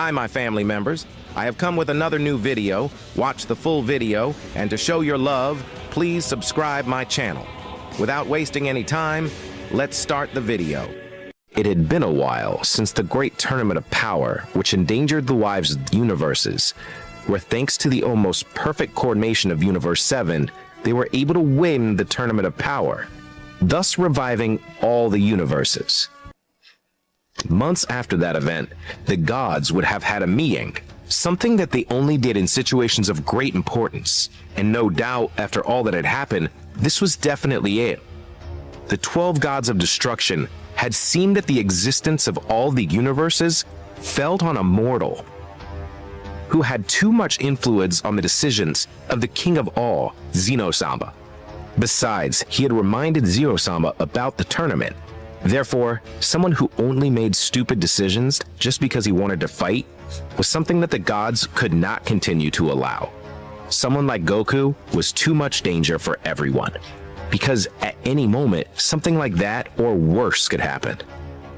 Hi, my family members. I have come with another new video. Watch the full video, and to show your love, please subscribe my channel. Without wasting any time, let's start the video. It had been a while since the great tournament of power, which endangered the lives of the universes, where thanks to the almost perfect coordination of Universe 7, they were able to win the tournament of power, thus reviving all the universes. Months after that event, the gods would have had a meeting, something that they only did in situations of great importance. And no doubt, after all that had happened, this was definitely it. The 12 gods of destruction had seen that the existence of all the universes fell on a mortal who had too much influence on the decisions of the king of all, Zeno Sama. Besides, he had reminded Zeno Sama about the tournament. Therefore, someone who only made stupid decisions just because he wanted to fight was something that the gods could not continue to allow. Someone like Goku was too much danger for everyone, because at any moment, something like that or worse could happen.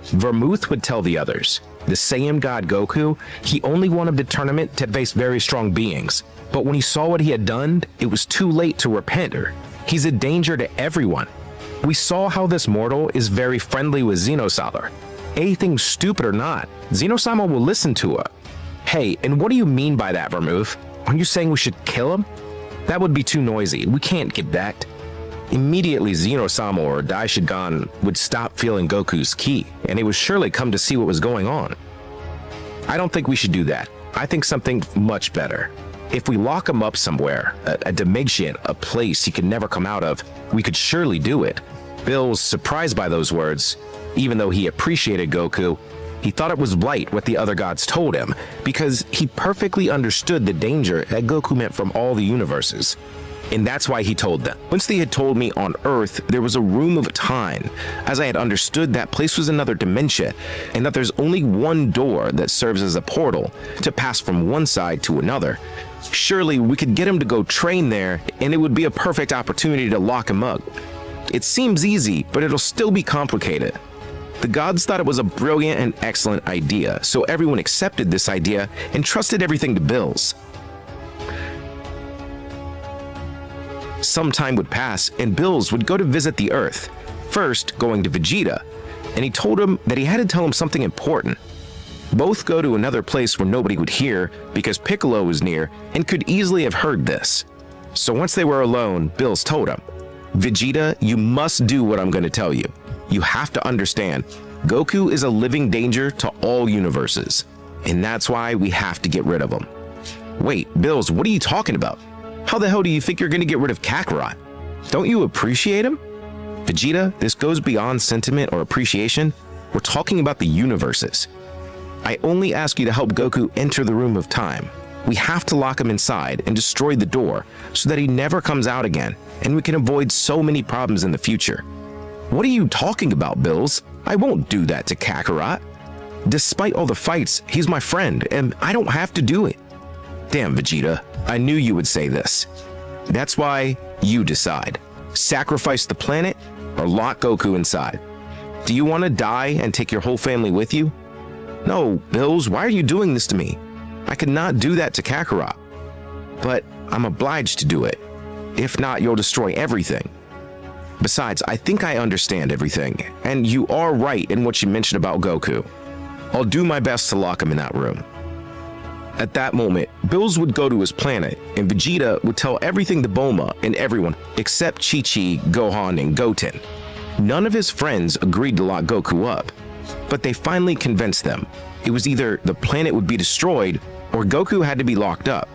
Vermouth would tell the others, the Saiyan god Goku, he only wanted the tournament to face very strong beings, but when he saw what he had done, it was too late to repent. He's a danger to everyone. We saw how this mortal is very friendly with Zeno Sama. Anything stupid or not, Zeno Sama will listen to her. Hey, and what do you mean by that, Vermouth? Are you saying we should kill him? That would be too noisy. We can't get that. Immediately, Zeno Sama or Daishinkan would stop feeling Goku's ki, and he would surely come to see what was going on. I don't think we should do that. I think something much better. If we lock him up somewhere, a dimension, a place he could never come out of, we could surely do it. Bill was surprised by those words. Even though he appreciated Goku, he thought it was blight what the other gods told him, because he perfectly understood the danger that Goku meant from all the universes. And that's why he told them. Once they had told me on Earth there was a room of time, as I had understood that place was another dimension, and that there's only one door that serves as a portal to pass from one side to another. Surely we could get him to go train there, and it would be a perfect opportunity to lock him up. It seems easy, but it'll still be complicated. The gods thought it was a brilliant and excellent idea, so everyone accepted this idea and trusted everything to Bills. Some time would pass, and Bills would go to visit the Earth, first going to Vegeta, and he told him that he had to tell him something important. Both go to another place where nobody would hear, because Piccolo was near and could easily have heard this. So once they were alone, Bills told him, Vegeta, you must do what I'm going to tell you. You have to understand, Goku is a living danger to all universes, and that's why we have to get rid of him. Wait, Bills, what are you talking about? How the hell do you think you're going to get rid of Kakarot? Don't you appreciate him? Vegeta, this goes beyond sentiment or appreciation. We're talking about the universes. I only ask you to help Goku enter the room of time. We have to lock him inside and destroy the door so that he never comes out again, and we can avoid so many problems in the future. What are you talking about, Bills? I won't do that to Kakarot. Despite all the fights, he's my friend, and I don't have to do it. Damn, Vegeta, I knew you would say this. That's why you decide. Sacrifice the planet or lock Goku inside. Do you want to die and take your whole family with you? No, Bills, why are you doing this to me? I could not do that to Kakarot. But I'm obliged to do it. If not, you'll destroy everything. Besides, I think I understand everything, and you are right in what you mentioned about Goku. I'll do my best to lock him in that room. At that moment, Bills would go to his planet, and Vegeta would tell everything to Bulma and everyone except Chi-Chi, Gohan, and Goten. None of his friends agreed to lock Goku up, but they finally convinced them. It was either the planet would be destroyed or Goku had to be locked up.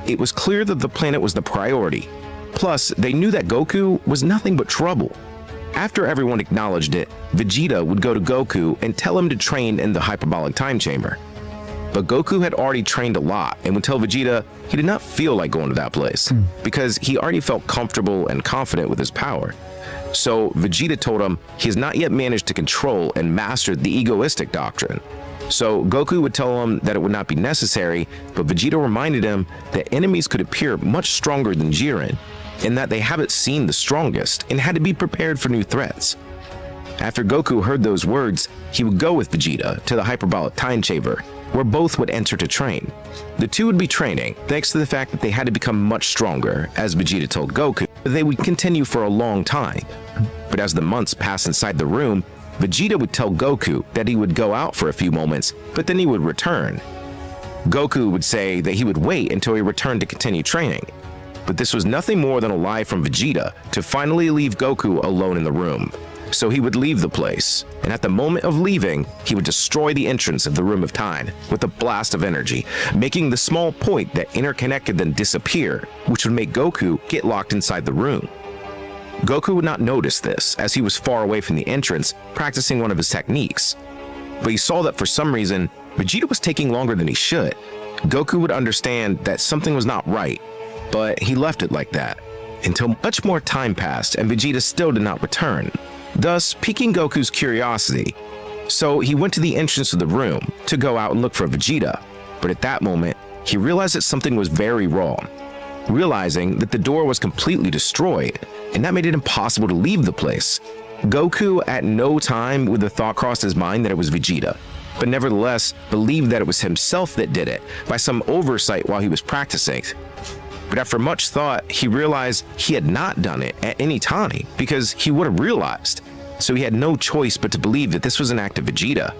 It was clear that the planet was the priority. Plus, they knew that Goku was nothing but trouble. After everyone acknowledged it, Vegeta would go to Goku and tell him to train in the hyperbolic time chamber. But Goku had already trained a lot and would tell Vegeta he did not feel like going to that place because he already felt comfortable and confident with his power. So Vegeta told him he has not yet managed to control and master the egoistic doctrine. So Goku would tell him that it would not be necessary, but Vegeta reminded him that enemies could appear much stronger than Jiren, and that they haven't seen the strongest and had to be prepared for new threats. After Goku heard those words, he would go with Vegeta to the hyperbolic time chamber where both would enter to train. The two would be training, thanks to the fact that they had to become much stronger, as Vegeta told Goku. They would continue for a long time. But as the months passed inside the room, Vegeta would tell Goku that he would go out for a few moments, but then he would return. Goku would say that he would wait until he returned to continue training. But this was nothing more than a lie from Vegeta to finally leave Goku alone in the room. So he would leave the place, and at the moment of leaving, he would destroy the entrance of the Room of Time with a blast of energy, making the small point that interconnected them disappear, which would make Goku get locked inside the room. Goku would not notice this, as he was far away from the entrance, practicing one of his techniques. But he saw that for some reason, Vegeta was taking longer than he should. Goku would understand that something was not right, but he left it like that, until much more time passed and Vegeta still did not return, thus piquing Goku's curiosity. So he went to the entrance of the room to go out and look for Vegeta, but at that moment, he realized that something was very wrong. Realizing that the door was completely destroyed, and that made it impossible to leave the place. Goku at no time would the thought cross his mind that it was Vegeta, but nevertheless believed that it was himself that did it by some oversight while he was practicing. But after much thought, he realized he had not done it at any time because he would have realized. So he had no choice but to believe that this was an act of Vegeta.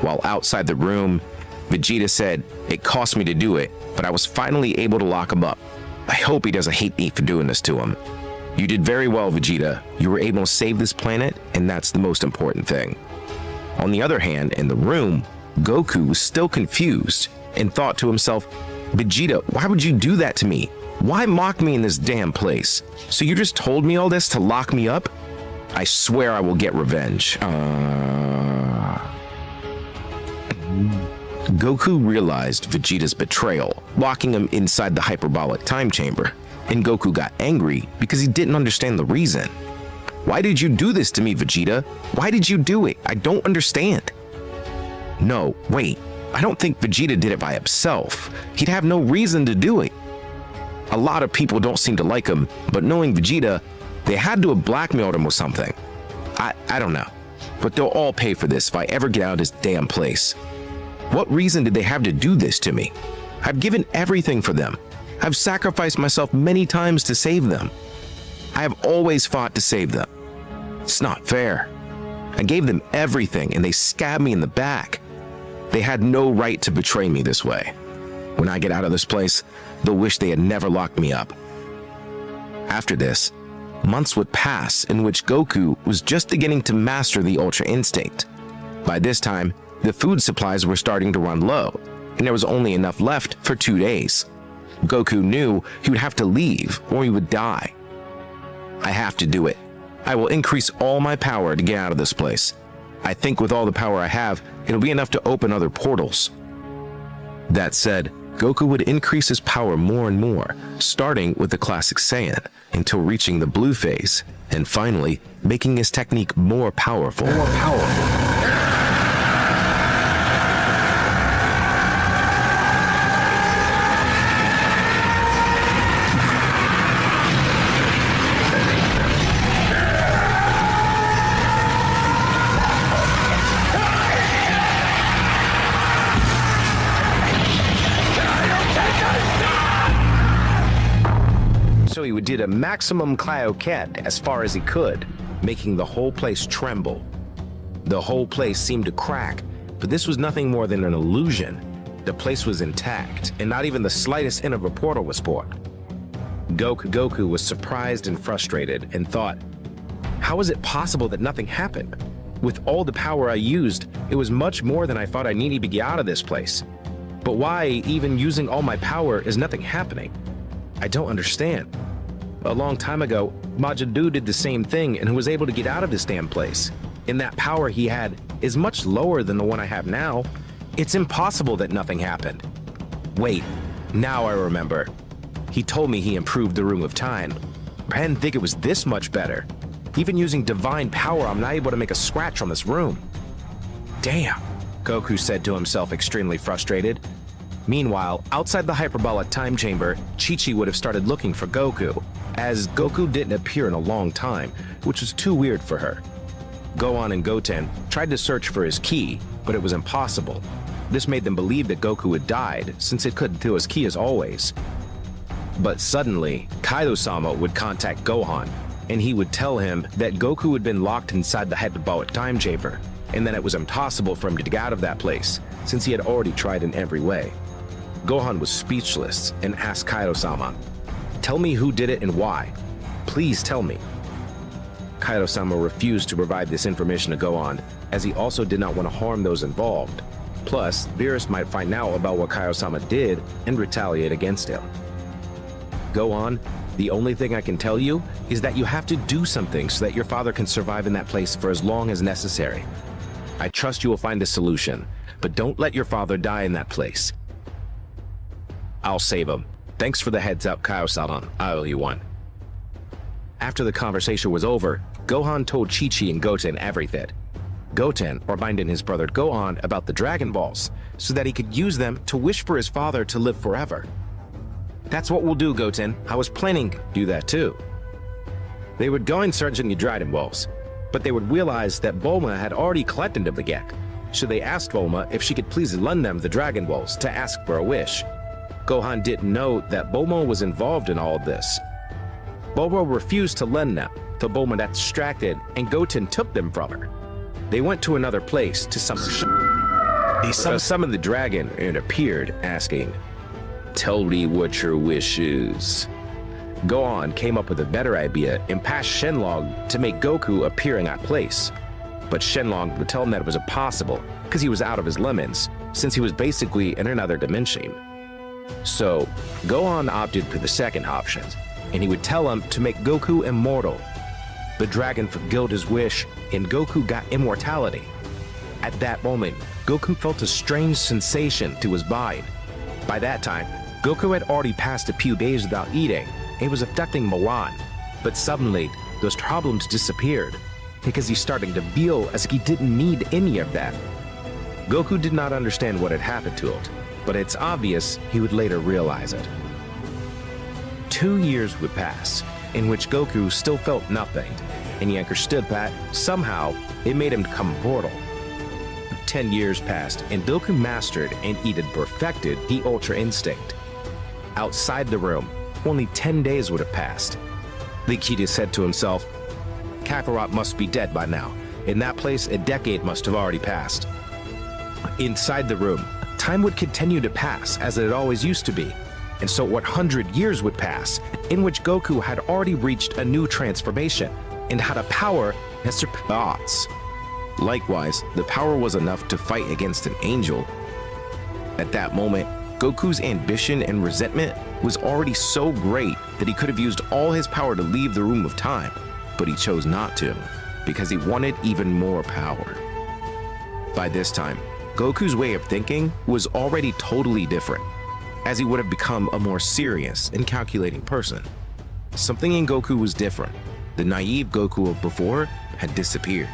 While outside the room, Vegeta said, "It cost me to do it, but I was finally able to lock him up. I hope he doesn't hate me for doing this to him. You did very well, Vegeta. You were able to save this planet, and that's the most important thing." On the other hand, in the room, Goku was still confused and thought to himself, "Vegeta, why would you do that to me? Why mock me in this damn place? So you just told me all this to lock me up? I swear I will get revenge." Goku realized Vegeta's betrayal, locking him inside the hyperbolic time chamber, and Goku got angry because he didn't understand the reason. "Why did you do this to me, Vegeta? Why did you do it? I don't understand." No, wait, I don't think Vegeta did it by himself. He'd have no reason to do it. A lot of people don't seem to like him, but knowing Vegeta, they had to have blackmailed him with something. I don't know, but they'll all pay for this if I ever get out of this damn place. What reason did they have to do this to me? I've given everything for them. I've sacrificed myself many times to save them. I have always fought to save them. It's not fair. I gave them everything and they stabbed me in the back. They had no right to betray me this way. When I get out of this place, they'll wish they had never locked me up. After this, months would pass in which Goku was just beginning to master the Ultra Instinct. By this time, the food supplies were starting to run low, and there was only enough left for 2 days. Goku knew he would have to leave or he would die. "I have to do it. I will increase all my power to get out of this place. I think with all the power I have, it'll be enough to open other portals." That said, Goku would increase his power more and more, starting with the classic Saiyan, until reaching the blue phase, and finally making his technique more powerful. So he did a maximum Kaioken as far as he could, making the whole place tremble. The whole place seemed to crack, but this was nothing more than an illusion. The place was intact, and not even the slightest hint of a portal was spawned. Goku was surprised and frustrated and thought, how is it possible that nothing happened? With all the power I used, it was much more than I thought I needed to get out of this place. But why, even using all my power, is nothing happening? I don't understand. A long time ago, Majin Buu did the same thing and was able to get out of this damn place. And that power he had is much lower than the one I have now. It's impossible that nothing happened. Wait, now I remember. He told me he improved the Room of Time. I didn't think it was this much better. Even using divine power, I'm not able to make a scratch on this room. Damn, Goku said to himself, extremely frustrated. Meanwhile, outside the hyperbolic time chamber, Chi-Chi would have started looking for Goku, as Goku didn't appear in a long time, which was too weird for her. Gohan and Goten tried to search for his ki, but it was impossible. This made them believe that Goku had died, since it couldn't throw his ki as always. But suddenly, Kaido Sama would contact Gohan, and he would tell him that Goku had been locked inside the hyperbolic time chamber, and that it was impossible for him to get out of that place, since he had already tried in every way. Gohan was speechless and asked Kaido Sama, "Tell me who did it and why. Please tell me." Kaido Sama refused to provide this information to Gohan, as he also did not want to harm those involved. Plus, Beerus might find out about what Kaido Sama did and retaliate against him. Gohan, the only thing I can tell you is that you have to do something so that your father can survive in that place for as long as necessary. I trust you will find a solution, but don't let your father die in that place. I'll save him. Thanks for the heads up, Kaido-sama. I owe you one. After the conversation was over, Gohan told Chi-Chi and Goten everything. Goten reminded his brother Gohan about the Dragon Balls, so that he could use them to wish for his father to live forever. That's what we'll do, Goten. I was planning to do that too. They would go in search of the Dragon Balls, but they would realize that Bulma had already collected them again, so they asked Bulma if she could please lend them the Dragon Balls to ask for a wish. Gohan didn't know that Bulma was involved in all of this. Bulma refused to lend them, till Bulma got distracted and Goten took them from her. They went to another place to summon the dragon and appeared, asking, "Tell me what your wish is." Gohan came up with a better idea and passed Shenlong to make Goku appear in that place. But Shenlong would tell him that it was impossible because he was out of his lemons, since he was basically in another dimension. So, Gohan opted for the second option, and he would tell him to make Goku immortal. The dragon fulfilled his wish, and Goku got immortality. At that moment, Goku felt a strange sensation to his body. By that time, Goku had already passed a few days without eating, and it was affecting Milan. But suddenly, those problems disappeared, because he started to feel as if he didn't need any of that. Goku did not understand what had happened to him, but it's obvious he would later realize it. 2 years would pass, in which Goku still felt nothing, and he understood that, somehow, it made him become immortal. 10 years passed, and Goku mastered and even perfected the Ultra Instinct. Outside the room, only 10 days would have passed. Vegeta said to himself, "Kakarot must be dead by now. In that place, a decade must have already passed." Inside the room, time would continue to pass as it always used to be, and so 100 years would pass, in which Goku had already reached a new transformation, and had a power that surpassed gods. Likewise, the power was enough to fight against an angel. At that moment, Goku's ambition and resentment was already so great that he could have used all his power to leave the room of time, but he chose not to, because he wanted even more power. By this time, Goku's way of thinking was already totally different, as he would have become a more serious and calculating person. Something in Goku was different. The naive Goku of before had disappeared.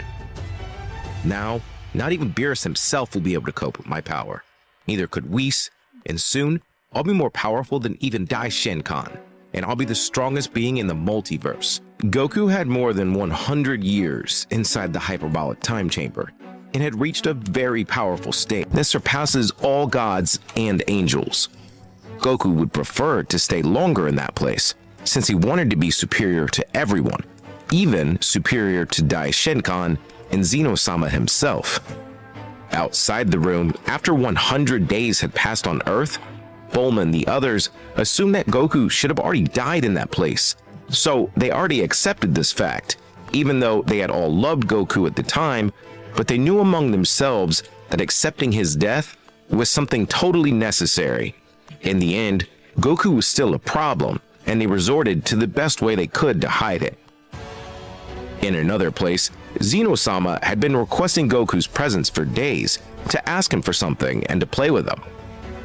Now, not even Beerus himself will be able to cope with my power. Neither could Whis, and soon, I'll be more powerful than even Daishinkan, and I'll be the strongest being in the multiverse. Goku had more than 100 years inside the hyperbolic time chamber, and had reached a very powerful state that surpasses all gods and angels. Goku would prefer to stay longer in that place, since he wanted to be superior to everyone, even superior to Daishinkan and Zeno Sama himself. Outside the room, after 100 days had passed on Earth, Bulma and the others assumed that Goku should have already died in that place, so they already accepted this fact, even though they had all loved Goku at the time, but they knew among themselves that accepting his death was something totally necessary. In the end, Goku was still a problem, and they resorted to the best way they could to hide it. In another place, Zeno Sama had been requesting Goku's presence for days to ask him for something and to play with him.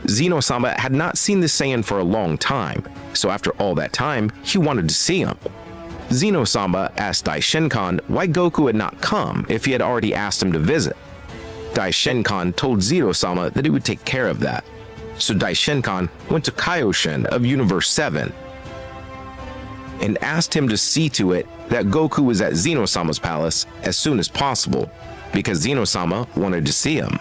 Zeno Sama had not seen the Saiyan for a long time, so after all that time, he wanted to see him. Zeno Sama asked Daishinkan why Goku had not come if he had already asked him to visit. Daishinkan told Zeno Sama that he would take care of that. So Daishinkan went to Kaioshin of Universe 7 and asked him to see to it that Goku was at Zeno Sama's palace as soon as possible, because Zeno Sama wanted to see him.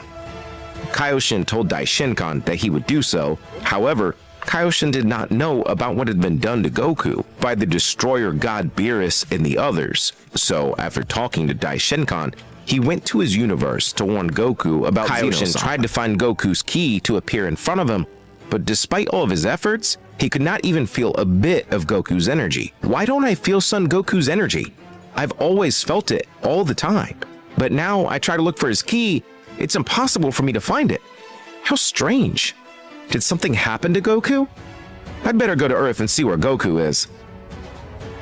Kaioshin told Daishinkan that he would do so. However, Kaioshin did not know about what had been done to Goku by the destroyer god Beerus and the others. So after talking to Daishinkan, he went to his universe to warn Goku about Kaioshin tried to find Goku's key to appear in front of him, but despite all of his efforts, he could not even feel a bit of Goku's energy. Why don't I feel Son Goku's energy? I've always felt it all the time, but now I try to look for his key, it's impossible for me to find it. How strange. Did something happen to Goku? I'd better go to Earth and see where Goku is.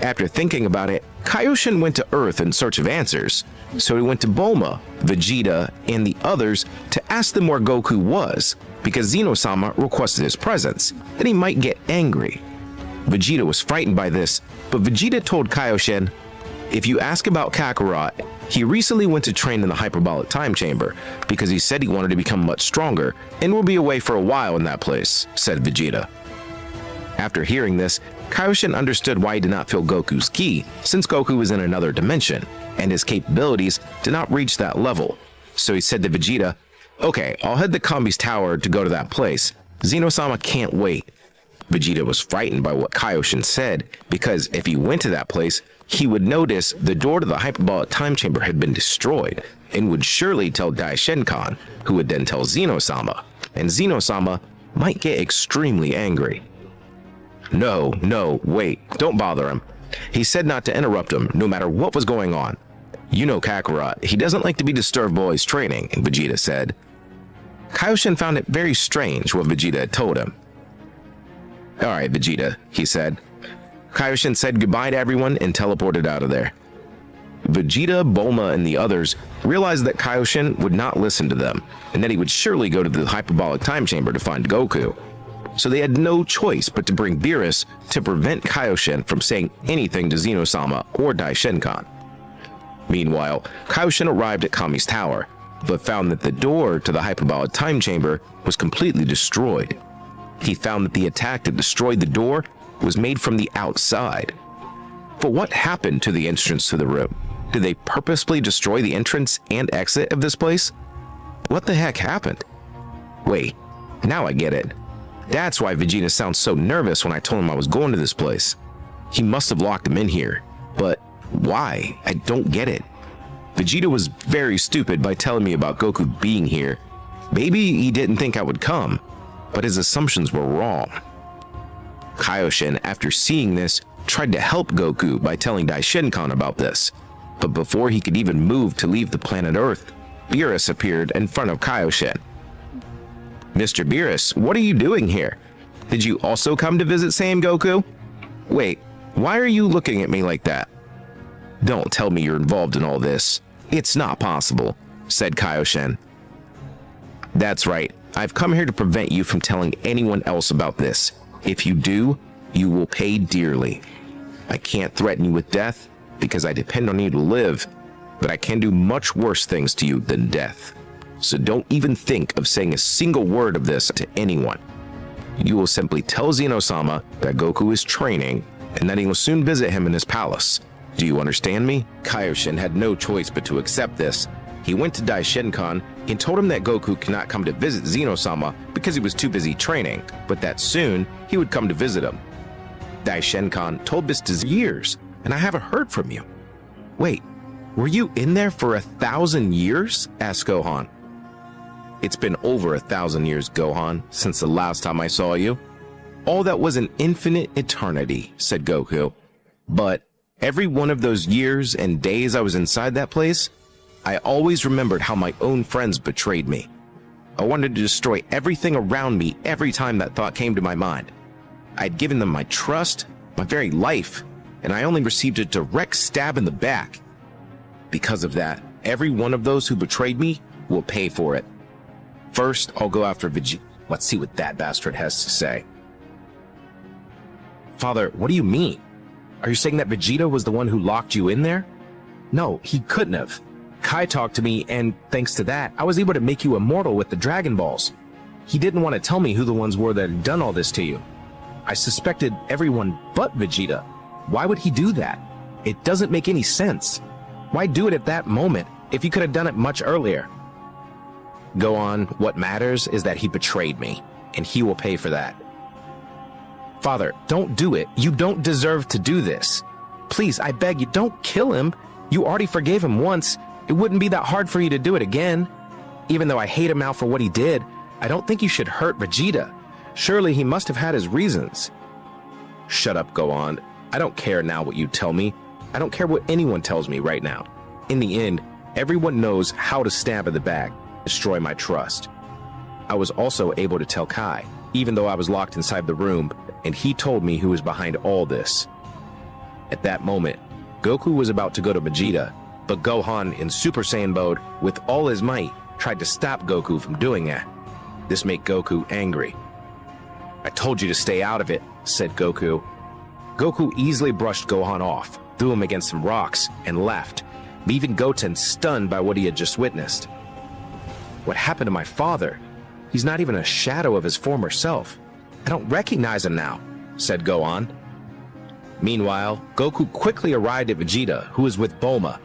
After thinking about it, Kaioshin went to Earth in search of answers. So he went to Bulma, Vegeta, and the others to ask them where Goku was, because Zeno Sama requested his presence, that he might get angry. Vegeta was frightened by this, but Vegeta told Kaioshin, "If you ask about Kakarot, he recently went to train in the hyperbolic time chamber because he said he wanted to become much stronger and will be away for a while in that place," said Vegeta. After hearing this, Kaioshin understood why he did not feel Goku's ki, since Goku was in another dimension, and his capabilities did not reach that level. So he said to Vegeta, "Okay, I'll head to Kambi's tower to go to that place. Zeno Sama can't wait." Vegeta was frightened by what Kaioshin said, because if he went to that place, he would notice the door to the hyperbolic time chamber had been destroyed, and would surely tell Daishinkan, who would then tell Zeno Sama, and Zeno Sama might get extremely angry. No, wait, don't bother him. He said not to interrupt him, no matter what was going on. You know Kakarot, he doesn't like to be disturbed while he's training, Vegeta said. Kaioshin found it very strange what Vegeta had told him. "Alright, Vegeta," he said. Kaioshin said goodbye to everyone and teleported out of there. Vegeta, Bulma, and the others realized that Kaioshin would not listen to them, and that he would surely go to the hyperbolic time chamber to find Goku. So they had no choice but to bring Beerus to prevent Kaioshin from saying anything to Zeno Sama or Daishinkan. Meanwhile, Kaioshin arrived at Kami's tower, but found that the door to the hyperbolic time chamber was completely destroyed. He found that the attack that destroyed the door was made from the outside. But what happened to the entrance to the room? Did they purposely destroy the entrance and exit of this place? What the heck happened? Wait, now I get it. That's why Vegeta sounds so nervous when I told him I was going to this place. He must have locked him in here. But why? I don't get it. Vegeta was very stupid by telling me about Goku being here. Maybe he didn't think I would come, but his assumptions were wrong. Kaioshin, after seeing this, tried to help Goku by telling Daishinkan about this. But before he could even move to leave the planet Earth, Beerus appeared in front of Kaioshin. "Mr. Beerus, what are you doing here? Did you also come to visit Saiyan Goku? Wait, why are you looking at me like that?" "Don't tell me you're involved in all this. It's not possible," said Kaioshin. "That's right. I've come here to prevent you from telling anyone else about this. If you do, you will pay dearly. I can't threaten you with death because I depend on you to live, but I can do much worse things to you than death. So don't even think of saying a single word of this to anyone. You will simply tell Zeno Sama that Goku is training and that he will soon visit him in his palace. Do you understand me?" Kaioshin had no choice but to accept this. He went to Daishinkan and told him that Goku cannot come to visit Zeno Sama because he was too busy training, but that soon he would come to visit him. Daishinkan told this to years, and I haven't heard from you. "Wait, were you in there for 1,000 years?" asked Gohan. "It's been over 1,000 years, Gohan, since the last time I saw you." "All that was an infinite eternity," said Goku. "But every one of those years and days I was inside that place, I always remembered how my own friends betrayed me. I wanted to destroy everything around me every time that thought came to my mind. I'd given them my trust, my very life, and I only received a direct stab in the back. Because of that, every one of those who betrayed me will pay for it. First, I'll go after Vegeta. Let's see what that bastard has to say." "Father, what do you mean? Are you saying that Vegeta was the one who locked you in there?" "No, he couldn't have. Kai talked to me, and thanks to that, I was able to make you immortal with the Dragon Balls. He didn't want to tell me who the ones were that had done all this to you. I suspected everyone but Vegeta. Why would he do that? It doesn't make any sense. Why do it at that moment if you could have done it much earlier?" Gohan, what matters is that he betrayed me, and he will pay for that. Father, don't do it. You don't deserve to do this. Please, I beg you, don't kill him. You already forgave him once. It wouldn't be that hard for you to do it again. Even though I hate him now for what he did, I don't think you should hurt Vegeta. Surely he must have had his reasons. Shut up, Gohan. I don't care now what you tell me. I don't care what anyone tells me right now. In the end, everyone knows how to stab in the back, destroy my trust. I was also able to tell Kai, even though I was locked inside the room, and he told me who was behind all this. At that moment, Goku was about to go to Vegeta, but Gohan, in Super Saiyan mode, with all his might, tried to stop Goku from doing that. This made Goku angry. I told you to stay out of it, said Goku. Goku easily brushed Gohan off, threw him against some rocks, and left, leaving Goten stunned by what he had just witnessed. What happened to my father? He's not even a shadow of his former self. I don't recognize him now, said Gohan. Meanwhile, Goku quickly arrived at Vegeta, who was with Bulma.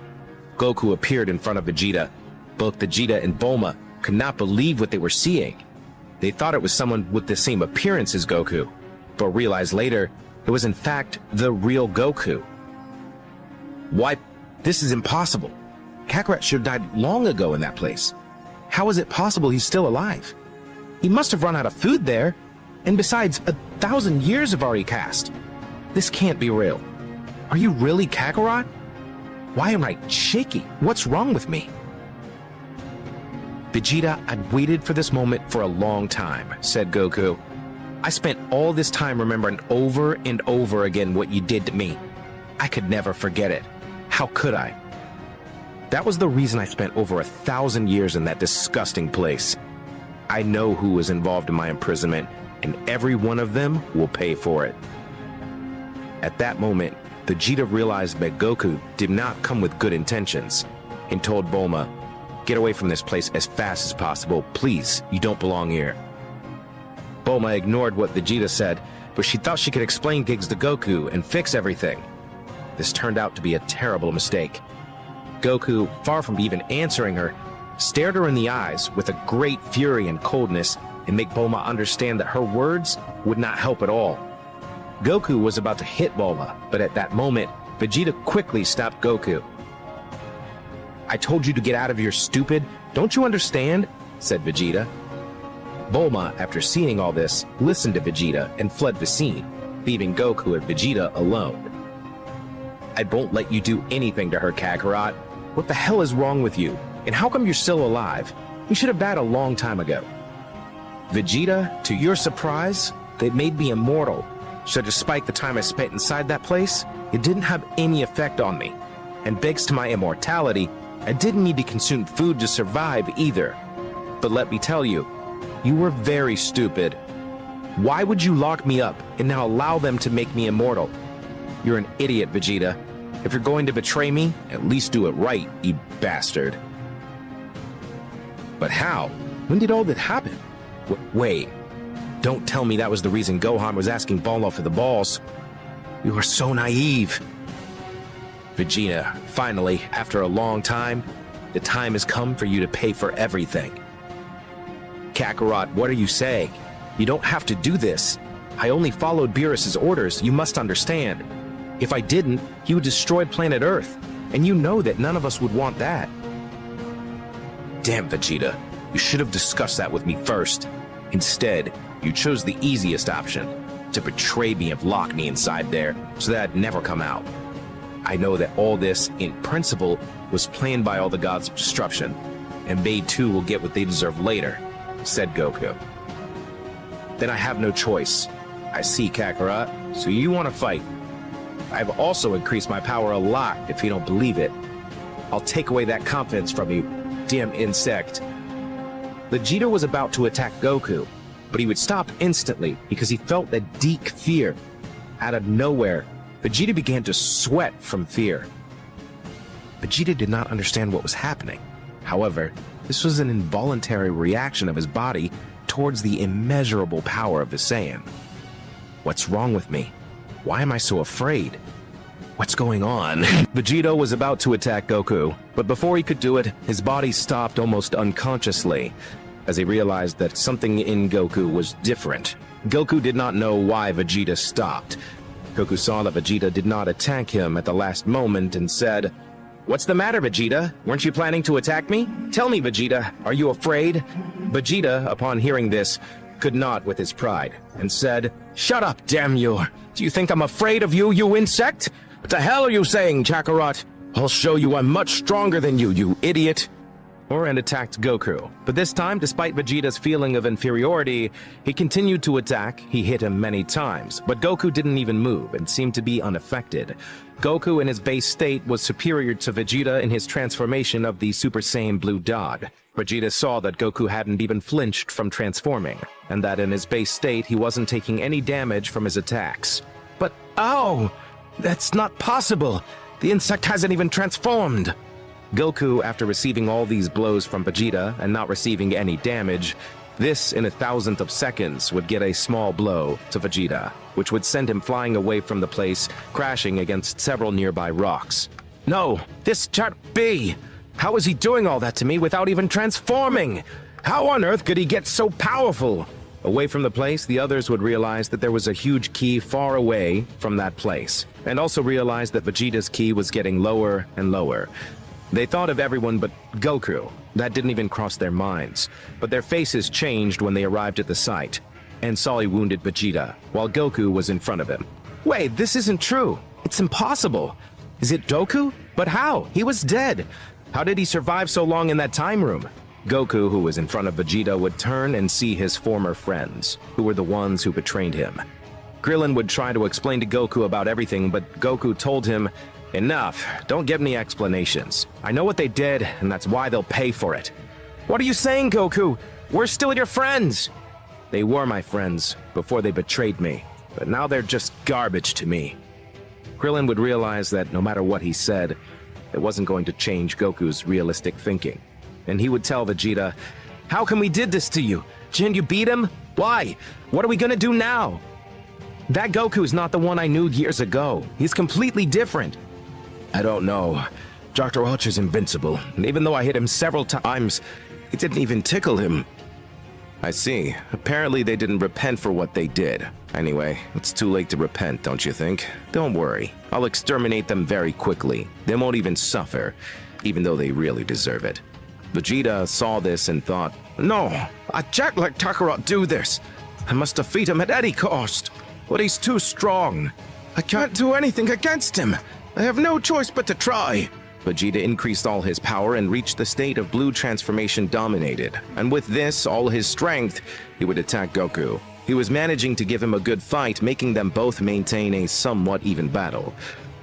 Goku appeared in front of Vegeta. Both Vegeta and Bulma could not believe what they were seeing. They thought it was someone with the same appearance as Goku, but realized later it was in fact the real Goku. Why? This is impossible. Kakarot should have died long ago in that place. How is it possible he's still alive? He must have run out of food there, and besides, 1,000 years have already passed. This can't be real. Are you really Kakarot? Why am I shaky? What's wrong with me? Vegeta, I'd waited for this moment for a long time, said Goku. I spent all this time remembering over and over again what you did to me. I could never forget it. How could I? That was the reason I spent over 1,000 years in that disgusting place. I know who was involved in my imprisonment, and every one of them will pay for it. At that moment, Vegeta realized that Goku did not come with good intentions, and told Bulma, "Get away from this place as fast as possible, please, you don't belong here." Bulma ignored what Vegeta said, but she thought she could explain gigs to Goku and fix everything. This turned out to be a terrible mistake. Goku, far from even answering her, stared her in the eyes with a great fury and coldness and made Bulma understand that her words would not help at all. Goku was about to hit Bulma, but at that moment, Vegeta quickly stopped Goku. "I told you to get out of here, stupid. Don't you understand?" said Vegeta. Bulma, after seeing all this, listened to Vegeta and fled the scene, leaving Goku and Vegeta alone. "I won't let you do anything to her, Kakarot. What the hell is wrong with you? And how come you're still alive? You should have died a long time ago." "Vegeta, to your surprise, they made me immortal. So despite the time I spent inside that place, it didn't have any effect on me. And thanks to my immortality, I didn't need to consume food to survive either. But let me tell you, you were very stupid. Why would you lock me up and now allow them to make me immortal? You're an idiot, Vegeta. If you're going to betray me, at least do it right, you bastard." "But how? When did all that happen? Wait, don't tell me that was the reason Gohan was asking Bulma for the balls. You are so naive." "Vegeta, finally, after a long time, the time has come for you to pay for everything." "Kakarot, what are you saying? You don't have to do this. I only followed Beerus' orders, you must understand. If I didn't, he would destroy planet Earth, and you know that none of us would want that." "Damn, Vegeta, you should have discussed that with me first. Instead, you chose the easiest option, to betray me and lock me inside there so that I'd never come out. I know that all this, in principle, was planned by all the gods of destruction, and they too will get what they deserve later," said Goku. "Then I have no choice. I see, Kakarot, so you want to fight. I've also increased my power a lot, if you don't believe it. I'll take away that confidence from you, damn insect." Vegeta was about to attack Goku, but he would stop instantly because he felt a deep fear. Out of nowhere, Vegeta began to sweat from fear. Vegeta did not understand what was happening. However, this was an involuntary reaction of his body towards the immeasurable power of the Saiyan. What's wrong with me? Why am I so afraid? What's going on? Vegeta was about to attack Goku, but before he could do it, his body stopped almost unconsciously, as he realized that something in Goku was different. Goku did not know why Vegeta stopped. Goku saw that Vegeta did not attack him at the last moment and said, "What's the matter, Vegeta? Weren't you planning to attack me? Tell me, Vegeta, are you afraid?" Vegeta, upon hearing this, could not with his pride, and said, "Shut up, damn you! Do you think I'm afraid of you, you insect? What the hell are you saying, Kakarot? I'll show you I'm much stronger than you, you idiot!" And attacked Goku. But this time, despite Vegeta's feeling of inferiority, he continued to attack. He hit him many times, but Goku didn't even move and seemed to be unaffected. Goku in his base state was superior to Vegeta in his transformation of the Super Saiyan Blue Dog. Vegeta saw that Goku hadn't even flinched from transforming, and that in his base state he wasn't taking any damage from his attacks. But, ow! That's not possible! The insect hasn't even transformed! Goku, after receiving all these blows from Vegeta and not receiving any damage, this in a thousandth of seconds would get a small blow to Vegeta, which would send him flying away from the place, crashing against several nearby rocks. No, this can't be! How is he doing all that to me without even transforming? How on earth could he get so powerful? Away from the place, the others would realize that there was a huge ki far away from that place, and also realize that Vegeta's ki was getting lower and lower. They thought of everyone but Goku. That didn't even cross their minds. But their faces changed when they arrived at the site, and saw a wounded Vegeta, while Goku was in front of him. Wait, this isn't true. It's impossible. Is it Goku? But how? He was dead. How did he survive so long in that time room? Goku, who was in front of Vegeta, would turn and see his former friends, who were the ones who betrayed him. Krillin would try to explain to Goku about everything, but Goku told him, "Enough, don't give me explanations. I know what they did, and that's why they'll pay for it." What are you saying, Goku? We're still your friends! They were my friends before they betrayed me, but now they're just garbage to me. Krillin would realize that no matter what he said, it wasn't going to change Goku's realistic thinking. And he would tell Vegeta, "How come we did this to you? Didn't you beat him? Why? What are we gonna do now? That Goku's not the one I knew years ago. He's completely different." "I don't know. Dr. Ultra's invincible, and even though I hit him several times, it didn't even tickle him." "I see. Apparently they didn't repent for what they did. Anyway, it's too late to repent, don't you think? Don't worry. I'll exterminate them very quickly. They won't even suffer, even though they really deserve it." Vegeta saw this and thought, "No, I can't let Kakarot do this. I must defeat him at any cost. But he's too strong. I can't do anything against him. I have no choice but to try." Vegeta increased all his power and reached the state of blue transformation dominated, and with this, all his strength, he would attack Goku. He was managing to give him a good fight, making them both maintain a somewhat even battle.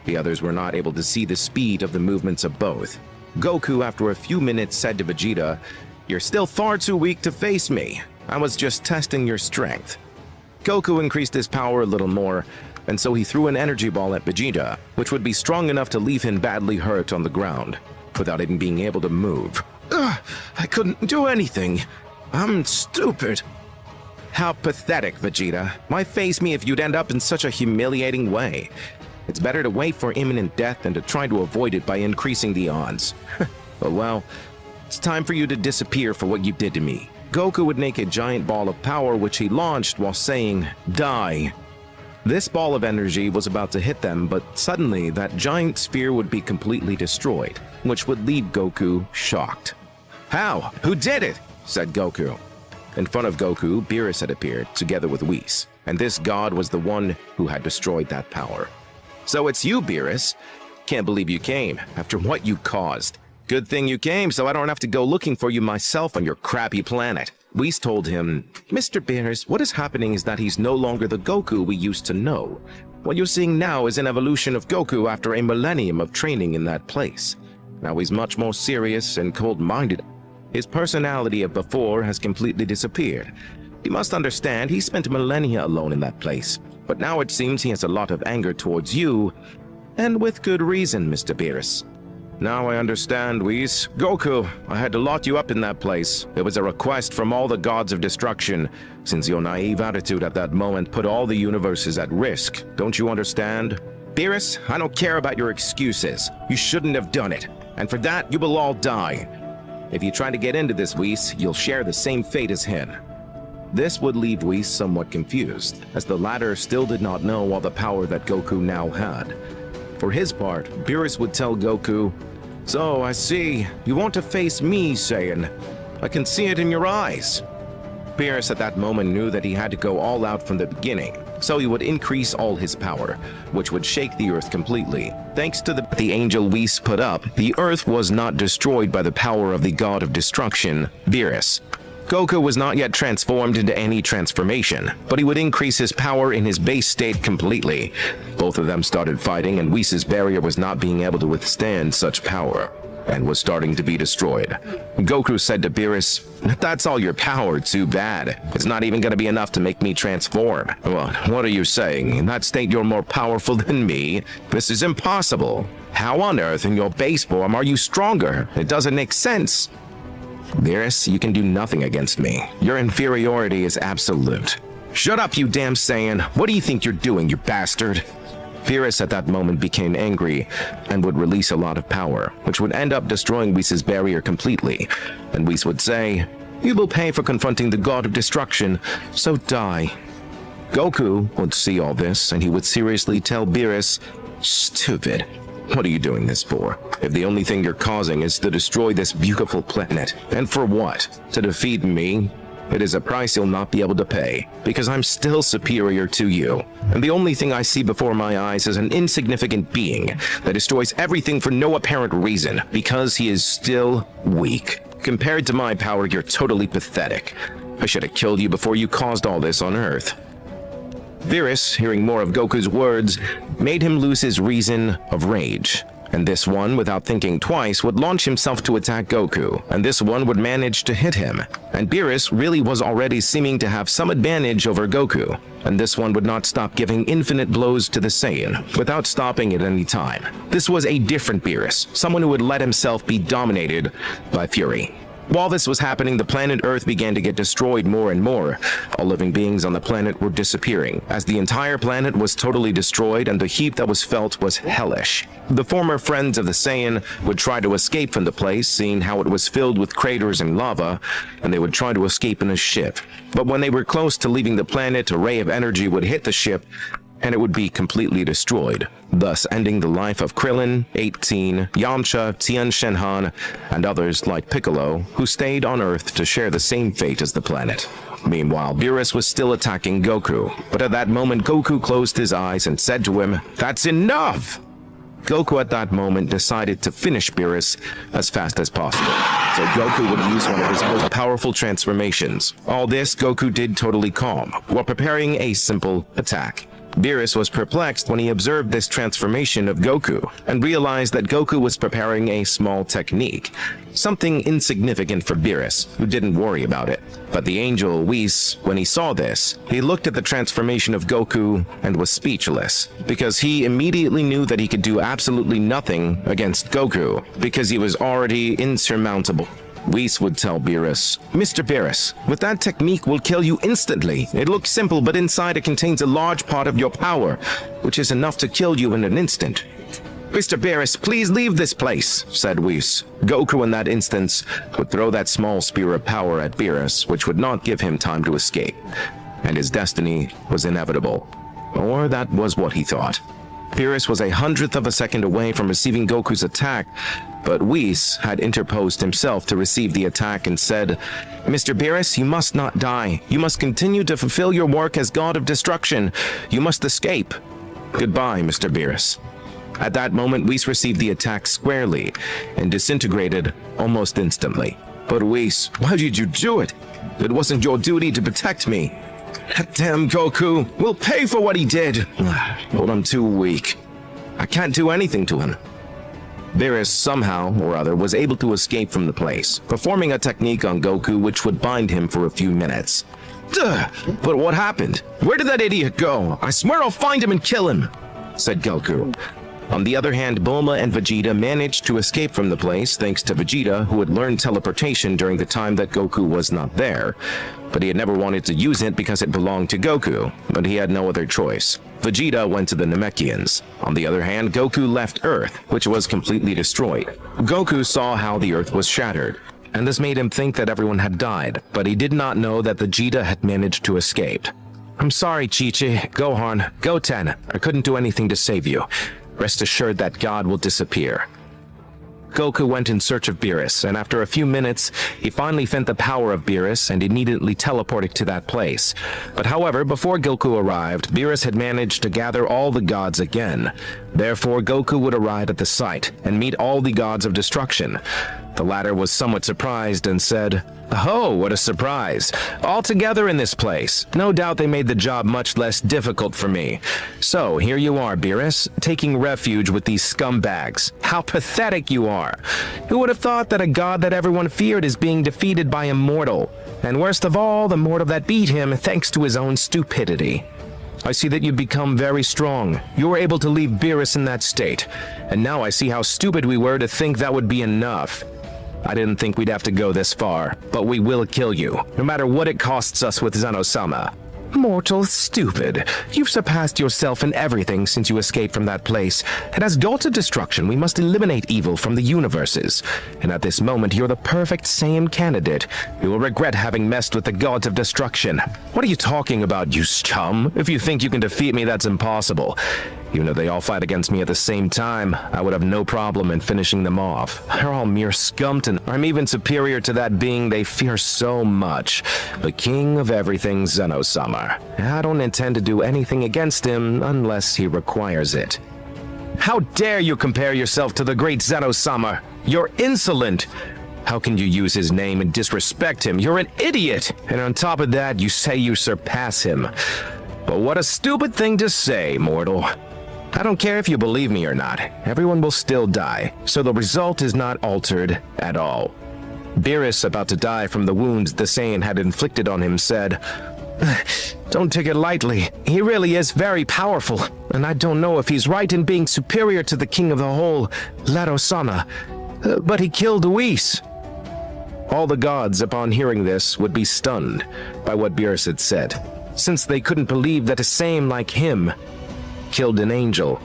The others were not able to see the speed of the movements of both. Goku, after a few minutes, said to Vegeta, "You're still far too weak to face me. I was just testing your strength." Goku increased his power a little more, and so he threw an energy ball at Vegeta, which would be strong enough to leave him badly hurt on the ground, without even being able to move. I couldn't do anything. I'm stupid." "How pathetic, Vegeta. Why face me if you'd end up in such a humiliating way? It's better to wait for imminent death than to try to avoid it by increasing the odds." "But well, it's time for you to disappear for what you did to me." Goku would make a giant ball of power which he launched while saying, "Die." This ball of energy was about to hit them, but suddenly that giant sphere would be completely destroyed, which would leave Goku shocked. "How? Who did it?" said Goku. In front of Goku, Beerus had appeared, together with Whis, and this god was the one who had destroyed that power. "So it's you, Beerus. Can't believe you came, after what you caused. Good thing you came, so I don't have to go looking for you myself on your crappy planet." Whis told him, "Mr. Beerus, what is happening is that he's no longer the Goku we used to know. What you're seeing now is an evolution of Goku after a millennium of training in that place. Now he's much more serious and cold-minded. His personality of before has completely disappeared. You must understand, he spent millennia alone in that place. But now it seems he has a lot of anger towards you, and with good reason, Mr. Beerus." "Now I understand, Whis. Goku, I had to lock you up in that place. It was a request from all the gods of destruction, since your naive attitude at that moment put all the universes at risk. Don't you understand?" Beerus, I don't care about your excuses. You shouldn't have done it. And for that, you will all die. If you try to get into this, Whis, you'll share the same fate as him. This would leave Whis somewhat confused, as the latter still did not know all the power that Goku now had. For his part, Beerus would tell Goku, "So, I see, you want to face me, Saiyan. I can see it in your eyes." Beerus at that moment knew that he had to go all out from the beginning, so he would increase all his power, which would shake the Earth completely. Thanks to the angel Whis put up, the Earth was not destroyed by the power of the god of destruction, Beerus. Goku was not yet transformed into any transformation, but he would increase his power in his base state completely. Both of them started fighting, and Whis' barrier was not being able to withstand such power, and was starting to be destroyed. Goku said to Beerus, "That's all your power, too bad. It's not even going to be enough to make me transform." "Well, what are you saying? In that state you're more powerful than me? This is impossible. How on earth in your base form are you stronger? It doesn't make sense." "Beerus, you can do nothing against me. Your inferiority is absolute." "Shut up, you damn Saiyan. What do you think you're doing, you bastard?" Beerus at that moment became angry and would release a lot of power, which would end up destroying Whis' barrier completely. And Whis would say, "You will pay for confronting the god of destruction, so die." Goku would see all this, and he would seriously tell Beerus, "Stupid. What are you doing this for? If the only thing you're causing is to destroy this beautiful planet. And for what? To defeat me? It is a price you'll not be able to pay, because I'm still superior to you. And the only thing I see before my eyes is an insignificant being that destroys everything for no apparent reason, because he is still weak. Compared to my power, you're totally pathetic. I should have killed you before you caused all this on Earth." Beerus, hearing more of Goku's words, made him lose his reason of rage. And this one, without thinking twice, would launch himself to attack Goku, and this one would manage to hit him. And Beerus really was already seeming to have some advantage over Goku, and this one would not stop giving infinite blows to the Saiyan, without stopping at any time. This was a different Beerus, someone who would let himself be dominated by fury. While this was happening, the planet Earth began to get destroyed more and more. All living beings on the planet were disappearing, as the entire planet was totally destroyed and the heat that was felt was hellish. The former friends of the Saiyan would try to escape from the place, seeing how it was filled with craters and lava, and they would try to escape in a ship. But when they were close to leaving the planet, a ray of energy would hit the ship, and it would be completely destroyed, thus ending the life of Krillin, 18, Yamcha, Tien Shenhan, and others like Piccolo, who stayed on Earth to share the same fate as the planet. Meanwhile, Beerus was still attacking Goku, but at that moment Goku closed his eyes and said to him, "That's enough!" Goku at that moment decided to finish Beerus as fast as possible, so Goku would use one of his most powerful transformations. All this Goku did totally calm, while preparing a simple attack. Beerus was perplexed when he observed this transformation of Goku, and realized that Goku was preparing a small technique, something insignificant for Beerus, who didn't worry about it. But the angel Whis, when he saw this, he looked at the transformation of Goku and was speechless, because he immediately knew that he could do absolutely nothing against Goku, because he was already insurmountable. Whis would tell Beerus, "Mr. Beerus, with that technique will kill you instantly. It looks simple, but inside it contains a large part of your power, which is enough to kill you in an instant." "Mr. Beerus, please leave this place," said Whis. Goku in that instance would throw that small spear of power at Beerus, which would not give him time to escape, and his destiny was inevitable. Or that was what he thought. Beerus was 1/100th of a second away from receiving Goku's attack, but Whis had interposed himself to receive the attack and said, "Mr. Beerus, you must not die. You must continue to fulfill your work as God of Destruction. You must escape. Goodbye, Mr. Beerus." At that moment, Whis received the attack squarely and disintegrated almost instantly. "But Whis, why did you do it? It wasn't your duty to protect me." "That damn Goku will pay for what he did. But I'm too weak. I can't do anything to him." Beerus somehow or other was able to escape from the place, performing a technique on Goku which would bind him for a few minutes. "Duh! But what happened? Where did that idiot go? I swear I'll find him and kill him," said Goku. On the other hand, Bulma and Vegeta managed to escape from the place thanks to Vegeta, who had learned teleportation during the time that Goku was not there. But he had never wanted to use it because it belonged to Goku, but he had no other choice. Vegeta went to the Namekians. On the other hand, Goku left Earth, which was completely destroyed. Goku saw how the Earth was shattered, and this made him think that everyone had died, but he did not know that Vegeta had managed to escape. I'm sorry, Chi-Chi, Gohan, Goten, I couldn't do anything to save you. Rest assured that God will disappear. Goku went in search of Beerus, and after a few minutes, he finally felt the power of Beerus and immediately teleported to that place. But however, before Goku arrived, Beerus had managed to gather all the gods again. Therefore, Goku would arrive at the site and meet all the gods of destruction. The latter was somewhat surprised and said, "Oh, what a surprise. All together in this place. No doubt they made the job much less difficult for me. So, here you are, Beerus, taking refuge with these scumbags. How pathetic you are. Who would have thought that a god that everyone feared is being defeated by a mortal? And worst of all, the mortal that beat him thanks to his own stupidity. I see that you've become very strong. You were able to leave Beerus in that state. And now I see how stupid we were to think that would be enough. I didn't think we'd have to go this far, but we will kill you, no matter what it costs us with Zeno Sama. Mortal stupid. You've surpassed yourself in everything since you escaped from that place, and as gods of destruction, we must eliminate evil from the universes. And at this moment, you're the perfect Saiyan candidate. You will regret having messed with the gods of destruction. What are you talking about, you scum? If you think you can defeat me, that's impossible. Even if they all fight against me at the same time, I would have no problem in finishing them off. They're all mere scum, and I'm even superior to that being they fear so much, the king of everything, Zeno Sama. I don't intend to do anything against him unless he requires it. How dare you compare yourself to the great Zeno Sama? You're insolent! How can you use his name and disrespect him? You're an idiot! And on top of that, you say you surpass him. But what a stupid thing to say, mortal. I don't care if you believe me or not. Everyone will still die, so the result is not altered at all. Beerus, about to die from the wounds the Saiyan had inflicted on him, said, "Don't take it lightly. He really is very powerful, and I don't know if he's right in being superior to the king of the whole, Zeno Sama. But he killed Whis." All the gods, upon hearing this, would be stunned by what Beerus had said, since they couldn't believe that a Saiyan like him killed an angel.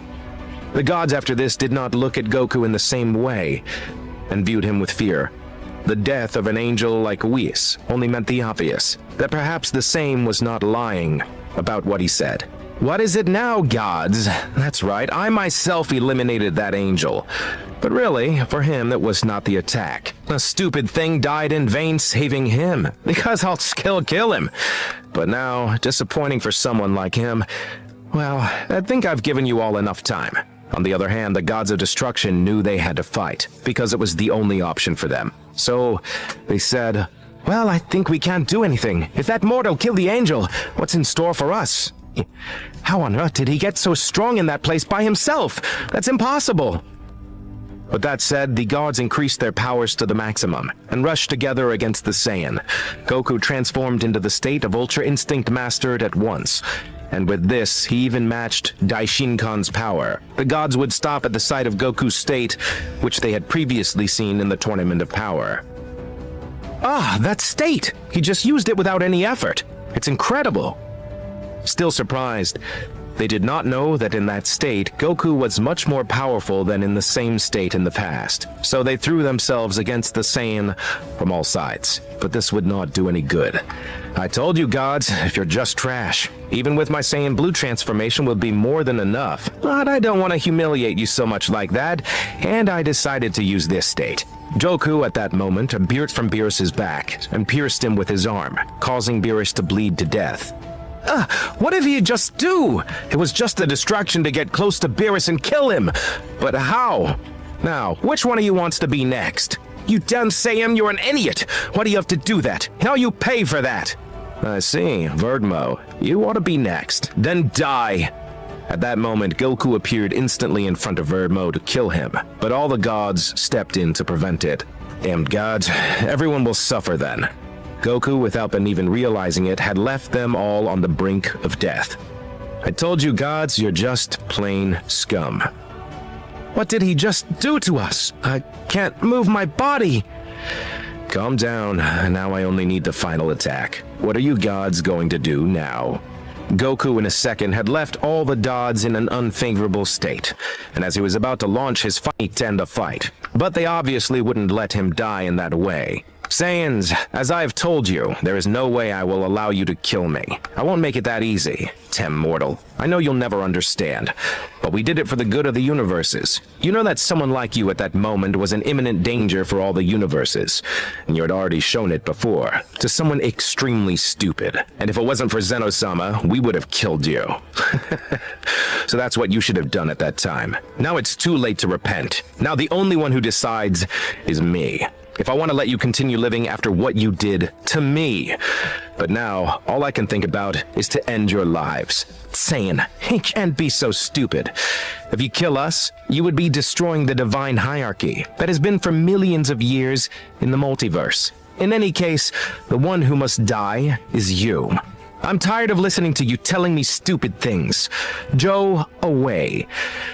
The gods after this did not look at Goku in the same way, and viewed him with fear. The death of an angel like Whis only meant the obvious, that perhaps the Saiyan was not lying about what he said. What is it now, gods? That's right, I myself eliminated that angel. But really, for him, it was not the attack. A stupid thing died in vain saving him, because I'll still kill him. But now, disappointing for someone like him, well, I think I've given you all enough time. On the other hand, the gods of destruction knew they had to fight, because it was the only option for them. So, they said, well, I think we can't do anything. If that mortal killed the angel, what's in store for us? How on earth did he get so strong in that place by himself? That's impossible. With that said, the gods increased their powers to the maximum and rushed together against the Saiyan. Goku transformed into the state of Ultra Instinct mastered at once. And with this, he even matched Daishinkan's power. The gods would stop at the sight of Goku's state, which they had previously seen in the Tournament of Power. Ah, that state! He just used it without any effort. It's incredible. Still surprised, they did not know that in that state, Goku was much more powerful than in the same state in the past. So they threw themselves against the Saiyan from all sides. But this would not do any good. I told you, gods, if you're just trash, even with my Saiyan Blue transformation would be more than enough. But I don't want to humiliate you so much like that, and I decided to use this state. Goku, at that moment, appeared from Beerus' back and pierced him with his arm, causing Beerus to bleed to death. What did he just do? It was just a distraction to get close to Beerus and kill him. But how? Now, which one of you wants to be next? You damn Saiyan, you're an idiot. Why do you have to do that? How you pay for that? I see, Verdmo. You ought to be next. Then die. At that moment, Goku appeared instantly in front of Verdmo to kill him, but all the gods stepped in to prevent it. Damned gods, everyone will suffer then. Goku, without them even realizing it, had left them all on the brink of death. I told you, gods, you're just plain scum. What did he just do to us? I can't move my body. Calm down. Now I only need the final attack. What are you gods going to do now? Goku in a second had left all the gods in an unfavorable state, and as he was about to launch his fight to end the fight. But they obviously wouldn't let him die in that way. Saiyans, as I've told you, there is no way I will allow you to kill me. I won't make it that easy, mortal. I know you'll never understand, but we did it for the good of the universes. You know that someone like you at that moment was an imminent danger for all the universes, and you had already shown it before, to someone extremely stupid. And if it wasn't for Zeno Sama, we would have killed you. So that's what you should have done at that time. Now it's too late to repent. Now the only one who decides is me. If I want to let you continue living after what you did to me. But now, all I can think about is to end your lives. Saiyan, he can't be so stupid. If you kill us, you would be destroying the divine hierarchy that has been for millions of years in the multiverse. In any case, the one who must die is you. I'm tired of listening to you telling me stupid things. Joe, away.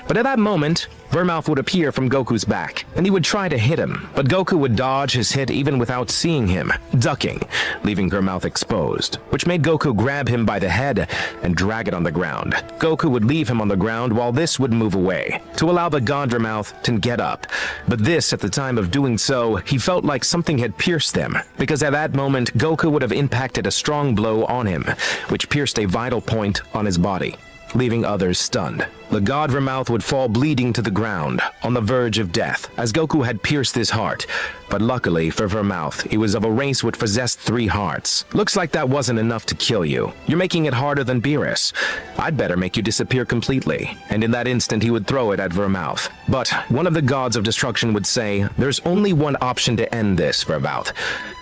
But at that moment, Vermouth would appear from Goku's back, and he would try to hit him, but Goku would dodge his hit even without seeing him, ducking, leaving Vermouth exposed, which made Goku grab him by the head and drag it on the ground. Goku would leave him on the ground while this would move away, to allow the god Vermouth to get up. But this, at the time of doing so, he felt like something had pierced him, because at that moment, Goku would have impacted a strong blow on him, which pierced a vital point on his body, leaving others stunned. The god Vermouth would fall bleeding to the ground, on the verge of death, as Goku had pierced his heart. But luckily for Vermouth, he was of a race which possessed 3 hearts. Looks like that wasn't enough to kill you. You're making it harder than Beerus. I'd better make you disappear completely. And in that instant, he would throw it at Vermouth. But one of the gods of destruction would say, there's only one option to end this, Vermouth.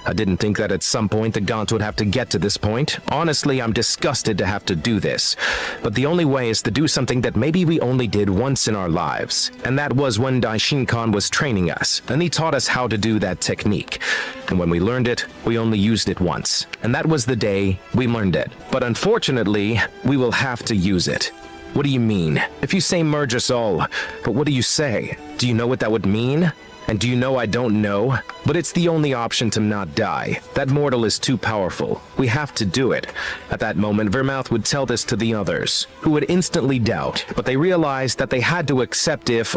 I didn't think that at some point the gods would have to get to this point. Honestly, I'm disgusted to have to do this. But the only way is to do something that maybe we only did once in our lives. And that was when Daishinkan was training us, and he taught us how to do that technique. And when we learned it, we only used it once. And that was the day we learned it. But unfortunately, we will have to use it. What do you mean? If you say merge us all, but what do you say? Do you know what that would mean? And do you know I don't know? But it's the only option to not die. That mortal is too powerful. We have to do it. At that moment, Vermouth would tell this to the others, who would instantly doubt, but they realized that they had to accept if,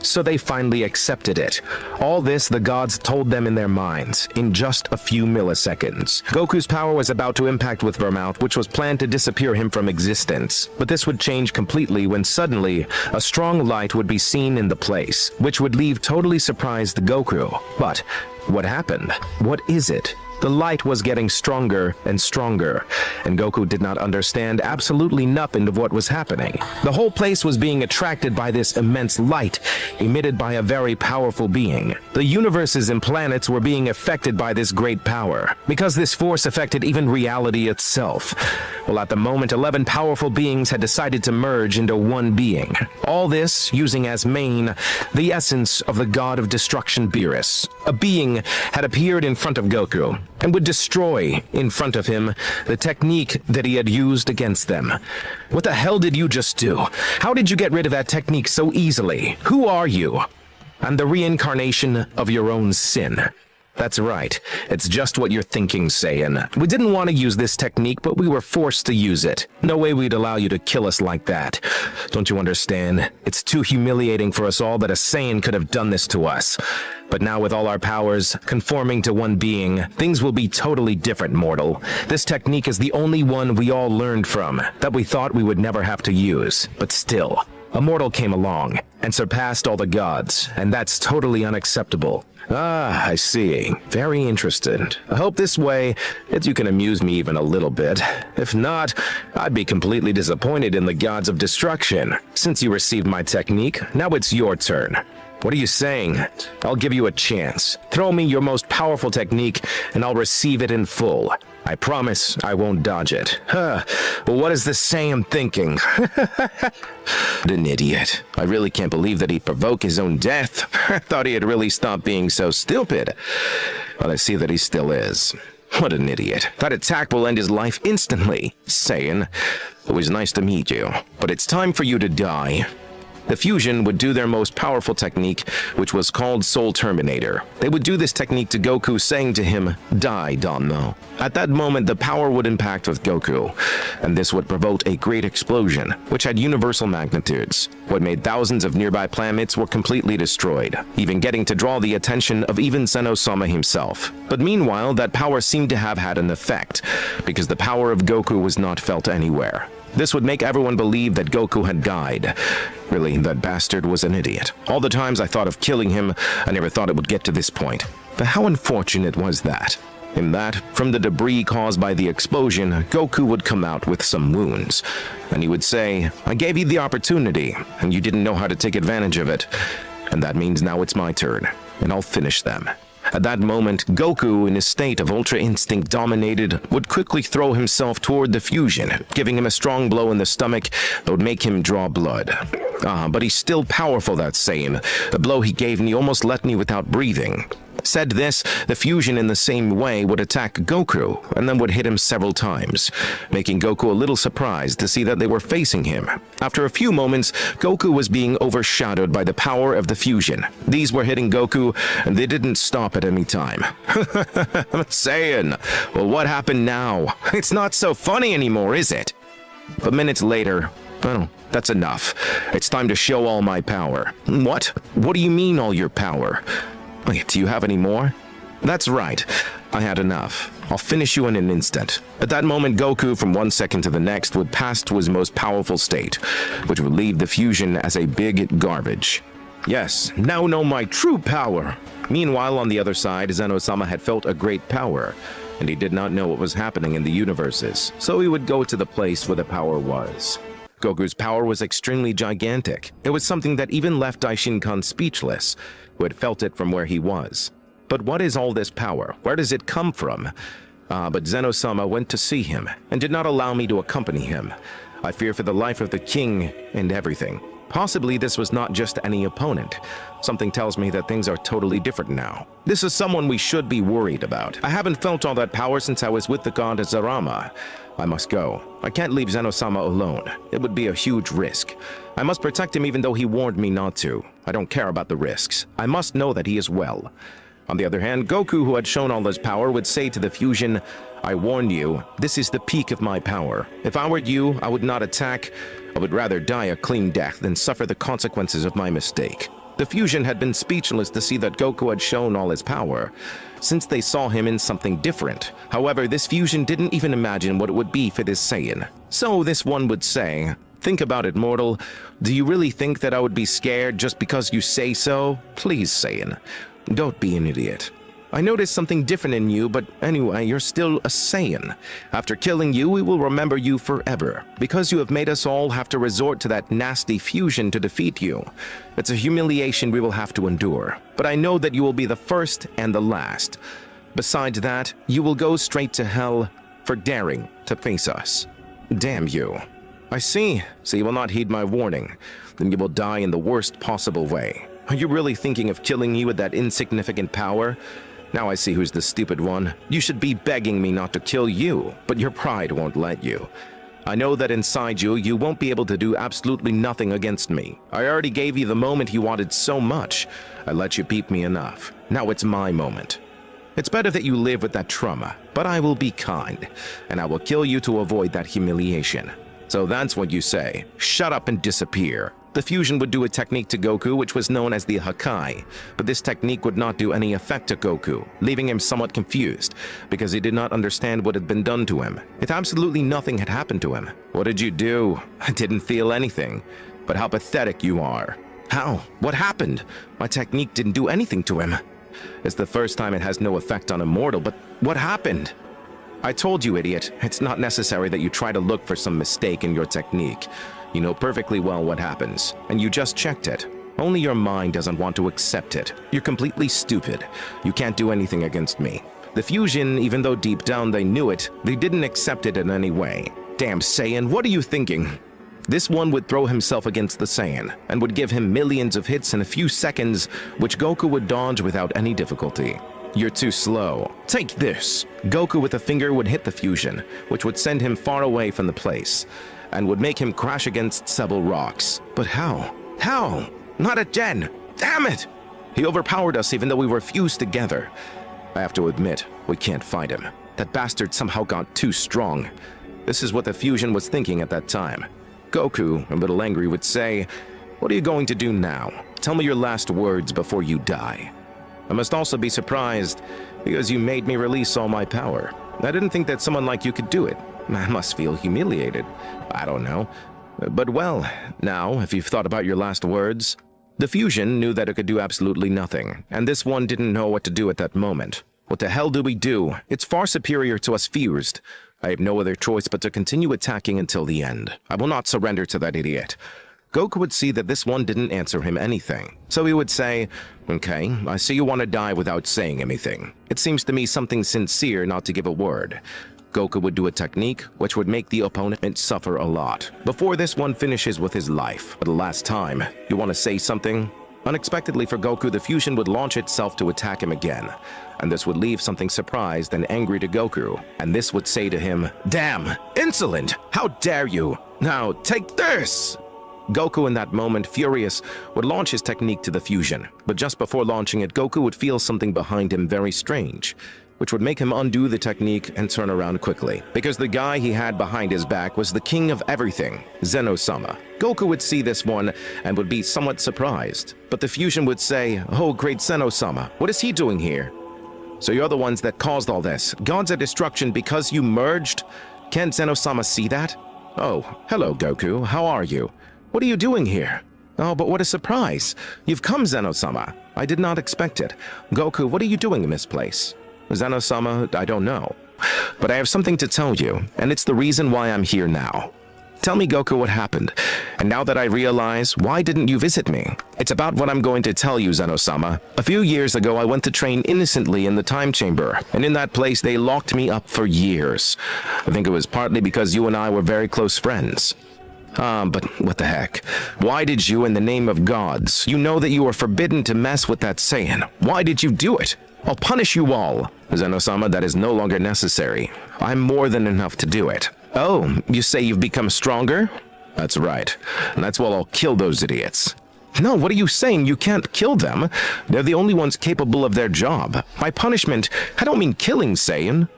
so they finally accepted it. All this the gods told them in their minds, in just a few milliseconds. Goku's power was about to impact with Vermouth, which was planned to disappear him from existence. But this would change completely when suddenly, a strong light would be seen in the place, which would leave totally surprised Goku. But what happened? What is it? The light was getting stronger and stronger, and Goku did not understand absolutely nothing of what was happening. The whole place was being attracted by this immense light, emitted by a very powerful being. The universes and planets were being affected by this great power, because this force affected even reality itself. Well, at the moment, 11 powerful beings had decided to merge into one being. All this using as main the essence of the god of destruction Beerus. A being had appeared in front of Goku, and would destroy, in front of him, the technique that he had used against them. What the hell did you just do? How did you get rid of that technique so easily? Who are you? I'm the reincarnation of your own sin. That's right. It's just what you're thinking, Saiyan. We didn't want to use this technique, but we were forced to use it. No way we'd allow you to kill us like that. Don't you understand? It's too humiliating for us all that a Saiyan could have done this to us. But now with all our powers conforming to one being, things will be totally different, mortal. This technique is the only one we all learned from, that we thought we would never have to use. But still, a mortal came along and surpassed all the gods, and that's totally unacceptable. Ah, I see. Very interested. I hope this way that you can amuse me even a little bit. If not, I'd be completely disappointed in the gods of destruction. Since you received my technique, now it's your turn. What are you saying? I'll give you a chance. Throw me your most powerful technique, and I'll receive it in full. I promise I won't dodge it. Huh. Well, what is this Saiyan thinking? What an idiot. I really can't believe that he'd provoke his own death. I thought he had really stopped being so stupid. Well, I see that he still is. What an idiot. That attack will end his life instantly. Saiyan, it was nice to meet you, but it's time for you to die. The fusion would do their most powerful technique, which was called Soul Terminator. They would do this technique to Goku, saying to him, "Die, Danmo." At that moment, the power would impact with Goku, and this would provoke a great explosion, which had universal magnitudes. What made thousands of nearby planets were completely destroyed, even getting to draw the attention of even Zeno Sama himself. But meanwhile, that power seemed to have had an effect, because the power of Goku was not felt anywhere. This would make everyone believe that Goku had died. Really, that bastard was an idiot. All the times I thought of killing him, I never thought it would get to this point. But how unfortunate was that? In that, from the debris caused by the explosion, Goku would come out with some wounds. And he would say, "I gave you the opportunity, and you didn't know how to take advantage of it. And that means now it's my turn, and I'll finish them." At that moment, Goku, in his state of Ultra Instinct dominated, would quickly throw himself toward the fusion, giving him a strong blow in the stomach that would make him draw blood. But he's still powerful, that Saiyan. The blow he gave me almost left me without breathing. Said this, the fusion in the same way would attack Goku, and then would hit him several times, making Goku a little surprised to see that they were facing him. After a few moments, Goku was being overshadowed by the power of the fusion. These were hitting Goku, and they didn't stop at any time. Saiyan, well, what happened now? It's not so funny anymore, is it? But minutes later, well, that's enough. It's time to show all my power. What? What do you mean all your power? Wait, do you have any more? That's right. I had enough. I'll finish you in an instant. At that moment, Goku, from 1 second to the next, would pass to his most powerful state, which would leave the fusion as a big garbage. Yes, now know my true power. Meanwhile, on the other side, Zeno Sama had felt a great power, and he did not know what was happening in the universes, so he would go to the place where the power was. Goku's power was extremely gigantic. It was something that even left Daishinkan speechless, who had felt it from where he was. But what is all this power? Where does it come from? But Zeno Sama went to see him, and did not allow me to accompany him. I fear for the life of the king and everything. Possibly this was not just any opponent. Something tells me that things are totally different now. This is someone we should be worried about. I haven't felt all that power since I was with the god Zarama. I must go. I can't leave Zeno Sama alone. It would be a huge risk. I must protect him even though he warned me not to. I don't care about the risks. I must know that he is well. On the other hand, Goku, who had shown all his power, would say to the fusion, "I warn you, this is the peak of my power. If I were you, I would not attack. I would rather die a clean death than suffer the consequences of my mistake." The fusion had been speechless to see that Goku had shown all his power, since they saw him in something different. However, this fusion didn't even imagine what it would be for this Saiyan. So this one would say, "Think about it, mortal. Do you really think that I would be scared just because you say so? Please, Saiyan, don't be an idiot. I noticed something different in you, but anyway, you're still a Saiyan. After killing you, we will remember you forever, because you have made us all have to resort to that nasty fusion to defeat you. It's a humiliation we will have to endure, but I know that you will be the first and the last. Besides that, you will go straight to hell for daring to face us." Damn you. I see. So you will not heed my warning. Then you will die in the worst possible way. Are you really thinking of killing me with that insignificant power? Now I see who's the stupid one. You should be begging me not to kill you, but your pride won't let you. I know that inside you, you won't be able to do absolutely nothing against me. I already gave you the moment you wanted so much. I let you peep me enough. Now it's my moment. It's better that you live with that trauma, but I will be kind, and I will kill you to avoid that humiliation. So that's what you say. Shut up and disappear. The fusion would do a technique to Goku which was known as the Hakai, but this technique would not do any effect to Goku, leaving him somewhat confused, because he did not understand what had been done to him. If absolutely nothing had happened to him. What did you do? I didn't feel anything. But how pathetic you are. How? What happened? My technique didn't do anything to him. It's the first time it has no effect on a mortal, but what happened? I told you, idiot, it's not necessary that you try to look for some mistake in your technique. You know perfectly well what happens, and you just checked it. Only your mind doesn't want to accept it. You're completely stupid. You can't do anything against me. The fusion, even though deep down they knew it, they didn't accept it in any way. Damn Saiyan, what are you thinking? This one would throw himself against the Saiyan, and would give him millions of hits in a few seconds, which Goku would dodge without any difficulty. You're too slow. Take this. Goku with a finger would hit the fusion, which would send him far away from the place, and would make him crash against several rocks. But how? How? Not again! Damn it! He overpowered us even though we were fused together. I have to admit, we can't fight him. That bastard somehow got too strong. This is what the fusion was thinking at that time. Goku, a little angry, would say, "What are you going to do now? Tell me your last words before you die." I must also be surprised because you made me release all my power. I didn't think that someone like you could do it. I must feel humiliated. I don't know. But well, now, if you've thought about your last words... The fusion knew that it could do absolutely nothing, and this one didn't know what to do at that moment. What the hell do we do? It's far superior to us fused. I have no other choice but to continue attacking until the end. I will not surrender to that idiot. Goku would see that this one didn't answer him anything. So he would say, "Okay, I see you want to die without saying anything. It seems to me something sincere not to give a word." Goku would do a technique which would make the opponent suffer a lot. Before this one finishes with his life. For the last time, you want to say something? Unexpectedly for Goku, the fusion would launch itself to attack him again. And this would leave something surprised and angry to Goku. And this would say to him, "Damn! Insolent! How dare you! Now, take this!" Goku in that moment, furious, would launch his technique to the fusion. But just before launching it, Goku would feel something behind him very strange, which would make him undo the technique and turn around quickly. Because the guy he had behind his back was the king of everything, Zeno Sama. Goku would see this one and would be somewhat surprised. But the fusion would say, "Oh, great Zeno Sama, what is he doing here? So you're the ones that caused all this. Gods of destruction because you merged? Can't Zeno Sama see that? Oh, hello Goku, how are you? What are you doing here? Oh, but what a surprise. You've come, Zeno Sama. I did not expect it. Goku, what are you doing in this place?" Zeno Sama, I don't know. But I have something to tell you, and it's the reason why I'm here now. Tell me, Goku, what happened. And now that I realize, why didn't you visit me? It's about what I'm going to tell you, Zeno Sama. A few years ago, I went to train innocently in the time chamber, and in that place, they locked me up for years. I think it was partly because you and I were very close friends. But what the heck? Why did you, in the name of gods, you know that you are forbidden to mess with that Saiyan? Why did you do it? I'll punish you all. Zeno Sama, that is no longer necessary. I'm more than enough to do it. Oh, you say you've become stronger? That's right. And that's why I'll kill those idiots. No, what are you saying? You can't kill them. They're the only ones capable of their job. By punishment, I don't mean killing Saiyan.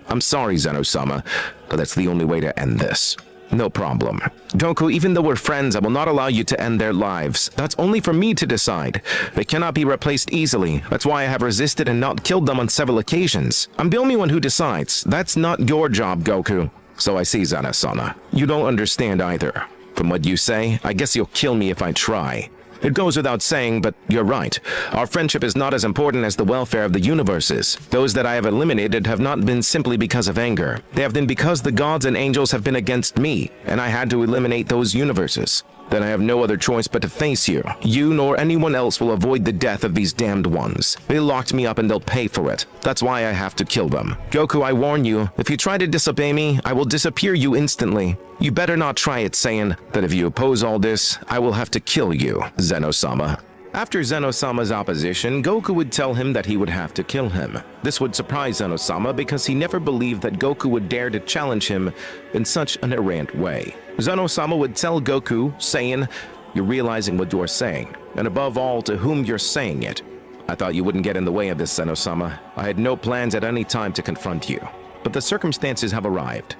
I'm sorry, Zeno Sama, but that's the only way to end this. No problem. Goku, even though we're friends, I will not allow you to end their lives. That's only for me to decide. They cannot be replaced easily. That's why I have resisted and not killed them on several occasions. I'm the only one who decides. That's not your job, Goku. So I see, Zeno Sama. You don't understand either. From what you say, I guess you'll kill me if I try. It goes without saying, but you're right. Our friendship is not as important as the welfare of the universes. Those that I have eliminated have not been simply because of anger. They have been because the gods and angels have been against me, and I had to eliminate those universes. Then I have no other choice but to face you. You nor anyone else will avoid the death of these damned ones. They locked me up and they'll pay for it. That's why I have to kill them. Goku, I warn you, if you try to disobey me, I will disappear you instantly. You better not try it, saying that if you oppose all this, I will have to kill you, Zeno Sama. After Zeno Sama's opposition, Goku would tell him that he would have to kill him. This would surprise Zeno Sama because he never believed that Goku would dare to challenge him in such an errant way. Zeno Sama would tell Goku, saying, "You're realizing what you're saying, and above all, to whom you're saying it. I thought you wouldn't get in the way of this, Zeno Sama. I had no plans at any time to confront you. But the circumstances have arrived,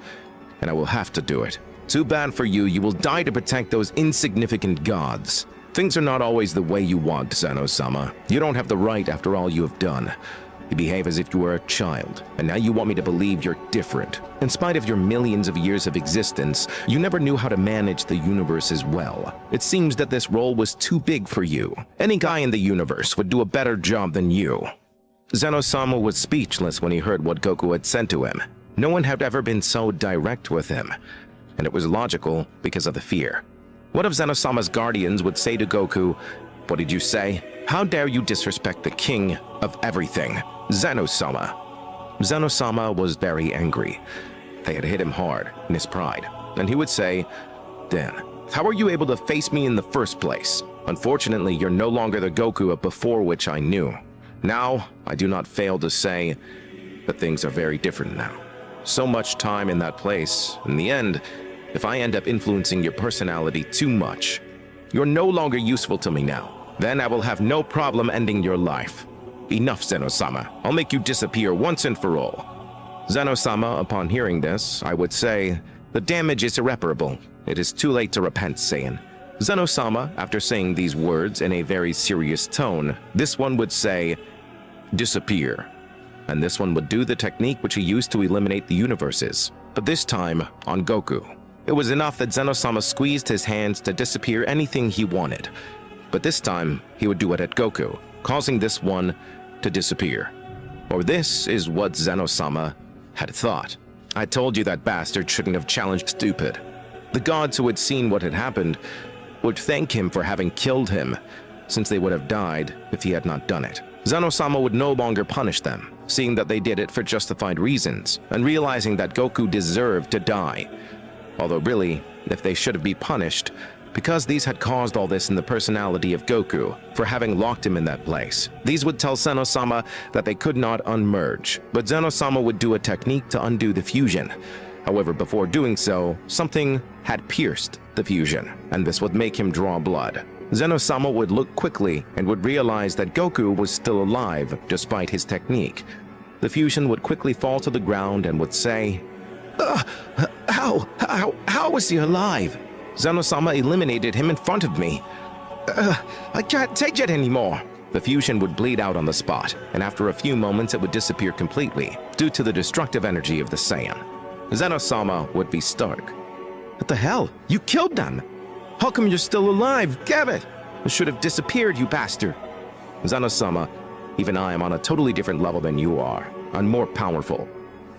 and I will have to do it. Too bad for you, you will die to protect those insignificant gods. Things are not always the way you want, Zeno Sama. You don't have the right after all you have done. You behave as if you were a child, and now you want me to believe you're different. In spite of your millions of years of existence, you never knew how to manage the universe as well. It seems that this role was too big for you. Any guy in the universe would do a better job than you." Zeno Sama was speechless when he heard what Goku had said to him. No one had ever been so direct with him, and it was logical because of the fear. One of Zeno Sama's guardians would say to Goku, "What did you say? How dare you disrespect the king of everything, Zeno Sama?" Zeno Sama was very angry. They had hit him hard in his pride, and he would say, "Then, how are you able to face me in the first place? Unfortunately, you're no longer the Goku of before which I knew. Now, I do not fail to say that things are very different now. So much time in that place. In the end, if I end up influencing your personality too much, You're no longer useful to me now. Then I will have no problem ending your life. Enough, Zeno Sama. I'll make you disappear once and for all. Zeno Sama, upon hearing this, I would say, the damage is irreparable. It is too late to repent, Saiyan. Zeno Sama, after saying these words in a very serious tone, this one would say, disappear. And this one would do the technique which he used to eliminate the universes, but this time on Goku. It was enough that Zeno Sama squeezed his hands to disappear anything he wanted, but this time he would do it at Goku, causing this one to disappear. Or this is what Zeno Sama had thought. I told you that bastard shouldn't have challenged stupid. The gods who had seen what had happened would thank him for having killed him, since they would have died if he had not done it. Zeno Sama would no longer punish them, seeing that they did it for justified reasons, and realizing that Goku deserved to die. Although really, if they should be punished, because these had caused all this in the personality of Goku, for having locked him in that place. These would tell Zeno Sama that they could not unmerge, but Zeno Sama would do a technique to undo the fusion. However, before doing so, something had pierced the fusion, and this would make him draw blood. Zeno Sama would look quickly and would realize that Goku was still alive despite his technique. The fusion would quickly fall to the ground and would say, How was he alive? Zeno Sama eliminated him in front of me. I can't take it anymore. The fusion would bleed out on the spot, and after a few moments it would disappear completely due to the destructive energy of the Saiyan. Zeno Sama would be stark. What the hell? You killed them! How come you're still alive? Gabbit! You should have disappeared, you bastard! Zeno Sama, even I am on a totally different level than you are. I'm more powerful.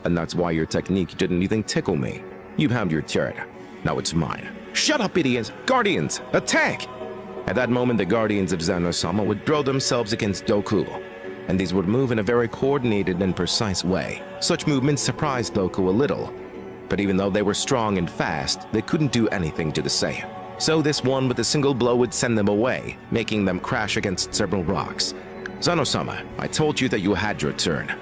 And that's why your technique didn't even tickle me. You had your turn. Now it's mine. Shut up, idiots! Guardians, attack! At that moment, the Guardians of Zeno Sama would throw themselves against Goku, and these would move in a very coordinated and precise way. Such movements surprised Goku a little, but even though they were strong and fast, they couldn't do anything to the Saiyan. So this one with a single blow would send them away, making them crash against several rocks. Zeno Sama, I told you that you had your turn.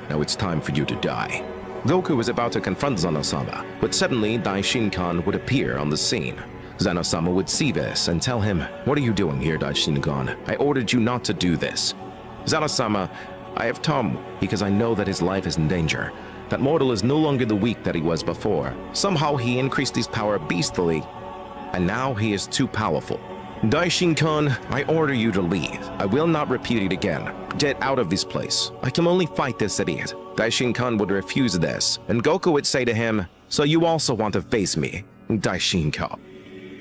Now it's time for you to die. Goku was about to confront Zeno Sama, but suddenly Daishinkan would appear on the scene. Zeno Sama would see this and tell him, What are you doing here, Daishinkan? I ordered you not to do this. Zeno Sama, I have come because I know that his life is in danger. That mortal is no longer the weak that he was before. Somehow he increased his power beastly, and now he is too powerful. Daishinkan, I order you to leave. I will not repeat it again. Get out of this place. I can only fight this idiot. Daishinkan would refuse this, and Goku would say to him, So you also want to face me, Daishinkan?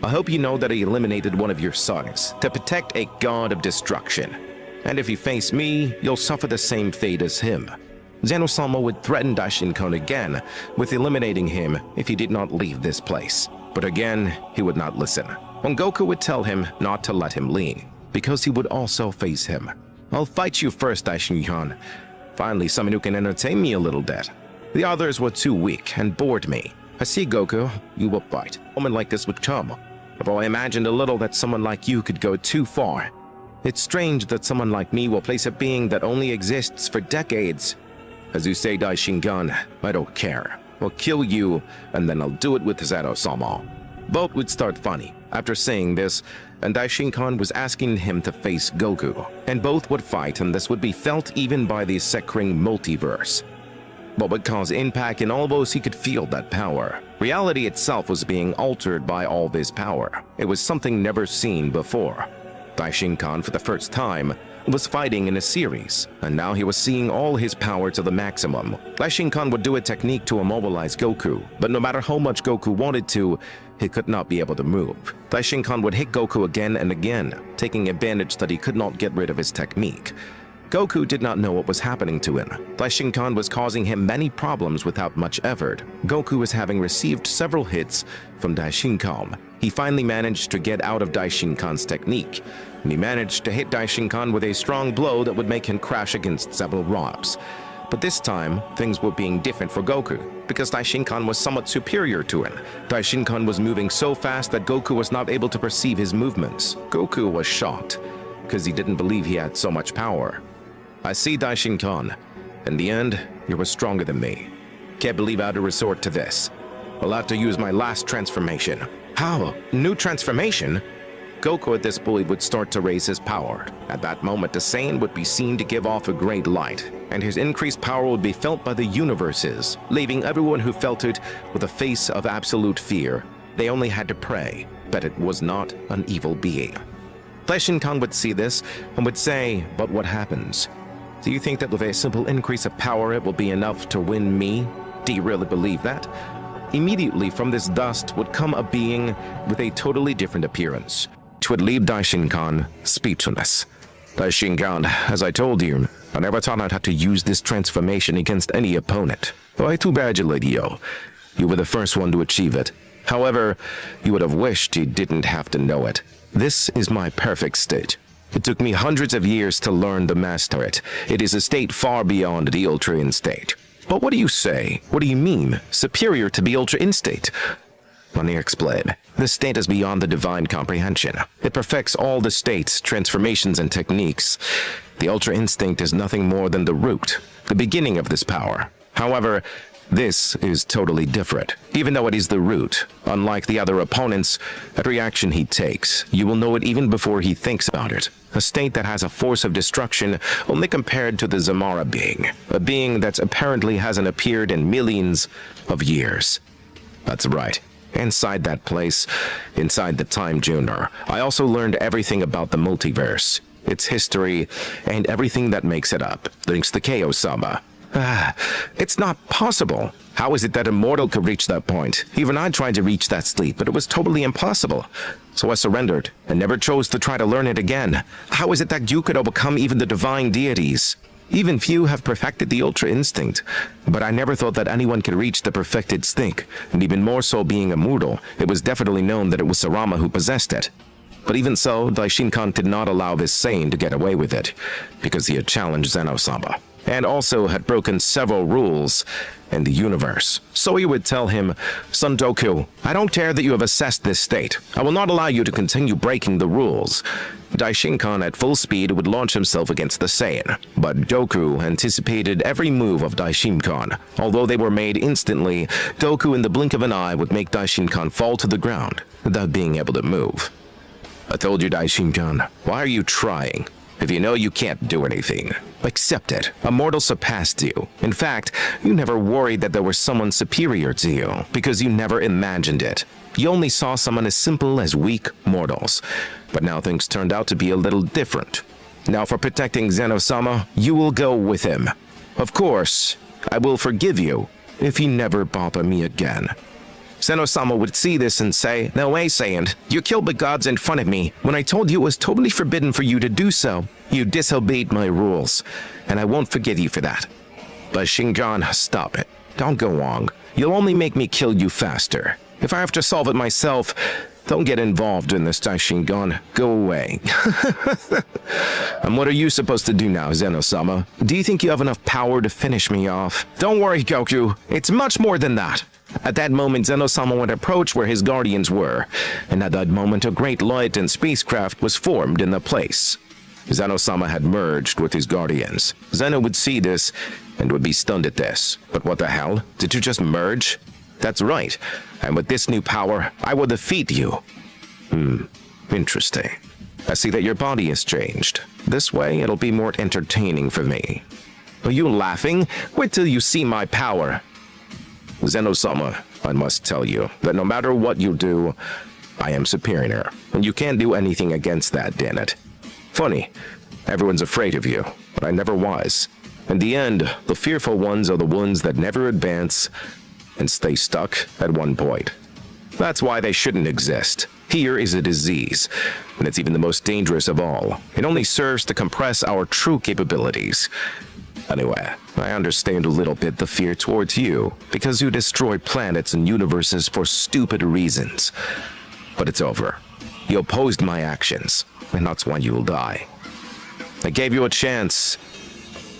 I hope you know that I eliminated one of your sons to protect a god of destruction. And if you face me, you'll suffer the same fate as him. Zeno Sama would threaten Daishinkan again with eliminating him if he did not leave this place. But again, he would not listen. When Goku would tell him not to let him leave, because he would also face him. I'll fight you first, Daishinkan. Finally, someone who can entertain me a little bit. The others were too weak and bored me. I see, Goku, you will fight. A woman like this would come. Although I imagined a little that someone like you could go too far. It's strange that someone like me will place a being that only exists for decades. As you say, Daishinkan, I don't care. I'll kill you, and then I'll do it with Zeno Sama. Both would start funny after saying this, and Daishinkan was asking him to face Goku, and both would fight, and this would be felt even by the Sekring Multiverse. What would cause impact in all those he could feel that power. Reality itself was being altered by all this power. It was something never seen before. Daishinkan, for the first time, was fighting in a series, and now he was seeing all his power to the maximum. Daishinkan would do a technique to immobilize Goku, but no matter how much Goku wanted to, he could not be able to move. Daishinkan would hit Goku again and again, taking advantage that he could not get rid of his technique. Goku did not know what was happening to him. Daishinkan was causing him many problems without much effort. Goku was having received several hits from Daishinkan. He finally managed to get out of Daishinkan's technique, and he managed to hit Daishinkan with a strong blow that would make him crash against several rocks. But this time, things were being different for Goku, because Daishinkan was somewhat superior to him. Daishinkan was moving so fast that Goku was not able to perceive his movements. Goku was shocked, because he didn't believe he had so much power. I see, Daishinkan. In the end, you were stronger than me. Can't believe I had to resort to this. I'll have to use my last transformation. How? New transformation? Goku at this point would start to raise his power. At that moment, the Saiyan would be seen to give off a great light, and his increased power would be felt by the universes, leaving everyone who felt it with a face of absolute fear. They only had to pray that it was not an evil being. Daishinkan would see this and would say, "But what happens? Do you think that with a simple increase of power it will be enough to win me? Do you really believe that?" Immediately from this dust would come a being with a totally different appearance. It would leave Daishinkan speechless. "Daishinkan, as I told you, I never thought I'd have to use this transformation against any opponent. Well, I congratulate you. You were the first one to achieve it. However, you would have wished you didn't have to know it. This is my perfect state. It took me hundreds of years to learn to master it. It is a state far beyond the Ultra Instinct." "But what do you say? What do you mean? Superior to the Ultra Instinct?" "Let me explain. This state is beyond the divine comprehension. It perfects all the states, transformations, and techniques. The Ultra Instinct is nothing more than the root, the beginning of this power. However, this is totally different. Even though it is the root, unlike the other opponents, every action he takes, you will know it even before he thinks about it. A state that has a force of destruction only compared to the Zamara being, a being that apparently hasn't appeared in millions of years." "That's right. Inside that place, inside the Time Junior, I also learned everything about the multiverse, its history, and everything that makes it up, thanks to Zeno Sama." It's not possible. How is it that a mortal could reach that point? Even I tried to reach that state, but it was totally impossible. So I surrendered, and never chose to try to learn it again. How is it that you could overcome even the divine deities? Even few have perfected the Ultra Instinct, but I never thought that anyone could reach the perfected state, and even more so being a mortal, it was definitely known that it was Sarama who possessed it. But even so, Daishinkan did not allow this Saiyan to get away with it, because he had challenged Zeno Sama, and also had broken several rules in the universe. So he would tell him, "Son Goku, I don't care that you have assessed this state. I will not allow you to continue breaking the rules." Daishinkan at full speed would launch himself against the Saiyan, but Goku anticipated every move of Daishinkan. Although they were made instantly, Goku in the blink of an eye would make Daishinkan fall to the ground without being able to move. "I told you, Daishinkan, why are you trying? If you know you can't do anything, accept it. A mortal surpassed you. In fact, you never worried that there was someone superior to you, because you never imagined it. You only saw someone as simple as weak mortals. But now things turned out to be a little different. Now for protecting Zeno Sama, you will go with him. Of course, I will forgive you if you never bother me again." Zeno Sama would see this and say, "No way, Saiyan. You killed the gods in front of me when I told you it was totally forbidden for you to do so. You disobeyed my rules, and I won't forgive you for that." "But Shinjan, stop it. Don't go on. You'll only make me kill you faster. If I have to solve it myself, don't get involved in this, Daishinkan. Go away." "And what are you supposed to do now, Zeno Sama? Do you think you have enough power to finish me off?" "Don't worry, Goku. It's much more than that." At that moment, Zeno Sama would approach where his guardians were, and at that moment a great light and spacecraft was formed in the place. Zeno Sama had merged with his guardians. Zeno would see this and would be stunned at this. "But what the hell? Did you just merge?" "That's right, and with this new power, I will defeat you." Interesting. I see that your body has changed. This way, it'll be more entertaining for me. Are you laughing? Wait till you see my power. Zeno Sama, I must tell you that no matter what you do, I am superior, and you can't do anything against that, damn it. Funny, everyone's afraid of you, but I never was. In the end, the fearful ones are the ones that never advance and stay stuck at one point. That's why they shouldn't exist. Here is a disease, and it's even the most dangerous of all. It only serves to compress our true capabilities. Anyway, I understand a little bit the fear towards you, because you destroy planets and universes for stupid reasons. But it's over. You opposed my actions, and that's why you will die. I gave you a chance,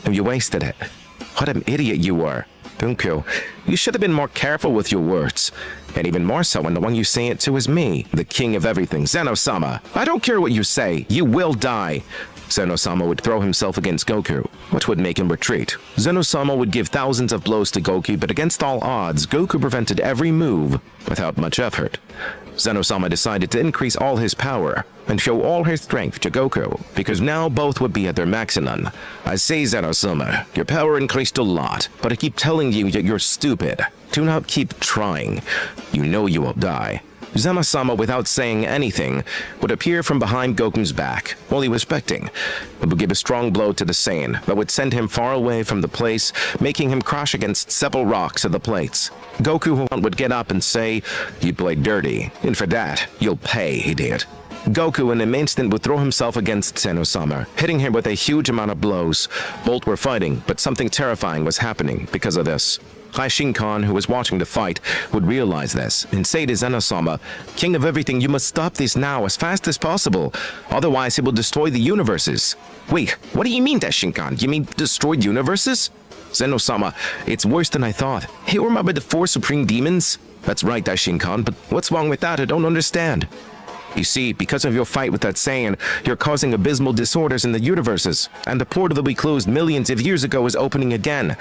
and you wasted it. What an idiot you were. Goku, you should have been more careful with your words. And even more so when the one you say it to is me, the king of everything, Zeno Sama. I don't care what you say, you will die. Zeno Sama would throw himself against Goku, which would make him retreat. Zeno Sama would give thousands of blows to Goku, but against all odds, Goku prevented every move without much effort. Zeno Sama decided to increase all his power and show all his strength to Goku, because now both would be at their maximum. I say, Zeno Sama, your power increased a lot, but I keep telling you that you're stupid. Do not keep trying. You know you will die. Zeno Sama, without saying anything, would appear from behind Goku's back while he was expecting. It would give a strong blow to the Saiyan that would send him far away from the place, making him crash against several rocks of the plates. Goku would get up and say, "You played dirty, and for that, you'll pay," he did. Goku in an instant would throw himself against Zeno Sama, hitting him with a huge amount of blows. Both were fighting, but something terrifying was happening because of this. Daishinkan, who was watching the fight, would realize this and say to Zeno Sama, "King of everything, you must stop this now as fast as possible. Otherwise, it will destroy the universes." "Wait, what do you mean, Daishinkan? You mean destroyed universes?" "Zeno Sama, it's worse than I thought. Hey, remember the four supreme demons?" "That's right, Daishinkan, but what's wrong with that? I don't understand." "You see, because of your fight with that Saiyan, you're causing abysmal disorders in the universes, and the portal that we closed millions of years ago is opening again.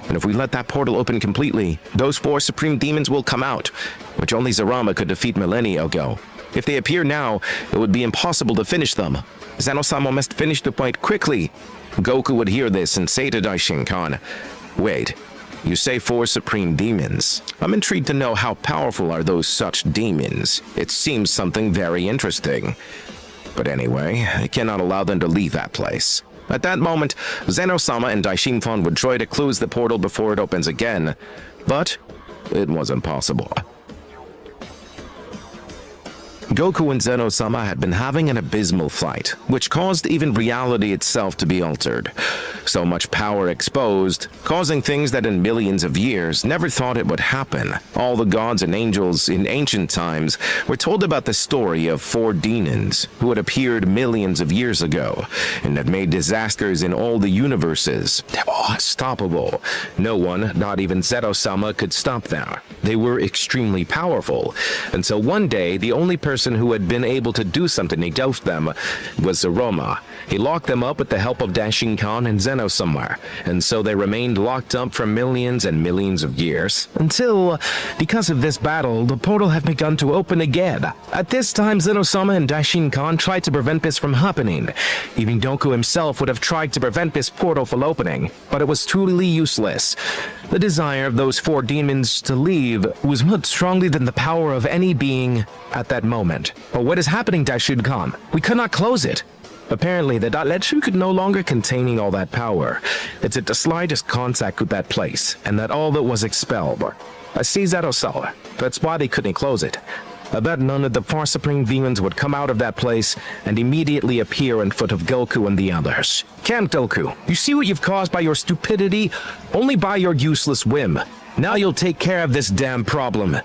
And if we let that portal open completely, those four supreme demons will come out, which only Zarama could defeat millennia ago. If they appear now, it would be impossible to finish them. Zeno Sama must finish the fight quickly." Goku would hear this and say to Daishinkan, "Wait, you say four supreme demons. I'm intrigued to know how powerful are those such demons. It seems something very interesting. But anyway, I cannot allow them to leave that place." At that moment, Zeno Sama and Daishinkan would try to close the portal before it opens again, but it was impossible. Goku and Zeno Sama had been having an abysmal fight, which caused even reality itself to be altered. So much power exposed, causing things that in millions of years never thought it would happen. All the gods and angels in ancient times were told about the story of four demons who had appeared millions of years ago and had made disasters in all the universes. They were unstoppable. No one, not even Zeno Sama, could stop them. They were extremely powerful, until one day the only person who had been able to do something against them was Zarama. He locked them up with the help of Daishinkan and Zeno Sama, and so they remained locked up for millions and millions of years, until, because of this battle, the portal had begun to open again. At this time, Zeno Sama and Daishinkan tried to prevent this from happening. Even Goku himself would have tried to prevent this portal from opening, but it was truly useless. The desire of those four demons to leave was much stronger than the power of any being at that moment. But what is happening, Daishinkan? We could not close it. Apparently, the Daletsu could no longer containing all that power. It's at the slightest contact with that place, and that all that was expelled. I see Zeno Sama. That's why they couldn't close it. I bet none of the four supreme demons would come out of that place and immediately appear in front of Goku and the others. Can't, Goku? You see what you've caused by your stupidity? Only by your useless whim. Now you'll take care of this damn problem.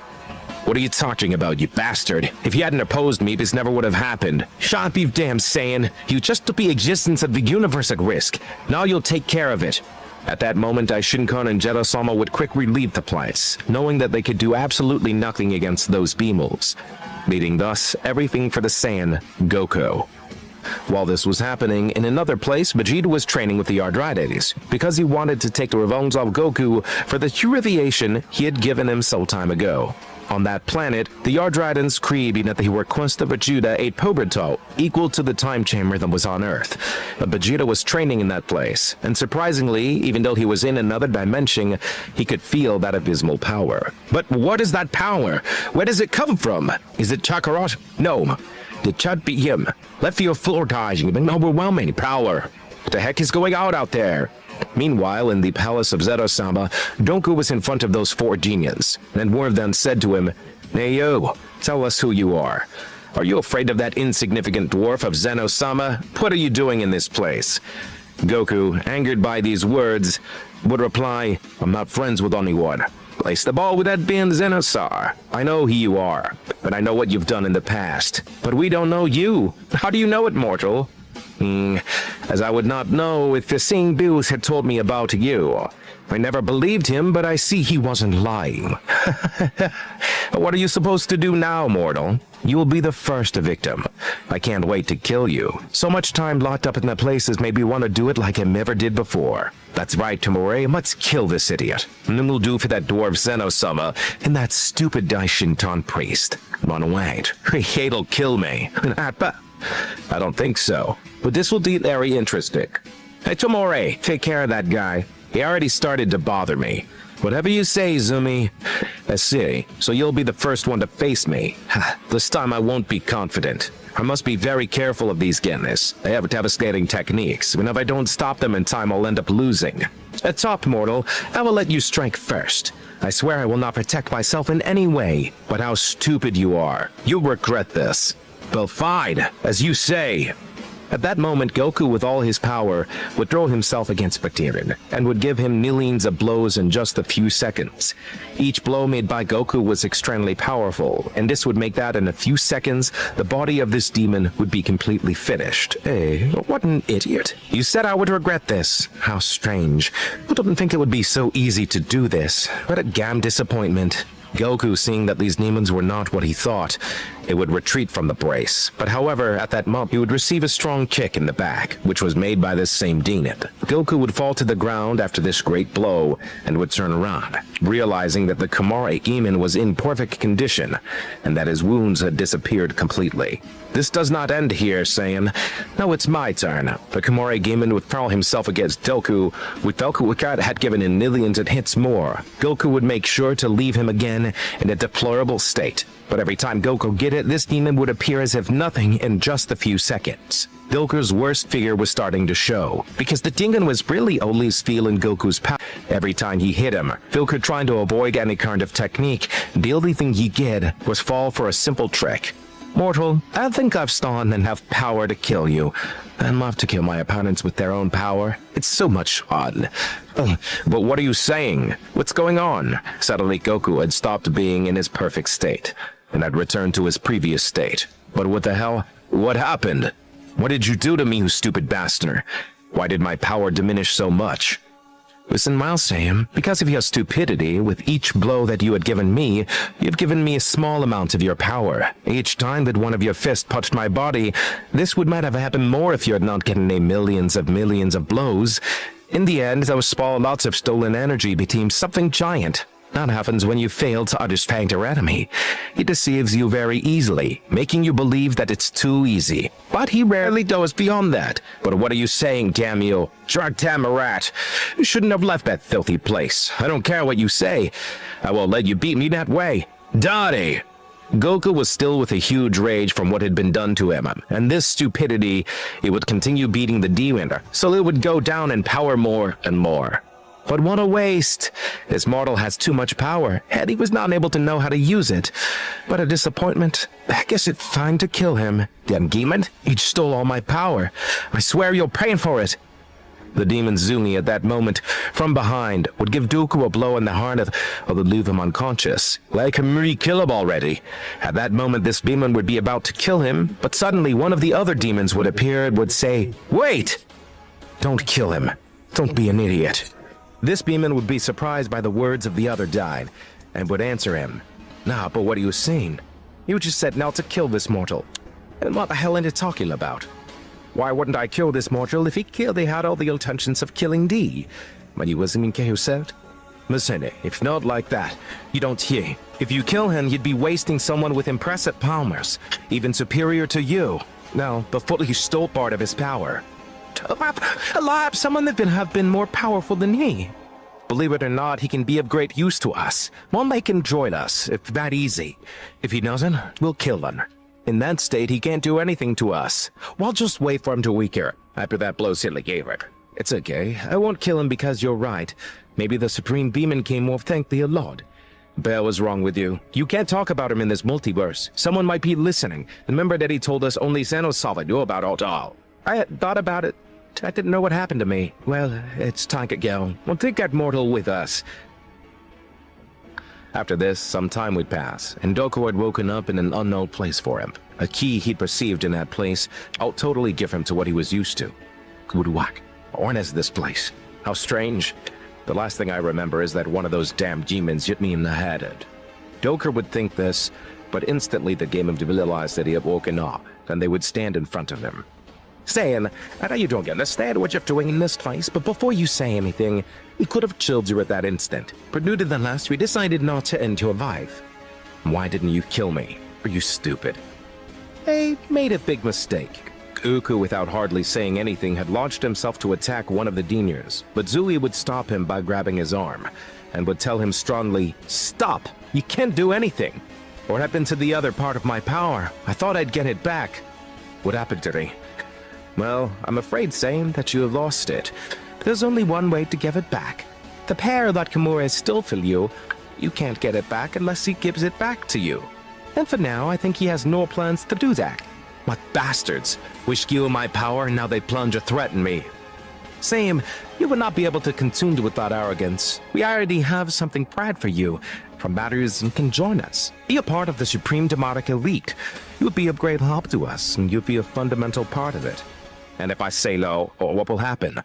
What are you talking about, you bastard? If you hadn't opposed me, this never would have happened. Shut up, you damn Saiyan. You just put the existence of the universe at risk. Now you'll take care of it. At that moment, Daishinkan and Zeno Sama would quickly leave the place, knowing that they could do absolutely nothing against those beamals, leaving thus everything for the Saiyan, Goku. While this was happening, in another place, Vegeta was training with the Ardrides, because he wanted to take the revenge of Goku for the humiliation he had given him so time ago. On that planet, the Ardridans created that they requested Vegeta a Poberto equal to the time chamber that was on Earth. But Vegeta was training in that place, and surprisingly, even though he was in another dimension, he could feel that abysmal power. But what is that power? Where does it come from? Is it Chakarot? No. It can't be him. Left field floor dodging, an overwhelming power. What the heck is going on out there? Meanwhile, in the palace of Zeno Sama, Goku was in front of those four genius, and one of them said to him, "Hey you, tell us who you are. Are you afraid of that insignificant dwarf of Zeno Sama? What are you doing in this place?" Goku, angered by these words, would reply, "I'm not friends with anyone. Place the ball with that being Zeno Sama. I know who you are, but I know what you've done in the past. But we don't know you. How do you know it, mortal?" As I would not know if the same Beerus had told me about you. I never believed him, but I see he wasn't lying. What are you supposed to do now, mortal? You will be the first victim. I can't wait to kill you. So much time locked up in that place has made me want to do it like I never did before. That's right, Tomore, let's kill this idiot. And then we'll do for that dwarf Zeno Sama and that stupid Daishinkan priest. Run away. He'll kill me. I don't think so. But this will be very interesting. Hey, Tomore, take care of that guy. He already started to bother me. Whatever you say, Zumi. I see. So you'll be the first one to face me. This time I won't be confident. I must be very careful of these Gennis. They have devastating techniques, and if I don't stop them in time, I'll end up losing. At top, mortal, I will let you strike first. I swear I will not protect myself in any way. But how stupid you are. You'll regret this. Well, fine, as you say. At that moment, Goku, with all his power, would throw himself against Beerus, and would give him millions of blows in just a few seconds. Each blow made by Goku was extremely powerful, and this would make that in a few seconds, the body of this demon would be completely finished. Hey, what an idiot. You said I would regret this. How strange. I didn't think it would be so easy to do this. What a damn disappointment. Goku, seeing that these demons were not what he thought, it would retreat from the brace. But however, at that moment, he would receive a strong kick in the back, which was made by this same demon. Goku would fall to the ground after this great blow and would turn around, realizing that the Kamare demon was in perfect condition and that his wounds had disappeared completely. This does not end here, saying, "No, it's my turn." The Kamare demon would throw himself against Goku, with Goku had given him millions of hits more. Goku would make sure to leave him again in a deplorable state. But every time Goku get it, this demon would appear as if nothing in just a few seconds. Goku's worst figure was starting to show, because the demon was really always feeling Goku's power. Every time he hit him, Goku trying to avoid any kind of technique, the only thing he did was fall for a simple trick. Mortal, I think I've stolen enough power to kill you. I love to kill my opponents with their own power. It's so much fun. But what are you saying? What's going on? Suddenly Goku had stopped being in his perfect state, and had returned to his previous state. But what the hell? What happened? What did you do to me, you stupid bastard? Why did my power diminish so much? Listen, well, Sam, because of your stupidity, with each blow that you had given me, you've given me a small amount of your power. Each time that one of your fists touched my body, this would might have happened more if you had not given me millions of blows. In the end, those small lots of stolen energy became something giant. That happens when you fail to understand your enemy. He deceives you very easily, making you believe that it's too easy. But he rarely goes beyond that. But what are you saying, damn you? Shark Tamarat. You shouldn't have left that filthy place. I don't care what you say. I won't let you beat me that way. Daddy! Goku was still with a huge rage from what had been done to him, and this stupidity, it would continue beating the demon, so it would go down in power more and more. But what a waste! This mortal has too much power, and he was not able to know how to use it. But a disappointment. I guess it's time to kill him. Damn demon, he stole all my power. I swear you'll pay for it. The demon Zumi at that moment, from behind, would give Goku a blow in the heart or would leave him unconscious. Like him kill him already. At that moment this demon would be about to kill him, but suddenly one of the other demons would appear and would say, "Wait! Don't kill him. Don't be an idiot." This demon would be surprised by the words of the other died, and would answer him. "Nah, but what are you saying? You just said now to kill this mortal. And what the hell are you talking about? Why wouldn't I kill this mortal if he had all the intentions of killing thee? When you wasn't in who said? Listen, if not like that, you don't hear. If you kill him, you'd be wasting someone with impressive powers, even superior to you. Now, before he stole part of his power. Alive, someone that have been more powerful than he. Believe it or not, he can be of great use to us. One they can join us, if that easy. If he doesn't, we'll kill him. In that state, he can't do anything to us. We'll just wait for him to weaker, after that blow Silly gave it. It's okay, I won't kill him because you're right. Maybe the Supreme Demon came more thank the Lord. Bell was wrong with you. You can't talk about him in this multiverse. Someone might be listening. Remember that he told us only Zeno Sama knew about all. I had thought about it. I didn't know what happened to me. Well, it's time to go. We'll take that mortal with us. After this, some time would pass, and Goku had woken up in an unknown place for him. A key he'd perceived in that place, all totally different to what he was used to. Kuruwak, or as this place. How strange. The last thing I remember is that one of those damn demons hit me in the head. Goku would think this, but instantly the game of realized that he had woken up, and they would stand in front of him. Saying, I know you don't understand what you're doing in this place, but before you say anything, we could have killed you at that instant. But nevertheless, we decided not to end your life. Why didn't you kill me? Are you stupid? I made a big mistake. Goku, without hardly saying anything, had launched himself to attack one of the Deniers, but Zui would stop him by grabbing his arm, and would tell him strongly, Stop! You can't do anything! What happened to the other part of my power? I thought I'd get it back. What happened to me? Well, I'm afraid saying that you have lost it. There's only one way to give it back. The power that Kimura is still for you, you can't get it back unless he gives it back to you. And for now, I think he has no plans to do that. What bastards! We steal my power and now they plunge or threaten me. Same, you would not be able to contend with that arrogance. We already have something proud for you. From matters and can join us. Be a part of the Supreme Demonic Elite. You would be of great help to us, and you'd be a fundamental part of it. And if I say no, what will happen?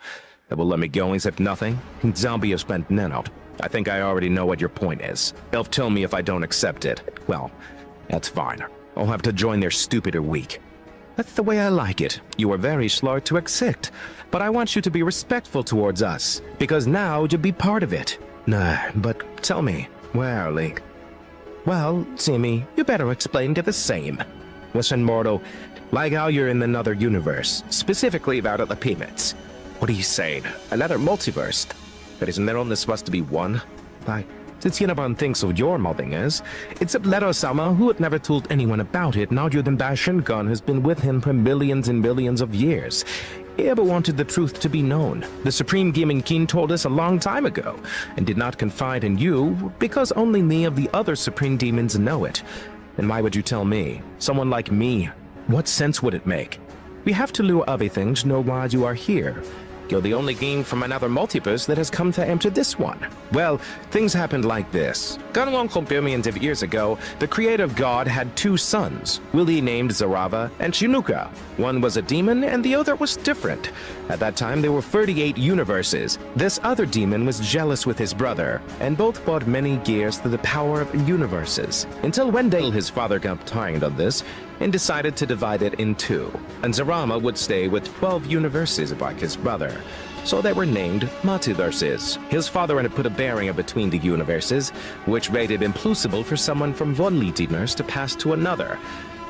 They will let me go and accept nothing? Zombie has spent out. I think I already know what your point is. They'll tell me if I don't accept it. Well, that's fine. I'll have to join their stupid or weak. That's the way I like it. You are very slow to accept. But I want you to be respectful towards us, because now you'll be part of it. Nah, but tell me, where, Link? Well, Timmy, you better explain to the same. Listen, mortal, like how you're in another universe, specifically about the pyramids. What are you saying? Another multiverse? But isn't there only supposed to be one? Why, since Yinabun thinks of your modding is, it's Zeno Sama who had never told anyone about it, now than Daishinkan has been with him for millions and billions of years. He ever wanted the truth to be known. The Supreme Gaming King told us a long time ago, and did not confide in you, because only me of the other Supreme Demons know it. And why would you tell me? Someone like me? What sense would it make? We have to lure everything to know why you are here. You're the only game from another multiverse that has come to enter this one. Well, things happened like this. Billions of years ago, the creator of God had two sons, Willie named Zarava and Shinuka. One was a demon and the other was different. At that time, there were 38 universes. This other demon was jealous with his brother, and both brought many gears to the power of universes. Until one day, his father got tired of this and decided to divide it in two. And Zarama would stay with 12 universes like his brother. So they were named Multiverses. His father had put a barrier between the universes, which made it impossible for someone from one universe to pass to another.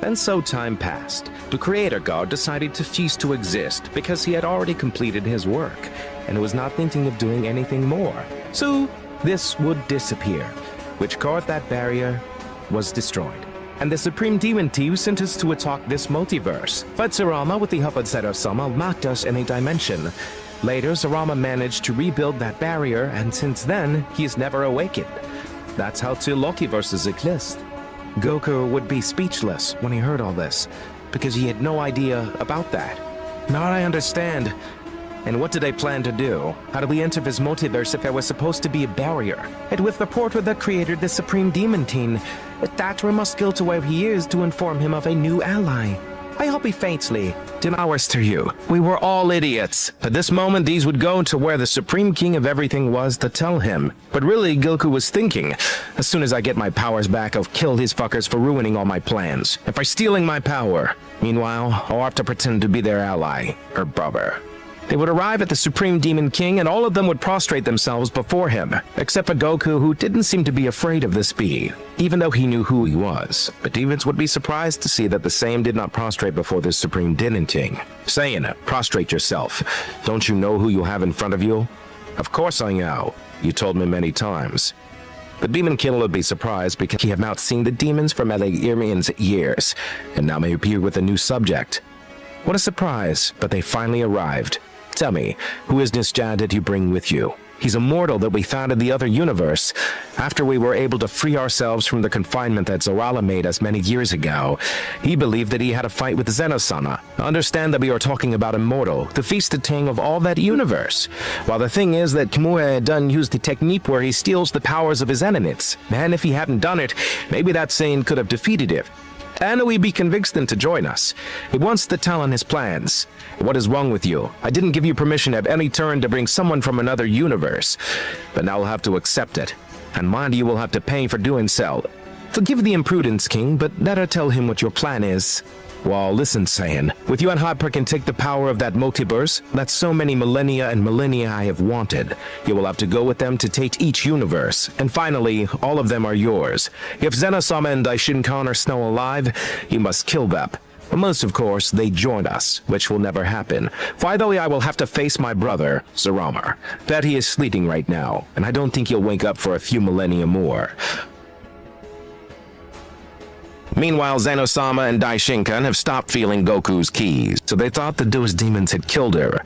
And so time passed. The creator god decided to cease to exist because he had already completed his work and was not thinking of doing anything more. So this would disappear, which caused that barrier was destroyed. And the Supreme Demon Team sent us to attack this multiverse. But Sarama, with the help of Zeno Sama, locked us in a dimension. Later, Sarama managed to rebuild that barrier, and since then, he has never awakened. That's how two multiverses exist. Goku would be speechless when he heard all this, because he had no idea about that. Now I understand. And what did they plan to do? How do we enter this multiverse if there was supposed to be a barrier? And with the portal that created the Supreme Demon Team, Thatcher must go to where he is to inform him of a new ally. I hope he faintly. 10 hours to you. We were all idiots. At this moment, these would go to where the Supreme King of everything was to tell him. But really, Goku was thinking, as soon as I get my powers back, I'll kill these fuckers for ruining all my plans. And for stealing my power. Meanwhile, I'll have to pretend to be their ally, or brother. They would arrive at the Supreme Demon King, and all of them would prostrate themselves before him, except for Goku, who didn't seem to be afraid of this being, even though he knew who he was. But demons would be surprised to see that the same did not prostrate before the Supreme Demon King. Saying, prostrate yourself. Don't you know who you have in front of you? Of course I know. You told me many times. The Demon King would be surprised because he had not seen the demons for many years, and now may appear with a new subject. What a surprise, but they finally arrived. Tell me, who is this giant that you bring with you? He's a mortal that we found in the other universe. After we were able to free ourselves from the confinement that Zorala made us many years ago, he believed that he had a fight with Zeno Sama. Understand that we are talking about a mortal, the feasted king of all that universe. While the thing is that Kimura had done used the technique where he steals the powers of his enemies, and if he hadn't done it, maybe that Saiyan could have defeated it. And we'd be convinced him to join us. He wants to tell on his plans. What is wrong with you? I didn't give you permission at any turn to bring someone from another universe. But now we'll have to accept it. And mind you will have to pay for doing so. Forgive the imprudence, King, but better tell him what your plan is. Well, listen, Saiyan. With you and Hyper can take the power of that multiverse, that's so many millennia and millennia I have wanted. You will have to go with them to take each universe. And finally, all of them are yours. If Zeno Sama and Daishinkan are still alive, you must kill them. Unless, of course, they join us, which will never happen. Finally, I will have to face my brother, Zarama. Bet he is sleeping right now, and I don't think he'll wake up for a few millennia more. Meanwhile, Zeno Sama and Daishinkan have stopped feeling Goku's keys, so they thought that those demons had killed her.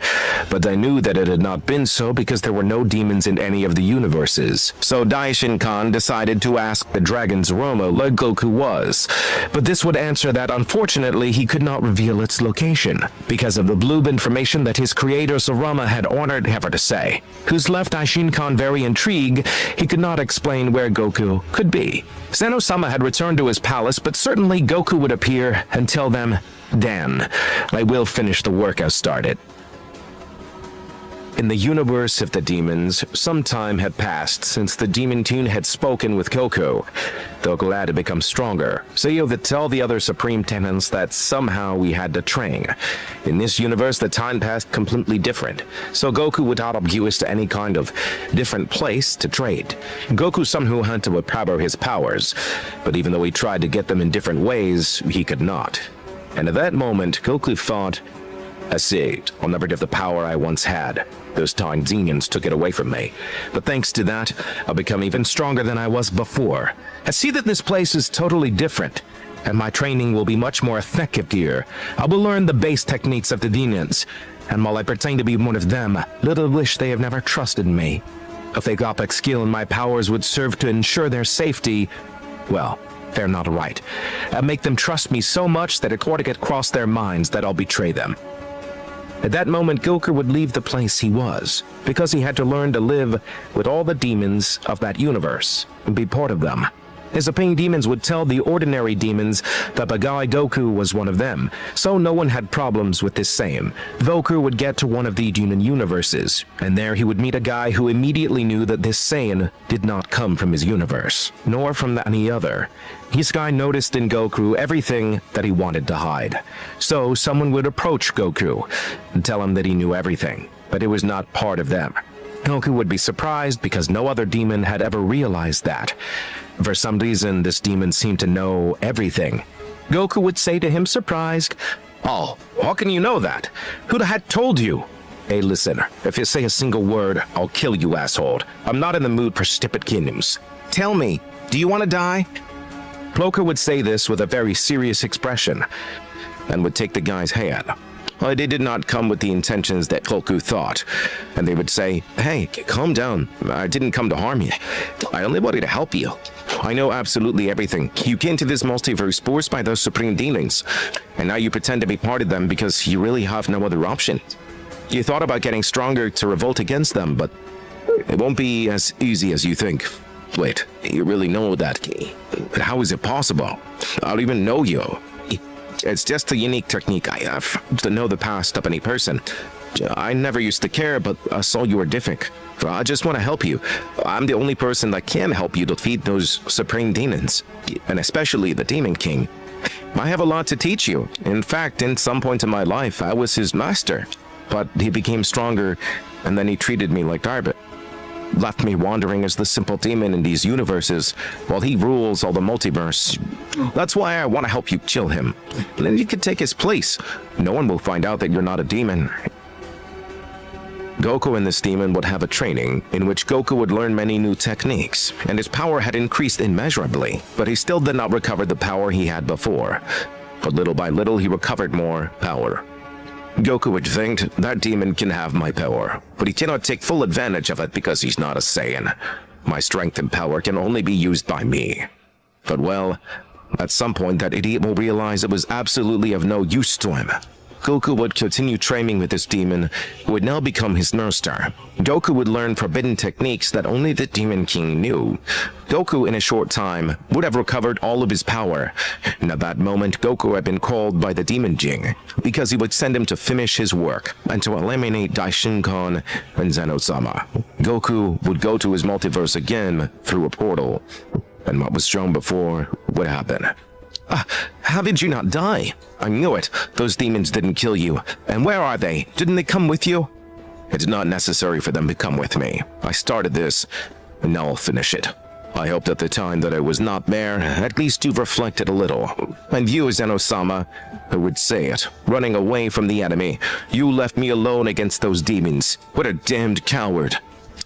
But they knew that it had not been so because there were no demons in any of the universes. So Daishinkan decided to ask the dragon Zoroma where Goku was. But this would answer that unfortunately he could not reveal its location, because of the blue information that his creator Zoroma had ordered Heifer to say. Who's left Daishinkan very intrigued, he could not explain where Goku could be. Zeno Sama had returned to his palace, but certainly Goku would appear and tell them, "Dan, I will finish the work I started." In the universe of the demons, some time had passed since the Demon King had spoken with Goku. Though glad to become stronger, so you would tell the other Supreme Tenants that somehow we had to train. In this universe, the time passed completely different, so Goku would not abuse to any kind of different place to trade. Goku somehow had to recover his powers, but even though he tried to get them in different ways, he could not. And at that moment, Goku thought, I see, I'll never get the power I once had. Those tiny demons took it away from me. But thanks to that, I'll become even stronger than I was before. I see that this place is totally different, and my training will be much more effective here. I will learn the base techniques of the demons, and while I pretend to be one of them, little wish they have never trusted me. If they got that skill and my powers would serve to ensure their safety, well, they're not right. I make them trust me so much that it ought to get across their minds that I'll betray them. At that moment, Goku would leave the place he was, because he had to learn to live with all the demons of that universe and be part of them. His Supreme Demons would tell the ordinary demons that Bagai Goku was one of them, so no one had problems with this same. Goku would get to one of the demon universes, and there he would meet a guy who immediately knew that this Saiyan did not come from his universe, nor from any other. This guy noticed in Goku everything that he wanted to hide. So someone would approach Goku and tell him that he knew everything, but it was not part of them. Goku would be surprised because no other demon had ever realized that. For some reason, this demon seemed to know everything. Goku would say to him, surprised, "Oh, how can you know that? Who the heck told you?" "Hey, listen, if you say a single word, I'll kill you, asshole. I'm not in the mood for stupid kingdoms. Tell me, do you want to die?" Goku would say this with a very serious expression, and would take the guy's hand. They did not come with the intentions that Goku thought, and they would say, "Hey, calm down. I didn't come to harm you. I only wanted to help you. I know absolutely everything. You came to this multiverse forced by those Supreme Demons, and now you pretend to be part of them because you really have no other option. You thought about getting stronger to revolt against them, but it won't be as easy as you think. Wait, you really know that? But how is it possible? I don't even know you. It's just a unique technique I have to know the past of any person. I never used to care, but I saw you were different. I just want to help you. I'm the only person that can help you defeat those Supreme Demons, and especially the Demon King. I have a lot to teach you. In fact, in some point in my life, I was his master. But he became stronger, and then he treated me like garbage. Left me wandering as the simple demon in these universes, while he rules all the multiverse. That's why I want to help you kill him. And then you can take his place. No one will find out that you're not a demon." Goku and this demon would have a training in which Goku would learn many new techniques, and his power had increased immeasurably, but he still did not recover the power he had before. But little by little he recovered more power. Goku would think that demon can have my power, but he cannot take full advantage of it because he's not a Saiyan. My strength and power can only be used by me. But well, at some point that idiot will realize it was absolutely of no use to him. Goku would continue training with this demon, who would now become his master. Goku would learn forbidden techniques that only the Demon King knew. Goku, in a short time, would have recovered all of his power, and at that moment Goku had been called by the Demon King, because he would send him to finish his work, and to eliminate Daishinkan and Zeno Sama. Goku would go to his multiverse again through a portal, and what was shown before would happen. How did you not die? I knew it. Those demons didn't kill you. And where are they? Didn't they come with you? It's not necessary for them to come with me. I started this, and now I'll finish it. I hoped at the time that I was not there, at least you've reflected a little. And you, Zeno Sama, I would say it, running away from the enemy. You left me alone against those demons. What a damned coward.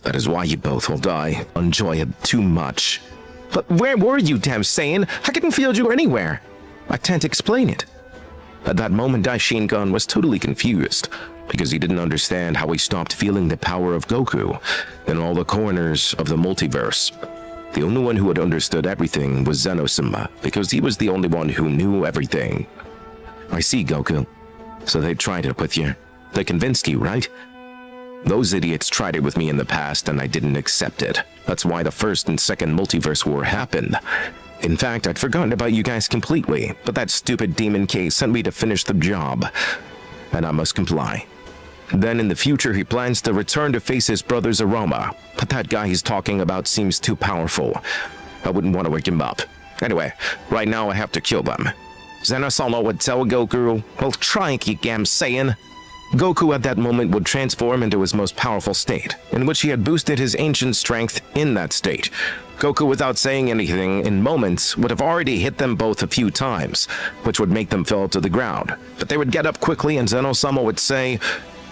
That is why you both will die. Enjoy it too much. But where were you, damn Saiyan? I couldn't feel you anywhere. I can't explain it. At that moment, Daishinkan was totally confused, because he didn't understand how he stopped feeling the power of Goku in all the corners of the multiverse. The only one who had understood everything was Zeno Sama, because he was the only one who knew everything. I see, Goku. So they tried it with you. They convinced you, right? Those idiots tried it with me in the past, and I didn't accept it. That's why the first and second multiverse war happened. In fact, I'd forgotten about you guys completely, but that stupid Demon K sent me to finish the job, and I must comply. Then in the future, he plans to return to face his brother's aroma, but that guy he's talking about seems too powerful. I wouldn't want to wake him up. Anyway, right now I have to kill them. Zeno Sama would tell Goku, well, try, Kikam Saiyan. Goku at that moment would transform into his most powerful state, in which he had boosted his ancient strength in that state. Goku, without saying anything, in moments, would have already hit them both a few times, which would make them fall to the ground. But they would get up quickly and Zeno Sama would say,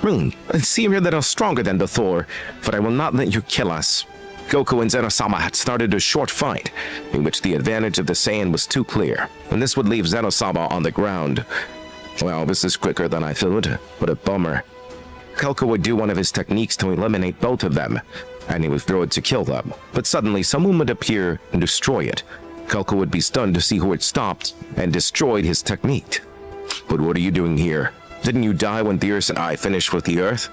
it seems that are stronger than before, but I will not let you kill us. Goku and Zeno Sama had started a short fight, in which the advantage of the Saiyan was too clear, and this would leave Zeno Sama on the ground. Well, this is quicker than I thought. What a bummer. Goku would do one of his techniques to eliminate both of them, and he would throw it to kill them. But suddenly, someone would appear and destroy it. Goku would be stunned to see who had stopped and destroyed his technique. But what are you doing here? Didn't you die when Beerus and I finished with the Earth?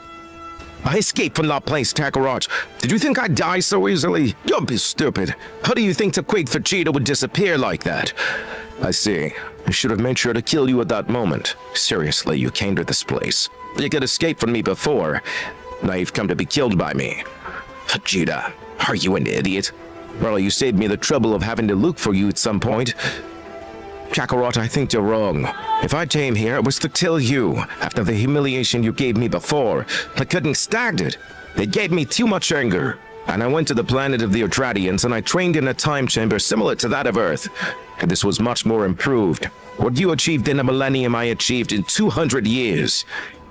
I escaped from that place, Kakarot. Did you think I'd die so easily? Don't be stupid. How do you think the Quake Vegeta would disappear like that? I see. I should have made sure to kill you at that moment. Seriously, you came to this place. You could escape from me before. Now you've come to be killed by me. Vegeta, are you an idiot? Well, you saved me the trouble of having to look for you at some point. Kakarot, I think you're wrong. If I came here, it was to kill you, after the humiliation you gave me before. I couldn't stand it. It gave me too much anger. And I went to the planet of the Odradians and I trained in a time chamber similar to that of Earth. And this was much more improved. What you achieved in a millennium, I achieved in 200 years.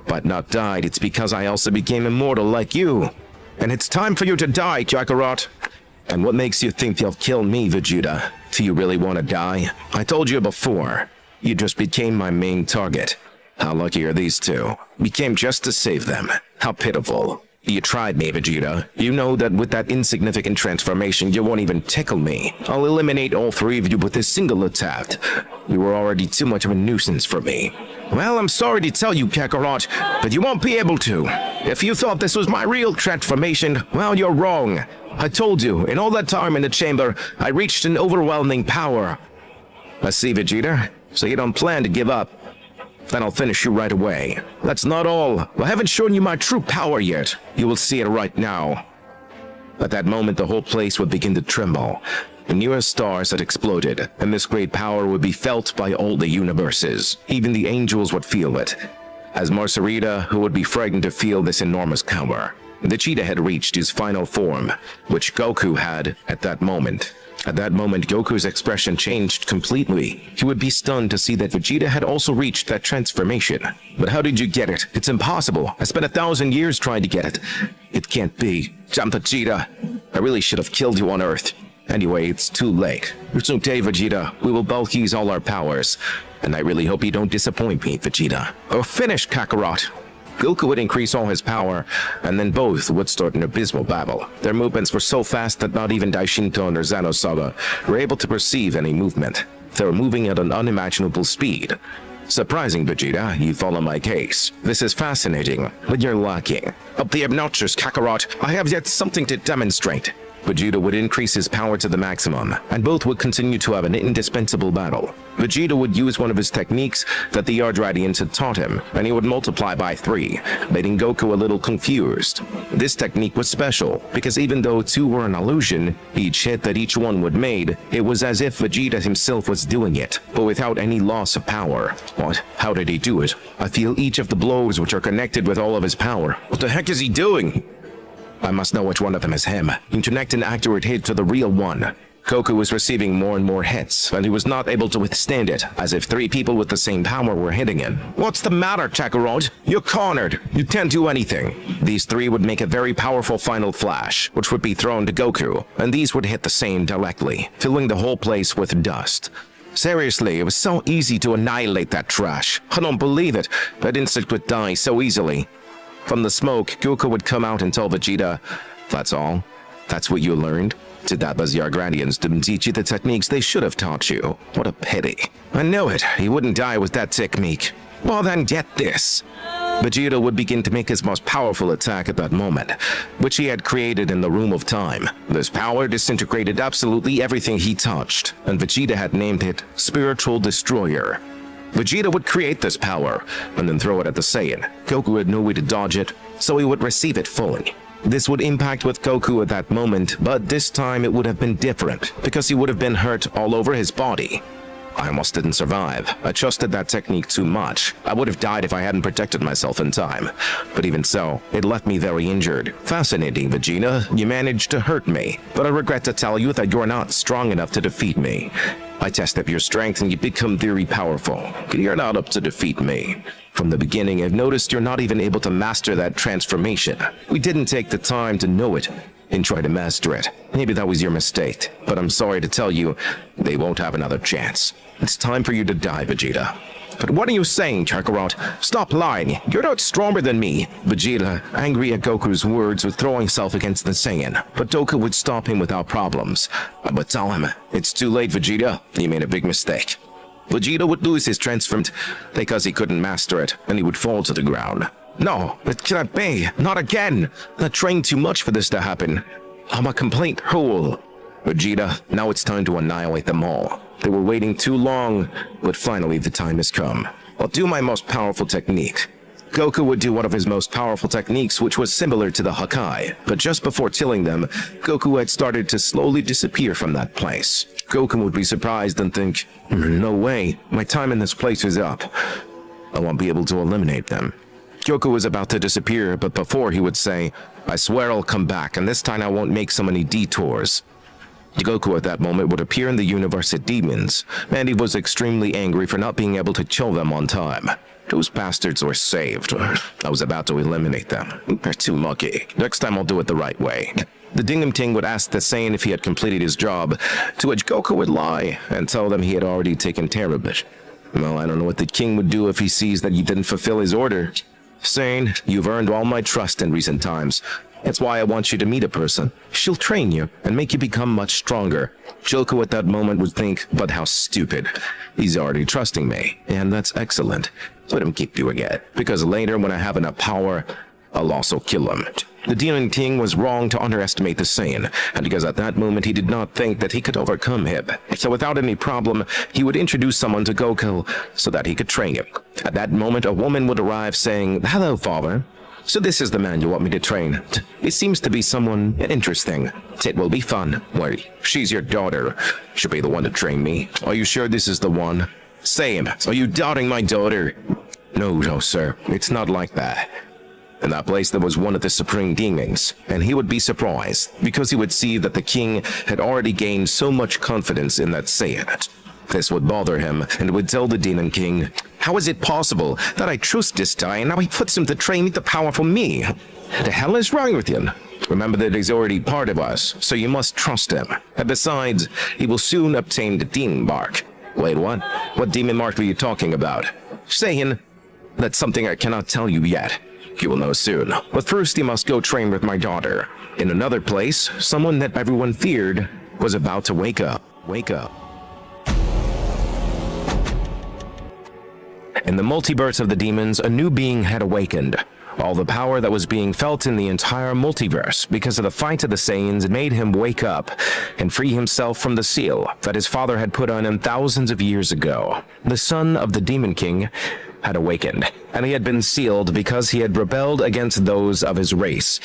But not died, it's because I also became immortal like you. And it's time for you to die, Kakarot. And what makes you think you'll kill me, Vegeta? Do you really want to die? I told you before. You just became my main target. How lucky are these two? We came just to save them. How pitiful. You tried me, Vegeta. You know that with that insignificant transformation, you won't even tickle me. I'll eliminate all three of you with a single attack. You were already too much of a nuisance for me. Well, I'm sorry to tell you, Kakarot, but you won't be able to. If you thought this was my real transformation, well, you're wrong. I told you, in all that time in the chamber, I reached an overwhelming power. I see, Vegeta. So you don't plan to give up. Then I'll finish you right away. That's not all. I haven't shown you my true power yet. You will see it right now. At that moment, the whole place would begin to tremble. The nearest stars had exploded, and this great power would be felt by all the universes. Even the angels would feel it. As Marcerita, who would be frightened to feel this enormous power. The cheetah had reached his final form, which Goku had at that moment. At that moment, Goku's expression changed completely. He would be stunned to see that Vegeta had also reached that transformation. But how did you get it? It's impossible. I spent 1,000 years trying to get it. It can't be. I'm Vegeta. I really should have killed you on Earth. Anyway, it's too late. Today, Vegeta, we will both use all our powers. And I really hope you don't disappoint me, Vegeta. Oh, finish, Kakarot. Goku would increase all his power, and then both would start an abysmal battle. Their movements were so fast that not even Daishinkan or Zeno Sama were able to perceive any movement. They were moving at an unimaginable speed. Surprising, Vegeta, you follow my case. This is fascinating, but you're lacking. Up the obnoxious, Kakarot, I have yet something to demonstrate. Vegeta would increase his power to the maximum, and both would continue to have an indispensable battle. Vegeta would use one of his techniques that the Yardradians had taught him, and he would multiply by 3, making Goku a little confused. This technique was special, because even though 2 were an illusion, each hit that each one would made, it was as if Vegeta himself was doing it, but without any loss of power. What? How did he do it? I feel each of the blows which are connected with all of his power. What the heck is he doing? I must know which one of them is him. You connect an accurate hit to the real one. Goku was receiving more and more hits, and he was not able to withstand it, as if 3 people with the same power were hitting him. What's the matter, Kakarot? You're cornered. You can't do anything. These 3 would make a very powerful final flash, which would be thrown to Goku, and these would hit the same directly, filling the whole place with dust. Seriously, it was so easy to annihilate that trash. I don't believe it. That insect would die so easily. From the smoke, Goku would come out and tell Vegeta, "That's all? That's what you learned? Did that because your Gradians didn't teach you the techniques they should have taught you? What a pity. I knew it. He wouldn't die with that technique. Well then, get this." Vegeta would begin to make his most powerful attack at that moment, which he had created in the Room of Time. This power disintegrated absolutely everything he touched, and Vegeta had named it Spiritual Destroyer. Vegeta would create this power, and then throw it at the Saiyan. Goku had no way to dodge it, so he would receive it fully. This would impact with Goku at that moment, but this time it would have been different, because he would have been hurt all over his body. I almost didn't survive. I trusted that technique too much. I would have died if I hadn't protected myself in time. But even so, it left me very injured. Fascinating, Vegeta. You managed to hurt me, but I regret to tell you that you're not strong enough to defeat me. I test up your strength and you become very powerful. You're not up to defeat me. From the beginning, I've noticed you're not even able to master that transformation. We didn't take the time to know it and try to master it. Maybe that was your mistake, but I'm sorry to tell you, they won't have another chance. It's time for you to die, Vegeta. But what are you saying, Kakarot? Stop lying. You're not stronger than me. Vegeta, angry at Goku's words, would throw himself against the Saiyan, but Goku would stop him without problems. I would tell him, "It's too late, Vegeta. You made a big mistake." Vegeta would lose his transformation because he couldn't master it, and he would fall to the ground. No, it cannot be. Not again. I trained too much for this to happen. I'm a complete fool. Vegeta, now it's time to annihilate them all. They were waiting too long, but finally the time has come. I'll do my most powerful technique. Goku would do one of his most powerful techniques, which was similar to the Hakai, but just before killing them, Goku had started to slowly disappear from that place. Goku would be surprised and think, "No way, my time in this place is up. I won't be able to eliminate them." Goku was about to disappear, but before he would say, "I swear I'll come back, and this time I won't make so many detours." Goku at that moment would appear in the universe of demons, and he was extremely angry for not being able to kill them on time. Those bastards were saved. I was about to eliminate them. They're too lucky. Next time I'll do it the right way. The Dingam Ting would ask the Saiyan if he had completed his job, to which Goku would lie and tell them he had already taken care of it. Well, I don't know what the king would do if he sees that you didn't fulfill his order. Saiyan, you've earned all my trust in recent times. That's why I want you to meet a person. She'll train you and make you become much stronger. Goku at that moment would think, but how stupid. He's already trusting me, and that's excellent. Let him keep doing it, because later when I have enough power, I'll also kill him. The Demon King was wrong to underestimate the Saiyan, and because at that moment he did not think that he could overcome him. So without any problem, he would introduce someone to Goku so that he could train him. At that moment, a woman would arrive saying, "Hello, father. So this is the man you want me to train. It seems to be someone interesting. It will be fun. Wait, she's your daughter. She'll be the one to train me. Are you sure this is the one? Same. Are you doubting my daughter?" No, sir. It's not like that. In that place there was one of the Supreme Demons, and he would be surprised, because he would see that the king had already gained so much confidence in that Saiyan. This would bother him, and would tell the Demon King, "How is it possible that I trust this guy, and now he puts him to train the powerful me? The hell is wrong with you? Remember that he's already part of us, so you must trust him. And besides, he will soon obtain the demon mark. Wait, what? What demon mark were you talking about? Saying, that's something I cannot tell you yet. You will know soon. But first you must go train with my daughter. In another place, someone that everyone feared was about to wake up. Wake up. In the multiverse of the demons, a new being had awakened. All the power that was being felt in the entire multiverse because of the fight of the Saiyans made him wake up and free himself from the seal that his father had put on him thousands of years ago. The son of the Demon King had awakened, and he had been sealed because he had rebelled against those of his race.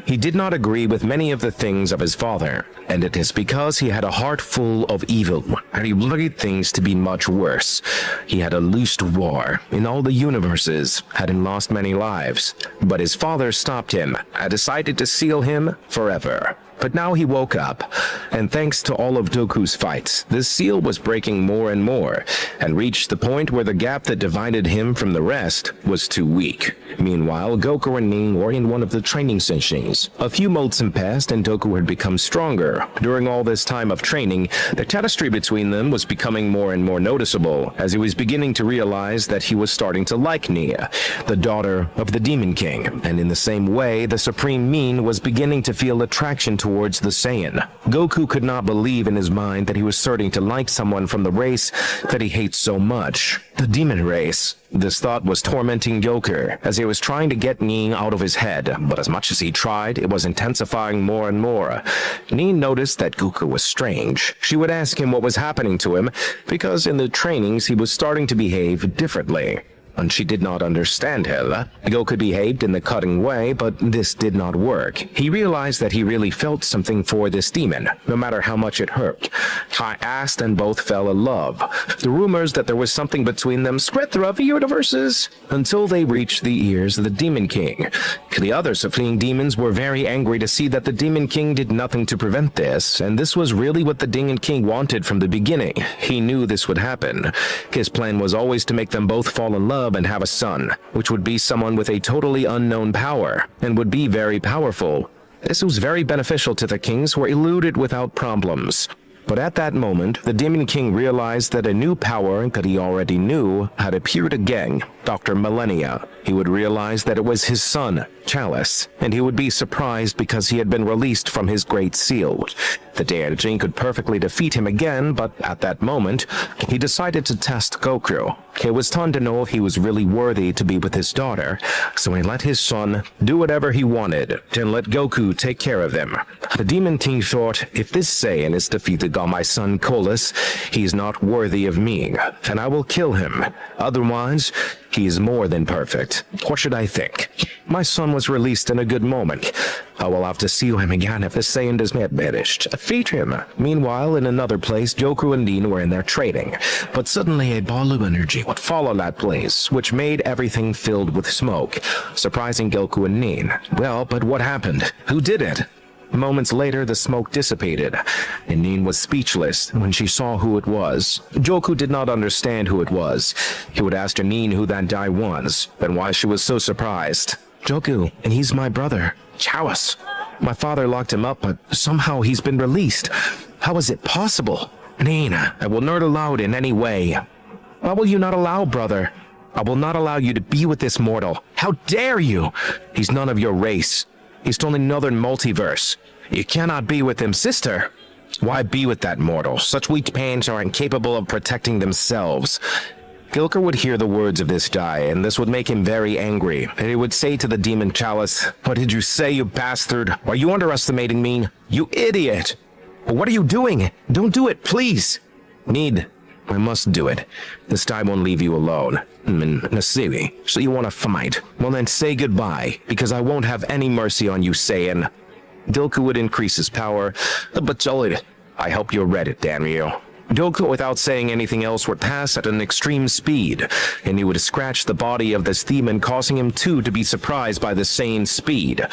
He did not agree with many of the things of his father, and it is because he had a heart full of evil, and he wanted things to be much worse. He had a loosed war in all the universes, having lost many lives, but his father stopped him and decided to seal him forever. But now he woke up, and thanks to all of Goku's fights, this seal was breaking more and more, and reached the point where the gap that divided him from the rest was too weak. Meanwhile, Goku and Ning were in one of the training sessions. A few months had passed, and Goku had become stronger. During all this time of training, the chemistry between them was becoming more and more noticeable, as he was beginning to realize that he was starting to like Nia, the daughter of the Demon King, and in the same way, the Supreme Mean was beginning to feel attraction towards the Saiyan. Goku could not believe in his mind that he was starting to like someone from the race that he hates so much, the demon race. This thought was tormenting Goku as he was trying to get Ning out of his head, but as much as he tried, it was intensifying more and more. Ning noticed that Goku was strange. She would ask him what was happening to him, because in the trainings he was starting to behave differently. And she did not understand him. Goku behaved in the cutting way, but this did not work. He realized that he really felt something for this demon, no matter how much it hurt. Kai asked and both fell in love. The rumors that there was something between them spread throughout the universes until they reached the ears of the Demon King. The other fleeing demons were very angry to see that the Demon King did nothing to prevent this, and this was really what the Demon King wanted from the beginning. He knew this would happen. His plan was always to make them both fall in love and have a son, which would be someone with a totally unknown power, and would be very powerful. This was very beneficial to the kings who were eluded without problems. But at that moment, the Demon King realized that a new power that he already knew had appeared again, Dr. Millennia. He would realize that it was his son, Chalice, and he would be surprised because he had been released from his Great Seal. The Daishinkan could perfectly defeat him again, but at that moment, he decided to test Goku. It was time to know if he was really worthy to be with his daughter, so he let his son do whatever he wanted, and let Goku take care of him. The Demon King thought, if this Saiyan is defeated by my son Colas, he is not worthy of me, and I will kill him. Otherwise, he is more than perfect. What should I think? My son was released in a good moment. I will have to seal him again if the Saiyan does not manage to defeat him. Meanwhile, in another place, Goku and Nin were in their trading, but suddenly a ball of energy would follow that place, which made everything filled with smoke, surprising Goku and Nin. Well, but what happened? Who did it? Moments later, the smoke dissipated, and Nin was speechless when she saw who it was. Goku did not understand who it was. He would ask Nin who that guy was, and why she was so surprised. Goku, and he's my brother, Chalice. My father locked him up, but somehow he's been released. How is it possible? Nin, I will not allow it in any way. Why will you not allow, brother? I will not allow you to be with this mortal. How dare you? He's none of your race. He's still in another multiverse. You cannot be with him, sister. Why be with that mortal? Such weak beings are incapable of protecting themselves. Goku would hear the words of this guy, and this would make him very angry. And he would say to the demon Chalice, "What did you say, you bastard? Are you underestimating me? You idiot! What are you doing? Don't do it, please!" I must do it. This time won't leave you alone. Nasiri, so you want to fight? Well then say goodbye, because I won't have any mercy on you, Saiyan. Goku would increase his power, but I hope you're ready, damn you. Goku, without saying anything else, would pass at an extreme speed, and he would scratch the body of this demon, causing him too to be surprised by the same speed.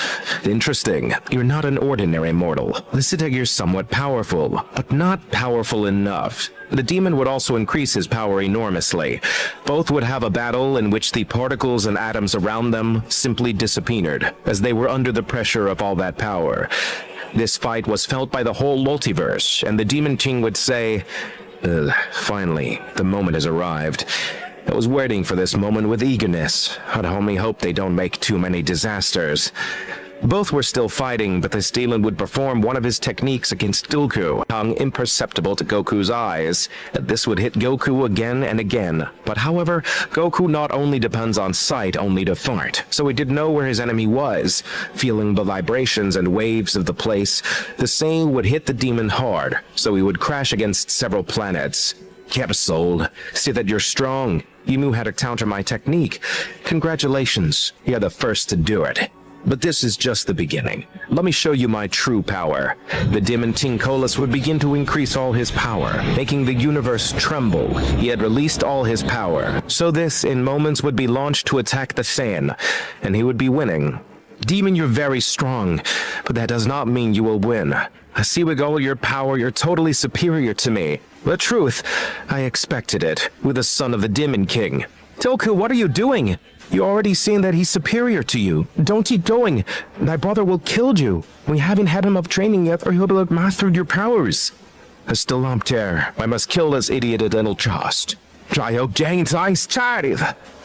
Interesting. You're not an ordinary mortal. Listed you're somewhat powerful, but not powerful enough. The demon would also increase his power enormously. Both would have a battle in which the particles and atoms around them simply disappeared, as they were under the pressure of all that power. This fight was felt by the whole multiverse, and the Demon King would say, finally, the moment has arrived. I was waiting for this moment with eagerness. I'd only hope they don't make too many disasters. Both were still fighting, but this demon would perform one of his techniques against Goku, hung imperceptible to Goku's eyes. This would hit Goku again and again. But however, Goku not only depends on sight only to fight, so he did know where his enemy was. Feeling the vibrations and waves of the place, the same would hit the demon hard, so he would crash against several planets. Capsule, see that you're strong. You knew how to counter my technique. Congratulations, you're the first to do it. But this is just the beginning. Let me show you my true power. The Demon King Colas would begin to increase all his power, making the universe tremble. He had released all his power, so this, in moments, would be launched to attack the Saiyan, and he would be winning. Demon, you're very strong, but that does not mean you will win. I see with all your power, you're totally superior to me. The truth, I expected it, with the son of the Demon King. Goku, what are you doing? You already seen that he's superior to you. Don't keep going. My brother will kill you. We haven't had enough training yet, or he'll have mastered your powers. Still up there. I must kill this idiot at any cost. Dryo Jane's eyes child.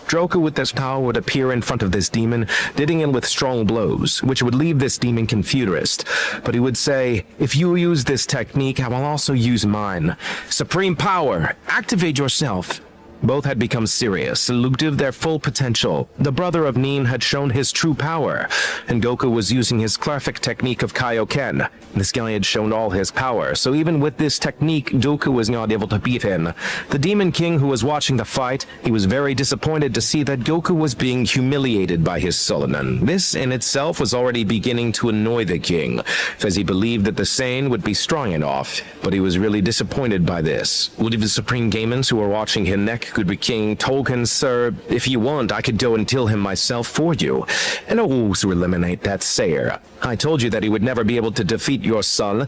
Goku with this power would appear in front of this demon, hitting him with strong blows, which would leave this demon confused. But he would say, if you use this technique, I will also use mine. Supreme power, activate yourself. Both had become serious and looked to their full potential. The brother of Nin had shown his true power, and Goku was using his classic technique of Kaioken. This guy had shown all his power, so even with this technique, Goku was not able to beat him. The Demon King, who was watching the fight, he was very disappointed to see that Goku was being humiliated by his Solanin. This in itself was already beginning to annoy the king, as he believed that the Saiyan would be strong enough, but he was really disappointed by this. One of the Supreme Gamers who were watching him neck could be King Tolkien, sir. If you want, I could go and kill him myself for you, and also eliminate that Sayer. I told you that he would never be able to defeat your son.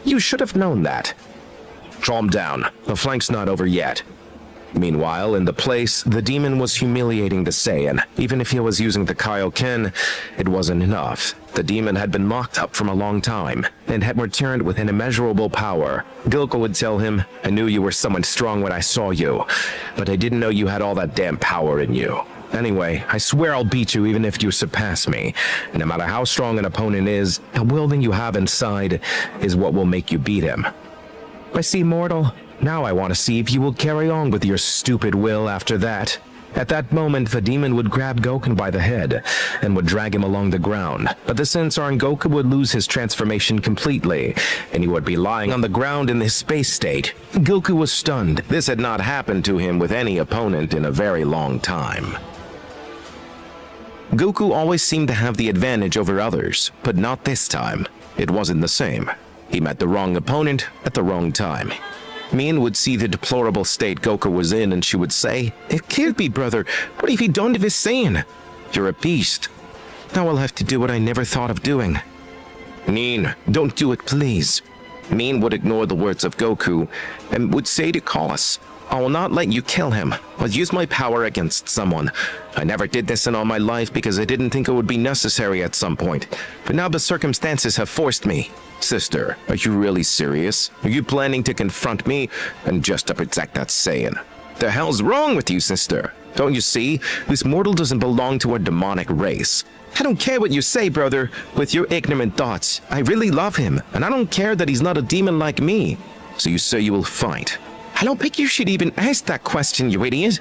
You should have known that. Calm down. The flank's not over yet. Meanwhile, in the place, the demon was humiliating the Saiyan. Even if he was using the Kaioken, it wasn't enough. The demon had been locked up from a long time, and had returned with an immeasurable power. Goku would tell him, I knew you were someone strong when I saw you, but I didn't know you had all that damn power in you. Anyway, I swear I'll beat you even if you surpass me. No matter how strong an opponent is, the will that you have inside is what will make you beat him. I see, mortal. Now I want to see if you will carry on with your stupid will after that. At that moment, the demon would grab Goku by the head and would drag him along the ground. But the sensor in Goku would lose his transformation completely, and he would be lying on the ground in his space state. Goku was stunned. This had not happened to him with any opponent in a very long time. Goku always seemed to have the advantage over others, but not this time. It wasn't the same. He met the wrong opponent at the wrong time. Min would see the deplorable state Goku was in, and she would say, It can't be, brother. What have you done to this Saiyan? You're a beast. Now I'll have to do what I never thought of doing. Nin, don't do it, please. Min would ignore the words of Goku, and would say to Colas, I will not let you kill him. I'll use my power against someone. I never did this in all my life because I didn't think it would be necessary at some point. But now the circumstances have forced me. Sister, are you really serious? Are you planning to confront me and just to protect that Saiyan? The hell's wrong with you, sister? Don't you see? This mortal doesn't belong to our demonic race. I don't care what you say, brother, with your ignorant thoughts. I really love him, and I don't care that he's not a demon like me. So you say you will fight? I don't think you should even ask that question, you idiot.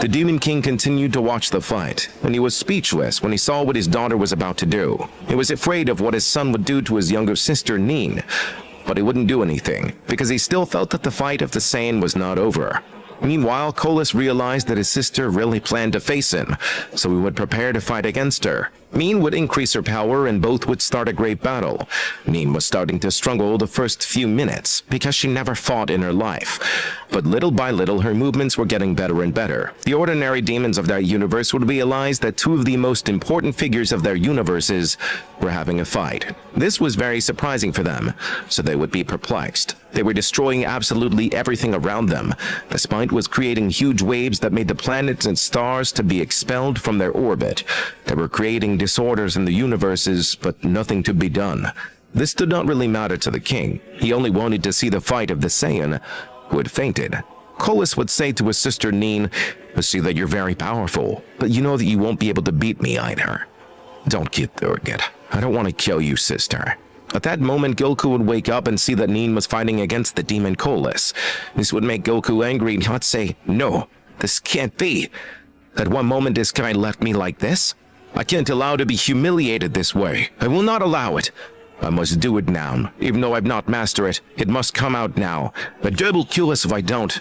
The Demon King continued to watch the fight, and he was speechless when he saw what his daughter was about to do. He was afraid of what his son would do to his younger sister, Nin, but he wouldn't do anything, because he still felt that the fight of the Saiyan was not over. Meanwhile, Colas realized that his sister really planned to face him, so he would prepare to fight against her. Nin would increase her power and both would start a great battle. Nin was starting to struggle the first few minutes because she never fought in her life. But little by little her movements were getting better and better. The ordinary demons of their universe would realize that two of the most important figures of their universes were having a fight. This was very surprising for them, so they would be perplexed. They were destroying absolutely everything around them. The spite was creating huge waves that made the planets and stars to be expelled from their orbit. They were creating disorders in the universes, but nothing to be done. This did not really matter to the king. He only wanted to see the fight of the Saiyan, who had fainted. Colas would say to his sister Nin, "I see that you're very powerful, but you know that you won't be able to beat me either. Don't keep doing it. I don't want to kill you, sister." At that moment, Goku would wake up and see that Nin was fighting against the demon Colas. This would make Goku angry and he'd say, "No, this can't be. At one moment this guy left me like this. I can't allow to be humiliated this way. I will not allow it. I must do it now. Even though I've not mastered it, it must come out now. The God will kill us if I don't."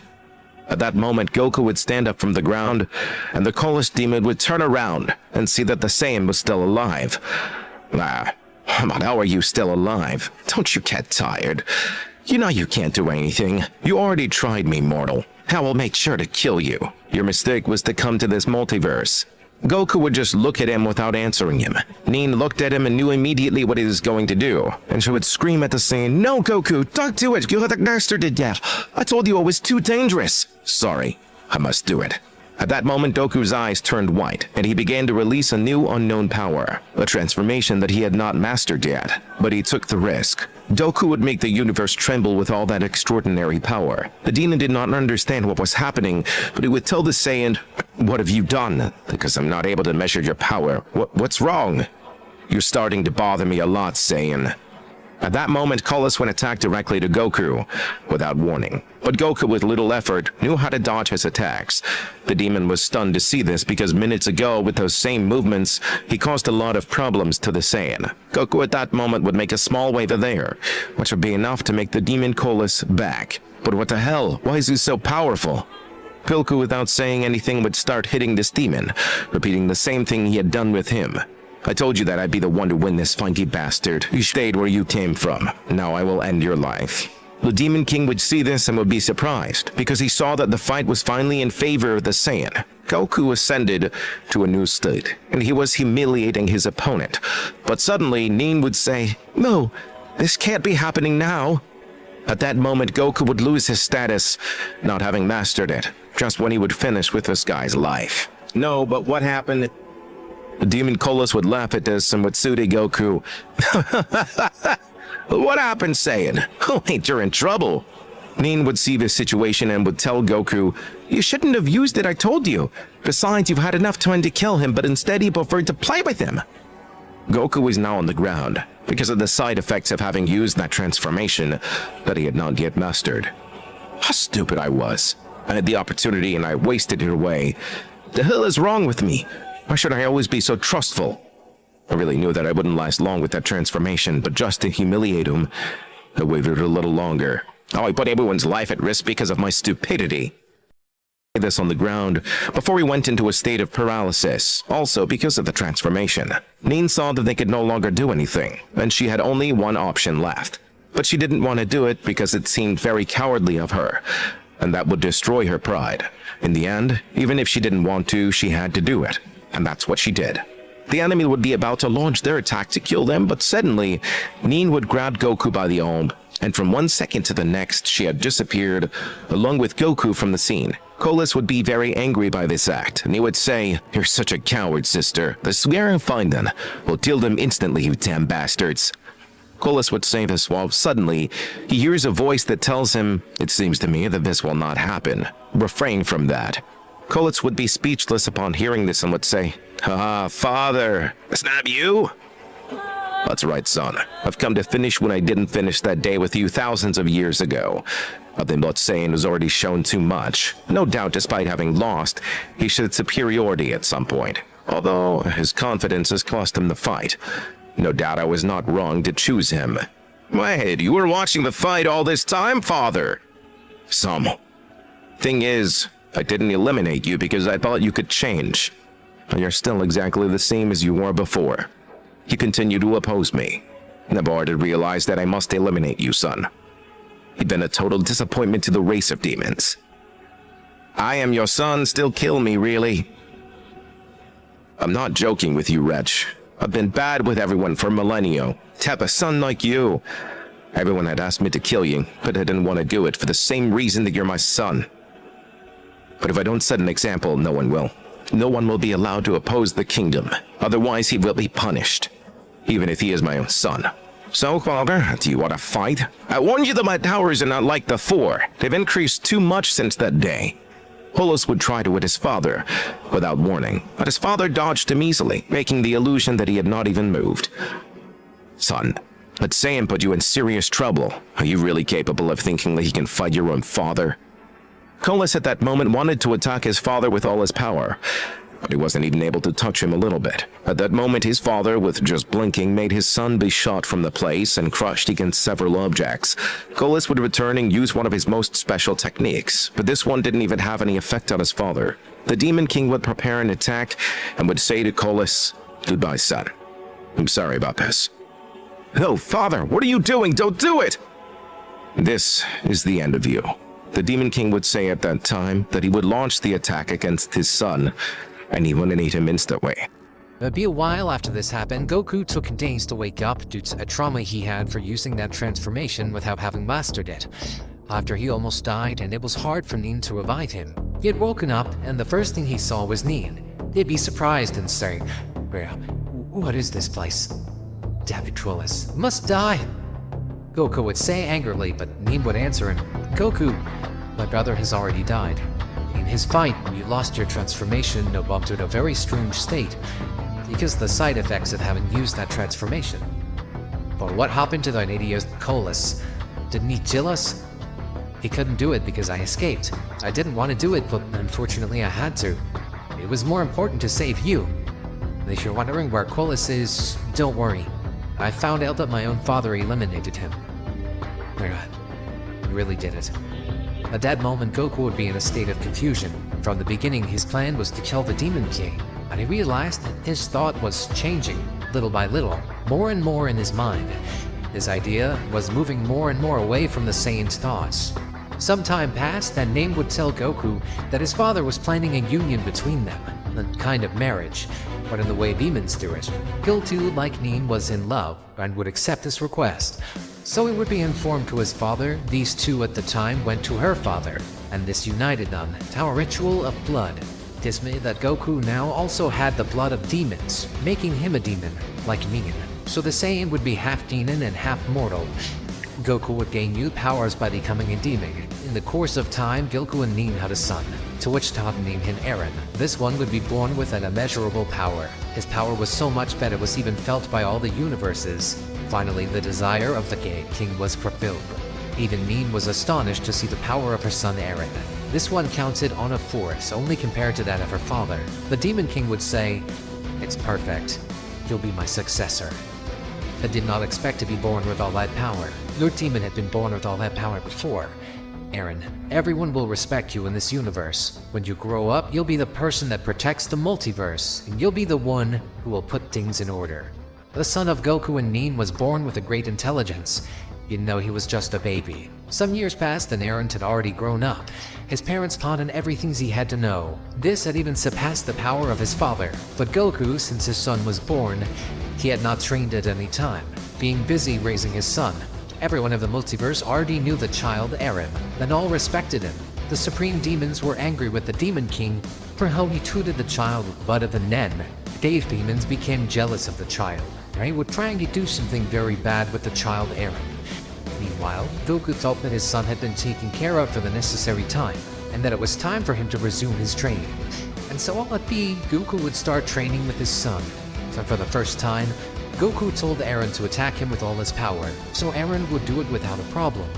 At that moment, Goku would stand up from the ground, and the Colas demon would turn around and see that the Saiyan was still alive. But how are you still alive? Don't you get tired? You know you can't do anything. You already tried me, mortal. I will make sure to kill you. Your mistake was to come to this multiverse. Goku would just look at him without answering him. Nin looked at him and knew immediately what he was going to do, and she would scream at the Saiyan, "No, Goku, don't do it. You'll have mastered it yet. I told you it was too dangerous." "Sorry, I must do it." At that moment, Goku's eyes turned white, and he began to release a new unknown power, a transformation that he had not mastered yet, but he took the risk. Goku would make the universe tremble with all that extraordinary power. The demon did not understand what was happening, but he would tell the Saiyan, "What have you done? Because I'm not able to measure your power. What's wrong?" "You're starting to bother me a lot, Saiyan." At that moment, Colas would attack directly to Goku, without warning. But Goku, with little effort, knew how to dodge his attacks. The demon was stunned to see this because minutes ago, with those same movements, he caused a lot of problems to the Saiyan. Goku at that moment would make a small wave of air, which would be enough to make the demon Colas back. But what the hell? Why is he so powerful? Goku, without saying anything, would start hitting this demon, repeating the same thing he had done with him. "I told you that I'd be the one to win this funky bastard. You stayed where you came from. Now I will end your life." The Demon King would see this and would be surprised, because he saw that the fight was finally in favor of the Saiyan. Goku ascended to a new state, and he was humiliating his opponent. But suddenly, Nin would say, "No, this can't be happening now." At that moment, Goku would lose his status, not having mastered it, just when he would finish with this guy's life. "No, but what happened?" The demon Colas would laugh at this and would say to Goku, "What happened, Saiyan? Oh, ain't you're in trouble." Nin would see this situation and would tell Goku, "You shouldn't have used it, I told you. Besides, you've had enough time to kill him, but instead he preferred to play with him." Goku was now on the ground, because of the side effects of having used that transformation that he had not yet mastered. How stupid I was. I had the opportunity and I wasted it away. The hell is wrong with me? Why should I always be so trustful? I really knew that I wouldn't last long with that transformation, but just to humiliate him, I waited a little longer. Oh, I put everyone's life at risk because of my stupidity. This on the ground before he went into a state of paralysis, also because of the transformation. Nin saw that they could no longer do anything, and she had only one option left. But she didn't want to do it because it seemed very cowardly of her, and that would destroy her pride. In the end, even if she didn't want to, she had to do it. And that's what she did. The enemy would be about to launch their attack to kill them, but suddenly, Nin would grab Goku by the arm, and from one second to the next, she had disappeared, along with Goku from the scene. Colas would be very angry by this act, and he would say, "You're such a coward, sister. The swear and find them. We'll kill them instantly, you damn bastards." Colas would say this while suddenly, he hears a voice that tells him, "It seems to me that this will not happen. Refrain from that." Colas would be speechless upon hearing this and would say, "Ah, father, it's not you?" "That's right, son. I've come to finish what I didn't finish that day with you thousands of years ago. I think what Saiyan has already shown too much. No doubt, despite having lost, he showed superiority at some point. Although his confidence has cost him the fight. No doubt I was not wrong to choose him." "Wait, you were watching the fight all this time, father?" "Some. Thing is, I didn't eliminate you because I thought you could change. You're still exactly the same as you were before. You continue to oppose me. I've already realized that I must eliminate you, son. You've been a total disappointment to the race of demons. I am your son, still kill me, really? I'm not joking with you, wretch. I've been bad with everyone for millennia. To have a son like you. Everyone had asked me to kill you, but I didn't want to do it for the same reason that you're my son. But if I don't set an example, no one will. No one will be allowed to oppose the kingdom. Otherwise, he will be punished. Even if he is my own son. So, father, do you want to fight? I warned you that my powers are not like before. They've increased too much since that day. Holus would try to hit his father without warning, but his father dodged him easily, making the illusion that he had not even moved. Son, let's say and put you in serious trouble. Are you really capable of thinking that he can fight your own father? Holus at that moment wanted to attack his father with all his power, but he wasn't even able to touch him a little bit. At that moment, his father, with just blinking, made his son be shot from the place and crushed against several objects. Holus would return and use one of his most special techniques, but this one didn't even have any effect on his father. The Demon King would prepare an attack and would say to Holus, "Goodbye, son. I'm sorry about this." "No, father, what are you doing? Don't do it!" "This is the end of you." The Demon King would say at that time that he would launch the attack against his son, and he wouldn't eat him instantly. It'd be a while after this happened. Goku took days to wake up due to a trauma he had for using that transformation without having mastered it. After he almost died, and it was hard for Nin to revive him. He had woken up, and the first thing he saw was Nin. He'd be surprised and say, "What is this place?" "Davitrolus, must die." Goku would say angrily, but Nin would answer him, "Goku, my brother has already died. In his fight, you lost your transformation and bumped in a very strange state, because the side effects of having used that transformation. But what happened to that idiot Holus? Didn't he kill us? He couldn't do it because I escaped. I didn't want to do it, but unfortunately I had to. It was more important to save you. If you're wondering where Holus is, don't worry. I found out that my own father eliminated him." He really did it. At that moment, Goku would be in a state of confusion. From the beginning, his plan was to kill the Demon King, and he realized that his thought was changing, little by little, more and more in his mind. His idea was moving more and more away from the Saiyan's thoughts. Some time passed, and Nin would tell Goku that his father was planning a union between them, a kind of marriage, but in the way demons do it. Goku, like Nin, was in love and would accept his request. So he would be informed to his father. These two at the time went to her father, and this united them to a ritual of blood. It is made that Goku now also had the blood of demons, making him a demon, like Nin. So the Saiyan would be half demon and half mortal. Goku would gain new powers by becoming a demon. In the course of time, Goku and Nin had a son, to which Todd named him Eren. This one would be born with an immeasurable power. His power was so much that it was even felt by all the universes. Finally, the desire of the king was fulfilled. Even Nin was astonished to see the power of her son Eren. This one counted on a force only compared to that of her father. The Demon King would say, "It's perfect. You'll be my successor." I did not expect to be born with all that power. Your demon had been born with all that power before. Eren, everyone will respect you in this universe. When you grow up, you'll be the person that protects the multiverse, and you'll be the one who will put things in order. The son of Goku and Nin was born with a great intelligence, even though he was just a baby. Some years passed and Eren had already grown up. His parents taught him everything he had to know. This had even surpassed the power of his father. But Goku, since his son was born, he had not trained at any time, being busy raising his son. Everyone of the multiverse already knew the child Eren, and all respected him. The supreme demons were angry with the Demon King for how he treated the child with blood of the Nen. Cave demons became jealous of the child, and he were trying to do something very bad with the child Eren. Meanwhile, Goku felt that his son had been taken care of for the necessary time, and that it was time for him to resume his training. And so all it be, Goku would start training with his son. So for the first time, Goku told Eren to attack him with all his power, so Eren would do it without a problem.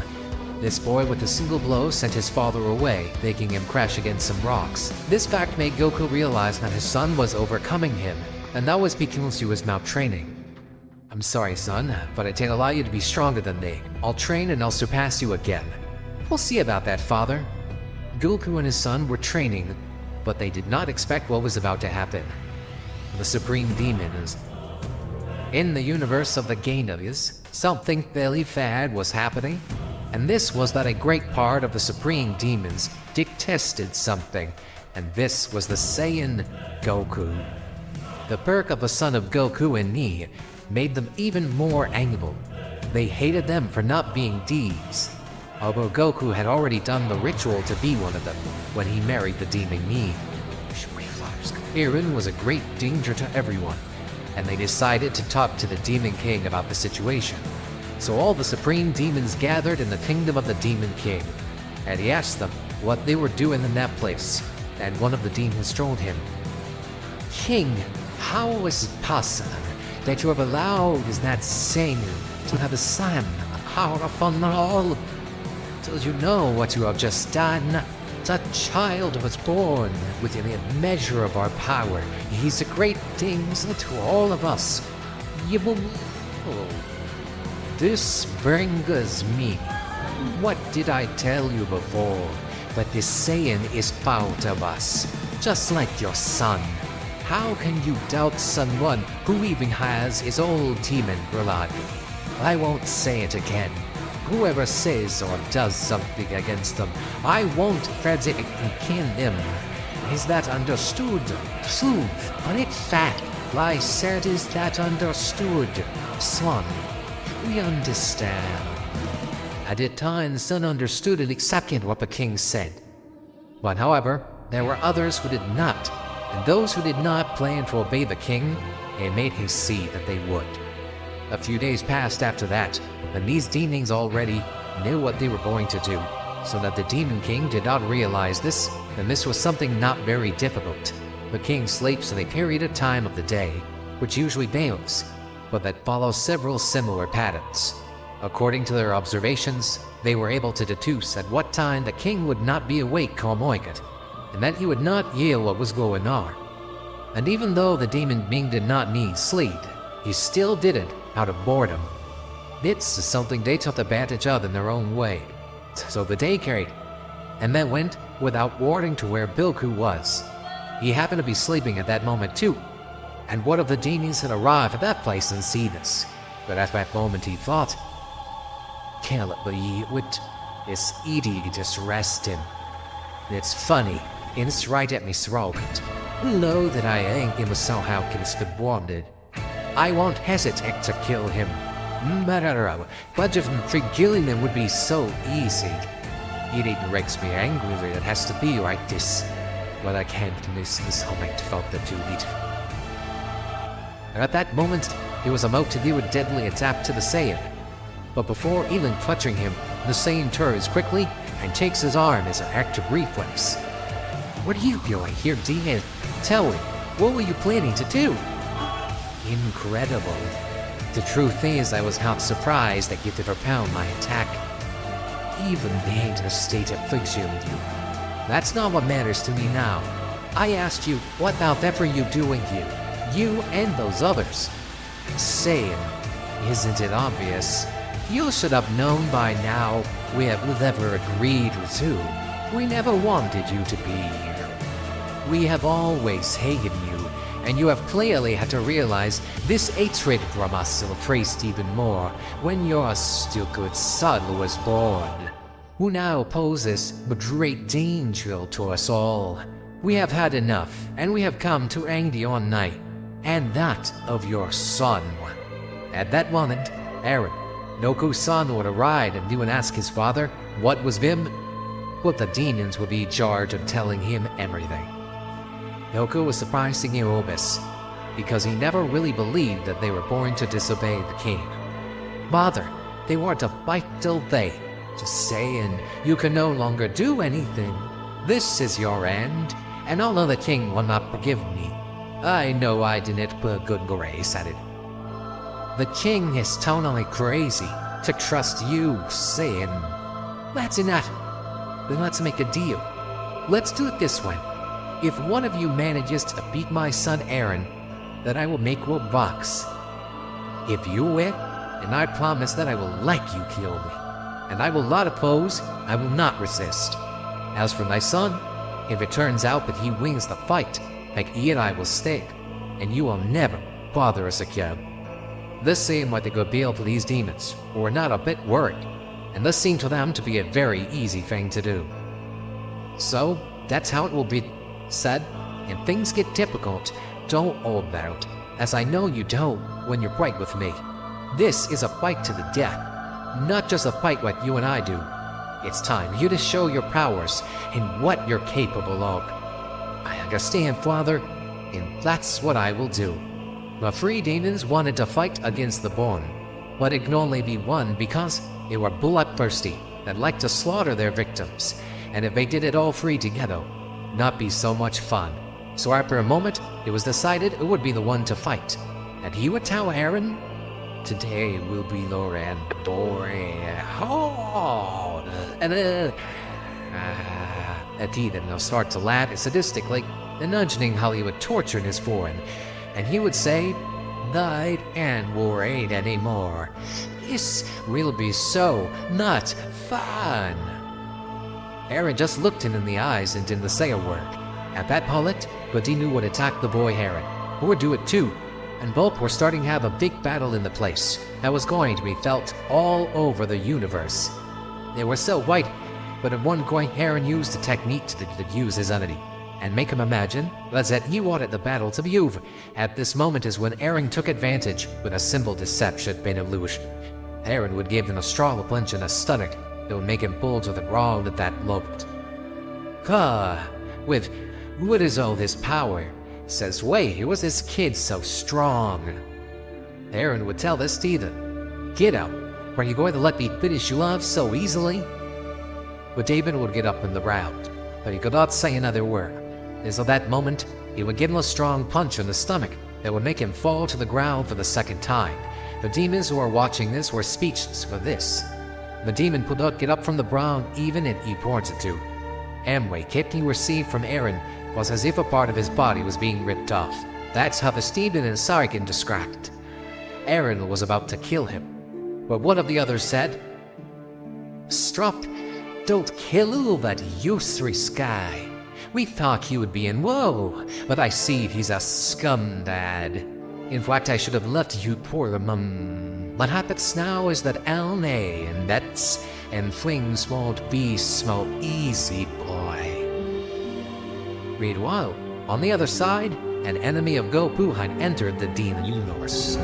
This boy with a single blow sent his father away, making him crash against some rocks. This fact made Goku realize that his son was overcoming him, and that was because he was maltraining. "I'm sorry, son, but I can't allow you to be stronger than me. I'll train and I'll surpass you again." "We'll see about that, father." Goku and his son were training, but they did not expect what was about to happen. the supreme demons. In the universe of the Gainavias, something very bad was happening, and this was that a great part of the supreme demons detested something, and this was the Saiyan Goku. The perk of the son of Goku and Ni made them even more angry. They hated them for not being Ds, although Goku had already done the ritual to be one of them when he married the demon Ni. Eren was a great danger to everyone, and they decided to talk to the Demon King about the situation. So all the supreme demons gathered in the kingdom of the Demon King, and he asked them what they were doing in that place, and one of the demons told him, "King, how is it possible that you have allowed that Saiyan to have a son, powerful and all? Till you know what you have just done. The child was born within a measure of our power. He's a great danger to all of us. This brings me. What did I tell you before? That this Saiyan is part of us, just like your son. How can you doubt someone who even has his old demon blood? I won't say it again. Whoever says or does something against them, I won't credit and kill them. Is that understood? True, but it's fact. I said, is that understood? Son, we understand. At the time, Son understood and accepted what the king said. But however, there were others who did not, and those who did not plan to obey the king, it made him see that they would. A few days passed after that, and these demons already knew what they were going to do, so that the Demon King did not realize this, and this was something not very difficult. The king sleeps in a period of time of the day, which usually fails, but that follows several similar patterns. According to their observations, they were able to deduce at what time the king would not be awake or moiket, and that he would not hear what was going on. And even though the demon being did not need sleep, he still did it out of boredom. This is something they took advantage of in their own way. So the day carried, and then went without warning to where Goku was. He happened to be sleeping at that moment too, and one of the demons had arrived at that place and seen this. But at that moment he thought, "Can't believe it. It's easy to arrest him. It's funny, and it's right at me throat. Know that I ain't him somehow can be wanted. I won't hesitate to kill him. But if killing him would be so easy. It makes me angry that it has to be like this. But I can't miss this moment felt that to eat." At that moment, he was about to do a deadly attack to the Saiyan. But before even touching him, the Saiyan turns quickly and takes his arm as an act of reflex. "What are you doing here, demon? Tell me, what were you planning to do?" "Incredible. The truth is, I was half surprised that you did repel my attack. Even the ancient state afflicted you. That's not what matters to me now. I asked you, what whatever you doing here? You and those others. Saiyan, isn't it obvious? You should have known by now we have never agreed to. We never wanted you to be here. We have always hated you, and you have clearly had to realize this hatred from us increased even more when your stupid son was born, who now poses a great danger to us all. We have had enough, and we have come to end your night, and that of your son." At that moment, Eren, Goku's son, would arrive and do and ask his father what was him, but the demons would be in charge of telling him everything. Goku was surprised to hear all this, because he never really believed that they were born to disobey the king. Father, they were to fight till they, just saying, you can no longer do anything. This is your end, and although the king will not forgive me, I know I didn't put good grace at it. The king is totally crazy to trust you, saying, that's enough. Then let's make a deal. Let's do it this way. If one of you manages to beat my son Eren, then I will make you a box. If you win, then I promise that I will let you kill me. And I will not oppose, I will not resist. As for my son, if it turns out that he wins the fight, like he and I will stay. and you will never bother us again. This seemed like a good deal to these demons, who were not a bit worried, and this seemed to them to be a very easy thing to do. So, that's how it will be said, and things get difficult, don't hold out, as I know you don't when you're right with me. This is a fight to the death, not just a fight like you and I do. It's time you to show your powers and what you're capable of. I understand, Father, and that's what I will do. The three demons wanted to fight against the Born, but it could only be one because they were bloodthirsty and liked to slaughter their victims, and if they did it all three together, not be so much fun. So after a moment, it was decided it would be the one to fight. And he would tell Aaron, "Today will be Lauren, and he then will start to laugh sadistically, and nudging how he would torture his foreign. And he would say, "Night and war ain't anymore. This will be so not fun." Aaron just looked him in the eyes and didn't say a word. At that moment, Godinu would attack the boy Aaron, who would do it too, and both were starting to have a big battle in the place that was going to be felt all over the universe. They were so white, but at one point Aaron used a technique to use his enemy and make him imagine that he wanted the battle to be over. At this moment is when Aaron took advantage with a simple deception and illusion. Aaron would give him a strong punch in the stomach that would make him fall to the ground at that moment. With what is all this power? Says, wait, was this kid so strong? Aaron would tell this Stephen, "Get up, are you going to let me finish you off so easily?" But David would get up in the ground, but he could not say another word. As at that moment, he would give him a strong punch in the stomach that would make him fall to the ground for the second time. The demons who were watching this were speechless for this. The demon could not get up from the ground even if he wanted to. Amway kick he received from Aaron was as if a part of his body was being ripped off. That's how the Stephen and Sargon described it. Aaron was about to kill him, but one of the others said, "Stop, don't kill that useless guy. We thought he would be in woe, but I see he's a scumdad. In fact, I should have left you poor What happens now is that Alnay and Bets and Flings won't be so easy, boy." Meanwhile, on the other side, an enemy of Goku had entered the demon universe.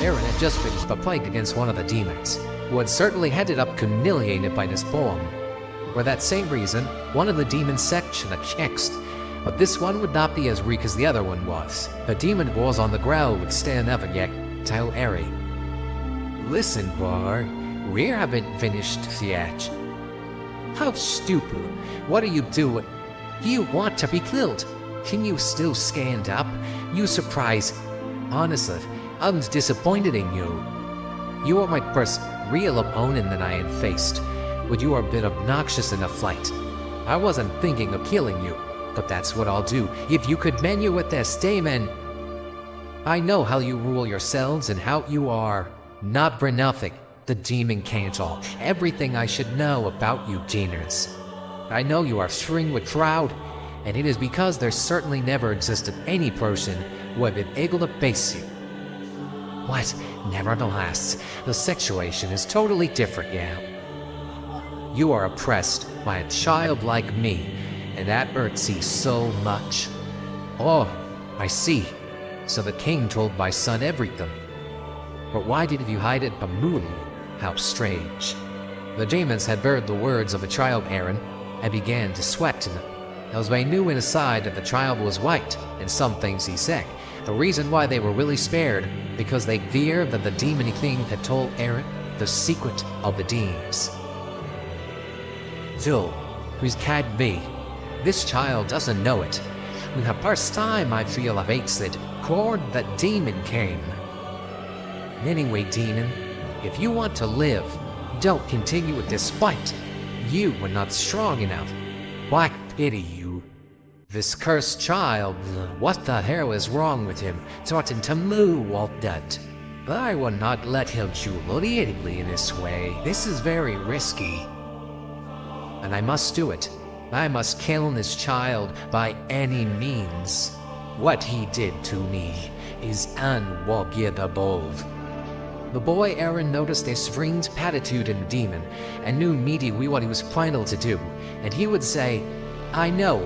Aaron had just finished the fight against one of the demons, who had certainly ended up humiliated by this poem. For that same reason, one of the demons section had next, but this one would not be as weak as the other one was. The demon who was on the ground would stand up and yet tell Aaron, "Listen, boy, we haven't finished yet." "How stupid. What are you doing? You want to be killed. Can you still stand up? You surprise. Honestly, I'm disappointed in you. You are my first real opponent that I had faced, but you are a bit obnoxious in a fight. I wasn't thinking of killing you, but that's what I'll do. If you could menu with this demon. I know how you rule yourselves and how you are. Not for nothing. The demon can't all. Everything I should know about you, demons. I know you are string with proud, and it is because there certainly never existed any person who had been able to face you. What? Nevertheless, the situation is totally different now. You are oppressed by a child like me, and that hurts you so much. Oh, I see. So the king told my son everything. But why did you hide it from Moon? How strange. The demons had heard the words of the child Aaron and began to sweat in them, as they knew inside that the child was white in some things he said. The reason why they were really spared, because they feared that the demony thing had told Aaron the secret of the demons. Phil, who's can be? This child doesn't know it. For the first time I feel I've tasted cord that demon came. Anyway, demon, if you want to live, don't continue with this fight. You were not strong enough. Why pity you? This cursed child, what the hell is wrong with him? Taught him to moo all that. But I will not let him humiliate me in this way. This is very risky. And I must do it. I must kill this child by any means. What he did to me is unforgivable. The boy Eren noticed a strange attitude in the demon and knew immediately what he was planning to do, and he would say, I know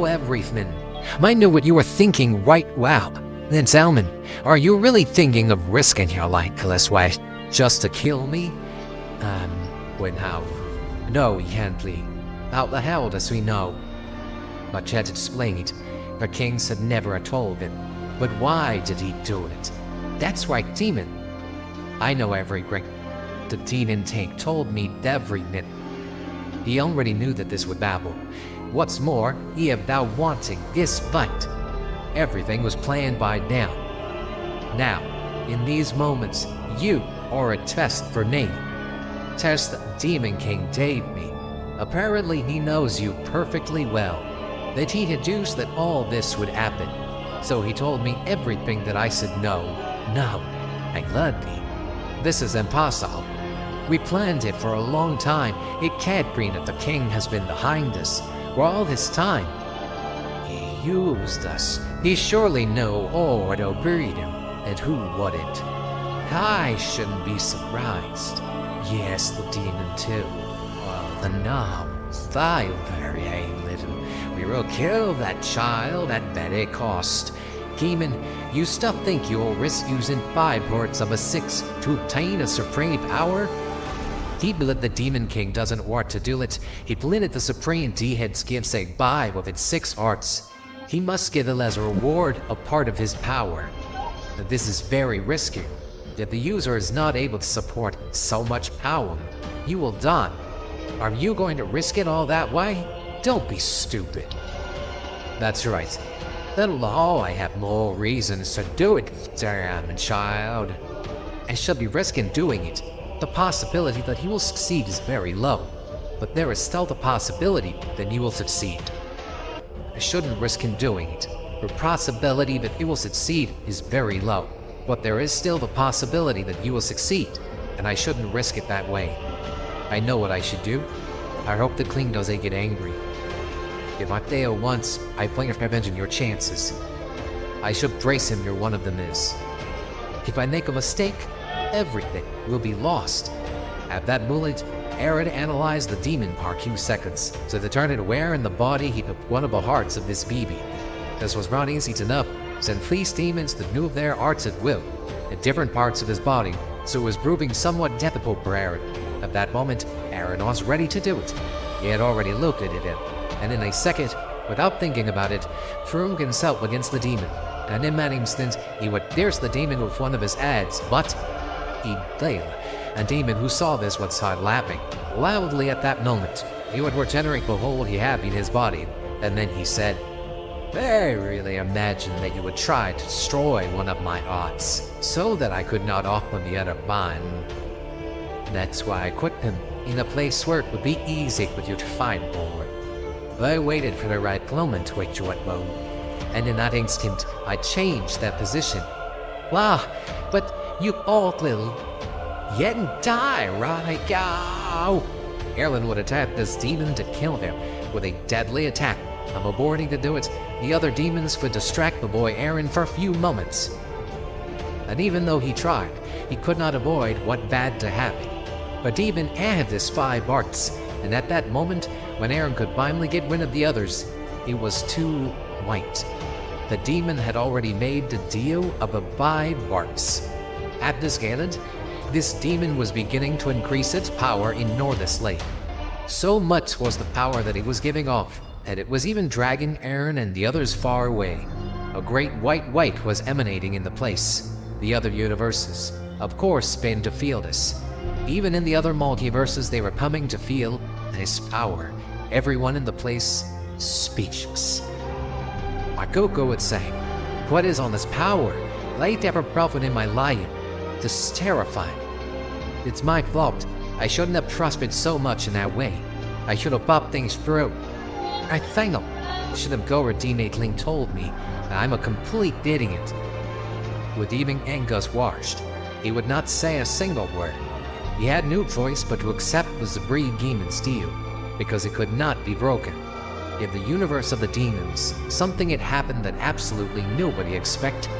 everything. I know what you are thinking right now. Then tell me, are you really thinking of risking your life this way just to kill me? When how? No, he can't be. How the hell does we know? But Chet explained, the king said never told him. But why did he do it? That's right, demon. I know everything. The demon tank told me everything. He already knew that this would babble. What's more, he have now wanting this fight. Everything was planned by now. Now, in these moments, you are a test for me. Test the Demon King gave me. Apparently he knows you perfectly well. That he deduced that all this would happen. So he told me everything that I said no, and led me. This is impossible. We planned it for a long time. It can't be that the king has been behind us. For all this time, he used us. He surely know all would obey him, and who wouldn't? I shouldn't be surprised. Yes, the demon too. Well, the gnomes, I very little. We will kill that child at any cost. Demon, you still think you'll risk using 5 parts of a 6 to obtain a supreme power? He believed the Demon King doesn't want to do it. He believed the Supreme D-Heads gives a buy with its 6 arts. He must give it as a reward a part of his power. This is very risky. If the user is not able to support so much power, you will die. Are you going to risk it all that way? Don't be stupid. That's right. Then I have more reasons to do it, damn child. I should be risking doing it. The possibility that he will succeed is very low, but there is still the possibility that you will succeed. I shouldn't risk in doing it. The possibility that you will succeed is very low, but there is still the possibility that you will succeed, and I shouldn't risk it that way. I know what I should do. I hope the King doesn't get angry. If I fail once, I plan to prevent your chances. I should brace him where one of them is. If I make a mistake, everything will be lost. At that moment, Eren analyzed the demon for a few seconds, to determine where in the body he put one of the hearts of this baby. This was not easy to know, since these demons that knew their arts at will, in different parts of his body, so it was proving somewhat difficult for Eren. At that moment, Eren was ready to do it. He had already looked at it, and in a second, without thinking about it, threw himself against the demon, and in that instant, he would pierce the demon with one of his adze, but he failed. A demon who saw this would start laughing loudly at that moment. He would regenerate the hole he had in his body, and then he said, I really imagined that you would try to destroy one of my arts, so that I could not offer the other mine. That's why I quit him, in a place where it would be easy for you to find more. I waited for the right moment to wake you at home, and in that instant, I changed that position. Wow, but you all will yet die right now. Eren would attack this demon to kill him with a deadly attack. I'm aborting to do it. The other demons would distract the boy Eren for a few moments. And even though he tried, he could not avoid what bad to happen. The demon had his 5 arts, and at that moment, when Eren could finally get rid of the others, it was too late. The demon had already made the deal of the 5 arts. At this moment, this demon was beginning to increase its power enormously. So much was the power that it was giving off, that it was even dragging Eren and the others far away. A great white light was emanating in the place. The other universes, of course, began to feel this. Even in the other multiverses, they were coming to feel this power. Everyone in the place, speechless. Like Goku would say, what is on this power? Light ever prophet in my lion. This is terrifying. It's my fault. I shouldn't have trusted so much in that way. I should have thought things through. I think I should have go where Teammate Link told me that I'm a complete idiot. With even Angus washed, he would not say a single word. He had no choice but to accept the Zabri Demon's deal. because it could not be broken. In the universe of the demons, something had happened that absolutely nobody expected,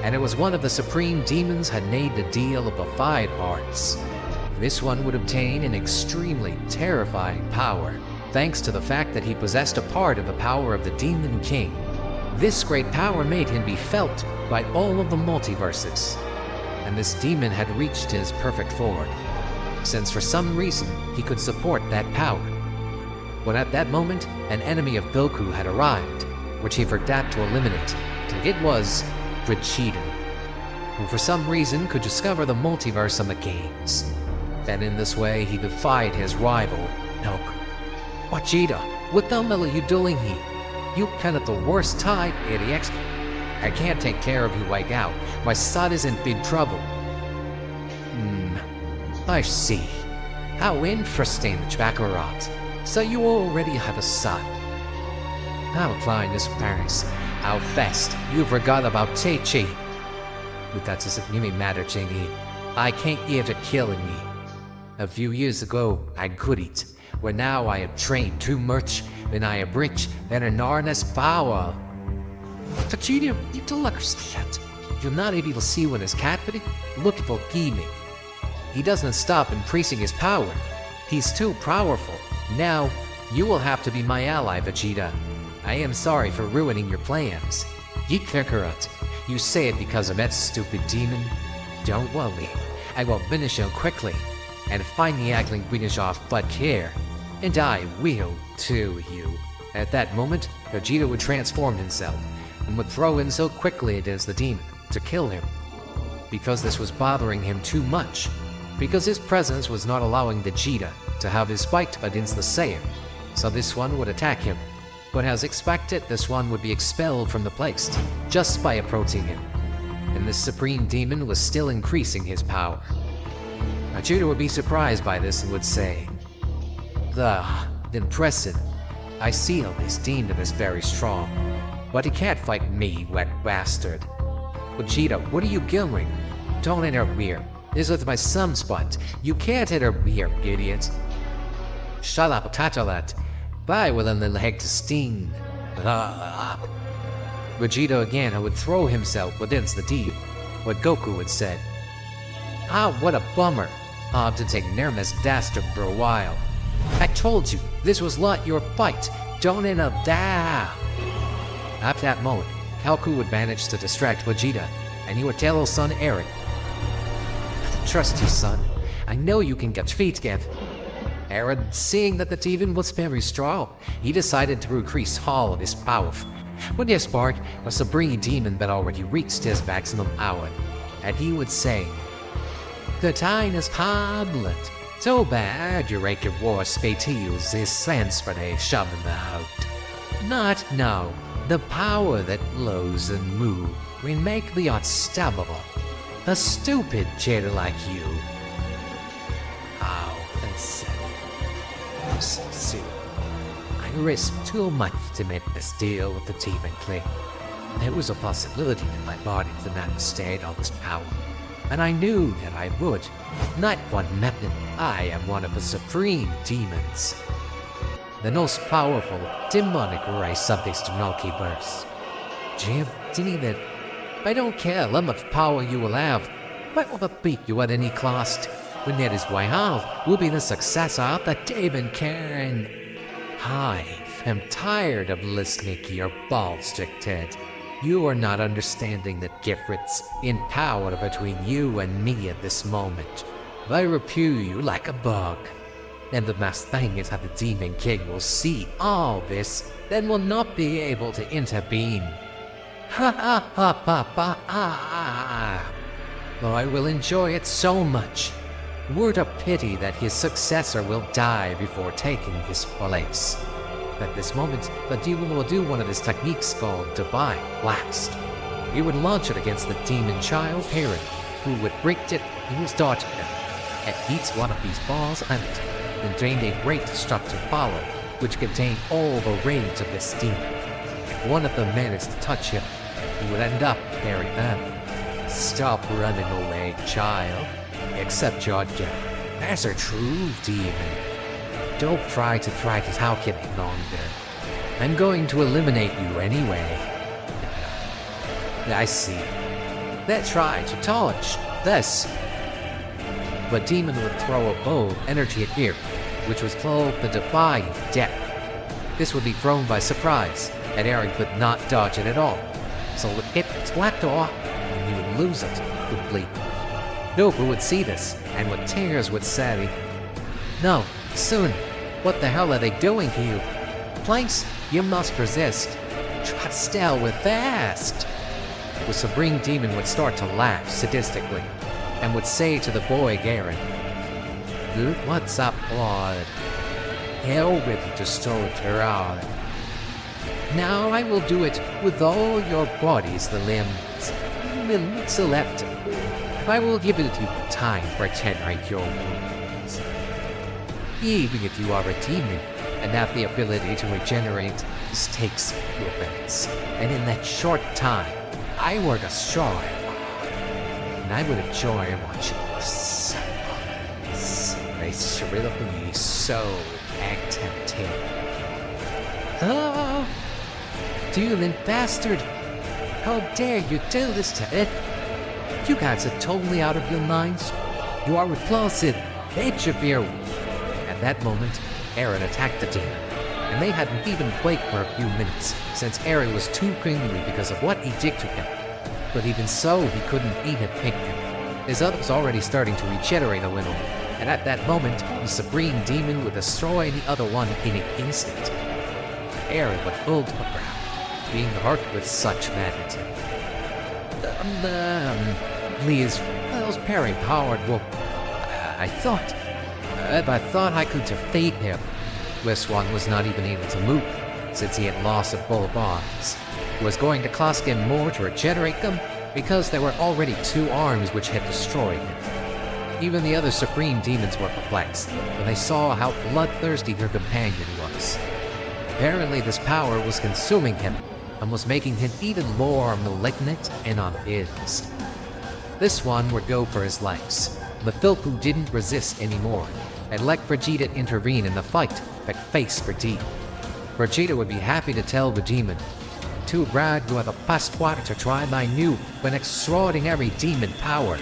and it was one of the supreme demons had made the deal of the 5 hearts. This one would obtain an extremely terrifying power, thanks to the fact that he possessed a part of the power of the Demon King. This great power made him be felt by all of the multiverses, and this demon had reached his perfect form, since for some reason he could support that power. When at that moment, an enemy of Goku had arrived, which he forgot to eliminate, and it was Vegeta, who for some reason could discover the multiverse and the games. And in this way, he defied his rival, Goku. Vegeta, what the hell are you doing here? You cannot the worst type, idiot. I can't take care of you right now. My son is in big trouble. I see. How interesting, Baccarat. So you already have a son. How fine is Paris? How fast you forgot about Teichi. But that doesn't really matter, Chingy. I can't get to killing me. A few years ago, I could eat. Where now I have trained too much, and I have reached an enormous power. Vegeta, you don't understand. You're not able to see when his cat, but look for gaming. He doesn't stop increasing his power. He's too powerful. Now, you will have to be my ally, Vegeta. I am sorry for ruining your plans. Geek Kakarot, you say it because of that stupid demon? Don't worry, I will finish him quickly, and finally actually finish off Bud here. And I will too, you. At that moment, Vegeta would transform himself, and would throw in so quickly against the demon, to kill him. Because this was bothering him too much. Because his presence was not allowing Vegeta to have his fight against the Saiyan, so this one would attack him. But as expected, this one would be expelled from the place, just by approaching him. And this supreme demon was still increasing his power. Vegeta would be surprised by this and would say, impressive. I see how this demon is very strong, but he can't fight me, wet bastard. Vegeta, what are you doing? Don't interfere. This is my son's spot. You can't interfere, idiot. Shut up, Tatalat. Bye with the leg to sting. Vegeta again would throw himself against the demon. What Goku had said. What a bummer. I'll have to take Nerma's dastard for a while. I told you, this was not your fight. Don't end up there. At that moment, Goku would manage to distract Vegeta, and he would tell his son Eren, trust you, son. I know you can get feet together. Eren, seeing that the demon was very strong, he decided to increase all of his power. When this spark was the supreme demon that already reached his maximum power, and he would say, the time is public. So bad your Rankin War Spatiles is sense for they shoving out. Not now. The power that glows and moves will make the unstoppable. A stupid kid like you. How soon. I risked too much to make this deal with the Demon King. There was a possibility that my body did not sustain all this power, and I knew that I would. Not one method. I am one of the supreme demons. The most powerful demonic race of this multiverse. Jim, Demon, I don't care how much power you will have. I will beat you at any cost. When that is why I will be the successor of the Demon King. I am tired of listening to your ball-stick, Ted. You are not understanding the difference in power between you and me at this moment. I repel you like a bug. And the best thing is that the Demon King will see all this, then will not be able to intervene. Ha ha ha ha ha ha. Oh, I will enjoy it so much. What a pity that his successor will die before taking his place. At this moment, the demon will do one of his techniques called Divine Blast. He would launch it against the demon child parent, who would break it in his daughter, and eats one of these balls on it, then drained a great destructive power, which contained all the rage of this demon. If one of them managed to touch him, he would end up carrying them. Stop running away, child. Accept your death as a true demon. don't try to drag it out any longer. I'm going to eliminate you anyway. I see. They try to dodge this. But Demon would throw a bolt of energy at Beerus, which was called the Defying Death. This would be thrown by surprise, and Eren could not dodge it at all. So it slapped off, and he would lose it completely. Goku would see this, and with tears would say, "No, soon. What the hell are they doing to you? Planks, you must resist. Try to stay with fast." The Supreme Demon would start to laugh sadistically, and would say to the boy Garen, "Dude, what's up, blood? Hell with the destroyer. Now I will do it with all your bodies, the limbs. Select. I will give it you time to regenerate your wounds. Even if you are a demon and have the ability to regenerate, this takes few minutes. And in that short time, I will destroy. And I would enjoy watching your sufferings. It's really so active. Oh, demon bastard! How dare you do this to it? You guys are totally out of your minds. You are repulsive. Interfere. At that moment, Eren attacked the demon, and they hadn't even played for a few minutes, since Eren was too angry because of what he did to him. But even so, he couldn't even pick him. His other was already starting to regenerate a little, and at that moment, the Supreme Demon would destroy the other one in an instant. Eren would fall to the ground, being hurt with such magnitude. Please, those very powered will... I thought I could defeat him. This one was not even able to move, since he had lost of both arms. It was going to cost him more to regenerate them, because there were already 2 arms which had destroyed him. Even the other Supreme Demons were perplexed, when they saw how bloodthirsty their companion was. Apparently this power was consuming him, and was making him even more malignant and unhinged. This one would go for his legs, the Filpu didn't resist anymore, and let Vegeta intervene in the fight but face Vegeta. Vegeta would be happy to tell the demon, "Too bad you are the best one to try my new but extraordinary demon power.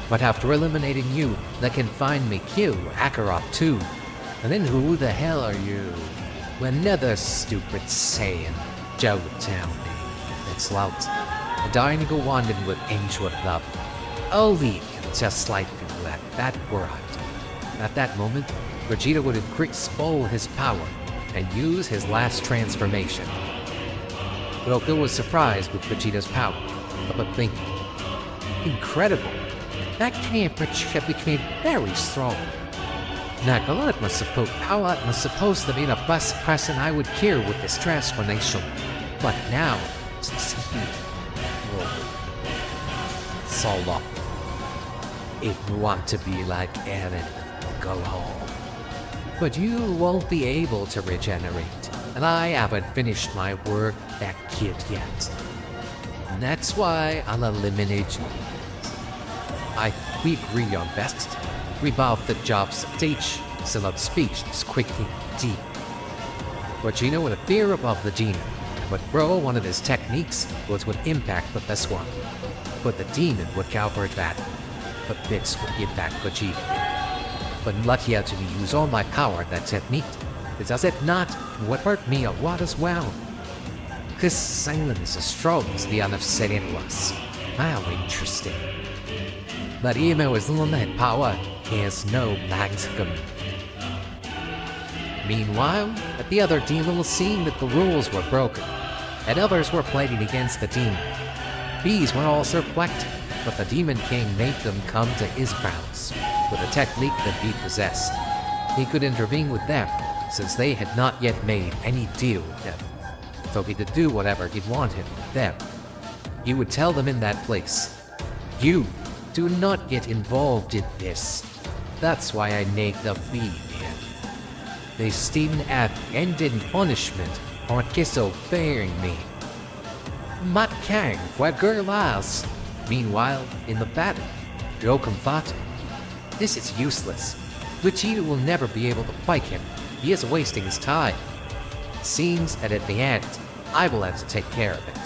But after eliminating you, they can finally kill Akarat too. And then who the hell are you?" Another stupid Saiyan. Don't tell me. It's loud. A Daishinkan wanted with ancient love. Only just like you at that word. At that moment, Vegeta would increase his power and use his last transformation. Goku was surprised with Vegeta's power, but thinking, incredible. That Vegeta became very strong. Power was supposed to be the best person I would cure with this transformation. But now, so long. If you want to be like Eren, go home. But you won't be able to regenerate, and I haven't finished my work that kid yet. And that's why I'll eliminate you. We agree on best. We both the jobs to teach, so that speech is quickly deep. Vegeta would appear above the demon, and would throw one of his techniques which would impact with this one. But the demon would counter that, but this would give back Vegeta. But luckier to use all my power that technique, does it not would hurt me a lot as well. This silence is as strong as the unobsidian was. How interesting. But even with limited power, he has no maximum. Meanwhile, the other demon was seeing that the rules were broken, and others were fighting against the demon. These were also reflected, but the Demon King made them come to his grounds, with a technique that he possessed. He could intervene with them, since they had not yet made any deal with him. So he could do whatever he wanted with them. He would tell them in that place, "You do not get involved in this. That's why I made them leave him. They still have ended punishment on disobeying me. But Kang, where girl else?" Meanwhile, in the battle, Goku thought, "This is useless. Vegeta will never be able to fight him, He is wasting his time. It seems that at the end, I will have to take care of it.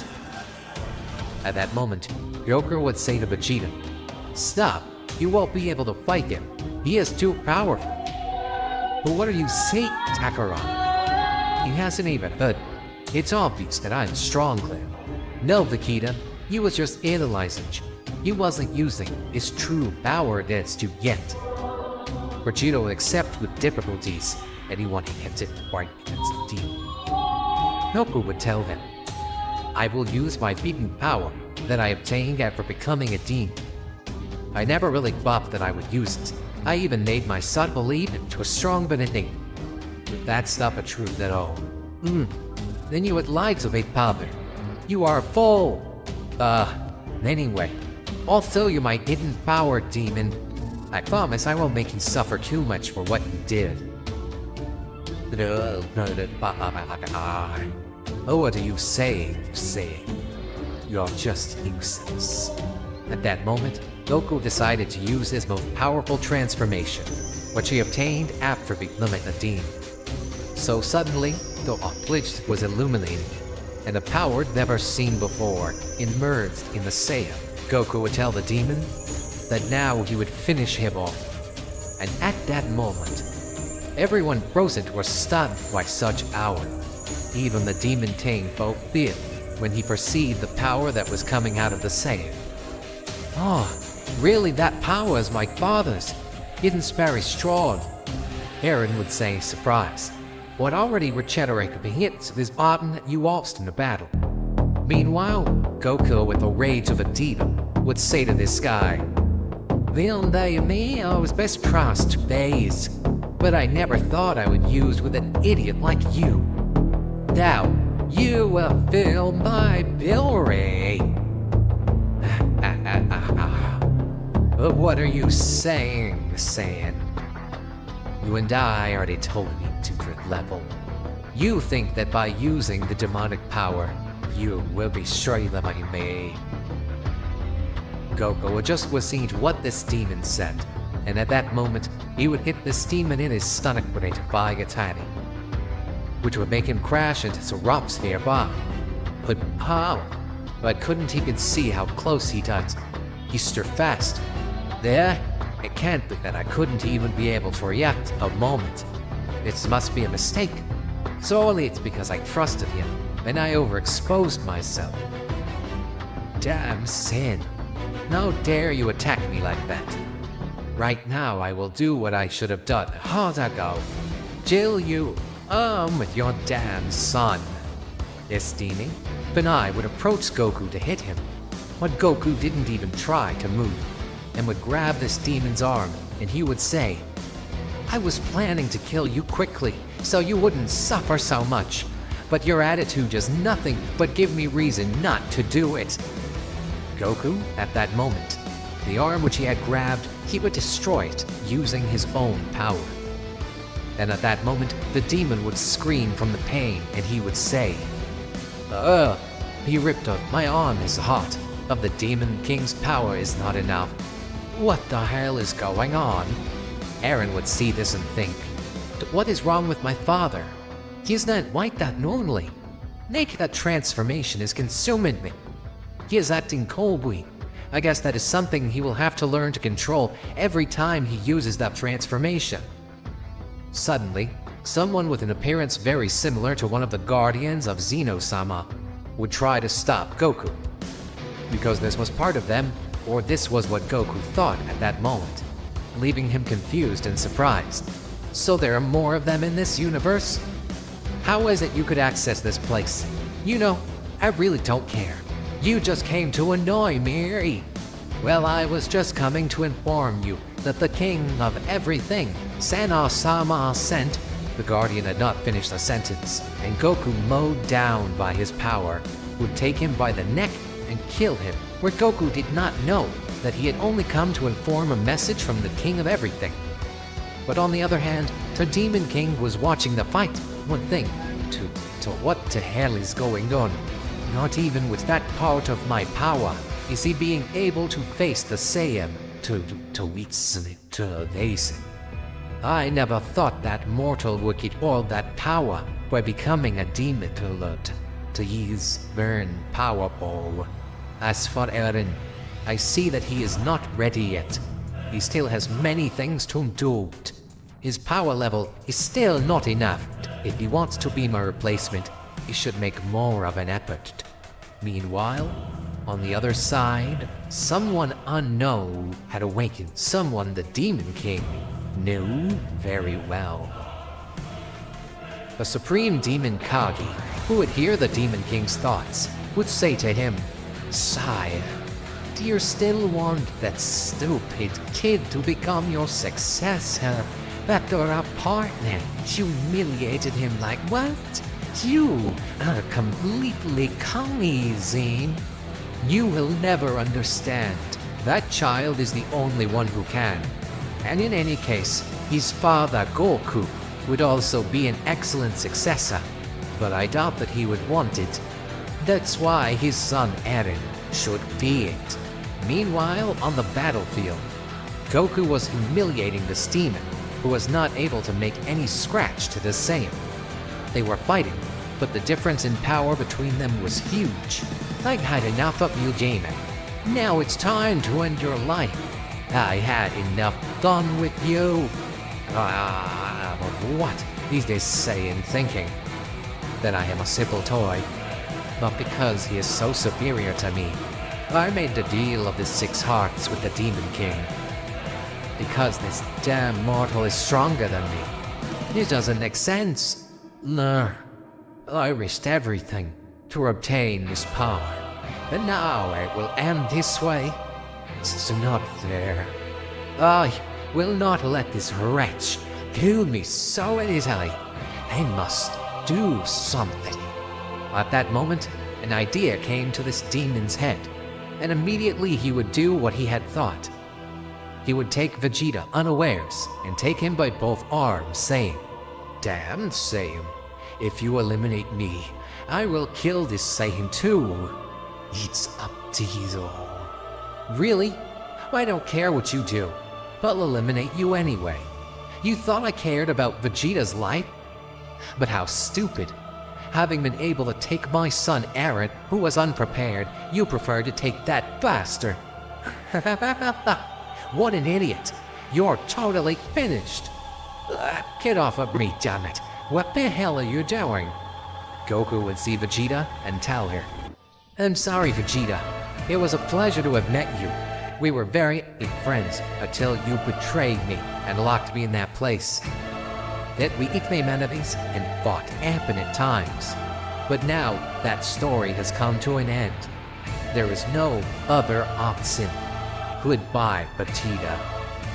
At that moment, Goku would say to Vegeta, "Stop, you won't be able to fight him. He is too powerful." "But what are you saying, Takaran?" "He hasn't even heard. It's obvious that I'm stronger." "No, Vegeta, he was just analyzing you. He wasn't using his true power that's to get." Vegeta would accept with difficulties anyone he had to fight against the demon. Goku would tell him, "I will use my beaten power that I obtained after becoming a demon. I never really thought that I would use it. I even made my son believe it was strong but it ain't. But that's not the truth at all." Then you would lie to me, Father. You are a fool." Anyway, although you're my hidden power demon, I promise I won't make you suffer too much for what you did." "Oh, what are you saying? You're just useless." At that moment, Goku decided to use his most powerful transformation, which he obtained after becoming a demon. So suddenly, the village was illuminated, and a power never seen before emerged in the Saiyan. Goku would tell the demon that now he would finish him off. And at that moment, everyone present was stunned by such power. Even the demon Tang folk feared when he perceived the power that was coming out of the Saiyan. "Oh, really, that power is my father's. It's very strong," Eren would say, surprised. "What already regenerated the hits of his button that you lost in the battle." Meanwhile, Goku, with the rage of a demon, would say to this guy, "One day me, I was best promised 2 days, but I never thought I would use with an idiot like you. Now, you will fill my billery." "But what are you saying, Saiyan? You and I already told you to grid level. You think that by using the demonic power, you will be stronger than me." Goku just was seeing what this demon said, and at that moment, he would hit this demon in his stomach with a defying attack, which would make him crash into the rocks nearby. But how? But couldn't even see how close he does. He stirred fast. There, it can't be that I couldn't even be able to react a moment. It must be a mistake. Solely it's because I trusted him, and I overexposed myself. Damn sin. How dare you attack me like that? Right now I will do what I should have done a while ago. Chill you with your damn son. This demon, then I would approach Goku to hit him, but Goku didn't even try to move, and would grab this demon's arm, and he would say, "I was planning to kill you quickly, so you wouldn't suffer so much, but your attitude does nothing but give me reason not to do it." Goku, at that moment, the arm which he had grabbed, he would destroy it using his own power. And at that moment, the demon would scream from the pain, and he would say, He ripped off my arm is hot. Of the Demon King's power is not enough. What the hell is going on?" Eren would see this and think, "What is wrong with my father? He's not like that normally. Make that transformation is consuming me. He is acting coldly. I guess that is something he will have to learn to control every time he uses that transformation." Suddenly, someone with an appearance very similar to one of the guardians of Zeno Sama would try to stop Goku. Because this was part of them, or this was what Goku thought at that moment, leaving him confused and surprised. So there are more of them in this universe? How is it you could access this place? You know, I really don't care. You just came to annoy me. Well, I was just coming to inform you that the king of everything, Zeno Sama, sent. The guardian had not finished the sentence, and Goku, mowed down by his power, would take him by the neck and kill him, where Goku did not know that he had only come to inform a message from the king of everything. But on the other hand, the Demon King was watching the fight, would think, to what the hell is going on? Not even with that part of my power is he being able to face the Saiyan to withstand to Daishin. I never thought that mortal would get all that power by becoming a demon to use burn powerball. As for Eren, I see that he is not ready yet. He still has many things to do. His power level is still not enough. If he wants to be my replacement, he should make more of an effort. Meanwhile, on the other side, someone unknown had awakened. Someone the Demon King knew very well. The Supreme Demon Kagi, who would hear the Demon King's thoughts, would say to him, "Sire, do you still want that stupid kid to become your successor? After our partner humiliated him like what? You are completely crazy. You will never understand. That child is the only one who can. And in any case, his father Goku would also be an excellent successor, but I doubt that he would want it. That's why his son Eren should be it." Meanwhile, on the battlefield, Goku was humiliating this demon, who was not able to make any scratch to the Saiyan. They were fighting, but the difference in power between them was huge. "I had enough of you, demon. Now it's time to end your life. I had enough done with you." What is this Saiyan thinking? That I am a simple toy? But because he is so superior to me, I made the deal of the 6 hearts with the Demon King. Because this damn mortal is stronger than me. It doesn't make sense. No, I risked everything to obtain this power, and now it will end this way. It's not fair. I will not let this wretch kill me so easily. I must do something. At that moment, an idea came to this demon's head, and immediately he would do what he had thought. He would take Vegeta unawares and take him by both arms, saying, "Damn Saiyan, if you eliminate me, I will kill this Saiyan too. It's up to you." "Really? I don't care what you do. I'll eliminate you anyway. You thought I cared about Vegeta's life? But how stupid. Having been able to take my son Eren, who was unprepared, you preferred to take that bastard. What an idiot. You're totally finished. Get off of me, damn it. What the hell are you doing?" Goku would see Vegeta and tell her, "I'm sorry, Vegeta. It was a pleasure to have met you. We were very good friends until you betrayed me and locked me in that place. That we became enemies and fought infinite times. But now that story has come to an end. There is no other option. Goodbye, Vegeta."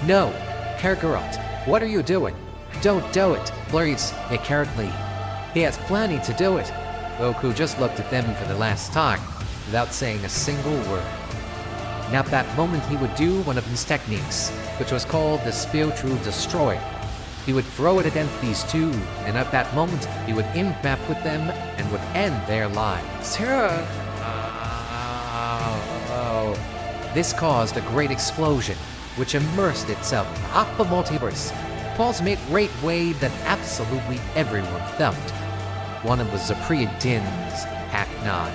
"No, Kakarot, what are you doing? Don't do it, please, currently. He has planning to do it." Goku just looked at them for the last time, without saying a single word. And at that moment he would do one of his techniques, which was called the Spiritual Destroyer. He would throw it against these two, and at that moment he would impact with them and would end their lives. This caused a great explosion, which immersed itself up the multiverse, causing a great wave that absolutely everyone felt. One of the Supreme Din's Act 9.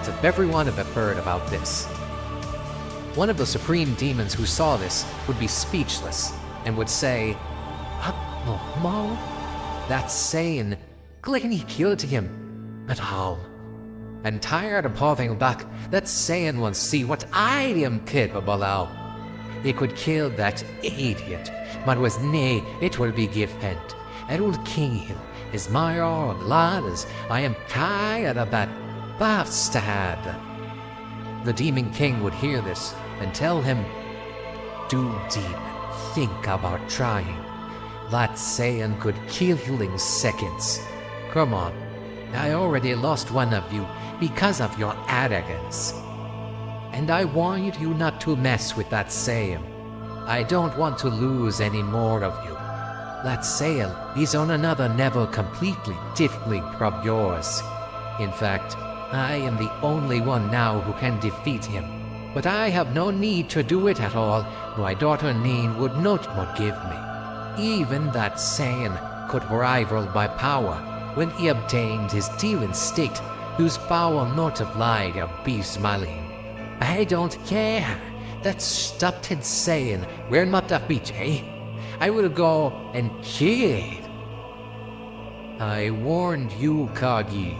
So everyone have heard about this. One of the Supreme Demons who saw this would be speechless and would say, "Mo? That's Saiyan. Glenn killed him. But how?" And tired of holding back, that Saiyan will see what I am capable of. He could kill that idiot, but with me it will be given. I will kill is my own lads. I am tired of that bastard. The Demon King would hear this and tell him, "Do demon, think about trying. That Saiyan could kill you in seconds. Come on, I already lost one of you because of your arrogance. And I warned you not to mess with that Saiyan. I don't want to lose any more of you. That Saiyan is on another level completely different from yours. In fact, I am the only one now who can defeat him. But I have no need to do it at all. My daughter Nin would not forgive me. Even that Saiyan could rival my power when he obtained his demon state, whose power multiplied abysmally. I don't care. That stupid Saiyan will not defeat me. I will go and kill. I warned you, Kagi.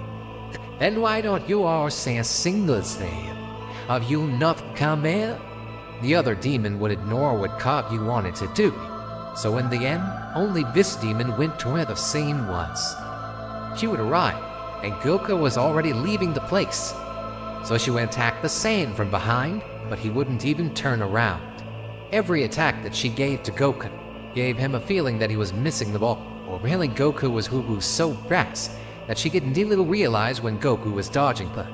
Then why don't you all say a single thing? Have you not come here? The other demon would ignore what Kagi wanted to do. So in the end, only this demon went to where the Saiyan was. She would arrive, and Goku was already leaving the place. So she would attack the Saiyan from behind, but he wouldn't even turn around. Every attack that she gave to Goku gave him a feeling that he was missing the ball, or really Goku was so fast that she didn't even realize when Goku was dodging her.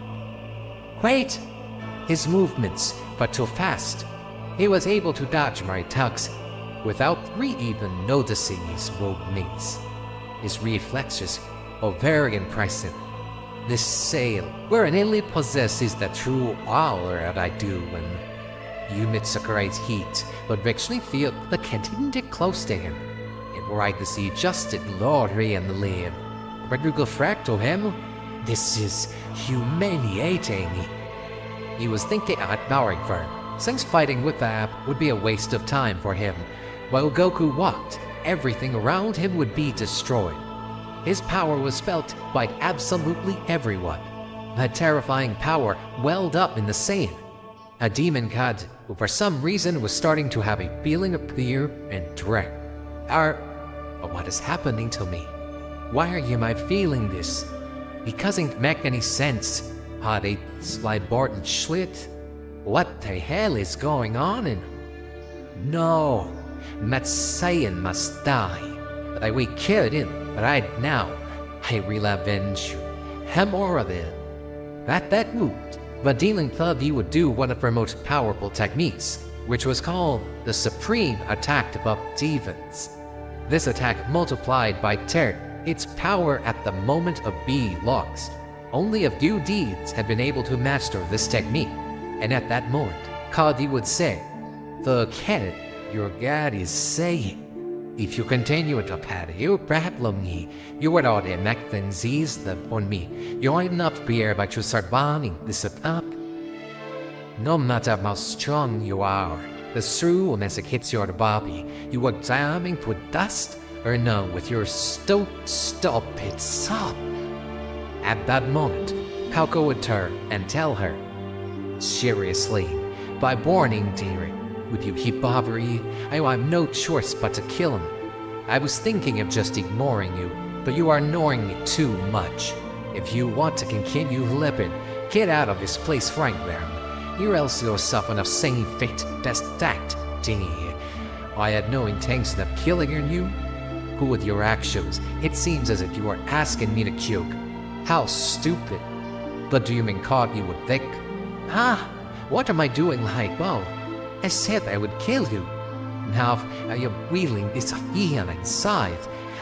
Wait! His movements were too fast. He was able to dodge my attacks without even noticing his movements. His reflexes are very impressive. This sail, where it only possesses the true power that I do when units create heat, but actually feel the can't get close to him. It right to see adjusted lottery and live. But you go fractal him? This is humiliating. He was thinking about bowing for him, since fighting with the app would be a waste of time for him. While Goku walked, everything around him would be destroyed. His power was felt by absolutely everyone. That terrifying power welled up in the Saiyan. A demon god who for some reason was starting to have a feeling of fear and dread. What is happening to me? Why are you feeling this? It doesn't make any sense. Are they slide board and schlit? What the hell is going on? No, that Saiyan must die. I we killed him right now. I will avenge you. Hemorrhoid. That moved. But dealing Club he would do one of her most powerful techniques, which was called the Supreme Attack above Demons. This attack multiplied by 10 its power at the moment of being lost. Only a few deeds had been able to master this technique, and at that moment, Kadi would say, "The cat your god is saying. If you continue to pad your problem, you would already make things easier on me. You are enough beer by to surviving this attack. No matter how strong you are, the true as it hits your body, you are damning to dust or no with your stupid sob." At that moment, Kalko would turn and tell her, "Seriously, by warning dearie, would you keep bothering? I have no choice but to kill him. I was thinking of just ignoring you, but you are ignoring me too much. If you want to continue living, get out of this place right now, or else you'll suffer the same fate as that dear. I had no intention of killing you. Who with your actions, it seems as if you are asking me to kill. How stupid. But do you mean you would think? What am I doing like, well, I said I would kill you. Now you're wheeling this fear inside.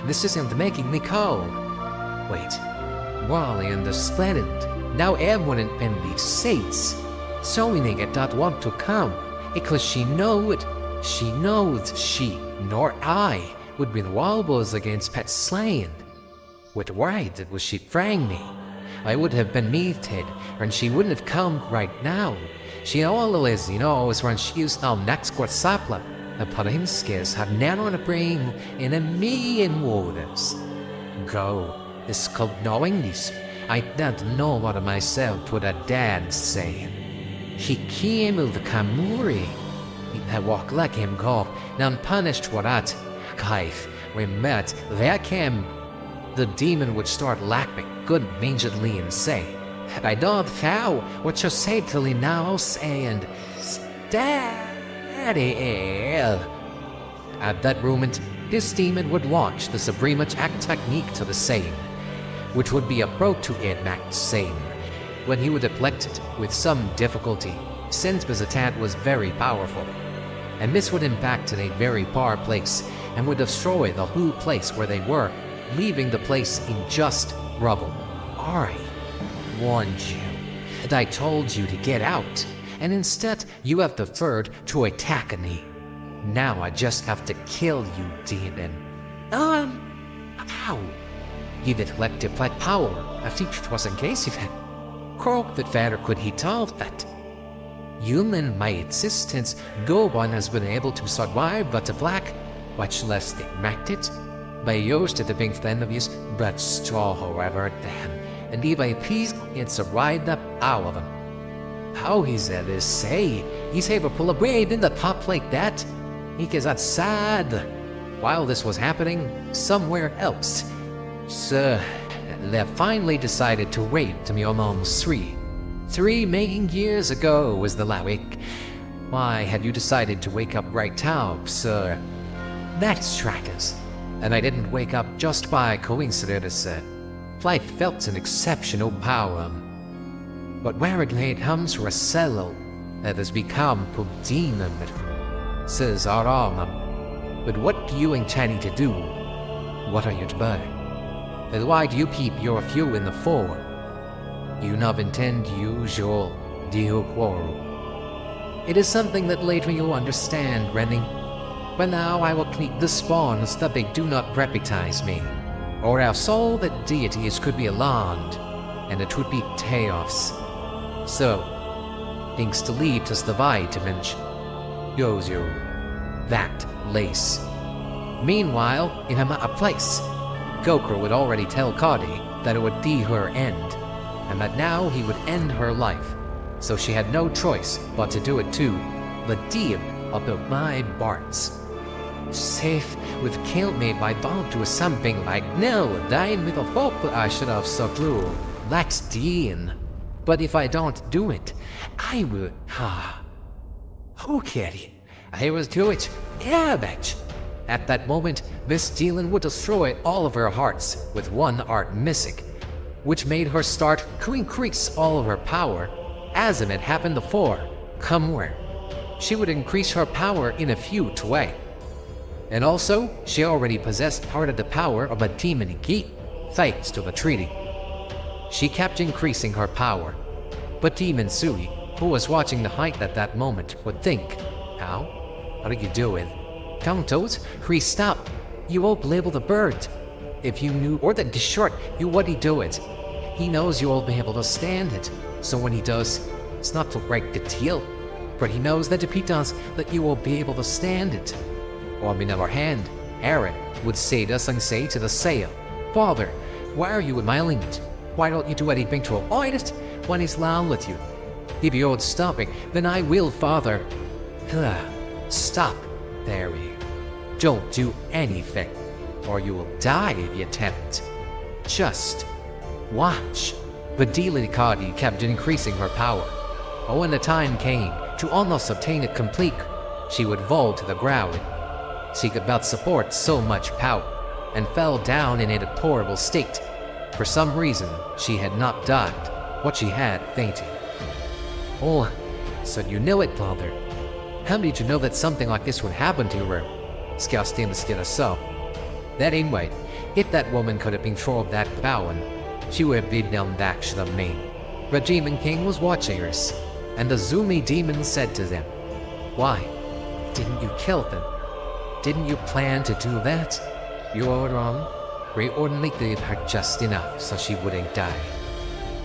This isn't making me cold. Wait, Wally and the Splendid. Now everyone in these seats. Sewing it not want to come, because she knows she nor I would be wobbles against Pet Slain. With right was she frang me. I would have been meted, and she wouldn't have come right now. She always, always when she used our next quart sapla. The Parinskis had never on a brain in a million waters. Go, is called knowing this. I don't know what myself would a dad say. He came with the Kamuri. I walk like him go, none punished for that. Kaif, we met, there came. The demon would start laughing good-naturedly and say, "I don't know what you say to me now, and steady." At that moment, this demon would launch the Supreme Attack technique to the Saiyan, which would be about to enact Saiyan, when he would deflect it with some difficulty, since his attack was very powerful. And this would impact in a very far place, and would destroy the whole place where they were, leaving the place in just rubble. I warned you, and I told you to get out, and instead you have deferred to attack me. Now I just have to kill you, demon. How? Give it electric power. I think it was in case of it. Croak that father could he solve that. Human my existence, Gohan has been able to survive but the black, much less stigmatic. By used to the big fan of his, but straw however then, and if I please it's a ride up out of him. How he's at this say, he's able to pull a braid in the top like that. He gets that sad. While this was happening, somewhere else, Sir, they finally decided to wait to me almost 3 making years ago was the week. Why had you decided to wake up right now, sir? That's trackers. And I didn't wake up just by coincidence, sir. Flight felt an exceptional power. But where it laid comes from a cell that has become a demon, says our arm. But what do you intend to do? What are you doing? And why do you keep your fuel in the forward? You not intend usual deal quarrel. It is something that later you'll understand, Renning. But now I will keep the spawns that they do not repetize me, or else all the deities could be alarmed, and it would be chaos. So, things to lead to the vitaminch. Goes you. That lace. Meanwhile, in a place, Goku would already tell Kadi that it would be her end, and that now he would end her life. So she had no choice but to do it too. The deed of my Barts. Safe with killed me by bomb to something like no, dying with a hope that I should have subdued. That's Dean. But if I don't do it, I will. Who cared? I will do it. Yeah, bitch. At that moment, Miss Dealin would destroy all of her hearts with one heart missing, which made her start to increase all of her power, as it had happened before. Come where? She would increase her power in a huge way. And also, she already possessed part of the power of a demon geek, thanks to the treaty. She kept increasing her power, but Demon Sui, who was watching the height at that moment, would think, How are you doing? Toes, Cree, stop. You won't be able to bird. If you knew, or that short, you would he do it. He knows you won't be able to stand it, so when he does, it's not to break the deal, but he knows that if he does, that you will be able to stand it. Or on the other hand, Aaron would say this and say to the sail, Father, why are you admiring it? Why don't you do anything to avoid it when he's loud with you? If you're stopping, then I will, Father. Stop, there you. Don't do anything, or you will die if you attempt. Just watch. But Delicati kept increasing her power. But when the time came to almost obtain it complete, she would fall to the ground. She could not support so much power, and fell down in a deplorable state. For some reason, she had not died, what she had fainted. Oh, so you knew it, Father. How did you know that something like this would happen to her? So. That anyway, if that woman could have been sure of that bowing, she would have been down back to the main. The Demon King was watching us, and the Zoomy Demon said to them, Why? Didn't you kill them? Didn't you plan to do that? You were wrong. We only gave her just enough so she wouldn't die.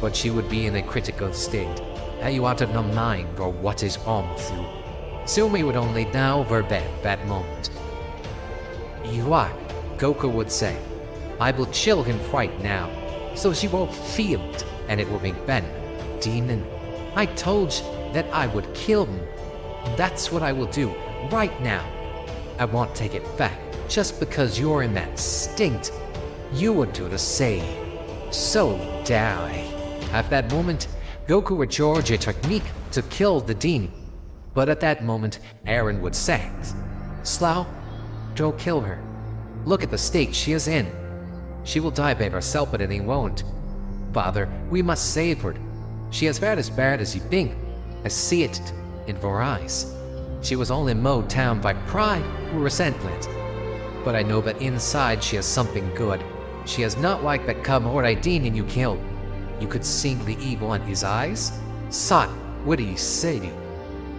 But she would be in a critical state. Are you out of her mind or what is wrong with you? Sumi would only now verbet that moment. You are, Goku would say. I will chill him right now, so she won't feel it, and it will make Ben. Demon, I told you that I would kill him. That's what I will do, right now. I won't take it back, just because you're in that state. You would do the same. So die. At that moment, Goku would charge a technique to kill the demon. But at that moment, Aaron would say, Slow, don't kill her. Look at the state she is in. She will die by herself, but it won't. Father, we must save her. She is as bad as you think. I see it in her eyes. She was only mowed down by pride or resentment. But I know that inside she has something good. She is not like that cub or demon you killed. You could see the evil in his eyes. Son, what do you say?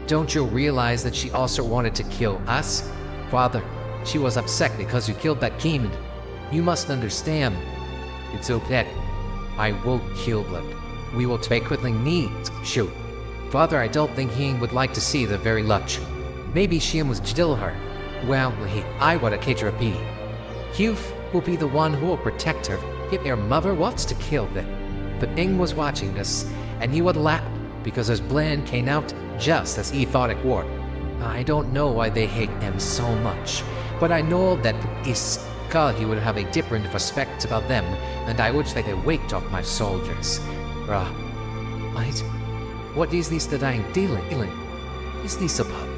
Don't you realize that she also wanted to kill us? Father, she was upset because you killed that demon. You must understand. It's okay. I will kill them. We will take what they need. Shoot. Father, I don't think he would like to see the very much. Maybe she was still her. Well, I would catch her be. You will be the one who will protect her if your mother wants to kill them. But Ing was watching us, and he would laugh because his plan came out just as he thought it would. I don't know why they hate him so much, but I know that it's because he would have a different respect about them, and I wish they had waked up my soldiers. Wait, what is this that I'm dealing? Is this about?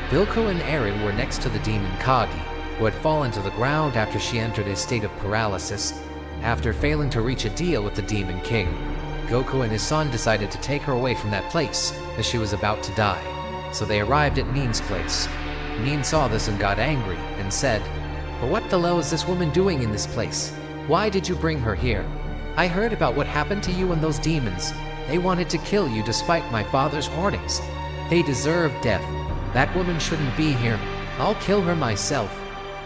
Goku and Eren were next to the demon Kagi, who had fallen to the ground after she entered a state of paralysis. After failing to reach a deal with the Demon King, Goku and his son decided to take her away from that place, as she was about to die. So they arrived at Nin's place. Nin saw this and got angry, and said, "But what the hell is this woman doing in this place? Why did you bring her here? I heard about what happened to you and those demons. They wanted to kill you despite my father's warnings. They deserve death. That woman shouldn't be here. I'll kill her myself."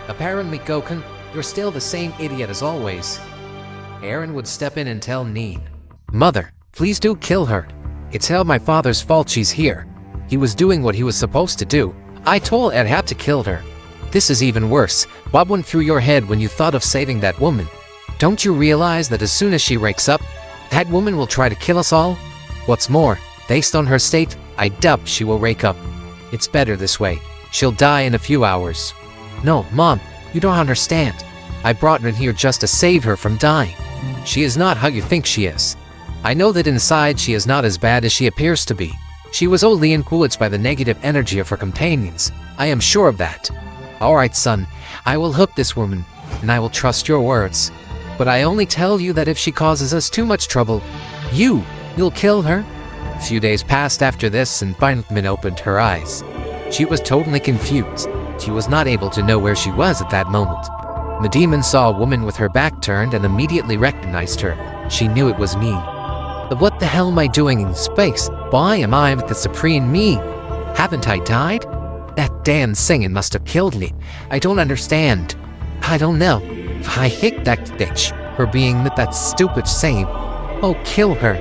Apparently, Goku, you're still the same idiot as always. Eren would step in and tell Nin, "Mother, please do kill her. It's all my father's fault she's here. He was doing what he was supposed to do. I told Ed had to kill her. This is even worse. What went through your head when you thought of saving that woman? Don't you realize that as soon as she wakes up, that woman will try to kill us all? What's more, based on her state, I doubt she will wake up. It's better this way. She'll die in a few hours." "No, Mom, you don't understand. I brought her in here just to save her from dying. She is not how you think she is. I know that inside she is not as bad as she appears to be. She was only influenced by the negative energy of her companions. I am sure of that. Alright, son, I will hook this woman, and I will trust your words. But I only tell you that if she causes us too much trouble, you'll kill her." A few days passed after this, and finally opened her eyes. She was totally confused. She was not able to know where she was at that moment. The demon saw a woman with her back turned and immediately recognized her. She knew it was me. "But what the hell am I doing in space? Why am I the supreme me? Haven't I died? That damn singing must have killed me. I don't understand. I don't know. I hate that bitch. Her being that stupid same. Oh, kill her."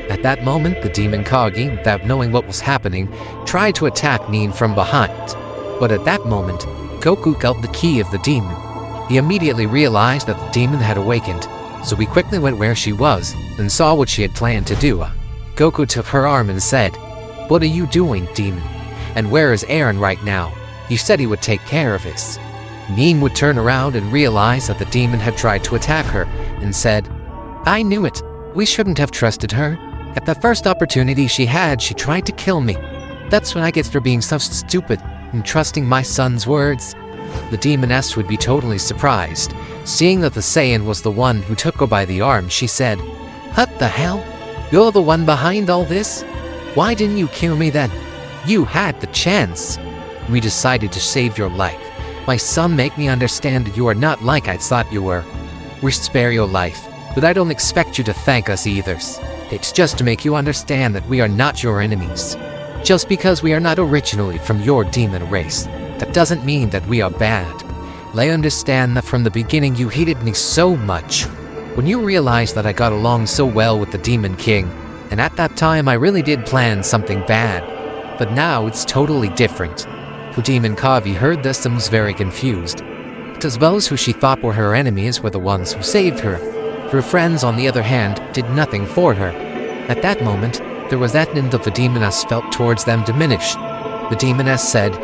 At that moment, the demon Kagi, without knowing what was happening, tried to attack Nin from behind. But at that moment, Goku got the key of the demon. He immediately realized that the demon had awakened, so he quickly went where she was and saw what she had planned to do. Goku took her arm and said, "What are you doing, demon? And where is Eren right now? You said he would take care of this." Nin would turn around and realize that the demon had tried to attack her and said, "I knew it. We shouldn't have trusted her. At the first opportunity she had, she tried to kill me. That's when I get for being so stupid and trusting my son's words." The demoness would be totally surprised. Seeing that the Saiyan was the one who took her by the arm, she said, "What the hell? You're the one behind all this? Why didn't you kill me then? You had the chance. We decided to save your life. My son, make me understand that you are not like I thought you were. We spare your life, but I don't expect you to thank us either. It's just to make you understand that we are not your enemies. Just because we are not originally from your demon race, that doesn't mean that we are bad. I understand that from the beginning you hated me so much. When you realized that I got along so well with the Demon King, and at that time I really did plan something bad. But now it's totally different." The demon Kavi heard this and was very confused, because those who she thought were her enemies were the ones who saved her. Her friends, on the other hand, did nothing for her. At that moment, there was that end of the demoness felt towards them diminished. The demoness said,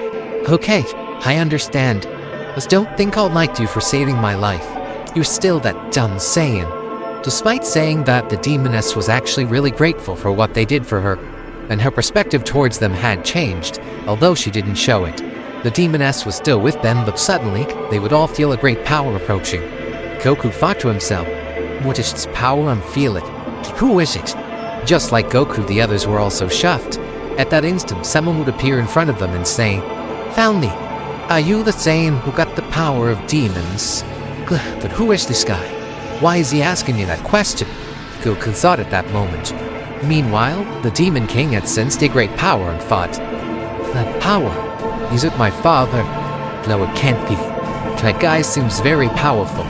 "Okay, I understand. But don't think I'll like you for saving my life. You're still that dumb Saiyan." Despite saying that, the demoness was actually really grateful for what they did for her, and her perspective towards them had changed, although she didn't show it. The demoness was still with them, but suddenly, they would all feel a great power approaching. Goku thought to himself, "What is this power I'm feeling? Who is it?" Just like Goku, the others were also shocked. At that instant, someone would appear in front of them and say, "Found me. Are you the same who got the power of demons? But who is this guy? Why is he asking me that question?" Goku thought at that moment. Meanwhile, the Demon King had sensed a great power and thought, that power, is it my father? No, it can't be. That guy seems very powerful,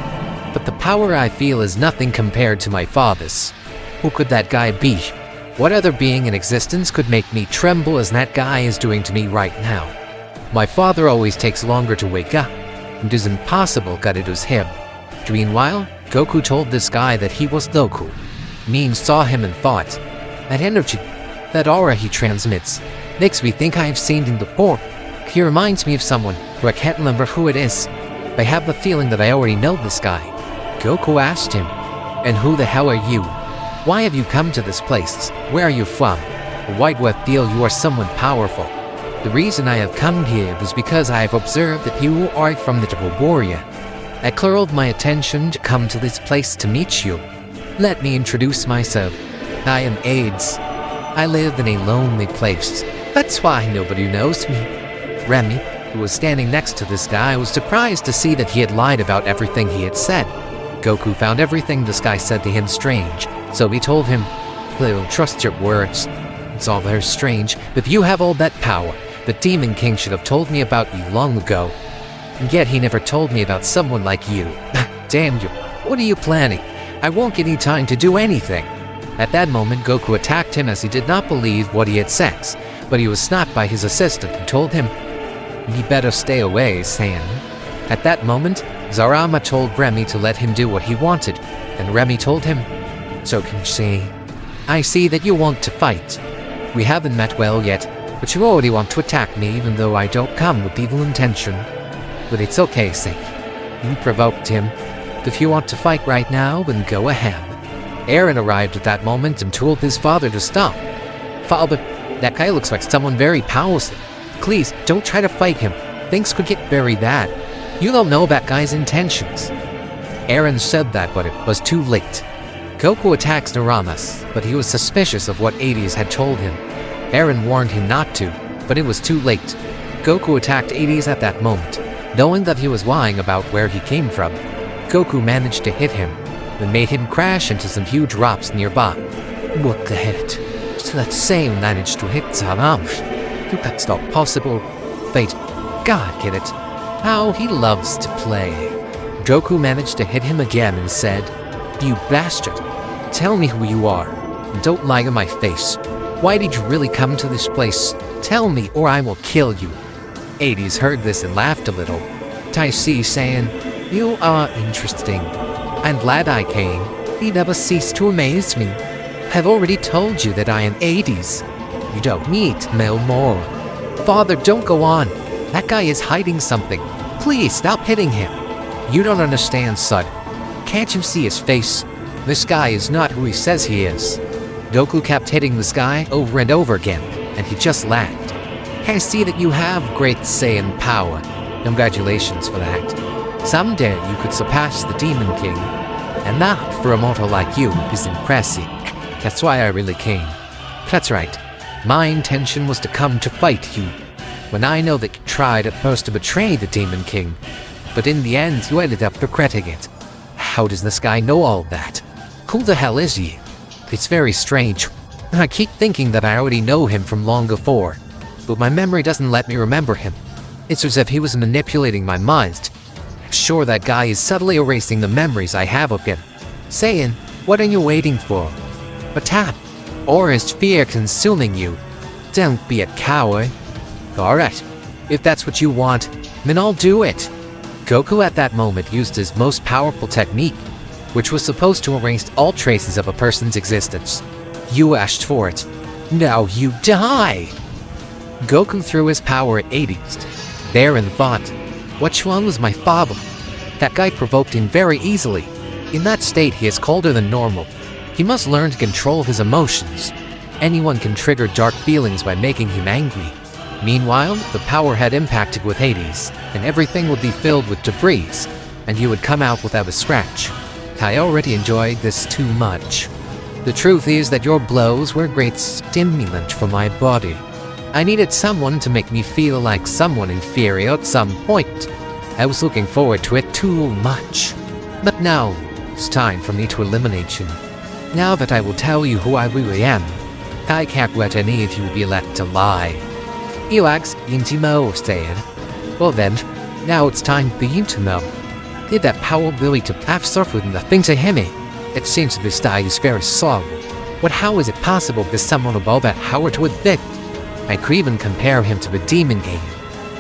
but the power I feel is nothing compared to my father's. Who could that guy be? What other being in existence could make me tremble as that guy is doing to me right now? My father always takes longer to wake up. It is impossible that it was him. Meanwhile, Goku told this guy that he was Goku. Min saw him and thought, that energy, that aura he transmits, makes me think I have seen him before. He reminds me of someone, who I can't remember who it is. I have the feeling that I already know this guy. Goku asked him, and who the hell are you? Why have you come to this place? Where are you from? Why do I feel you are someone powerful? The reason I have come here is because I have observed that you are from the Double Warrior. I called my attention to come to this place to meet you. Let me introduce myself. I am AIDS. I live in a lonely place. That's why nobody knows me. Remy, who was standing next to this guy, was surprised to see that he had lied about everything he had said. Goku found everything this guy said to him strange, so he told him, I don't trust your words. It's all very strange. If you have all that power, the Demon King should have told me about you long ago. And yet he never told me about someone like you. Damn you. What are you planning? I won't get any time to do anything. At that moment, Goku attacked him as he did not believe what he had said, but he was stopped by his assistant and told him, "You better stay away, Saiyan." At that moment, Zarama told Remy to let him do what he wanted, and Remy told him, "So can you see? I see that you want to fight. We haven't met well yet, but you already want to attack me even though I don't come with evil intention. But it's okay, Saiyan. You provoked him. If you want to fight right now, then go ahead." Aaron arrived at that moment and told his father to stop. "Father, that guy looks like someone very powerful. Please, don't try to fight him. Things could get very bad. You don't know that guy's intentions." Aaron said that, but it was too late. Goku attacks Naramas, but he was suspicious of what Hades had told him. Aaron warned him not to, but it was too late. Goku attacked Hades at that moment, knowing that he was lying about where he came from. Goku managed to hit him, and made him crash into some huge rocks nearby. What the hell? So that same managed to hit Zaram. That's not possible. Wait, God, get it. How he loves to play. Goku managed to hit him again and said, "You bastard, tell me who you are, and don't lie in my face. Why did you really come to this place? Tell me or I will kill you." Hades heard this and laughed a little. I see, saying, "You are interesting. I'm glad I came. You never cease to amaze me. I've already told you that I am Hades. You don't need to know more. Father, don't go on. That guy is hiding something. Please stop hitting him. You don't understand, son. Can't you see his face? This guy is not who he says he is." Goku kept hitting this guy over and over again, and he just laughed. "I see that you have great Saiyan power. Congratulations for that. Someday you could surpass the Demon King, and that, for a mortal like you, is impressive. That's why I really came. That's right. My intention was to come to fight you. When I know that you tried at first to betray the Demon King, but in the end you ended up regretting it. How does this guy know all that? Who the hell is he? It's very strange. I keep thinking that I already know him from long before, but my memory doesn't let me remember him. It's as if he was manipulating my mind. I'm sure that guy is subtly erasing the memories I have of him. Saiyan, what are you waiting for? Attack! Or is fear consuming you? Don't be a coward. Alright, if that's what you want, then I'll do it." Goku at that moment used his most powerful technique, which was supposed to erase all traces of a person's existence. You asked for it. Now you die! Goku threw his power at Hades. Therein thought, which one was my father? That guy provoked him very easily. In that state, he is colder than normal. He must learn to control his emotions. Anyone can trigger dark feelings by making him angry. Meanwhile, the power had impacted with Hades, and everything would be filled with debris, and he would come out without a scratch. I already enjoyed this too much. The truth is that your blows were a great stimulant for my body. I needed someone to make me feel like someone inferior at some point. I was looking forward to it too much. But now, it's time for me to eliminate you. Now that I will tell you who I really am, I can't let any of you be left to lie. Elax Intimo said. Well then, now it's time for you to know. Did that power really to have suffered nothing to him? It seems this guy is very slow. But how is it possible for someone above that power to admit? I could even compare him to the Demon King.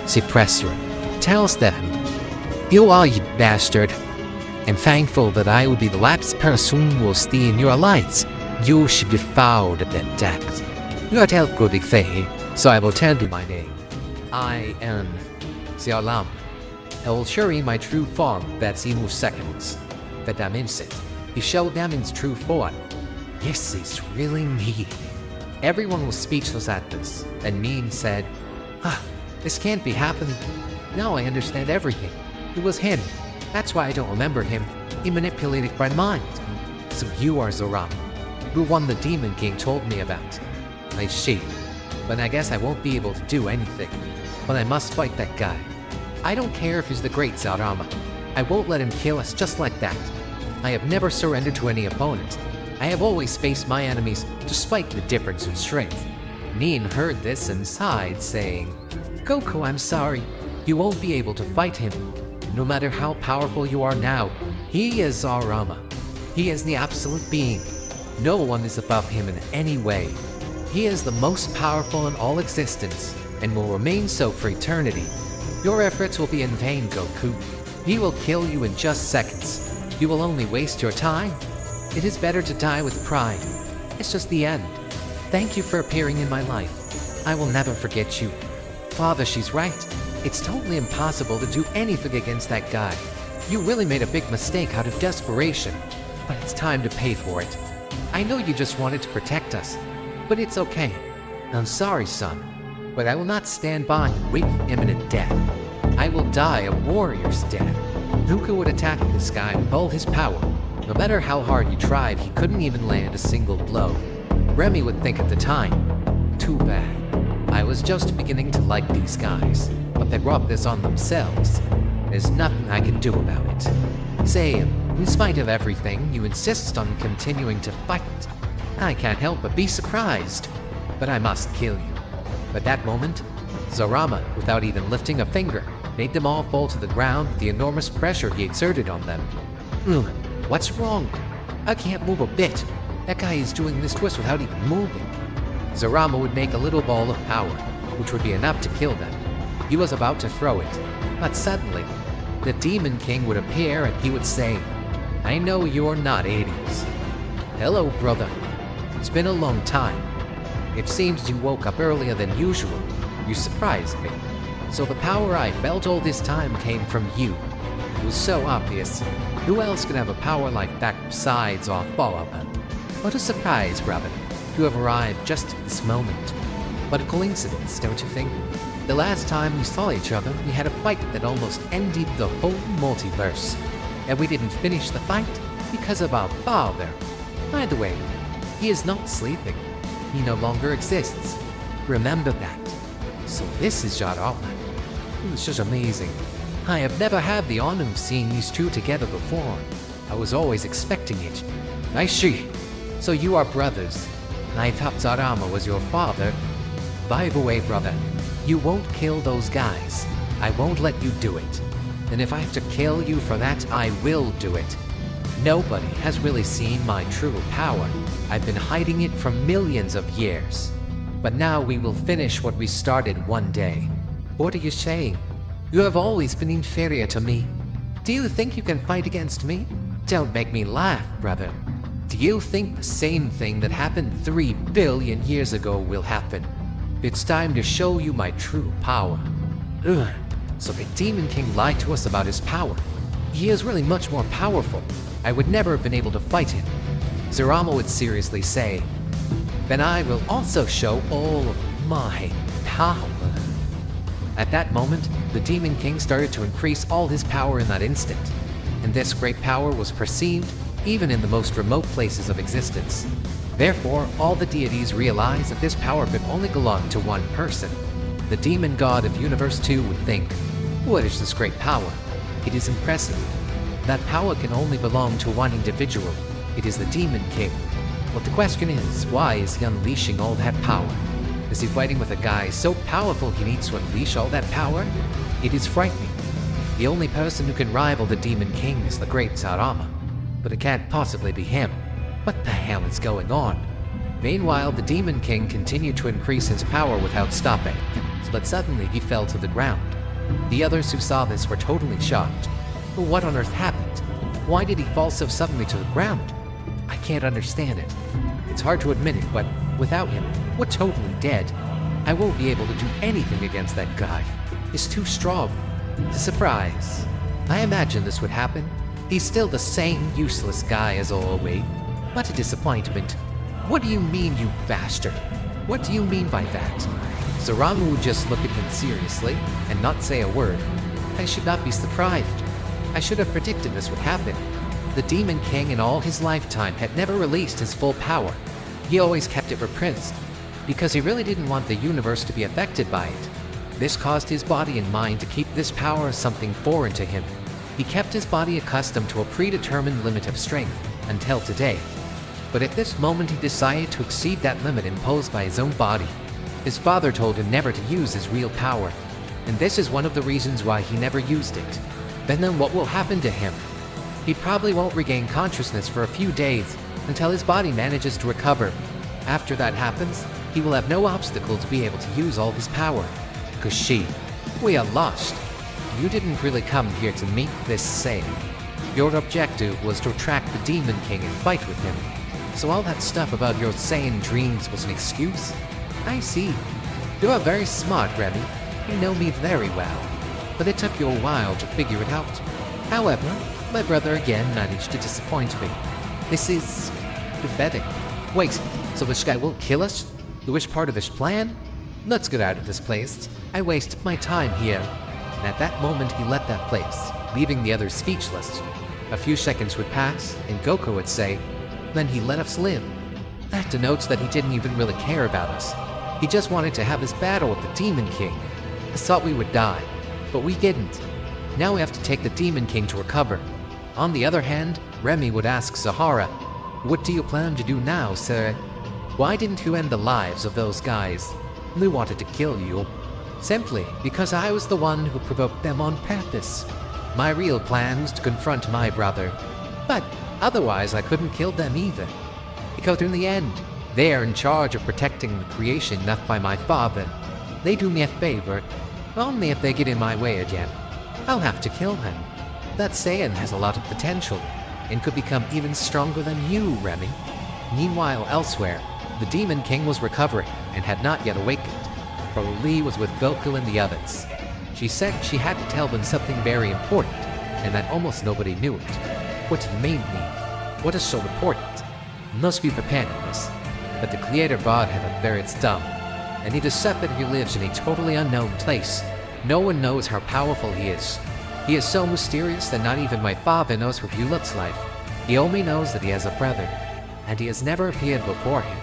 Suppressor. Tells them, you are, you bastard. I'm thankful that I will be the last person who will stay in your lights. You should be fouled at that death. You are tell good thing, so I will tell you my name. I am Zialam. I will show you my true form that's in seconds. That I'm innocent. He showed them his true form. This is really me. Everyone was speechless at this, and Mean said, this can't be happening. Now I understand everything. It was him. That's why I don't remember him. He manipulated my mind. So you are Zoram, who one the Demon King told me about. I see. But I guess I won't be able to do anything. But I must fight that guy. I don't care if he's the great Zarama. I won't let him kill us just like that. I have never surrendered to any opponent. I have always faced my enemies despite the difference in strength. Neen heard this and sighed, saying, Goku, I'm sorry. You won't be able to fight him. No matter how powerful you are now, he is Zarama. He is the absolute being. No one is above him in any way. He is the most powerful in all existence, and will remain so for eternity. Your efforts will be in vain, Goku. He will kill you in just seconds. You will only waste your time. It is better to die with pride. It's just the end. Thank you for appearing in my life. I will never forget you. Father, she's right. It's totally impossible to do anything against that guy. You really made a big mistake out of desperation, but it's time to pay for it. I know you just wanted to protect us, but it's okay. I'm sorry, son, but I will not stand by and wait for imminent death. I will die a warrior's death. Goku would attack this guy with all his power. No matter how hard he tried, he couldn't even land a single blow. Remy would think at the time, too bad. I was just beginning to like these guys, but they brought this on themselves. There's nothing I can do about it. Say, in spite of everything, you insist on continuing to fight. I can't help but be surprised, but I must kill you. At that moment, Zarama, without even lifting a finger, made them all fall to the ground with the enormous pressure he exerted on them. What's wrong? I can't move a bit. That guy is doing this twist without even moving. Zarama would make a little ball of power, which would be enough to kill them. He was about to throw it, but suddenly, the Demon King would appear and he would say, I know you're not Hades. Hello, brother. It's been a long time. It seems you woke up earlier than usual. You surprised me. So the power I felt all this time came from you. It was so obvious. Who else could have a power like that besides our father? What a surprise, brother. You have arrived just at this moment. What a coincidence, don't you think? The last time we saw each other, we had a fight that almost ended the whole multiverse. And we didn't finish the fight because of our father. By the way, he is not sleeping. He no longer exists. Remember that. So this is Jarama. It's just amazing. I have never had the honor of seeing these two together before. I was always expecting it. I see. So you are brothers. I thought Zarama was your father. By the way, brother, you won't kill those guys. I won't let you do it. And if I have to kill you for that, I will do it. Nobody has really seen my true power. I've been hiding it for millions of years. But now we will finish what we started one day. What are you saying? You have always been inferior to me. Do you think you can fight against me? Don't make me laugh, brother. Do you think the same thing that happened 3 billion years ago will happen? It's time to show you my true power. So the Demon King lied to us about his power. He is really much more powerful. I would never have been able to fight him. Zarama would seriously say, then I will also show all of my power. At that moment, the Demon King started to increase all his power in that instant. And this great power was perceived even in the most remote places of existence. Therefore, all the deities realized that this power could only belong to one person. The demon god of Universe 2 would think, what is this great power? It is impressive. That power can only belong to one individual. It is the Demon King. But the question is, why is he unleashing all that power? Is he fighting with a guy so powerful he needs to unleash all that power? It is frightening. The only person who can rival the Demon King is the great Sarama, but it can't possibly be him. What the hell is going on? Meanwhile, the Demon King continued to increase his power without stopping, but suddenly he fell to the ground. The others who saw this were totally shocked. But what on earth happened? Why did he fall so suddenly to the ground? I can't understand it. It's hard to admit it, but without him, we're totally dead. I won't be able to do anything against that guy. He's too strong. The surprise. I imagined this would happen. He's still the same useless guy as always. What a disappointment. What do you mean, you bastard? What do you mean by that? Sarama would just look at him seriously and not say a word. I should not be surprised. I should have predicted this would happen. The Demon King in all his lifetime had never released his full power. He always kept it repressed, because he really didn't want the universe to be affected by it. This caused his body and mind to keep this power as something foreign to him. He kept his body accustomed to a predetermined limit of strength until today. But at this moment he decided to exceed that limit imposed by his own body. His father told him never to use his real power, and this is one of the reasons why he never used it. Then what will happen to him? He probably won't regain consciousness for a few days until his body manages to recover. After that happens, he will have no obstacle to be able to use all his power. Kushi, we are lost. You didn't really come here to meet this Saiyan. Your objective was to attract the Demon King and fight with him. So all that stuff about your Saiyan dreams was an excuse? I see. You are very smart, Remy. You know me very well. But it took you a while to figure it out. However, my brother again managed to disappoint me. This is pathetic. Wait, so this guy will kill us? The which part of this plan? Let's get out of this place. I wasted my time here. And at that moment he left that place, leaving the others speechless. A few seconds would pass, and Goku would say, "Then he let us live." That denotes that he didn't even really care about us. He just wanted to have his battle with the Demon King. I thought we would die, but we didn't. Now we have to take the Demon King to recover. On the other hand, Remy would ask Sahara, "What do you plan to do now, sir? Why didn't you end the lives of those guys? They wanted to kill you." Simply because I was the one who provoked them on purpose. My real plan was to confront my brother. But otherwise I couldn't kill them either. Because in the end, they are in charge of protecting the creation left by my father. They do me a favor, only if they get in my way again. I'll have to kill him. That Saiyan has a lot of potential, and could become even stronger than you, Remy. Meanwhile, elsewhere, the Demon King was recovering and had not yet awakened. Probably was with Goku and the others. She said she had to tell them something very important, and that almost nobody knew it. What did it mean? What is so important? Must be prepared for this. But the Creator God had unburied its thumb, and he decided that he lives in a totally unknown place. No one knows how powerful he is. He is so mysterious that not even my father knows what he looks like. He only knows that he has a brother, and he has never appeared before him.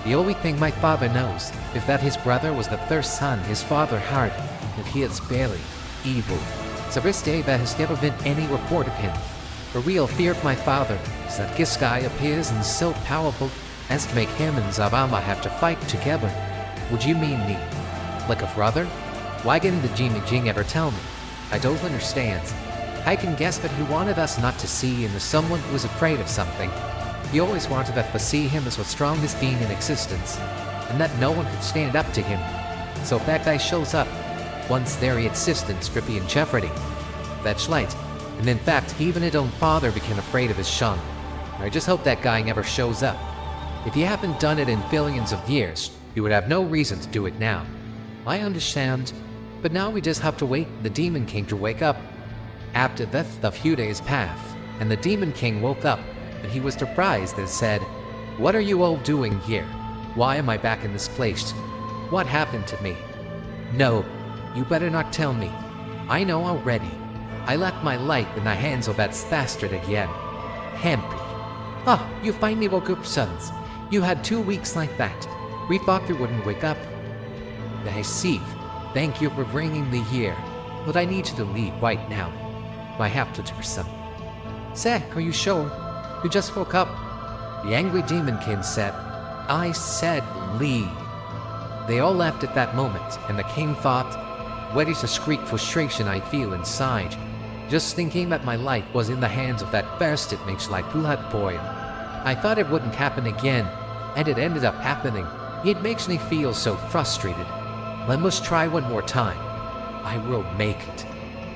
The only thing my father knows is that his brother was the first son his father had, and he is barely evil. So this day there has never been any report of him. The real fear of my father is that this guy appears and is so powerful as to make him and Zabama have to fight together. Would you mean me? Like a brother? Why didn't the Jing ever tell me? I don't understand. I can guess that he wanted us not to see him as someone who was afraid of something. He always wanted us to see him as the strongest being in existence, and that no one could stand up to him. So if that guy shows up, once their existence could be in jeopardy. That's right. And in fact, even his own father became afraid of his son. I just hope that guy never shows up. If he hadn't done it in billions of years, he would have no reason to do it now. I understand, but now we just have to wait for the Demon King to wake up. After that, a few days passed, and the Demon King woke up, and he was surprised and said, "What are you all doing here? Why am I back in this place? What happened to me?" "No, you better not tell me. I know already. I left my life in the hands of that bastard again. Hampy. Ah, you finally woke up, sons. You had 2 weeks like that. We thought you wouldn't wake up." "I see. Thank you for bringing me here. But I need you to leave right now. I have to do something." "Zach, are you sure? You just woke up." The angry Demon King said, "I said leave." They all left at that moment, and the king thought, "What is the shriek frustration I feel inside? Just thinking that my life was in the hands of that bastard makes like blood boil. I thought it wouldn't happen again, and it ended up happening. It makes me feel so frustrated. I must try one more time. I will make it."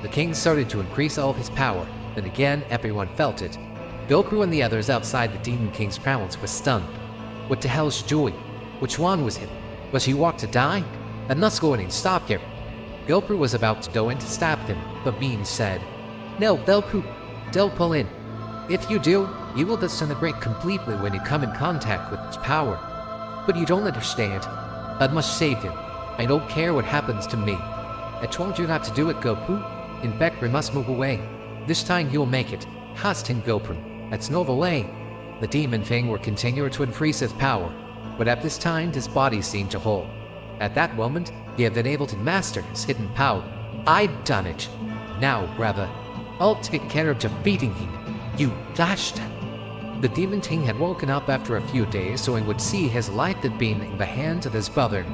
The king started to increase all of his power, and again everyone felt it. Goku and the others outside the Demon King's palace were stunned. What the hell's she doing? Which one was it? Was he walked to die? And let's go in and stop him. Goku was about to go in to stab him, but Bean said, "No, Goku, don't pull in. If you do, you will disintegrate completely when you come in contact with its power. But you don't understand. I must save him. I don't care what happens to me. I told you not to do it, Goku. In fact, we must move away. This time you'll make it. Hastin Goku. That's no way." The Demon King would continue to increase his power, but at this time his body seemed to hold. At that moment, he had been able to master his hidden power. "I've done it. Now, brother, I'll take care of defeating him. You dashed." The Demon King had woken up after a few days so he would see his life had been in the hands of his brother,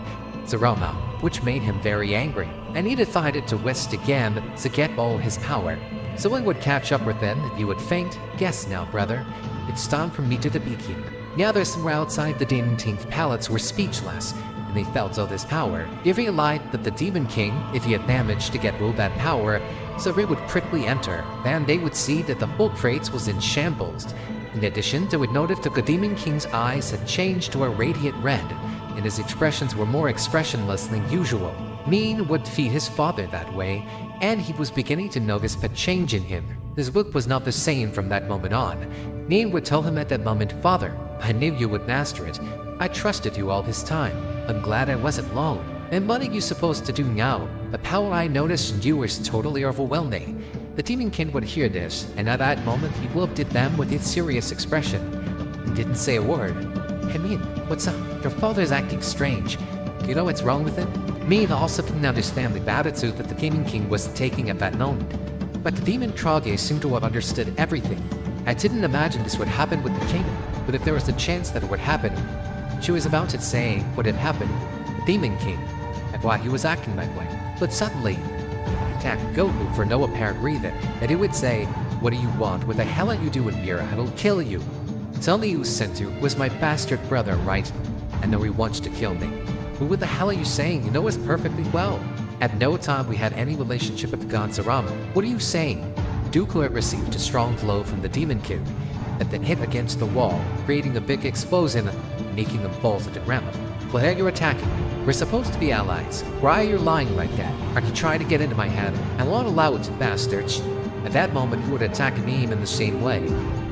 Zeroma, which made him very angry, and he decided to waste again to get all his power. So he would catch up with them if you would faint. "Guess now, brother. It's time for me to begin." The others who were outside the Demon King's palace were speechless, and they felt all this power. They realized that the Demon King, if he had managed to get all that power, so they would quickly enter, and they would see that the whole place was in shambles. In addition, they would notice that the Demon King's eyes had changed to a radiant red, and his expressions were more expressionless than usual. Mean would feed his father that way, and he was beginning to notice a change in him. His look was not the same from that moment on. Mean would tell him at that moment, "Father, I knew you would master it. I trusted you all this time. I'm glad I wasn't alone. And what are you supposed to do now? The power I noticed in you is totally overwhelming." The Demon King would hear this, and at that moment he looked at them with a serious expression and didn't say a word. "Hey, Mean, what's up? Your father's acting strange. Do you know what's wrong with him?" Mean also didn't understand the attitude that the Demon King was taking at that moment. But the Demon Trage seemed to have understood everything. "I didn't imagine this would happen with the king, but if there was a chance that it would happen..." She was about to say what had happened, the Demon King, and why he was acting that way. But suddenly, he attacked Goku for no apparent reason, and he would say, "What do you want? What the hell are you doing here? I'll kill you. Tell me who sent you. Was my bastard brother, right? I know he wants to kill me." "But what the hell are you saying? You know us perfectly well. At no time we had any relationship with the god Zerama. What are you saying?" Dooku had received a strong blow from the Demon King that then hit against the wall, creating a big explosion, making him fall to the ground. "Why are you attacking me? We're supposed to be allies. Why are you lying like that? Are you trying to get into my head? I won't allow it, bastards." At that moment, he would attack me in the same way,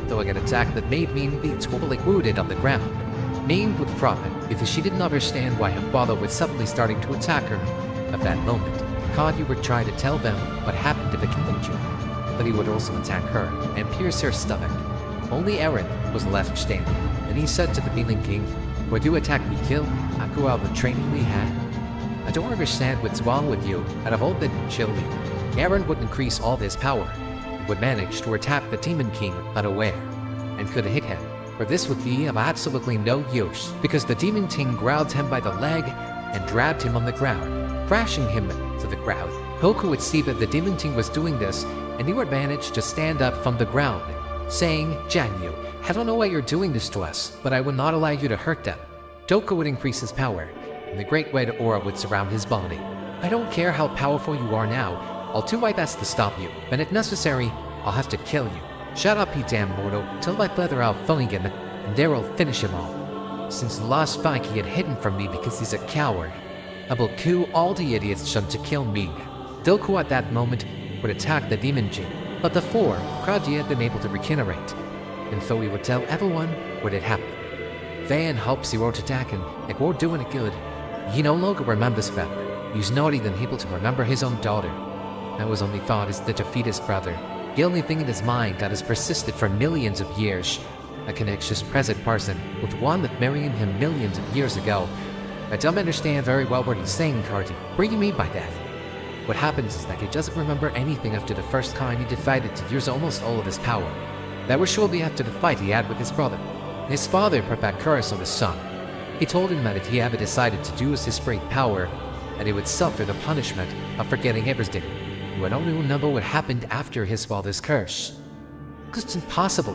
though an attack that made me be totally rooted on the ground. Ming would profit because she didn't understand why her father was suddenly starting to attack her. At that moment, Kanyu would try to tell them what happened to the Kinju, but he would also attack her and pierce her stomach. Only Eren was left standing, and he said to the Demon King, "Would you attack me, kill? After all the training we had? I don't understand what's wrong with you, and I've all been chilling." Eren would increase all his power, and would manage to attack the Demon King unaware, and could hit him. But this would be of absolutely no use, because the Demon King grabbed him by the leg and dragged him on the ground, crashing him to the ground. Goku would see that the Demon King was doing this, and he would manage to stand up from the ground, saying, "Janyu, I don't know why you're doing this to us, but I will not allow you to hurt them." Goku would increase his power, and the great red aura would surround his body. "I don't care how powerful you are now. I'll do my best to stop you, and if necessary, I'll have to kill you. Shut up, you damn mortal, till I feather out Funnigan, and there I'll finish him all. Since the last fight he had hidden from me because he's a coward. I will kill all the idiots trying to kill me." Goku at that moment would attack the Demon King, but the four, Krajia had been able to regenerate, and so he would tell everyone what had happened. Van helps Zero to attack him, and we're doing it good. He no longer remembers them. He's not even able to remember his own daughter. That was only thought is to defeat his brother. The only thing in his mind that has persisted for millions of years, that connects his present person with one that married him millions of years ago. I don't understand very well what he's saying, Cardi. What do you mean by that? What happens is that he doesn't remember anything after the first time he decided to use almost all of his power. That was shortly after the fight he had with his brother. his father put back curse on his son. He told him that if he ever decided to use his great power, that he would suffer the punishment of forgetting everything. He would only remember what happened after his father's curse. Because it's impossible.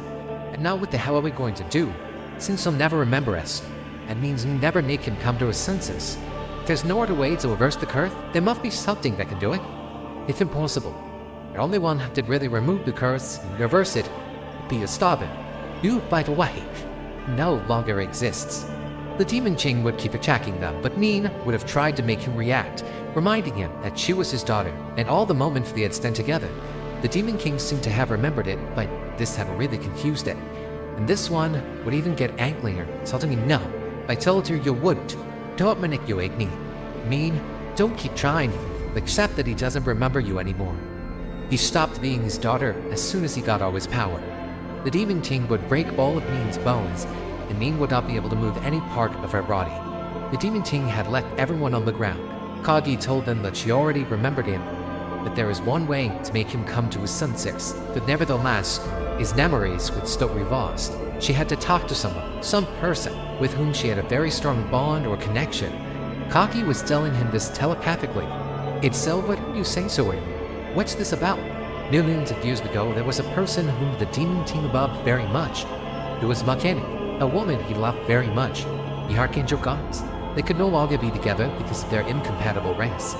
And now what the hell are we going to do? Since he'll never remember us, that means we never make him come to his senses. If there's no other way to reverse the curse, there must be something that can do it. If impossible, the only one who could really remove the curse and reverse it would be to stop it. Who, by the way, no longer exists. The Demon King would keep attacking them, but Nin would have tried to make him react, reminding him that she was his daughter, and all the moments they had spent together. The Demon King seemed to have remembered it, but this had really confused it. And this one would even get angrier, telling him no. I told her you wouldn't. Don't manipulate me. Mean, don't keep trying. Accept that he doesn't remember you anymore. He stopped being his daughter as soon as he got all his power. The Demon King would break all of Nin's bones, and Nin would not be able to move any part of her body. The Demon King had left everyone on the ground. Kagi told them that she already remembered him, but there is one way to make him come to his senses. But nevertheless, his memories would still be lost. She had to talk to someone, some person, with whom she had a very strong bond or connection. Kagi was telling him this telepathically. It's so, what do you say so in? What's this about? Millions of years ago, there was a person whom the Demon King loved very much. It was Makeni, a woman he loved very much. The Archangel gods. They could no longer be together because of their incompatible race.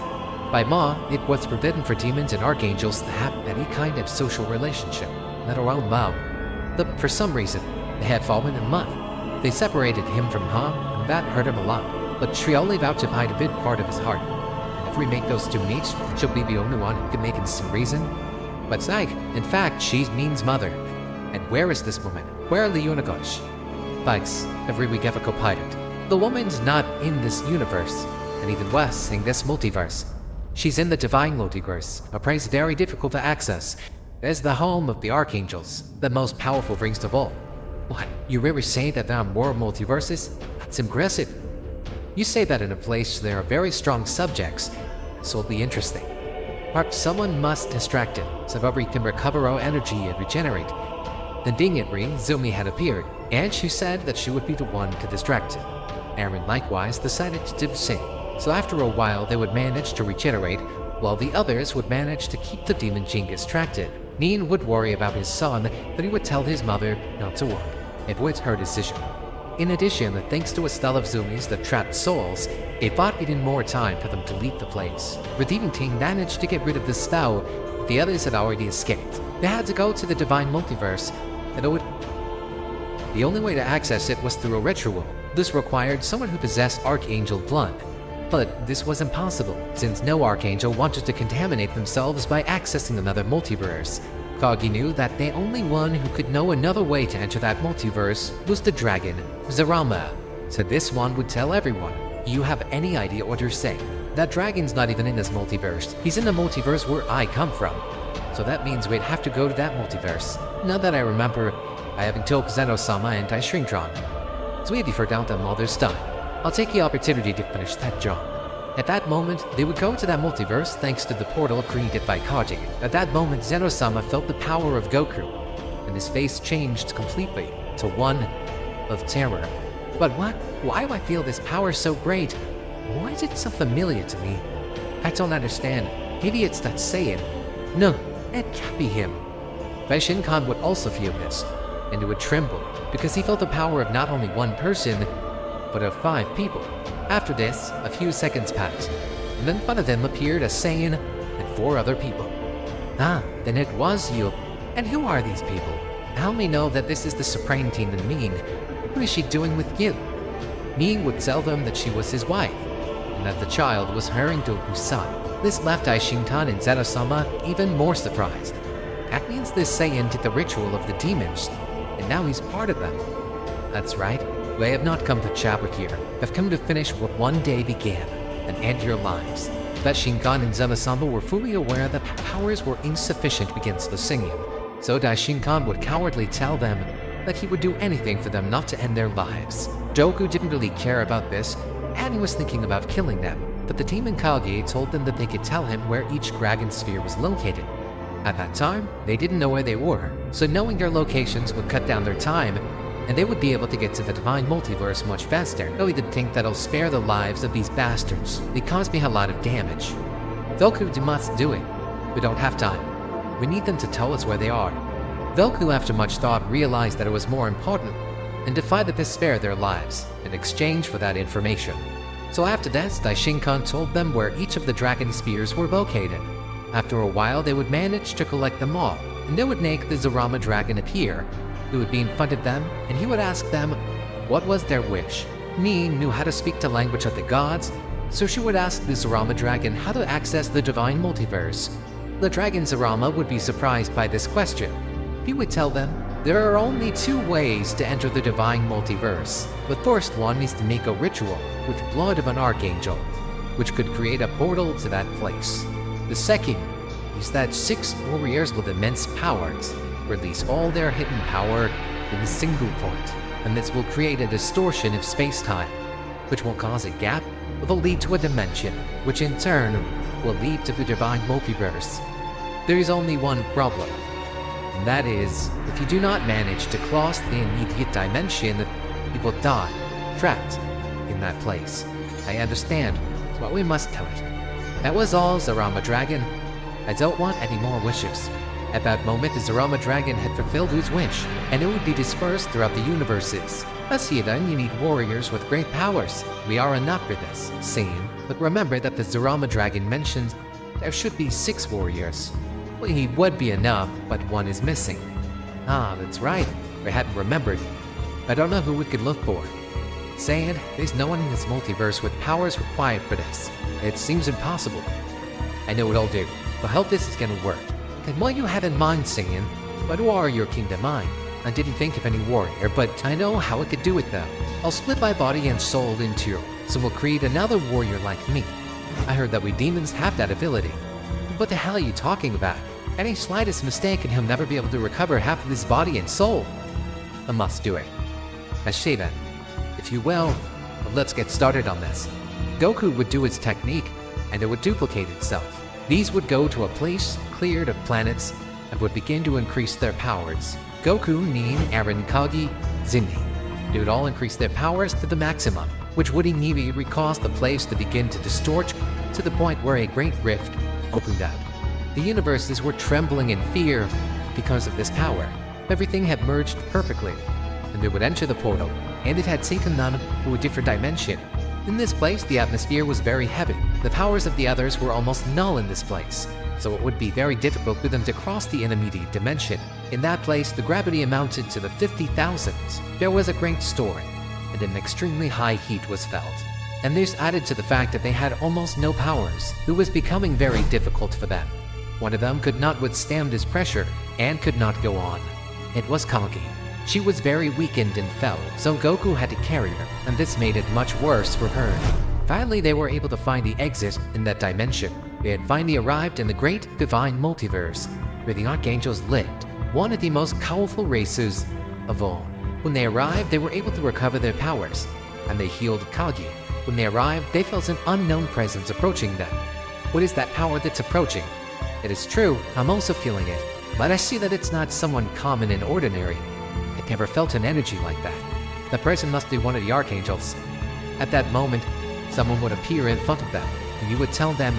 By Ma, it was forbidden for demons and archangels to have any kind of social relationship, let alone love. But for some reason, they had fallen in love. They separated him from Ma, and that hurt him a lot. But she only vowed to hide a big part of his heart. And if we make those two meet, she'll be the only one who can make it some reason. But Zag, in fact, she's Nin's mother. And where is this woman? Where are the universe? Thanks, every week ever co-pilot. The woman's not in this universe, and even worse, in this multiverse. She's in the divine multiverse, a place very difficult to access. It's the home of the archangels, the most powerful rings of all. What, you really say that there are more multiverses? That's impressive. You say that in a place there are very strong subjects, so it'll be interesting. But someone must distract him, so that we can recover our energy and regenerate. Conveniently, Zumi had appeared, and she said that she would be the one to distract him. Aaron likewise decided to do the same, so after a while they would manage to regenerate, while the others would manage to keep the Demon King distracted. Nin would worry about his son, but he would tell his mother not to worry. It was her decision. In addition, thanks to a spell of Zumi's that trapped souls, it bought even more time for them to leave the place. The Demon King managed to get rid of the spell, but the others had already escaped. They had to go to the divine multiverse, and the only way to access it was through a ritual. This required someone who possessed Archangel blood. But this was impossible, since no Archangel wanted to contaminate themselves by accessing another multiverse. Kagi knew that the only one who could know another way to enter that multiverse was the dragon, Zarama. So this one would tell everyone, you have any idea what you're saying? That dragon's not even in this multiverse. He's in the multiverse where I come from. So that means we'd have to go to that multiverse. Now that I remember, I haven't told Zeno Sama and Daishinkan. So we defer down to mother's time. I'll take the opportunity to finish that job. At that moment, they would go to that multiverse thanks to the portal created by Kaji. At that moment, Zeno Sama felt the power of Goku, and his face changed completely to one of terror. But what? Why do I feel this power so great? Why is it so familiar to me? I don't understand. Maybe it's that Saiyan. No, it can't be him. Daishinkan would also feel this, and he would tremble, because he felt the power of not only one person, but of 5 people. After this, a few seconds passed, and then in front of them appeared a Saiyan and 4 other people. Ah, then it was you. And who are these people? Help me know that this is the Supreme Team and Min. What is she doing with you? Min would tell them that she was his wife, and that the child was her and Goku's son. This left Daishinkan and Zeno Sama even more surprised. That means this Saiyan did the ritual of the demons, and now he's part of them. That's right. I have not come to chat with you. I've come to finish what one day began and end your lives. Daishinkan and Zeno Sama were fully aware that their powers were insufficient against the Saiyan, so Daishinkan would cowardly tell them that he would do anything for them not to end their lives. Goku didn't really care about this, and he was thinking about killing them, but the team in Kage told them that they could tell him where each dragon sphere was located. At that time, they didn't know where they were, so knowing their locations would cut down their time, and they would be able to get to the Divine Multiverse much faster. Though we did think that'll spare the lives of these bastards. They caused me a lot of damage. Goku must do it. We don't have time. We need them to tell us where they are. Goku, after much thought, realized that it was more important and decided to spare their lives in exchange for that information. So after that, Daishinkan told them where each of the dragon spears were located. After a while, they would manage to collect them all, and they would make the Zerama dragon appear, who would be in front of them, and he would ask them what was their wish. Ni knew how to speak the language of the gods, so she would ask the Zerama dragon how to access the Divine Multiverse. The dragon Zerama would be surprised by this question. He would tell them there are only 2 ways to enter the Divine Multiverse. The first one is to make a ritual with the blood of an archangel, which could create a portal to that place. The second is that 6 warriors with immense powers release all their hidden power in a single point, and this will create a distortion of space-time, which will cause a gap that will lead to a dimension, which in turn will lead to the Divine Multiverse. There is only one problem, and that is, if you do not manage to cross the immediate dimension, you will die, trapped in that place. I understand, but we must tell it. That was all, Zerama Dragon. I don't want any more wishes. At that moment, the Zerama Dragon had fulfilled his wish, and it would be dispersed throughout the universes. As he done, you need warriors with great powers. We are enough for this, Saiyan. But remember that the Zerama Dragon mentioned there should be 6 warriors. Well, he would be enough, but 1 is missing. Ah, that's right. I hadn't remembered. I don't know who we could look for. Saiyan, there's no one in this multiverse with powers required for this. It seems impossible. I know what I'll do. But how this is gonna work. And what you have in mind, Saiyan, but who are your kingdom mind? I didn't think of any warrior, but I know how I could do it though. I'll split my body and soul in 2, so we'll create another warrior like me. I heard that we demons have that ability. What the hell are you talking about? Any slightest mistake and he'll never be able to recover half of his body and soul. I must do it. I say then, if you will, let's get started on this. Goku would do his technique, and it would duplicate itself. These would go to a place cleared of planets and would begin to increase their powers. Goku, Nin, Eren, Kagi, Zinni. They would all increase their powers to the maximum, which would immediately cause the place to begin to distort to the point where a great rift opened up. The universes were trembling in fear because of this power. Everything had merged perfectly, and they would enter the portal, and it had taken them to a different dimension. In this place, the atmosphere was very heavy. The powers of the others were almost null in this place, so it would be very difficult for them to cross the intermediate dimension. In that place, the gravity amounted to the 50,000s. There was a great storm, and an extremely high heat was felt. And this added to the fact that they had almost no powers, it was becoming very difficult for them. One of them could not withstand this pressure, and could not go on. It was Kagi. She was very weakened and fell, so Goku had to carry her, and this made it much worse for her. Finally, they were able to find the exit in that dimension. They had finally arrived in the great Divine Multiverse, where the Archangels lived, one of the most powerful races of all. When they arrived, they were able to recover their powers, and they healed Kagi. When they arrived, they felt an unknown presence approaching them. What is that power that's approaching? It is true, I'm also feeling it, but I see that it's not someone common and ordinary. I never felt an energy like that. The person must be one of the Archangels. At that moment, someone would appear in front of them, and you would tell them,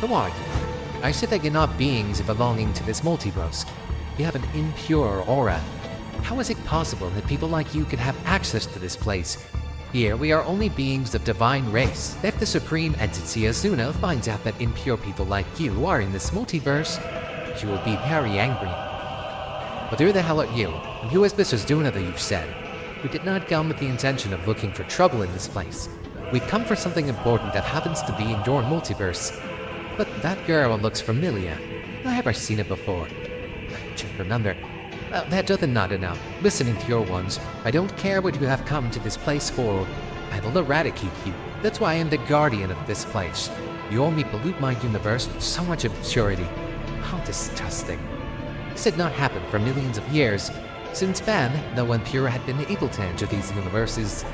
"Who are you?" I said that you're not beings belonging to this multiverse. You have an impure aura. How is it possible that people like you could have access to this place? Here, we are only beings of divine race. If the supreme entity Asuna finds out that impure people like you are in this multiverse, she will be very angry. But who the hell are you? And who is this Asuna that you've said? We did not come with the intention of looking for trouble in this place. We've come for something important that happens to be in your multiverse. But that girl looks familiar. Have I seen it before? I can't remember. That doesn't matter now. Listening to your ones, I don't care what you have come to this place for. I will eradicate you. That's why I am the guardian of this place. You only pollute my universe with so much impurity. How disgusting. This had not happened for millions of years. Since then, no one pure had been able to enter these universes.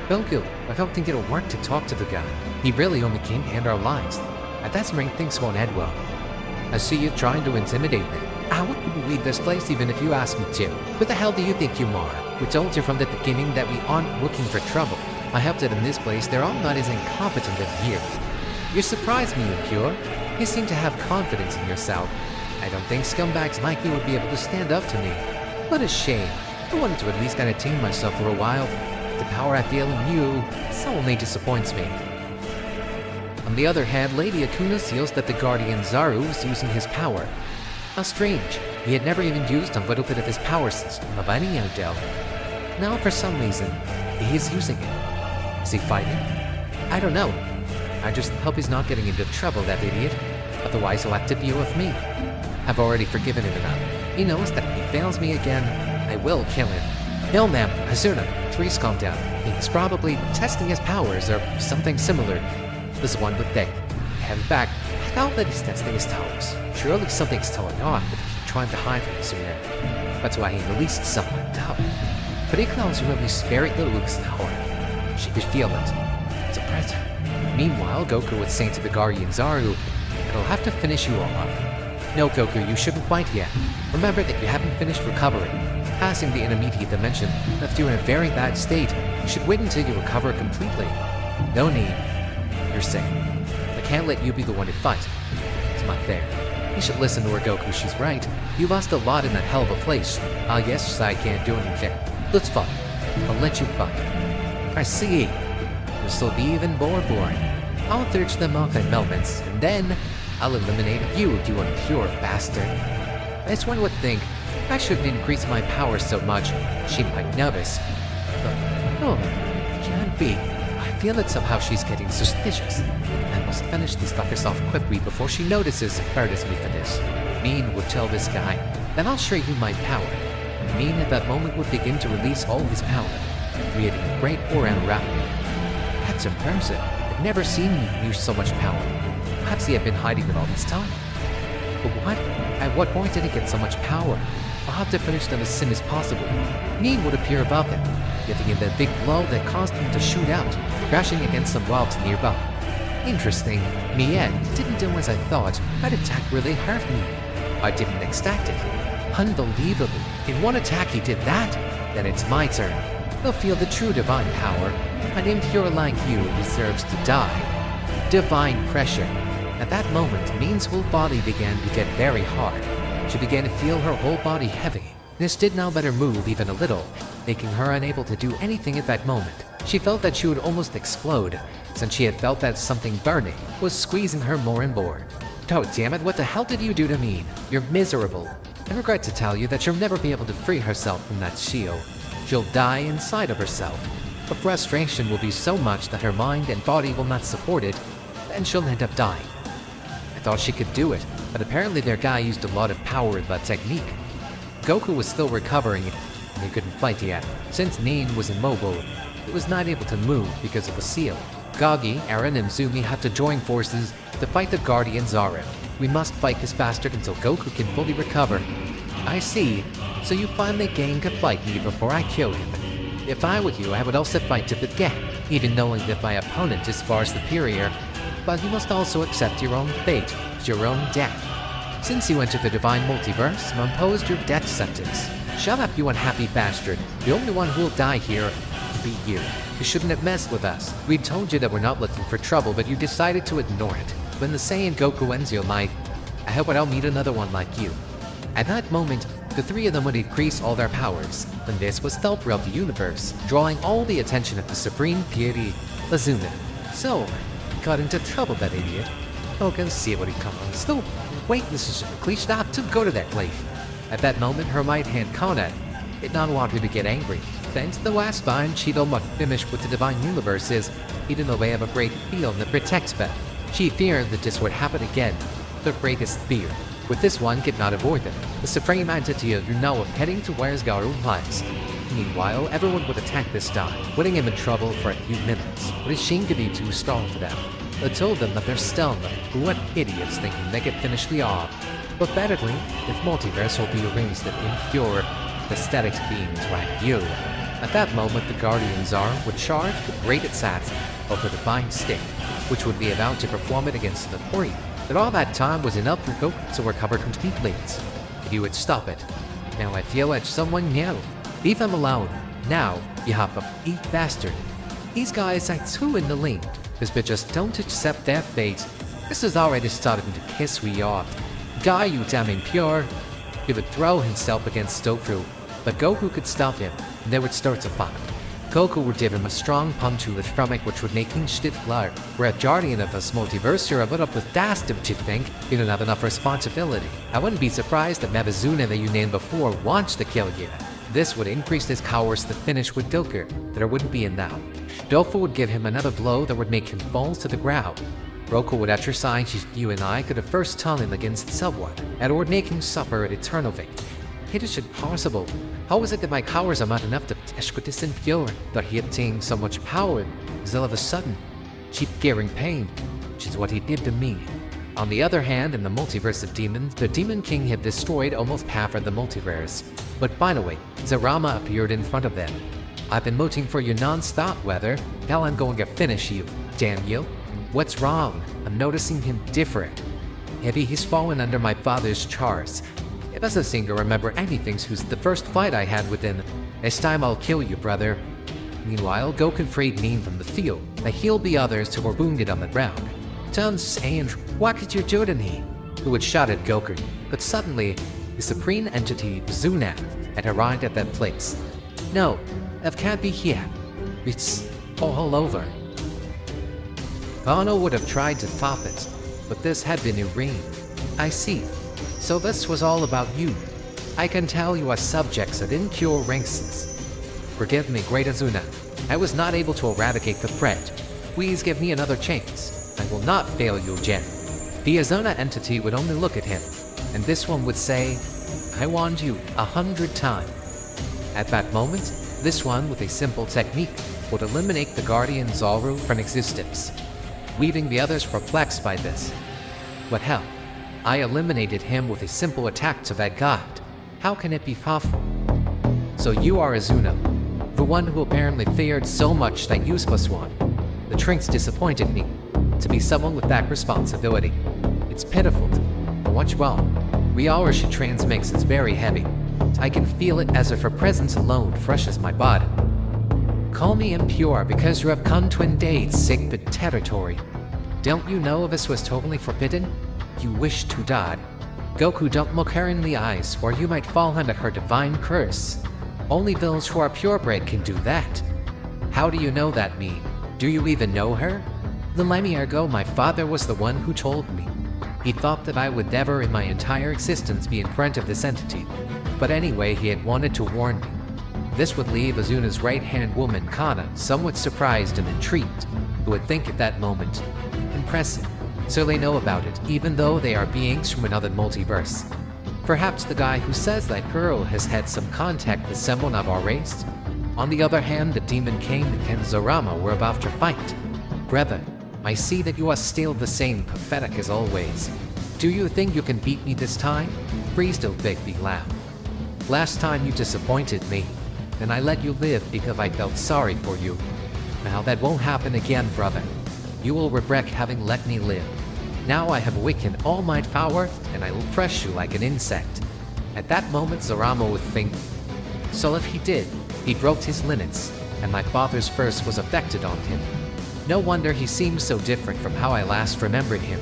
Goku, I don't think it'll work to talk to the guy. He really only came to end our lives. At that rate, things won't end well. I see you trying to intimidate me. I wouldn't leave this place even if you asked me to. Who the hell do you think you are? We told you from the beginning that we aren't looking for trouble. I hope that in this place they're all not as incompetent as you. You surprised me, Impure. You seem to have confidence in yourself. I don't think scumbags like you would be able to stand up to me. What a shame. I wanted to at least entertain myself for a while. The power I feel in you only disappoints me. On the other hand, Lady Akuna feels that the Guardian Zaru is using his power. How strange. He had never even used a little bit of his power system of any Odell. Now, for some reason, he is using it. Is he fighting? I don't know. I just hope he's not getting into trouble, that idiot. Otherwise, he'll have to deal with me. I've already forgiven him enough. He knows that if he fails me again, I will kill him. No, ma'am, Hazuna, please calm down. He's probably testing his powers or something similar. This one would think. In fact, I doubt that he's testing his powers. Surely something's going on, but he's trying to hide from us here. That's why he released someone out. But he can also release very little of his power. She could feel it. It's a present. Meanwhile, Goku would say to the Guardian Zaru, "It'll have to finish you all off." No, Goku, you shouldn't fight yet. Remember that you haven't finished recovering. Passing the intermediate dimension left you in a very bad state. You should wait until you recover completely. No need. You're safe. I can't let you be the one to fight. It's not fair. You should listen to her, Goku. She's right. You lost a lot in that hell of a place. Yes, I can't do anything. Let's fight. I'll let you fight. I see. This will be even more boring. I'll search them off in moments, and then I'll eliminate you, you impure bastard. This one would think I shouldn't increase my power so much. She might notice. But, no, it can't be. I feel that somehow she's getting suspicious. I must finish these fuckers off quickly before she notices and murders me for this. Mean would tell this guy, then I'll show you my power. Mean at that moment would begin to release all his power, creating a great aura around him. That's impressive. I've never seen you use so much power. Perhaps he had been hiding it all this time. But what? At what point did he get so much power? I'll have to finish them as soon as possible. Mean would appear above him, giving him that big blow that caused him to shoot out, crashing against some logs nearby. Interesting. Mien didn't do as I thought. That attack really hurt me. I didn't expect it. Unbelievable. In one attack he did that. Then it's my turn. They'll feel the true divine power. An impure like you deserves to die. Divine pressure. At that moment, Mean's whole body began to get very hard. She began to feel her whole body heavy. This did not let her move even a little, making her unable to do anything at that moment. She felt that she would almost explode, since she had felt that something burning was squeezing her more and more. Oh damn it, what the hell did you do to Mean? You're miserable. I regret to tell you that she'll never be able to free herself from that shield. She'll die inside of herself. The frustration will be so much that her mind and body will not support it, and she'll end up dying. I thought she could do it, but apparently their guy used a lot of power in that technique. Goku was still recovering, and he couldn't fight yet. Since Nin was immobile, he was not able to move because of the seal. Gagi, Eren, and Zumi had to join forces to fight the Guardian Zaru. We must fight this bastard until Goku can fully recover. I see. So you finally gained to fight me before I kill him. If I were you, I would also fight to the death, even knowing that my opponent is far superior. But you must also accept your own fate, your own death. Since you entered the Divine Multiverse, you imposed your death sentence. Shut up, you unhappy bastard. The only one who will die here will be you. You shouldn't have messed with us. We told you that we're not looking for trouble, but you decided to ignore it. When the Saiyan Goku ends your life, I hope I don't meet another one like you. At that moment, the three of them would increase all their powers, and this was felt throughout the universe, drawing all the attention of the Supreme Deity, Azuna. So, he got into trouble, that idiot. Oh, can see what he comes. No, wait, this is a cliche not to go to that place. At that moment, her right hand Conan did not want her to get angry. Thanks to the last vine, Cheeto must finish with the Divine Universe is hidden in the way of a great field that protects them. She feared that this would happen again, the greatest fear. With this one could not avoid them. The supreme entity of Yunoa heading to where Garu lies. Meanwhile, everyone would attack this time, putting him in trouble for a few minutes, but it seemed to be too strong for them. They told them that they're stunned. What idiots thinking they could finish the off. Pathetically, if Multiverse will be erased and impure, the static beings like you. At that moment, the Guardians would charge with great attacks over the Divine Stick, which would be about to perform it against the three. But all that time was enough for Goku to recover completely. He you would stop it. Now I feel like someone new. Leave him alone. Now, you have a eat bastard. These guys are too in the lead. This bitch just don't accept their fate. This is already starting to kiss we off. Die, you damn impure. He would throw himself against Goku, but Goku could stop him, and they would start to fight. Goku would give him a strong punch to the stomach which would make him shit blood. We're a guardian of this multiverse, you're a bit up with das, don't you think? You don't have enough responsibility. I wouldn't be surprised if Mabazuna that you named before wants to kill you. This would increase his powers to finish with Goku. There wouldn't be a now. Dofu would give him another blow that would make him fall to the ground. Roku would exercise you and I could have first turn him against someone, and it would make him suffer an eternal fate. It is impossible. How is it that my powers are not enough to test with this impure, that he obtained so much power, and all of a sudden, keep fearing pain, which is what he did to me. On the other hand, in the multiverse of demons, the Demon King had destroyed almost half of the multiverse. But finally, Zarama appeared in front of them. I've been mooting for you non-stop, Weather. Now I'm going to finish you, damn you. What's wrong? I'm noticing him different. Maybe he's fallen under my father's charge. It doesn't seem to remember anything since the first fight I had with him. This time I'll kill you, brother. Meanwhile, Goku freed me from the field. I healed the others who were wounded on the ground. Tons and what did you do to me? Who had shot at Goku, but suddenly, the supreme entity, Zuna, had arrived at that place. No, it can't be here. It's all over. Kano would have tried to stop it, but this had been arranged. I see. So this was all about you. I can tell you are subjects of impure races. Forgive me, Great Azuna. I was not able to eradicate the threat. Please give me another chance. I will not fail you again. The Azuna entity would only look at him, and this one would say, I warned you 100 times. At that moment, this one with a simple technique would eliminate the Guardian Zaru from existence, leaving the others perplexed by this. What hell? I eliminated him with a simple attack to that god. How can it be possible? So you are Azuna, the one who apparently feared so much that useless one. The Trinks disappointed me. To be someone with that responsibility. It's pitiful, but what's wrong? Reality she transmits is very heavy. I can feel it as if her presence alone freshes my body. Call me impure because you have come to invade sacred territory. Don't you know this was totally forbidden? You wish to die. Goku, don't look her in the eyes, or you might fall under her divine curse. Only those who are purebred can do that. How do you know that mean? Do you even know her? The millennia ago, my father was the one who told me. He thought that I would never in my entire existence be in front of this entity. But anyway, he had wanted to warn me. This would leave Azuna's right-hand woman, Kana, somewhat surprised and intrigued, who would think at that moment, impressive. So they know about it, even though they are beings from another multiverse. Perhaps the guy who says that girl has had some contact with someone of our race. On the other hand, the Demon King and Zarama were about to fight. Brother, I see that you are still the same pathetic as always. Do you think you can beat me this time? Please don't make me laugh. Last time you disappointed me, and I let you live because I felt sorry for you. Now that won't happen again, brother. You will regret having let me live. Now I have awakened all my power, and I will crush you like an insect. At that moment, Zarama would think, so if he did, he broke his limits, and my father's curse was affected on him. No wonder he seems so different from how I last remembered him.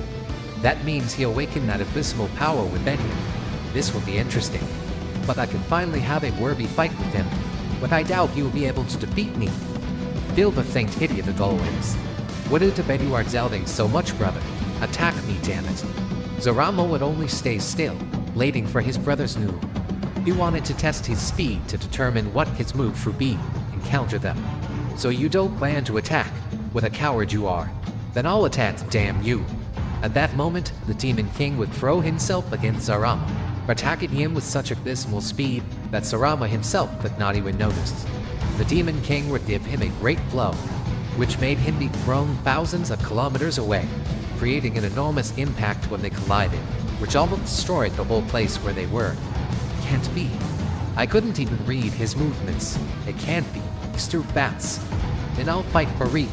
That means he awakened that abysmal power within him. This will be interesting. But I can finally have a worthy fight with him. But I doubt he will be able to defeat me. Feel the faint idiot as always. What is to bet you are doubting so much, brother? Attack me, damn it. Zarama would only stay still, waiting for his brother's move. He wanted to test his speed to determine what his move would be and counter them. So you don't plan to attack? What a coward you are. Then I'll attack, damn you. At that moment, the Demon King would throw himself against Zarama, attacking him with such abysmal speed that Zarama himself could not even notice. The Demon King would give him a great blow, which made him be thrown thousands of kilometers away, creating an enormous impact when they collided, which almost destroyed the whole place where they were. Can't be. I couldn't even read his movements. It can't be. He's through bats. Then I'll fight for real.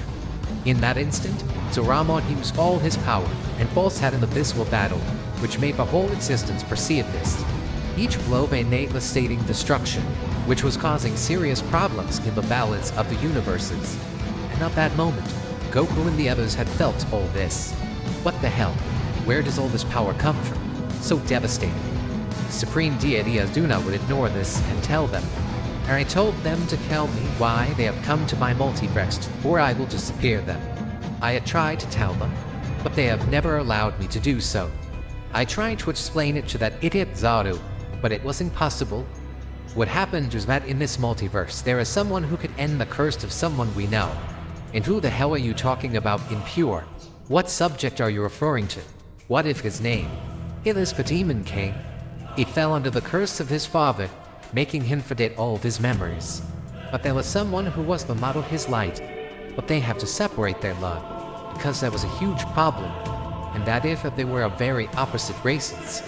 In that instant, Zarama used all his power, and both had an abysmal battle, which made the whole existence perceive this. each blow a devastating destruction, which was causing serious problems in the balance of the universes. And at that moment, Goku and the others had felt all this. What the hell? Where does all this power come from? So devastating. Supreme Deity Azuna would ignore this and tell them. And I told them to tell me why they have come to my multiverse, or I will disappear them. I had tried to tell them, but they have never allowed me to do so. I tried to explain it to that idiot Zaru, but it was impossible. What happened is that in this multiverse, there is someone who could end the curse of someone we know. And who the hell are you talking about, impure? What subject are you referring to? What if his name? It is the Demon King. He fell under the curse of his father, making him forget all of his memories. But there was someone who was the model of his light. But they have to separate their love, because there was a huge problem. And that if they were of very opposite races.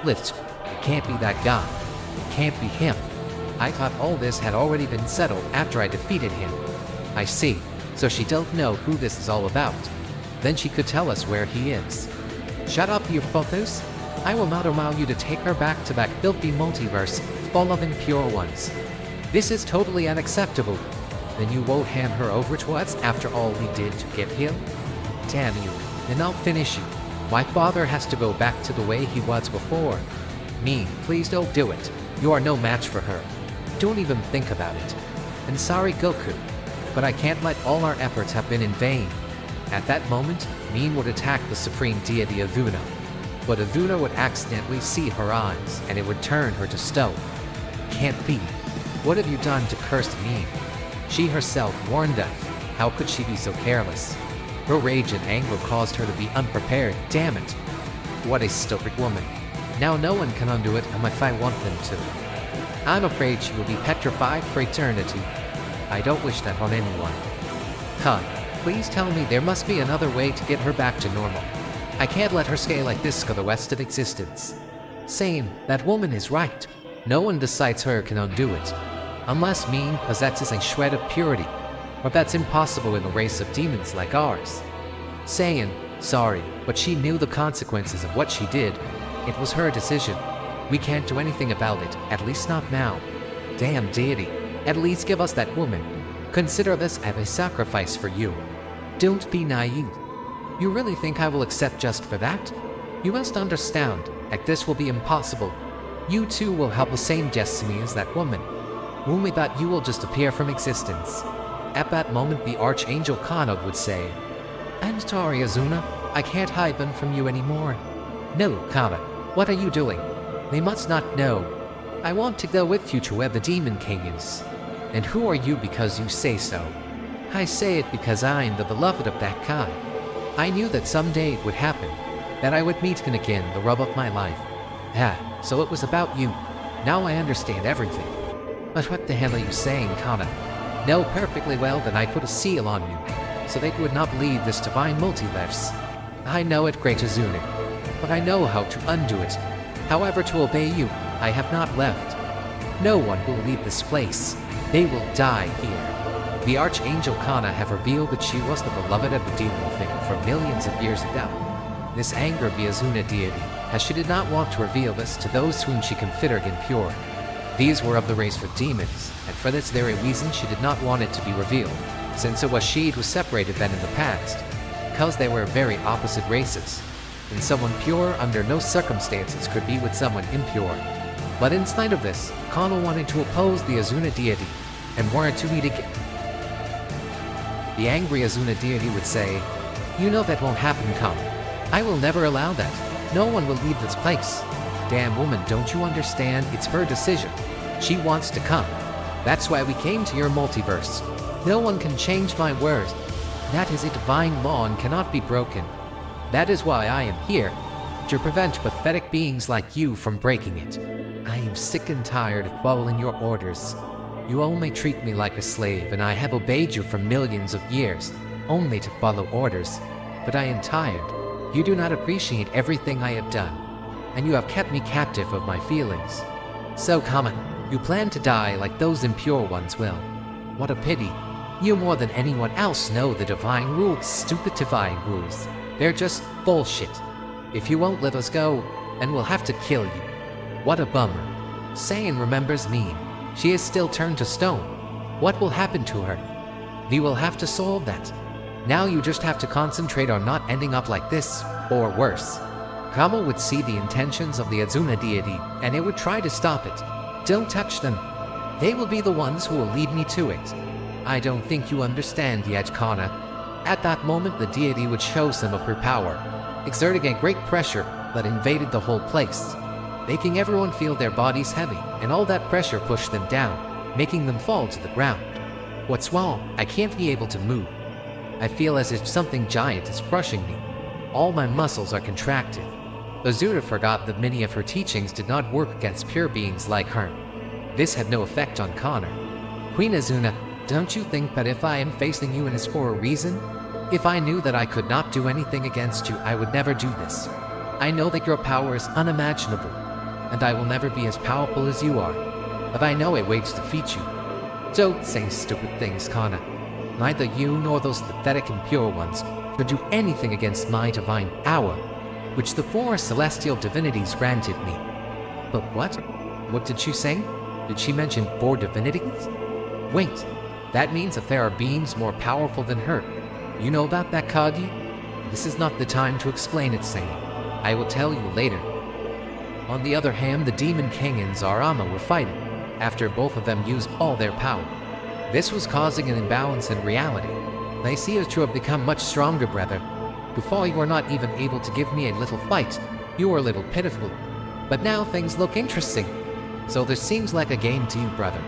Lift, it can't be that guy. It can't be him. I thought all this had already been settled after I defeated him. I see. So she don't know who this is all about. Then she could tell us where he is. Shut up, you photos. I will not allow you to take her back to that filthy multiverse full of impure ones. This is totally unacceptable. Then you won't hand her over to us after all we did to get him? Damn you, then I'll finish you. My father has to go back to the way he was before. Me, please don't do it. You are no match for her. Don't even think about it. And sorry, Goku, but I can't let all our efforts have been in vain. At that moment, Mean would attack the Supreme Deity Azuna. But Azuna would accidentally see her eyes, and it would turn her to stone. Can't be. What have you done to curse Mean? She herself warned us. How could she be so careless? Her rage and anger caused her to be unprepared. Damn it. What a stupid woman. Now no one can undo it unless I want them to. I'm afraid she will be petrified for eternity. I don't wish that on anyone. Huh. Please tell me there must be another way to get her back to normal. I can't let her stay like this for the rest of existence. Same, that woman is right. No one besides her can undo it. Unless Mean possesses a shred of purity. But that's impossible in a race of demons like ours. Saying, sorry, but she knew the consequences of what she did. It was her decision. We can't do anything about it, at least not now. Damn deity, at least give us that woman. Consider this as a sacrifice for you. Don't be naive. You really think I will accept just for that? You must understand that this will be impossible. You too will have the same destiny as that woman. Only that you will just appear from existence. At that moment the Archangel Kana would say, I'm sorry, Azuna, I can't hide them from you anymore. No, Kana, what are you doing? They must not know. I want to go with you to where the Demon King is. And who are you because you say so? I say it because I am the beloved of that guy. I knew that someday it would happen, that I would meet him again, the love of my life. Ah, so it was about you. Now I understand everything. But what the hell are you saying, Kana? Know perfectly well that I put a seal on you, so that you would not leave this divine multiverse. I know it, great Azuna, but I know how to undo it. However, to obey you, I have not left. No one will leave this place. They will die here. The Archangel Kana have revealed that she was the beloved of the demon thing for millions of years ago. This angered the Azuna deity, as she did not want to reveal this to those whom she considered impure. These were of the race for demons, and for this very reason she did not want it to be revealed, since it was she who separated them in the past, because they were very opposite races, and someone pure under no circumstances could be with someone impure. But in spite of this, Kana wanted to oppose the Azuna deity, and wanted to meet again. The angry Azuna deity would say, You know that won't happen, Kana. I will never allow that. No one will leave this place. Damn woman, don't you understand? It's her decision. She wants to come. That's why we came to your multiverse. No one can change my words. That is a divine law and cannot be broken. That is why I am here, to prevent pathetic beings like you from breaking it. I am sick and tired of following your orders. You only treat me like a slave, and I have obeyed you for millions of years, only to follow orders. But I am tired. You do not appreciate everything I have done, and you have kept me captive of my feelings. So, Kana, you plan to die like those impure ones will. What a pity. You more than anyone else know the divine rules, stupid divine rules. They're just bullshit. If you won't let us go, then we'll have to kill you. What a bummer. Saiyan remembers me. She is still turned to stone. What will happen to her? We will have to solve that. Now you just have to concentrate on not ending up like this, or worse. Kama would see the intentions of the Azuna deity, and it would try to stop it. Don't touch them. They will be the ones who will lead me to it. I don't think you understand yet, Kana. At that moment, the deity would show some of her power, exerting a great pressure that invaded the whole place, making everyone feel their bodies heavy, and all that pressure pushed them down, making them fall to the ground. What's wrong? I can't be able to move. I feel as if something giant is crushing me. All my muscles are contracted. Azuna forgot that many of her teachings did not work against pure beings like her. This had no effect on Connor. Queen Azuna, don't you think that if I am facing you, it is for a reason? If I knew that I could not do anything against you, I would never do this. I know that your power is unimaginable, and I will never be as powerful as you are, but I know a way to defeat you. Don't say stupid things, Kana. Neither you nor those pathetic impure ones could do anything against my divine power, which the four celestial divinities granted me. But what? What did she say? Did she mention 4 divinities? Wait, that means that there are beings more powerful than her. You know about that, Kagi? This is not the time to explain it, Saiyan. I will tell you later. On the other hand, the Demon King and Zarama were fighting, after both of them used all their power. This was causing an imbalance in reality. They see as to have become much stronger, brother. Before you were not even able to give me a little fight. You were a little pitiful. But now things look interesting. So this seems like a game to you, brother.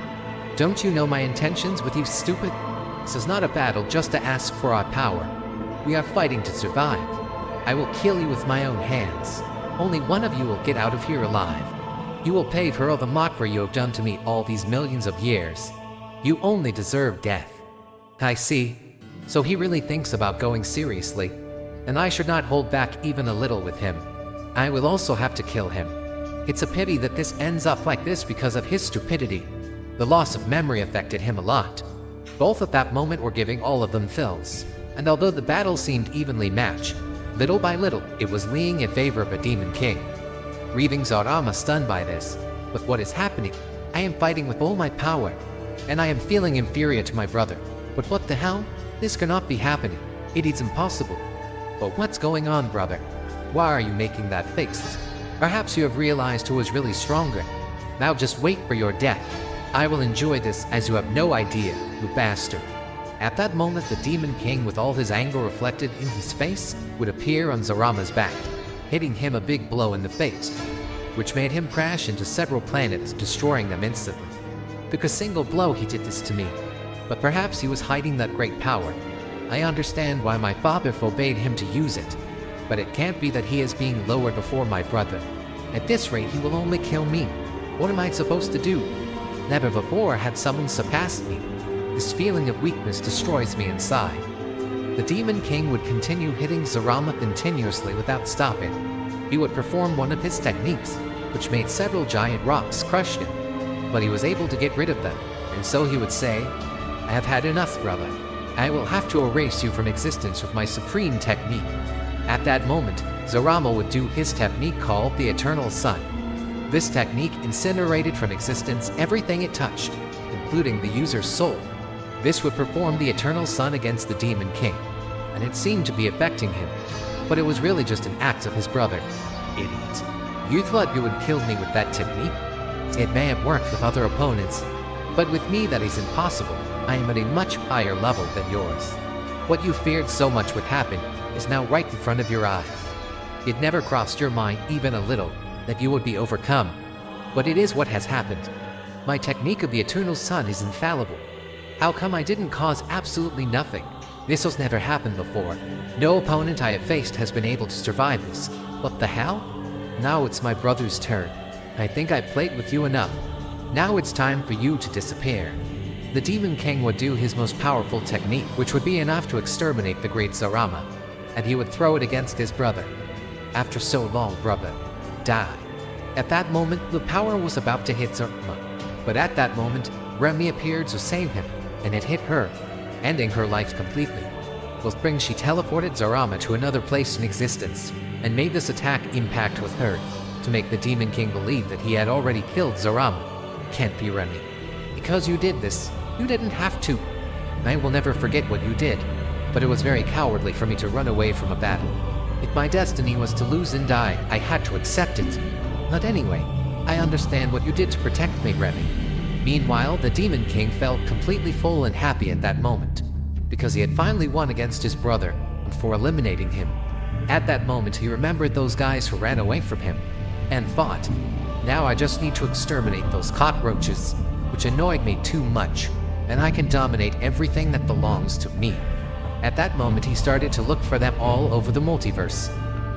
Don't you know my intentions with you, stupid? This is not a battle just to ask for our power. We are fighting to survive. I will kill you with my own hands. Only one of you will get out of here alive. You will pay for all the mockery you have done to me all these millions of years. You only deserve death. I see. So he really thinks about going seriously, and I should not hold back even a little with him. I will also have to kill him. It's a pity that this ends up like this because of his stupidity. The loss of memory affected him a lot. Both at that moment were giving all of them fills, and although the battle seemed evenly matched, little by little it was leaning in favor of a Demon King. Leaving Zarama stunned by this. But what is happening? I am fighting with all my power, and I am feeling inferior to my brother. But what the hell? This cannot be happening. It is impossible. But what's going on, brother? Why are you making that face? Perhaps you have realized who is really stronger. Now just wait for your death. I will enjoy this as you have no idea, you bastard. At that moment, the Demon King, with all his anger reflected in his face, would appear on Zarama's back, hitting him a big blow in the face, which made him crash into several planets, destroying them instantly. With a single blow he did this to me. But perhaps he was hiding that great power. I understand why my father forbade him to use it. But it can't be that he is being lowered before my brother. At this rate, he will only kill me. What am I supposed to do? Never before had someone surpassed me. This feeling of weakness destroys me inside. The Demon King would continue hitting Zarama continuously without stopping. He would perform one of his techniques, which made several giant rocks crush him. But he was able to get rid of them, and so he would say, I have had enough, brother. I will have to erase you from existence with my supreme technique. At that moment, Zarama would do his technique called the Eternal Sun. This technique incinerated from existence everything it touched, including the user's soul. This would perform the Eternal Sun against the Demon King, and it seemed to be affecting him. But it was really just an act of his brother. Idiot. You thought you would kill me with that technique? It may have worked with other opponents, but with me that is impossible. I am at a much higher level than yours. What you feared so much would happen is now right in front of your eyes. It never crossed your mind even a little that you would be overcome. But it is what has happened. My technique of the Eternal Sun is infallible. How come I didn't cause absolutely nothing? This has never happened before. No opponent I have faced has been able to survive this. What the hell? Now it's my brother's turn. I think I played with you enough. Now it's time for you to disappear. The Demon King would do his most powerful technique, which would be enough to exterminate the great Zarama, and he would throw it against his brother. After so long, brother, die. At that moment, the power was about to hit Zarama, but at that moment, Remy appeared to save him, and it hit her, ending her life completely. With spring, she teleported Zarama to another place in existence, and made this attack impact with her, to make the Demon King believe that he had already killed Zarama. Can't be Remy. Because you did this, you didn't have to. I will never forget what you did, but it was very cowardly for me to run away from a battle. If my destiny was to lose and die, I had to accept it. But anyway, I understand what you did to protect me, Remy. Meanwhile, the Demon King felt completely full and happy at that moment, because he had finally won against his brother and for eliminating him. At that moment, he remembered those guys who ran away from him and fought. Now I just need to exterminate those cockroaches, which annoyed me too much, and I can dominate everything that belongs to me. At that moment, he started to look for them all over the multiverse,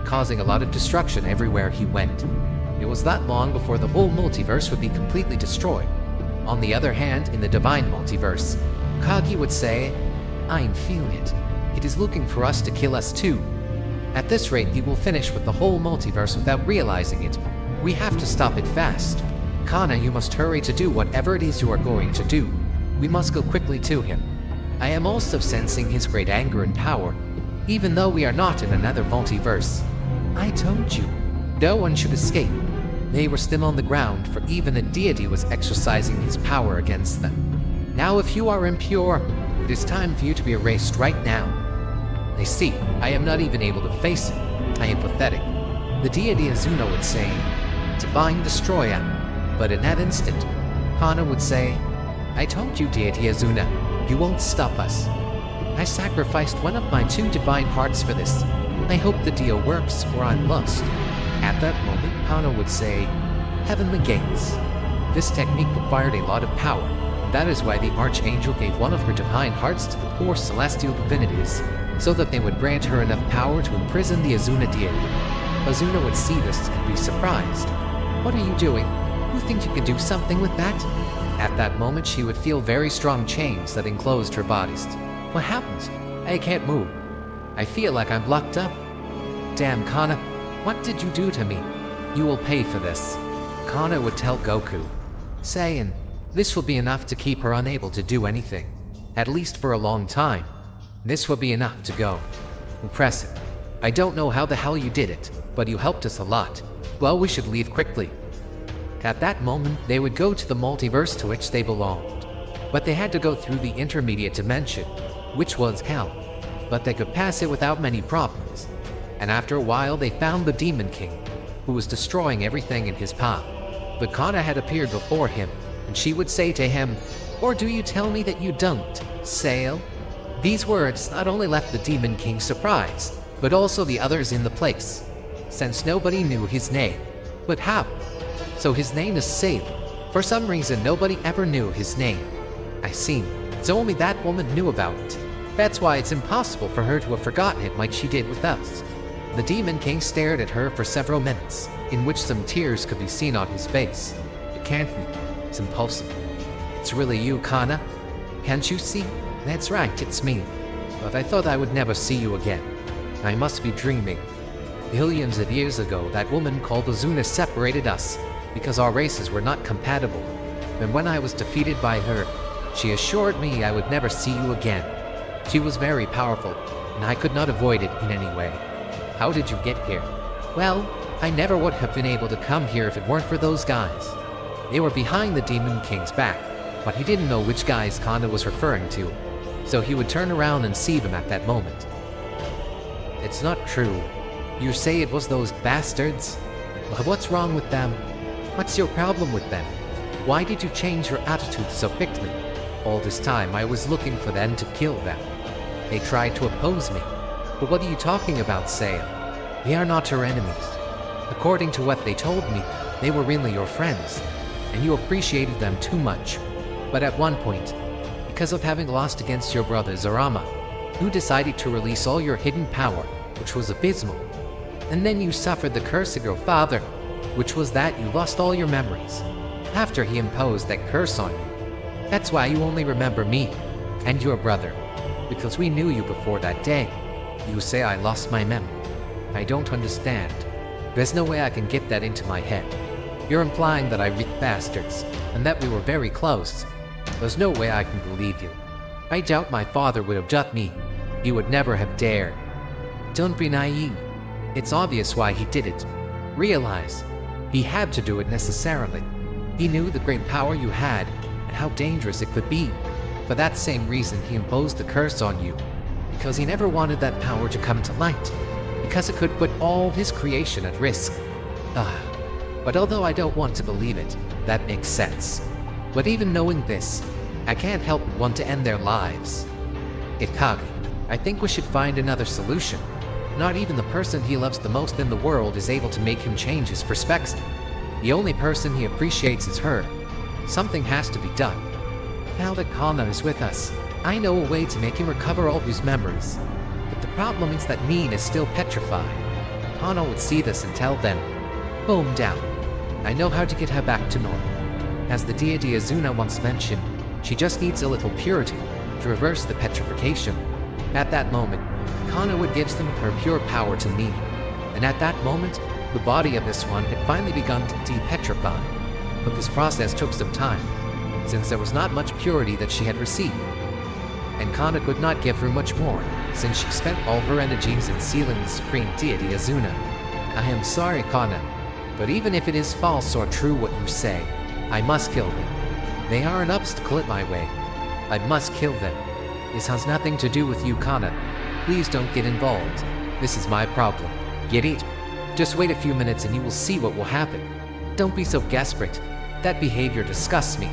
causing a lot of destruction everywhere he went. It was not long before the whole multiverse would be completely destroyed. On the other hand, in the divine multiverse, Kagi would say, "I'm feeling it. It is looking for us to kill us too. At this rate, you will finish with the whole multiverse without realizing it. We have to stop it fast. Kana, you must hurry to do whatever it is you are going to do. We must go quickly to him. I am also sensing his great anger and power, even though we are not in another multiverse. I told you, no one should escape." They were still on the ground, for even a deity was exercising his power against them. "Now if you are impure, it is time for you to be erased right now." I see, I am not even able to face it. I am pathetic. The deity Azuna would say, "Divine Destroyer." But in that instant, Kana would say, "I told you, deity Azuna, you won't stop us. I sacrificed one of my 2 divine hearts for this. I hope the deal works, or I'm lost." At that moment, Kana would say, "Heavenly Gates." This technique required a lot of power. That is why the Archangel gave one of her divine hearts to the poor celestial divinities, so that they would grant her enough power to imprison the Azuna deity. Azuna would see this and be surprised. "What are you doing? You think you can do something with that?" At that moment, she would feel very strong chains that enclosed her bodies. "What happens? I can't move. I feel like I'm locked up. Damn, Kana, what did you do to me? You will pay for this." Kana would tell Goku, saying, "This will be enough to keep her unable to do anything, at least for a long time. This will be enough to go." Impressive. I don't know how the hell you did it, but you helped us a lot. Well, we should leave quickly. At that moment, they would go to the multiverse to which they belonged. But they had to go through the intermediate dimension, which was hell. But they could pass it without many problems. And after a while, they found the Demon King, who was destroying everything in his path. But Kana had appeared before him, and she would say to him, "Or do you tell me that you don't, Sail?" These words not only left the Demon King surprised, but also the others in the place, since nobody knew his name. But how? So his name is Sail. For some reason, nobody ever knew his name. I see. So only that woman knew about it. That's why it's impossible for her to have forgotten it like she did with us. The Demon King stared at her for several minutes, in which some tears could be seen on his face. "It can't be. It's impossible. It's really you, Kana. Can't you see? That's right, it's me. But I thought I would never see you again. I must be dreaming. Billions of years ago, that woman called Azuna separated us, because our races were not compatible. And when I was defeated by her, she assured me I would never see you again. She was very powerful, and I could not avoid it in any way. How did you get here?" "Well, I never would have been able to come here if it weren't for those guys." They were behind the Demon King's back, but he didn't know which guys Kana was referring to, so he would turn around and see them at that moment. "It's not true. You say it was those bastards? But what's wrong with them? What's your problem with them? Why did you change your attitude so quickly? All this time I was looking for them to kill them. They tried to oppose me. But what are you talking about, Sail? They are not your enemies. According to what they told me, they were really your friends, and you appreciated them too much. But at one point, because of having lost against your brother Zarama, you decided to release all your hidden power, which was abysmal. And then you suffered the curse of your father, which was that you lost all your memories, after he imposed that curse on you. That's why you only remember me and your brother, because we knew you before that day. You say I lost my memory. I don't understand. There's no way I can get that into my head. You're implying that I read bastards, and that we were very close. There's no way I can believe you. I doubt my father would have done me. He would never have dared. Don't be naive. It's obvious why he did it. Realize, He had to do it necessarily. He knew the great power you had and how dangerous it could be. For that same reason, he imposed the curse on you. Because he never wanted that power to come to light. Because it could put all his creation at risk. But although I don't want to believe it, that makes sense. But even knowing this, I can't help but want to end their lives. Ikagi, I think we should find another solution. Not even the person he loves the most in the world is able to make him change his perspective. The only person he appreciates is her. Something has to be done. Now that Kana is with us, I know a way to make him recover all his memories. But the problem is that Min is still petrified. Kana would see this and tell them, "Boom down. I know how to get her back to normal." As the deity Azuna once mentioned, she just needs a little purity to reverse the petrification. At that moment, Kana would give them her pure power to Min. And at that moment, the body of this one had finally begun to de-petrify. But this process took some time, since there was not much purity that she had received. And Kana could not give her much more, since she spent all her energies in sealing the supreme deity Azuna. I am sorry, Kana, but even if it is false or true what you say, I must kill them. They are an obstacle in my way. I must kill them. This has nothing to do with you, Kana. Please don't get involved. This is my problem. Get it? Just wait a few minutes and you will see what will happen. Don't be so desperate. That behavior disgusts me.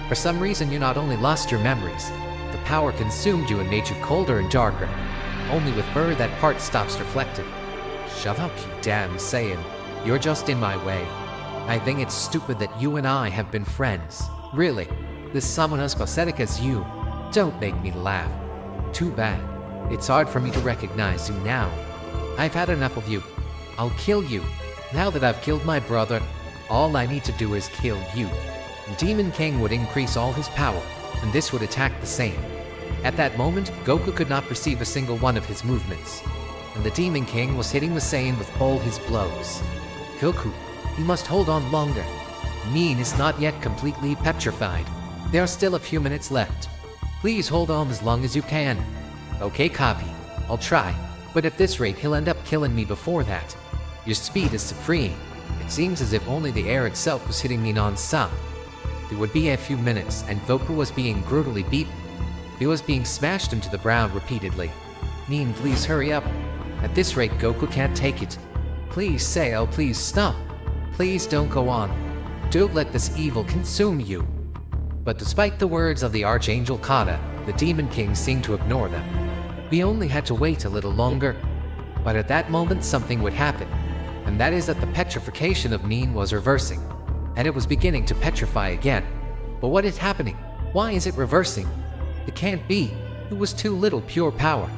For some reason, you not only lost your memories, the power consumed you and made you colder and darker. Only with her, that part stops reflecting. Shut up, you damn Saiyan. You're just in my way. I think it's stupid that you and I have been friends. Really, this someone as pathetic as you. Don't make me laugh. Too bad. It's hard for me to recognize you now. I've had enough of you. I'll kill you. Now that I've killed my brother, all I need to do is kill you. Demon King would increase all his power, and this would attack the Saiyan. At that moment, Goku could not perceive a single one of his movements, and the Demon King was hitting the Saiyan with all his blows. Goku, you must hold on longer. Min is not yet completely petrified. There are still a few minutes left. Please hold on as long as you can. Okay, copy. I'll try, but at this rate he'll end up killing me before that. Your speed is supreme. It seems as if only the air itself was hitting me non-stop. There would be a few minutes, and Goku was being brutally beaten. He was being smashed into the ground repeatedly. Min, please hurry up. At this rate, Goku can't take it. Please, Sayo, please stop. Please don't go on. Don't let this evil consume you. But despite the words of the Archangel Kana, the Demon King seemed to ignore them. We only had to wait a little longer. But at that moment, something would happen. And that is that the petrification of Min was reversing. And it was beginning to petrify again. But what is happening? Why is it reversing? It can't be. It was too little pure power.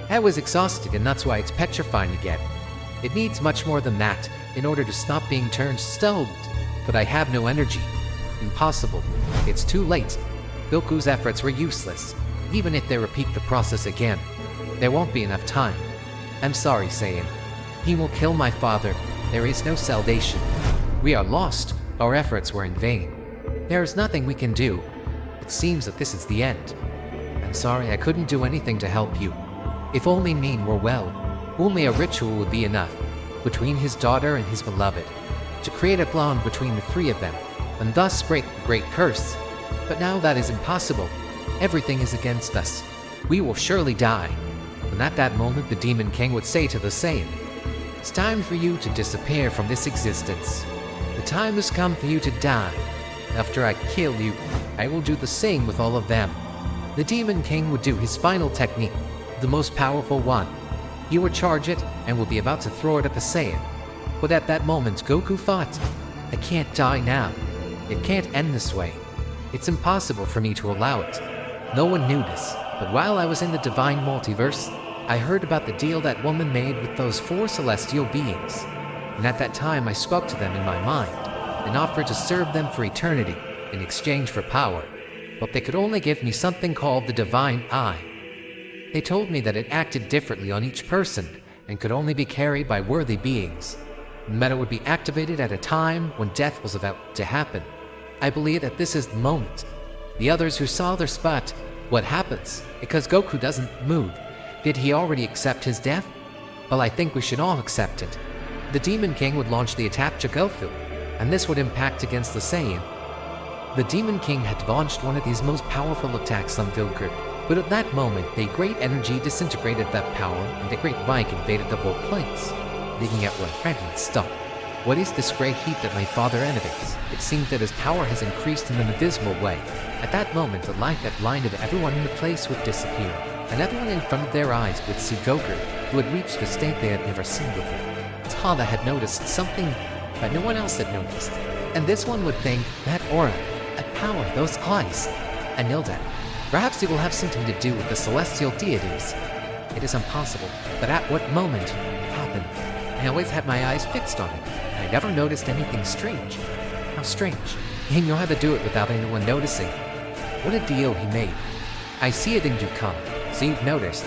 I was exhausted, and that's why it's petrifying again. It needs much more than that in order to stop being turned stone. But I have no energy. Impossible. It's too late. Goku's efforts were useless. Even if they repeat the process again, there won't be enough time. I'm sorry, Saiyan. He will kill my father. There is no salvation. We are lost. Our efforts were in vain. There is nothing we can do. It seems that this is the end. I'm sorry I couldn't do anything to help you. If only Min were well, only a ritual would be enough, between his daughter and his beloved, to create a bond between the three of them, and thus break the great curse. But now that is impossible. Everything is against us. We will surely die. And at that moment, the Demon King would say to the Saiyan, "It's time for you to disappear from this existence. The time has come for you to die. After I kill you, I will do the same with all of them." The Demon King would do his final technique, the most powerful one. He would charge it and would be about to throw it at the Saiyan. But at that moment, Goku thought, I can't die now. It can't end this way. It's impossible for me to allow it. No one knew this, but while I was in the divine multiverse, I heard about the deal that woman made with those 4 celestial beings. And at that time, I spoke to them in my mind and offered to serve them for eternity in exchange for power. But they could only give me something called the Divine Eye. They told me that it acted differently on each person and could only be carried by worthy beings, and that it would be activated at a time when death was about to happen. I believe that this is the moment. The others who saw their spot, what happens? Because Goku doesn't move. Did he already accept his death? Well, I think we should all accept it. the Demon King would launch the attack to Goku, and this would impact against the Saiyan. The Demon King had launched one of these most powerful attacks on Goku, but at that moment, a great energy disintegrated that power, and a great mic invaded the whole place, leaving everyone fragment stuck. What is this great heat that my father elevates? It seemed that his power has increased in an abysmal way. At that moment, the light that blinded everyone in the place would disappear, and everyone in front of their eyes would see Goku, who had reached a state they had never seen before. Tada had noticed something that no one else had noticed, and this one would think, that aura, that power, those eyes, and know that perhaps it will have something to do with the celestial deities. It is impossible, but at what moment it happened? I always had my eyes fixed on it, and I never noticed anything strange. How strange. He knew how to do it without anyone noticing. What a deal he made. I see it in Dukan, so you've noticed.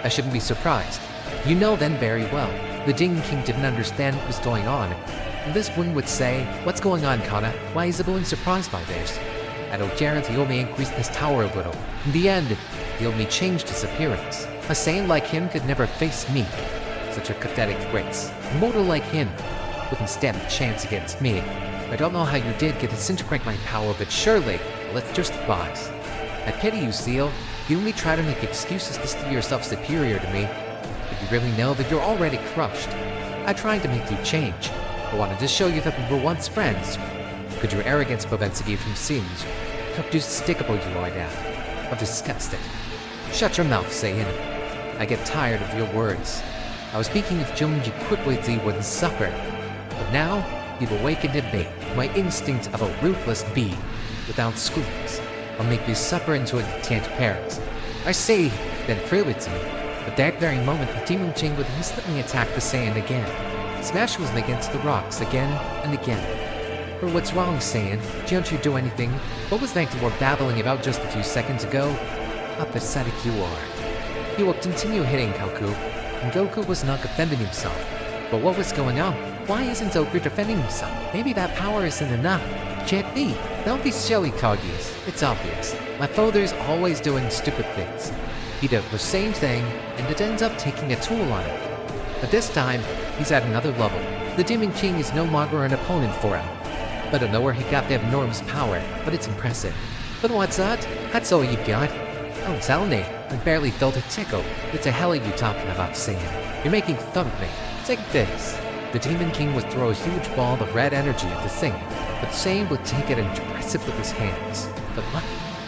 I shouldn't be surprised. You know then very well. The Demon King didn't understand what was going on. And this one would say, what's going on, Kana? Why is everyone surprised by this? I don't guarantee he only increased his tower a little. In the end, he only changed his appearance. A Saiyan like him could never face me. Such a pathetic race. A mortal like him wouldn't stand a chance against me. I don't know how you did get to disintegrate my power, but surely, let's just advise. I pity you, Seal. You only try to make excuses to steal yourself superior to me. But you really know that you're already crushed. I tried to make you change. I wanted to show you that we were once friends. Could your arrogance prevent you from seeing how despicable you are now? How disgusting. Shut your mouth, Saiyan. I get tired of your words. I was speaking of Jung you quickly wouldn't suffer. But now, you've awakened in me, my instinct of a ruthless being, without scruples. I'll make you suffer into a dead parent. I say, then prove it to me. At that very moment, the Demon King would instantly attack the Saiyan again. Smash was against the rocks again and again. For what's wrong, Saiyan? Don't you do anything? What was that you were babbling about just a few seconds ago? How pathetic you are. He will continue hitting Goku, and Goku was not defending himself. But what was going on? Why isn't Goku defending himself? Maybe that power isn't enough. Can't be. Don't be silly, Kagis. It's obvious. My father's always doing stupid things. He does the same thing, and it ends up taking a toll on him. But this time, he's at another level. The Demon King is no longer an opponent for him. I don't know where he got that enormous power, but it's impressive. But what's that? That's all you got? Don't tell me. I barely felt a tickle. What the hell are you talking about, Saiyan? You're making fun of me. Take this. The Demon King would throw a huge ball of red energy at the Saiyan, but Saiyan would take it and press it with his hands. But what?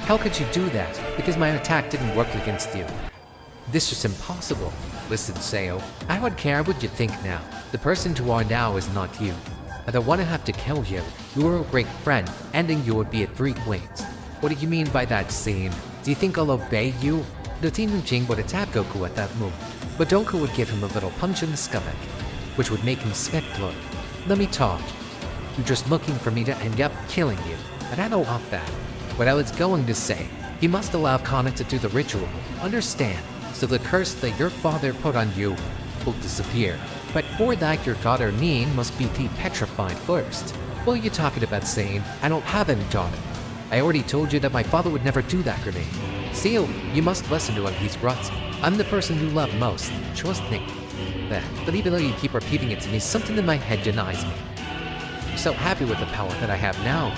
How could you do that? Because my attack didn't work against you. This is impossible. Listen, Sayo, I don't care what you think now. The person you are now is not you. I don't want to have to kill you. You are a great friend. Ending you would be at 3 points. What do you mean by that, scene? Do you think I'll obey you? The Demon King would attack Goku at that moment, but Goku would give him a little punch in the stomach, which would make him spit blood. Let me talk. You're just looking for me to end up killing you, but I don't want that. What I was going to say, you must allow Kana to do the ritual, understand, so the curse that your father put on you will disappear. But for that, your daughter Nin must be de-petrified first. What are you talking about, saying? I don't have any daughter. I already told you that my father would never do that for me. Seal, you must listen to him, he's rotten. I'm the person you love most. Trust me. But even though you keep repeating it to me, something in my head denies me. I'm so happy with the power that I have now.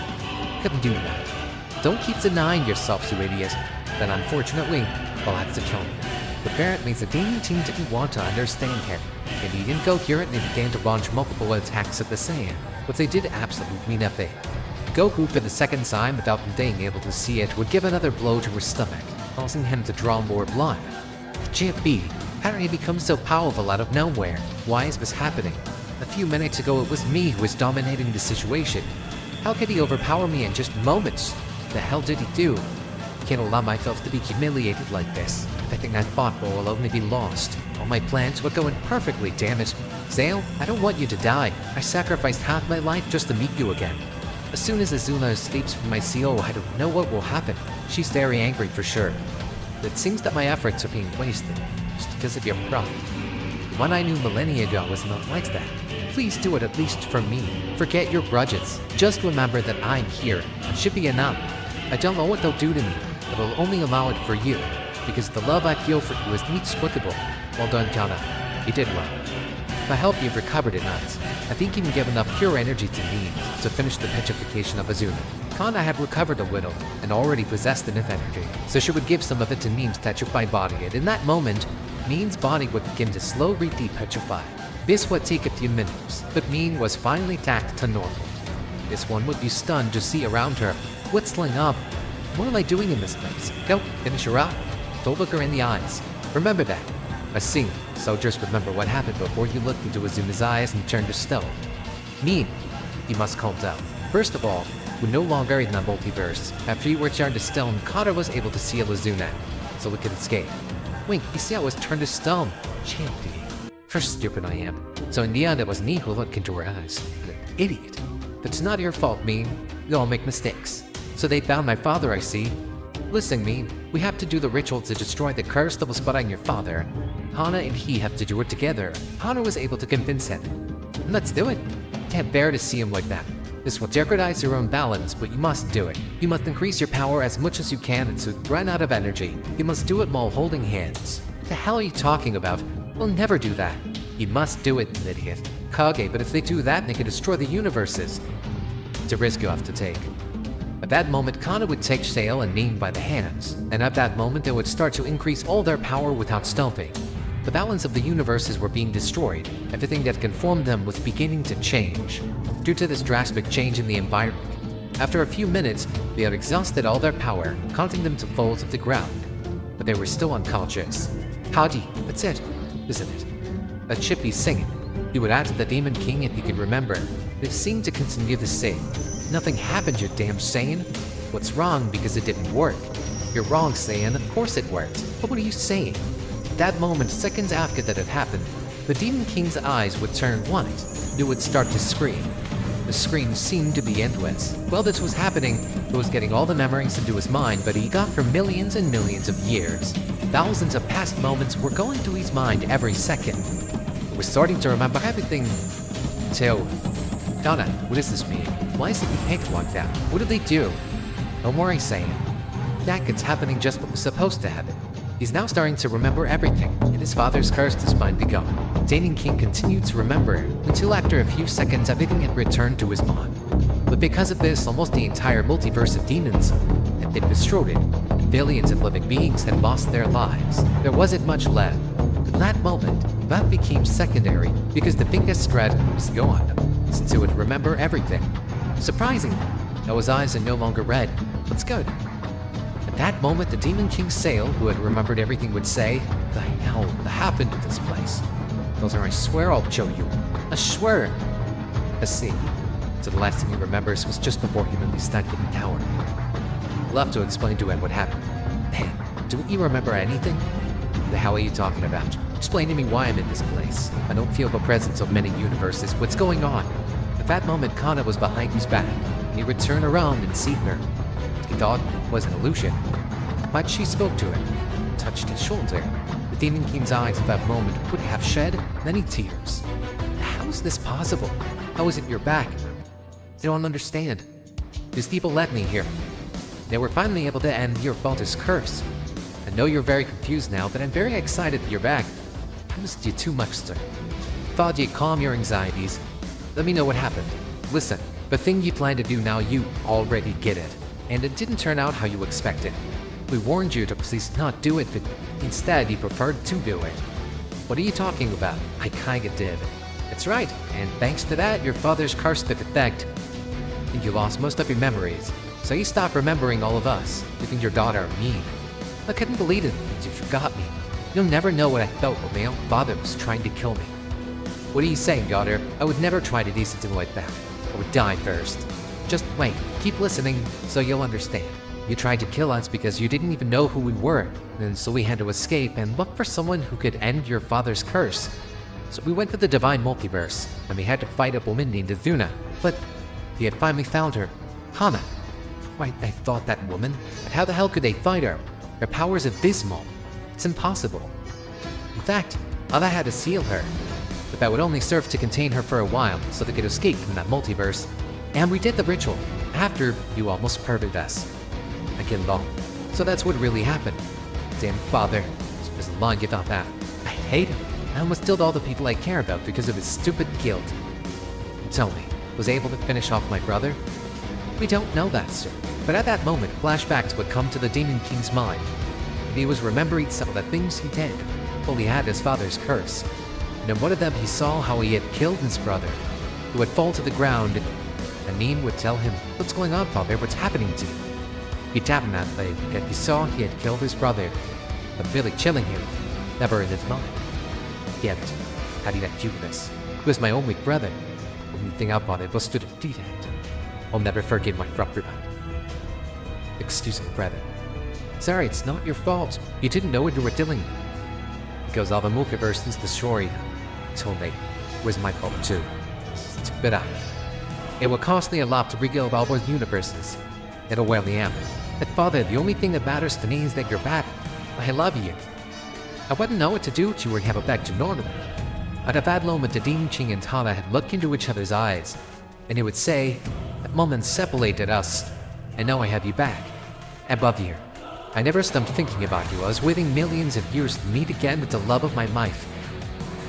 Couldn't do that. Don't keep denying yourself, you idiot. Then unfortunately, I'll have to kill you. Apparently, the Demon King didn't want to understand him, and he didn't go here and they began to launch multiple attacks at the Saiyan, but they did absolutely nothing. Goku, for the second time without being able to see it, would give another blow to his stomach, causing him to draw more blood. It can't be. How did he become so powerful out of nowhere? Why is this happening? A few minutes ago it was me who was dominating the situation. How could he overpower me in just moments? The hell did he do? I can't allow myself to be humiliated like this. Everything I fought for will only be lost. All my plans were going perfectly, damn it. Zale, I don't want you to die. I sacrificed half my life just to meet you again. As soon as Azuna escapes from my CO, I don't know what will happen. She's very angry for sure. It seems that my efforts are being wasted, just because of your pride. The one I knew millennia ago was not like that. Please do it at least for me. Forget your grudges. Just remember that I'm here. It should be enough. I don't know what they'll do to me, but I'll only allow it for you, because the love I feel for you is inexplicable. Well done, Kana. You did well. I hope you've recovered it, Nuts. I think you can give enough pure energy to me to finish the petrification of Azuna. Kana had recovered a little and already possessed enough energy, so she would give some of it to Mean's petrified body, and in that moment, Mean's body would begin to slowly depetrify. This would take a few minutes, but Mean was finally tacked to normal. This one would be stunned to see around her, whistling up. What am I doing in this place? Go, finish her up. Don't look her in the eyes. Remember that. I see. So just remember what happened before you looked into Azuna's eyes and turned to stone. Mean, you must calm down. First of all, we're no longer in the multiverse. After you were turned to stone, Kata was able to seal Azuna, so we could escape. Wait, you see I was turned to stone. Champion. How stupid I am. So in the end, it was me who looked into her eyes. An idiot. That's not your fault, Mean. We all make mistakes. So they found my father, I see. Listen, Mean, we have to do the ritual to destroy the curse that was put on your father. Hana and he have to do it together. Hana was able to convince him. Let's do it. Can't bear to see him like that. This will jeopardize your own balance, but you must do it. You must increase your power as much as you can and so run out of energy. You must do it while holding hands. What the hell are you talking about? We'll never do that. You must do it, idiot. Kage, but if they do that, they can destroy the universes. It's a risk you have to take. At that moment, Kana would take Sail and Nin by the hands, and at that moment they would start to increase all their power without stopping. The balance of the universes were being destroyed. Everything that conformed them was beginning to change, due to this drastic change in the environment. After a few minutes, they had exhausted all their power, causing them to fall to the ground. But they were still unconscious. Howdy, that's it, isn't it? A chippy singing. He would add to the Demon King if he could remember. It seemed to continue the same. Nothing happened, you damn Saiyan. What's wrong because it didn't work? You're wrong, Saiyan. Of course it worked. But what are you saying? At that moment, seconds after that had happened, the Demon King's eyes would turn white. He would start to scream. The scream seemed to be endless. While this was happening, he was getting all the memories into his mind, but he got for millions and millions of years. Thousands of past moments were going through his mind every second. He was starting to remember everything. So, Donna, what does this mean? Why is it picked like that? What did they do? Don't worry, Saiyan. That it's happening just what was supposed to happen. He's now starting to remember everything, and his father's curse has finally gone. Dainin King continued to remember until after a few seconds everything had returned to his mind. But because of this, almost the entire multiverse of demons had been destroyed, and billions of living beings had lost their lives. There wasn't much left. At that moment, that became secondary because the biggest threat was Gohan, since he would remember everything. Surprisingly, though his eyes are no longer red. That's good. At that moment, the Demon King Sail, who had remembered everything, would say, "The hell happened to this place? Those are, I swear I'll show you. I swear." Let's see. So the last thing he remembers was just before he released that hidden tower. I'll have to explain to him what happened. Man, don't you remember anything? The hell are you talking about? Explain to me why I'm in this place. I don't feel the presence of many universes. What's going on? At that moment, Kana was behind his back, and he would turn around and see her. He thought it was an illusion. But she spoke to him, touched his shoulder. The Demon King's eyes at that moment would have shed many tears. How is this possible? How is it your back? I don't understand. These people led me here. They were finally able to end your father's curse. I know you're very confused now, but I'm very excited that you're back. I missed you too much, sir. Thought you'd calm your anxieties. Let me know what happened. Listen, the thing you plan to do now, you already get it. And it didn't turn out how you expected. We warned you to please not do it, but instead you preferred to do it. What are you talking about? I kinda did. That's right, and thanks to that, your father's curse took effect. And you lost most of your memories, so you stopped remembering all of us, leaving your daughter mean. I couldn't believe it, you forgot me. You'll never know what I felt when my own father was trying to kill me. What are you saying, daughter? I would never try to do something like that. I would die first. Just wait, keep listening, so you'll understand. You tried to kill us because you didn't even know who we were, and so we had to escape and look for someone who could end your father's curse. So we went to the Divine Multiverse, and we had to fight a woman named Azuna, but we had finally found her, Hana. Wait, I thought that woman? But how the hell could they fight her? Her power's abysmal. It's impossible. In fact, Hana had to seal her, but that would only serve to contain her for a while, so they could escape from that multiverse. And we did the ritual, after you almost murdered us. I get along. So that's what really happened. Damn father. Just lying about that. I hate him. I almost killed all the people I care about because of his stupid guilt. Tell me, was I able to finish off my brother? We don't know that, sir. But at that moment, flashbacks would come to the Demon King's mind, and he was remembering some of the things he did. Well, he had his father's curse, and in one of them he saw how he had killed his brother, who would fall to the ground, and Neen would tell him, "What's going on, father? What's happening to you?" He tapped on that leg, and he saw he had killed his brother, but really killing him, never in his mind. Yet, how did I do this? He was my only brother. The only thing about it was to defeat it. I'll never forgive my brother. Excuse me, brother. Sorry, it's not your fault. You didn't know what you were doing. Because all the multiverse is destroyed. Told me, it was my fault too. But it will cost me a lot to rebuild all those universes. It'll wear me out. But father, the only thing that matters to me is that you're back. I love you. I wouldn't know what to do to you or have it back to normal. At that moment, the Demon King and Tana had looked into each other's eyes, and he would say, "That moment separated us, and now I have you back. Above you. I never stopped thinking about you. I was waiting millions of years to meet again with the love of my life."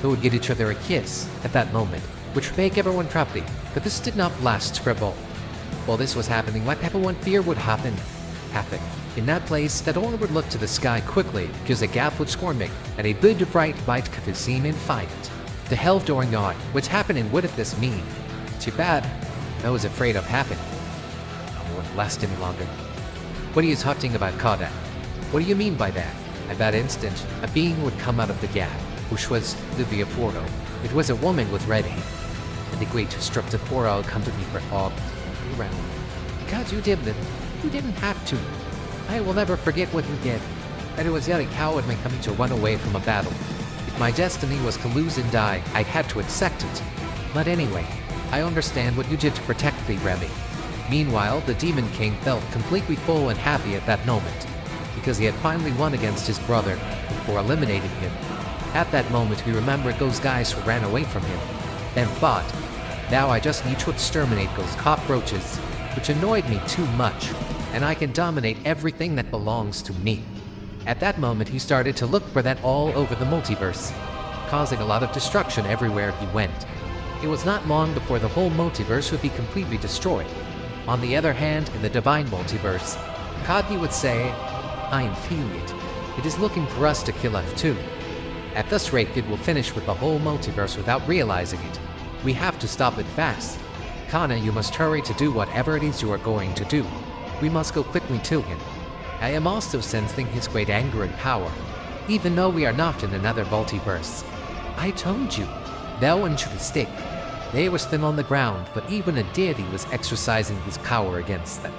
They would give each other a kiss at that moment, which would make everyone happy, but this did not last for long. While this was happening, what everyone feared would happen. In that place, that owner would look to the sky quickly because a gap was forming, and a big bright light could be seen in fight. The hell going on, what's happening, what did this mean? Too bad, I was afraid of happening. I wouldn't last any longer. What are you talking about, Kada? What do you mean by that? At that instant, a being would come out of the gap, which was Livia Porto. It was a woman with red hair, and the great destructive aura would come to me for all around. God, you didn't have to. I will never forget what you did. And it was yet a coward my coming to run away from a battle. If my destiny was to lose and die, I had to accept it. But anyway, I understand what you did to protect me, Remy. Meanwhile, the Demon King felt completely full and happy at that moment, because he had finally won against his brother, before eliminating him. At that moment, he remembered those guys who ran away from him, then thought, now I just need to exterminate those cockroaches, which annoyed me too much, and I can dominate everything that belongs to me. At that moment, he started to look for that all over the multiverse, causing a lot of destruction everywhere he went. It was not long before the whole multiverse would be completely destroyed. On the other hand, in the divine multiverse, Kadni would say, I am feeling it. It is looking for us to kill us too. At this rate, it will finish with the whole multiverse without realizing it. We have to stop it fast. Kana, you must hurry to do whatever it is you are going to do. We must go quickly to him. I am also sensing his great anger and power, even though we are not in another multiverse. I told you, no one should escape. They were still on the ground, but even a deity was exercising his power against them.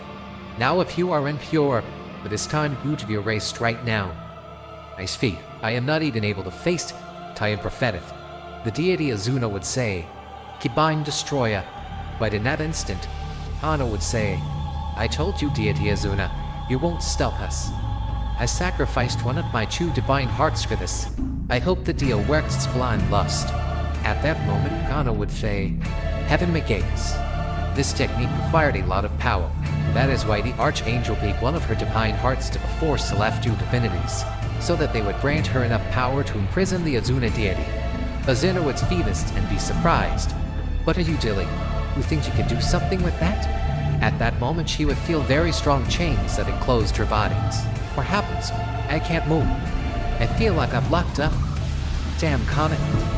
Now if you are impure, it is time for you to be erased right now. I speak, I am not even able to face it. I am prophetic. The deity Azuna would say, Kibine Destroyer, but in that instant, Ana would say, I told you, deity Azuna, you won't stop us. I sacrificed one of my true divine hearts for this. I hope the deal works its blind lust. At that moment, Ana would say, Heaven McGates. This technique required a lot of power. That is why the Archangel gave one of her divine hearts to the four celestial divinities, so that they would grant her enough power to imprison the Azuna deity. Azuna would see this and be surprised. What are you doing? You think you can do something with that? At that moment, she would feel very strong chains that enclosed her bodies. What happens? I can't move. I feel like I'm locked up. Damn, Connor,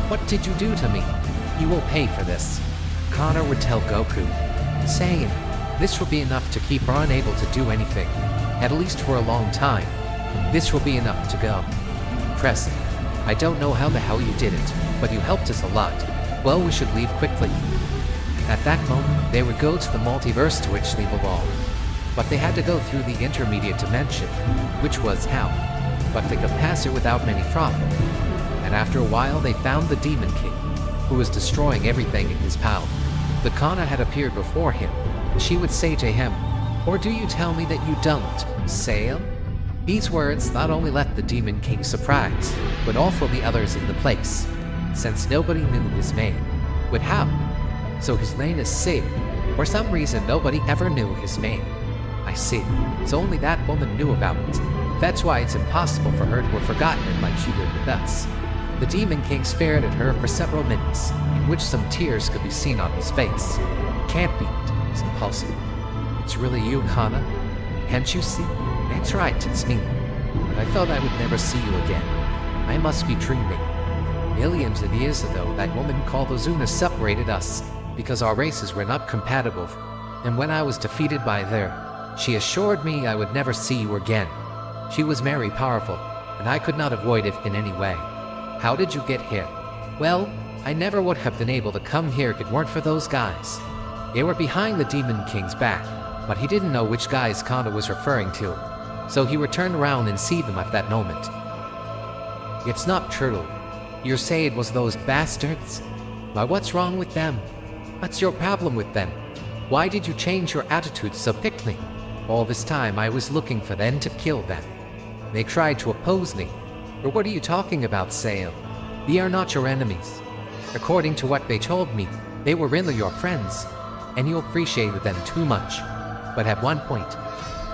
what did you do to me? You will pay for this. Connor would tell Goku, saying, this will be enough to keep her unable to do anything, at least for a long time. This will be enough to go. Impressive. I don't know how the hell you did it, but you helped us a lot. Well, we should leave quickly. At that moment, they would go to the multiverse to which they belong. But they had to go through the intermediate dimension, which was hell. But they could pass it without many problems. And after a while, they found the Demon King, who was destroying everything in his path. The Kana had appeared before him, and she would say to him, or do you tell me that you don't, Sail? These words not only left the Demon King surprised, but also the others in the place, since nobody knew his name. But how? So his name is Sid. For some reason, nobody ever knew his name. I see. So only that woman knew about it. That's why it's impossible for her to have forgotten it like she did with us. The Demon King stared at her for several minutes, in which some tears could be seen on his face. It can't be. It's impossible. It's really you, Kana. Can't you see? That's right, it's me. But I thought I would never see you again. I must be dreaming. Millions of years ago, that woman called Ozuna separated us because our races were not compatible. And when I was defeated by her, she assured me I would never see you again. She was very powerful, and I could not avoid it in any way. How did you get here? Well, I never would have been able to come here if it weren't for those guys. They were behind the Demon King's back, but he didn't know which guys Kana was referring to, so he would turn around and see them at that moment. It's not true. You say it was those bastards? But what's wrong with them? What's your problem with them? Why did you change your attitude so quickly? All this time I was looking for them to kill them. They tried to oppose me. But what are you talking about, Sail? We are not your enemies. According to what they told me, they were really your friends, and you appreciated them too much. But at one point,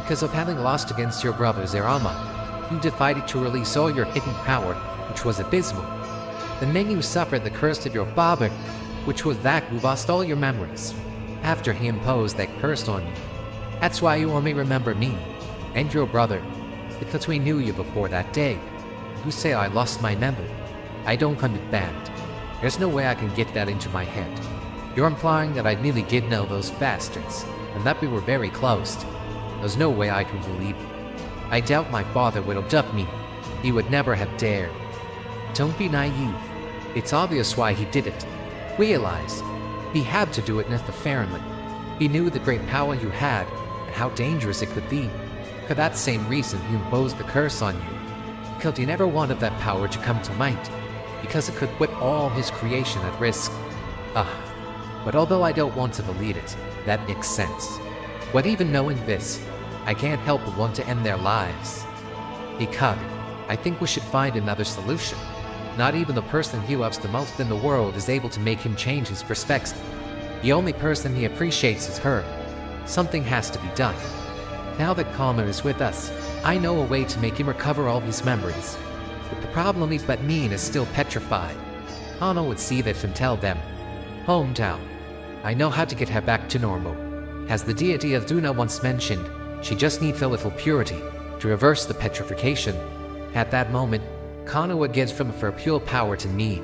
because of having lost against your brother Zerama, you decided to release all your hidden power, which was abysmal. And then you suffered the curse of your father, which was that you lost all your memories, after he imposed that curse on you. That's why you only remember me, and your brother, because we knew you before that day. You say I lost my memory. I don't understand. There's no way I can get that into my head. You're implying that I really did know those bastards, and that we were very close. There's no way I can believe you. I doubt my father would have done me. He would never have dared. Don't be naive. It's obvious why he did it. Realize, he had to do it necessarily. He knew the great power you had, and how dangerous it could be. For that same reason he imposed the curse on you. Because he never wanted that power to come to light, because it could put all his creation at risk. But although I don't want to believe it, that makes sense. But even knowing this, I can't help but want to end their lives. Because I think we should find another solution. Not even the person he loves the most in the world is able to make him change his perspective. The only person he appreciates is her. Something has to be done. Now that Kana is with us, I know a way to make him recover all his memories. But the problem is that Min is still petrified. Kana would see this and tell them, "Hometown. I know how to get her back to normal. As the deity of Duna once mentioned, she just needs a little purity to reverse the petrification." At that moment, Kana would give from her pure power to Min.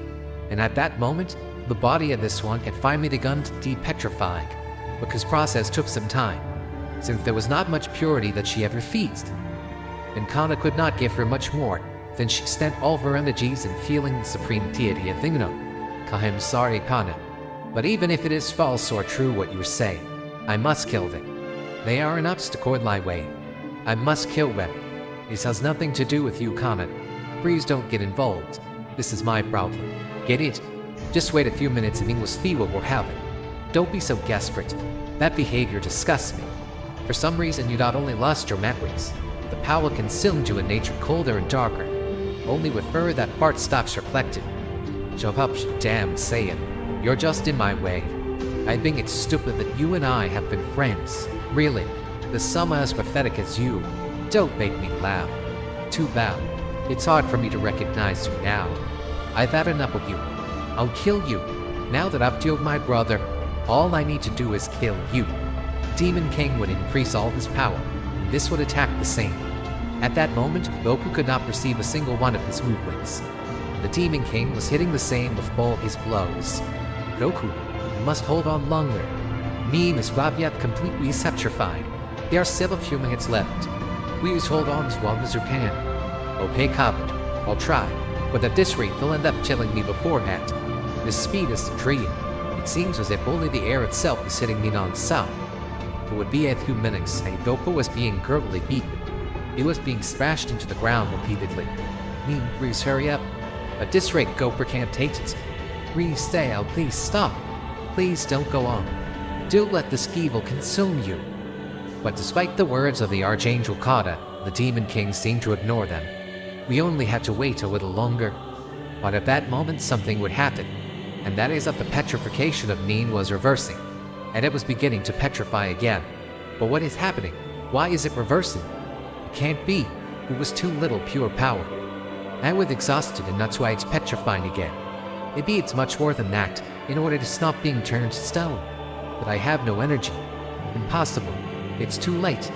And at that moment, the body of this one had finally begun to de-petrify, because process took some time, since there was not much purity that she ever feasted. And Kana could not give her much more than she spent all of her energies in feeling the supreme deity of Thingno. I'm sorry, Kana, but even if it is false or true what you say, I must kill them. They are an obstacle in my way. I must kill them. This has nothing to do with you, Kana. Please don't get involved. This is my problem. Get it? Just wait a few minutes and we will see what will happen. Don't be so desperate. That behavior disgusts me. For some reason you not only lost your memories, the power consumed you in nature colder and darker. Only with her that part stops reflecting. Shut up, damn Saiyan. You're just in my way. I think it's stupid that you and I have been friends. Really, the Sama as pathetic as you. Don't make me laugh. Too bad. It's hard for me to recognize you now. I've had enough of you. I'll kill you. Now that I've killed my brother, all I need to do is kill you. Demon King would increase all his power. This would attack the same. At that moment, Goku could not perceive a single one of his movements. The Demon King was hitting the same with all his blows. Goku, you must hold on longer. Min is not yet completely petrified. There are still a few minutes left. Please hold on as long as you can. Okay, Comet, I'll try, but at this rate they'll end up killing me beforehand. The speed is the dream. It seems as if only the air itself is hitting me non-stop. It would be a few minutes, and Goku was being gurgly beaten. He was being smashed into the ground repeatedly. Min, please hurry up. At this rate, Goku can't take it. Please stay out, please stop. Please don't go on. Do let this evil consume you. But despite the words of the Archangel Kada, the Demon King seemed to ignore them. We only had to wait a little longer. But at that moment something would happen, and that is that the petrification of Min was reversing, and it was beginning to petrify again. But what is happening? Why is it reversing? It can't be. It was too little pure power. I was exhausted and that's why it's petrifying again. Maybe it's much more than that in order to stop being turned to stone. But I have no energy. Impossible. It's too late.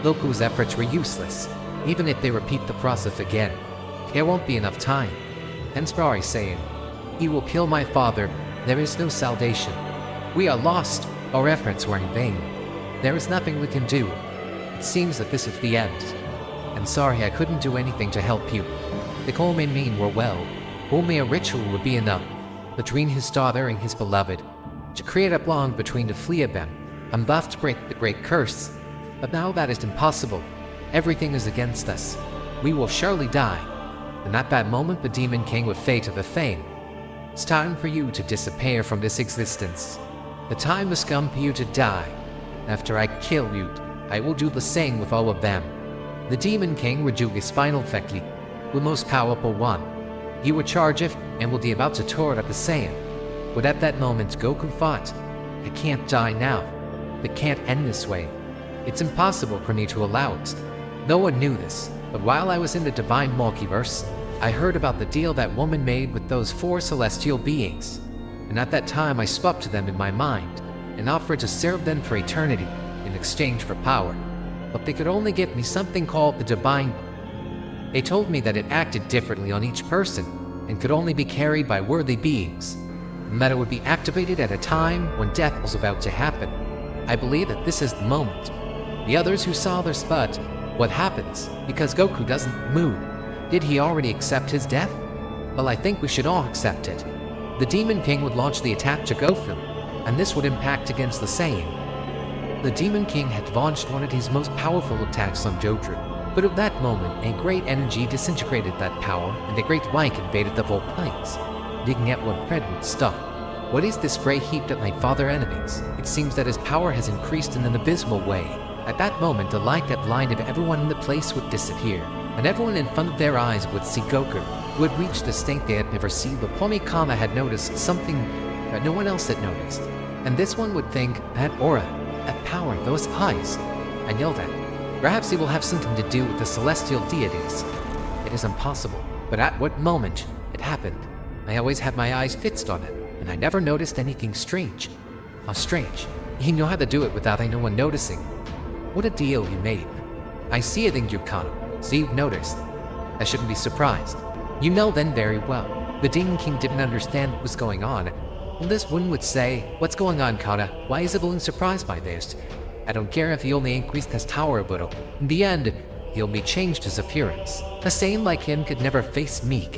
Goku's efforts were useless. Even if they repeat the process again, there won't be enough time. Hence Barry saying, "He will kill my father. There is no salvation. We are lost. Our efforts were in vain. There is nothing we can do. It seems that this is the end. I'm sorry I couldn't do anything to help you. The Coleman and mean were well. Only a ritual would be enough between his daughter and his beloved to create a bond between the three of them and thus to break the great curse. But now that is impossible. Everything is against us. We will surely die." And at that moment the Demon King would fade to the fame. "It's time for you to disappear from this existence. The time has come for you to die. After I kill you, I will do the same with all of them." The Demon King would do his final effectly, the most powerful one. He would charge it and would be about to tore it at the Saiyan. But at that moment Goku thought, "I can't die now. It can't end this way. It's impossible for me to allow it." No one knew this, but while I was in the divine multiverse, I heard about the deal that woman made with those 4 celestial beings. And at that time I spoke to them in my mind and offered to serve them for eternity in exchange for power. But they could only give me something called the divine. They told me that it acted differently on each person and could only be carried by worthy beings, and that it would be activated at a time when death was about to happen. I believe that this is the moment. The others who saw their spot, what happens because Goku doesn't move? Did he already accept his death? Well, I think we should all accept it. The Demon King would launch the attack to Goku, and this would impact against the Saiyan. The Demon King had launched one of his most powerful attacks on Jotaro, but at that moment a great energy disintegrated that power and a great light invaded the whole plains, digging at what Fred would stop. What is this spray heaped at my father enemies? It seems that his power has increased in an abysmal way. At that moment the light that blinded everyone in the place would disappear, and everyone in front of their eyes would see Goku, who had reached a state they had never seen. But Pomikama had noticed something that no one else had noticed, and this one would think, that aura, that power, those eyes. I know that. Perhaps it will have something to do with the celestial deities. It is impossible, but at what moment it happened? I always had my eyes fixed on it, and I never noticed anything strange. How strange. He knew how to do it without anyone noticing. What a deal he made. I see it in Yukano, so you've noticed. I shouldn't be surprised. You know then very well. The Demon King didn't understand what was going on. And this one would say, "What's going on, Kana? Why is everyone surprised by this?" I don't care if he only increased his tower a little. In the end, he only changed his appearance. A Saiyan like him could never face me.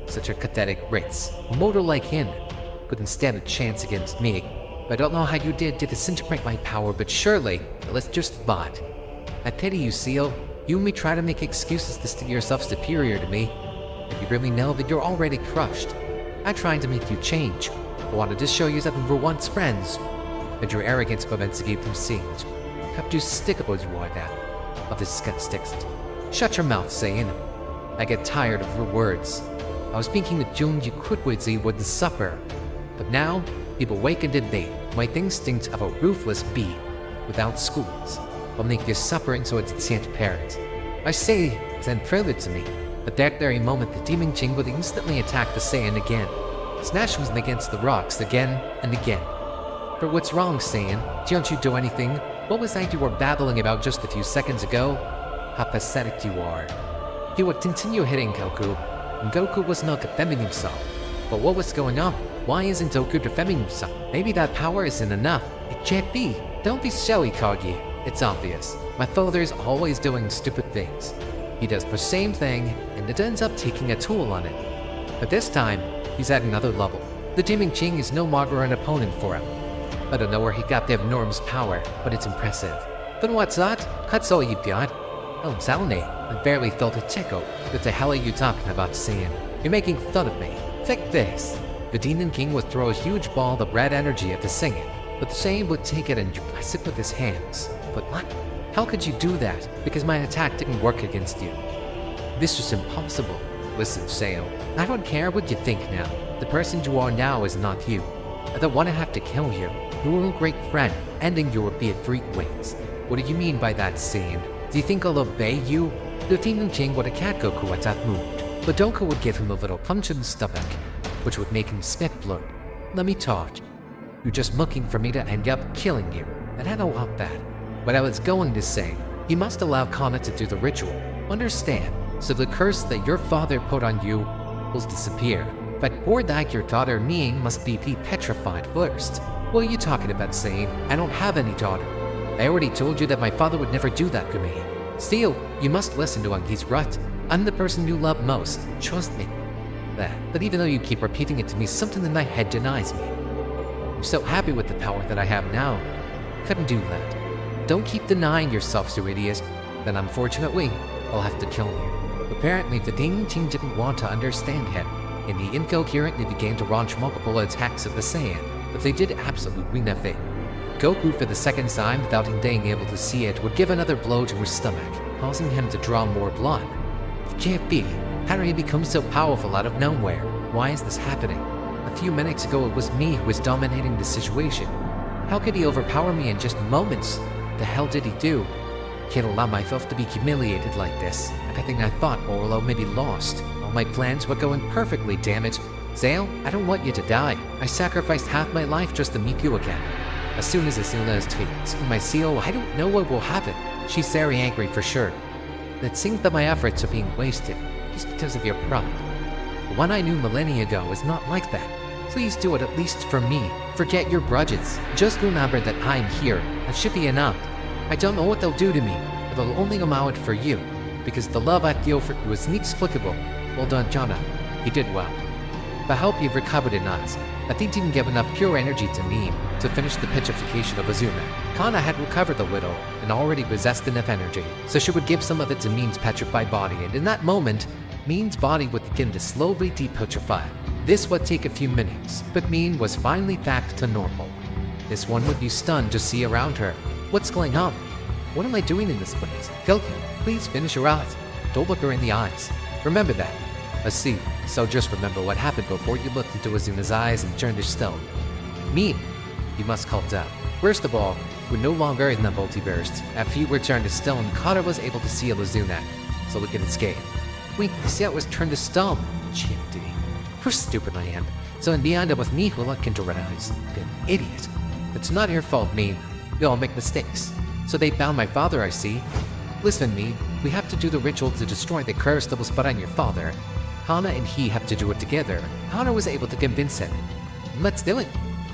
Such a pathetic ritz. A mortal like him couldn't stand a chance against me. I don't know how you did to disintegrate my power, but surely, let's just thought. I pity you, Seal. You and me try to make excuses to see yourself superior to me, but you really know that you're already crushed. I tried to make you change. I wanted to show you that we were once friends, but your arrogance prevents you from seeing it. How despicable you are that. Of this sticks. Shut your mouth, Saiyan. I get tired of your words. I was thinking that June you could with you wouldn't suffer, but now people wakened in me, my instinct of a ruthless bee, without schools. Will make you suffering so it's transparent. I say, it's unfairly to me, but that very moment the Demon King would instantly attack the Saiyan again. Smash was against the rocks again and again. But what's wrong, Saiyan? Don't you do anything? What was that you were babbling about just a few seconds ago? How pathetic you are. He would continue hitting Goku, and Goku was not defending himself. But what was going on? Why isn't Goku defending himself? Maybe that power isn't enough. It can't be. Don't be silly, Kagi. It's obvious. My father's always doing stupid things. He does the same thing, and it ends up taking a toll on it. But this time, he's at another level. The Demon King is no longer an opponent for him. I don't know where he got the enormous power, but it's impressive. Then what's that? That's all you've got? Oh, Salome, I barely felt a tickle. What the hell are you talking about, Saiyan? You're making fun of me. Take this. The Demon King would throw a huge ball of red energy at the Saiyan, but the Saiyan would take it and press it with his hands. But what? How could you do that? Because my attack didn't work against you. This is impossible. Listen, Saiyan, I don't care what you think now. The person you are now is not you. I don't want to have to kill you. You were a great friend, ending you would be at 3 wings. What do you mean by that, Saiyan? Do you think I'll obey you? The Demon King would have cat Goku at that moment. but Goku would give him a little punch in the stomach, which would make him spit blood. Let me talk. You're just looking for me to end up killing you, and I don't want that. What I was going to say, you must allow Kana to do the ritual. Understand, so the curse that your father put on you will disappear. But for that, your daughter Ming must be petrified first. What are you talking about saying, I don't have any daughter? I already told you that my father would never do that to me. Still, you must listen to him, he's right. I'm the person you love most, trust me. But even though you keep repeating it to me, something in my head denies me. I'm so happy with the power that I have now. Couldn't do that. Don't keep denying yourself, you idiot. Then unfortunately, I'll have to kill you. Apparently, the Demon King didn't want to understand him, and he incoherently began to launch multiple attacks at the Saiyan, but they did absolutely nothing. Goku, for the second time without him being able to see it, would give another blow to his stomach, causing him to draw more blood. It can't be. How did he become so powerful out of nowhere? Why is this happening? A few minutes ago it was me who was dominating the situation. How could he overpower me in just moments? The hell did he do? Can't allow myself to be humiliated like this. Everything I thought, or maybe lost. All my plans were going perfectly, damn it. Zale, I don't want you to die. I sacrificed half my life just to meet you again. As soon as Asuna is taken my seal, I don't know what will happen. She's very angry for sure. It seems that my efforts are being wasted, just because of your pride. The one I knew millennia ago is not like that. Please do it at least for me. Forget your grudges. Just remember that I'm here. That should be enough. I don't know what they'll do to me, but they'll only allow it for you, because the love I feel for you is inexplicable. Well done, Jana. You did well. I hope you've recovered in us. I think you can give enough pure energy to Meme to finish the petrification of Azuma. Kana had recovered a little and already possessed enough energy, so she would give some of it to Meme's petrified body, and in that moment, Meme's body would begin to slowly depetrify. This would take a few minutes, but Meme was finally back to normal. This one would be stunned to see around her. What's going on? What am I doing in this place? Goku, please finish your eyes. Don't look her in the eyes. Remember that. I see. So just remember what happened before you looked into Azuna's eyes and turned to stone. Meme, you must calm down. First of all, we're no longer in the multiverse. After you were turned to stone, Kata was able to seal Azuna, so we could escape. Wait, you see I was turned to stone? Chimdy. How stupid I am. So in the end, it was me who looked into her eyes. An idiot. It's not your fault, Meme. We all make mistakes. So they bound my father, I see. Listen, Meme, we have to do the ritual to destroy the curse that was put on your father. Hana and he have to do it together. Hana was able to convince him. Let's do it.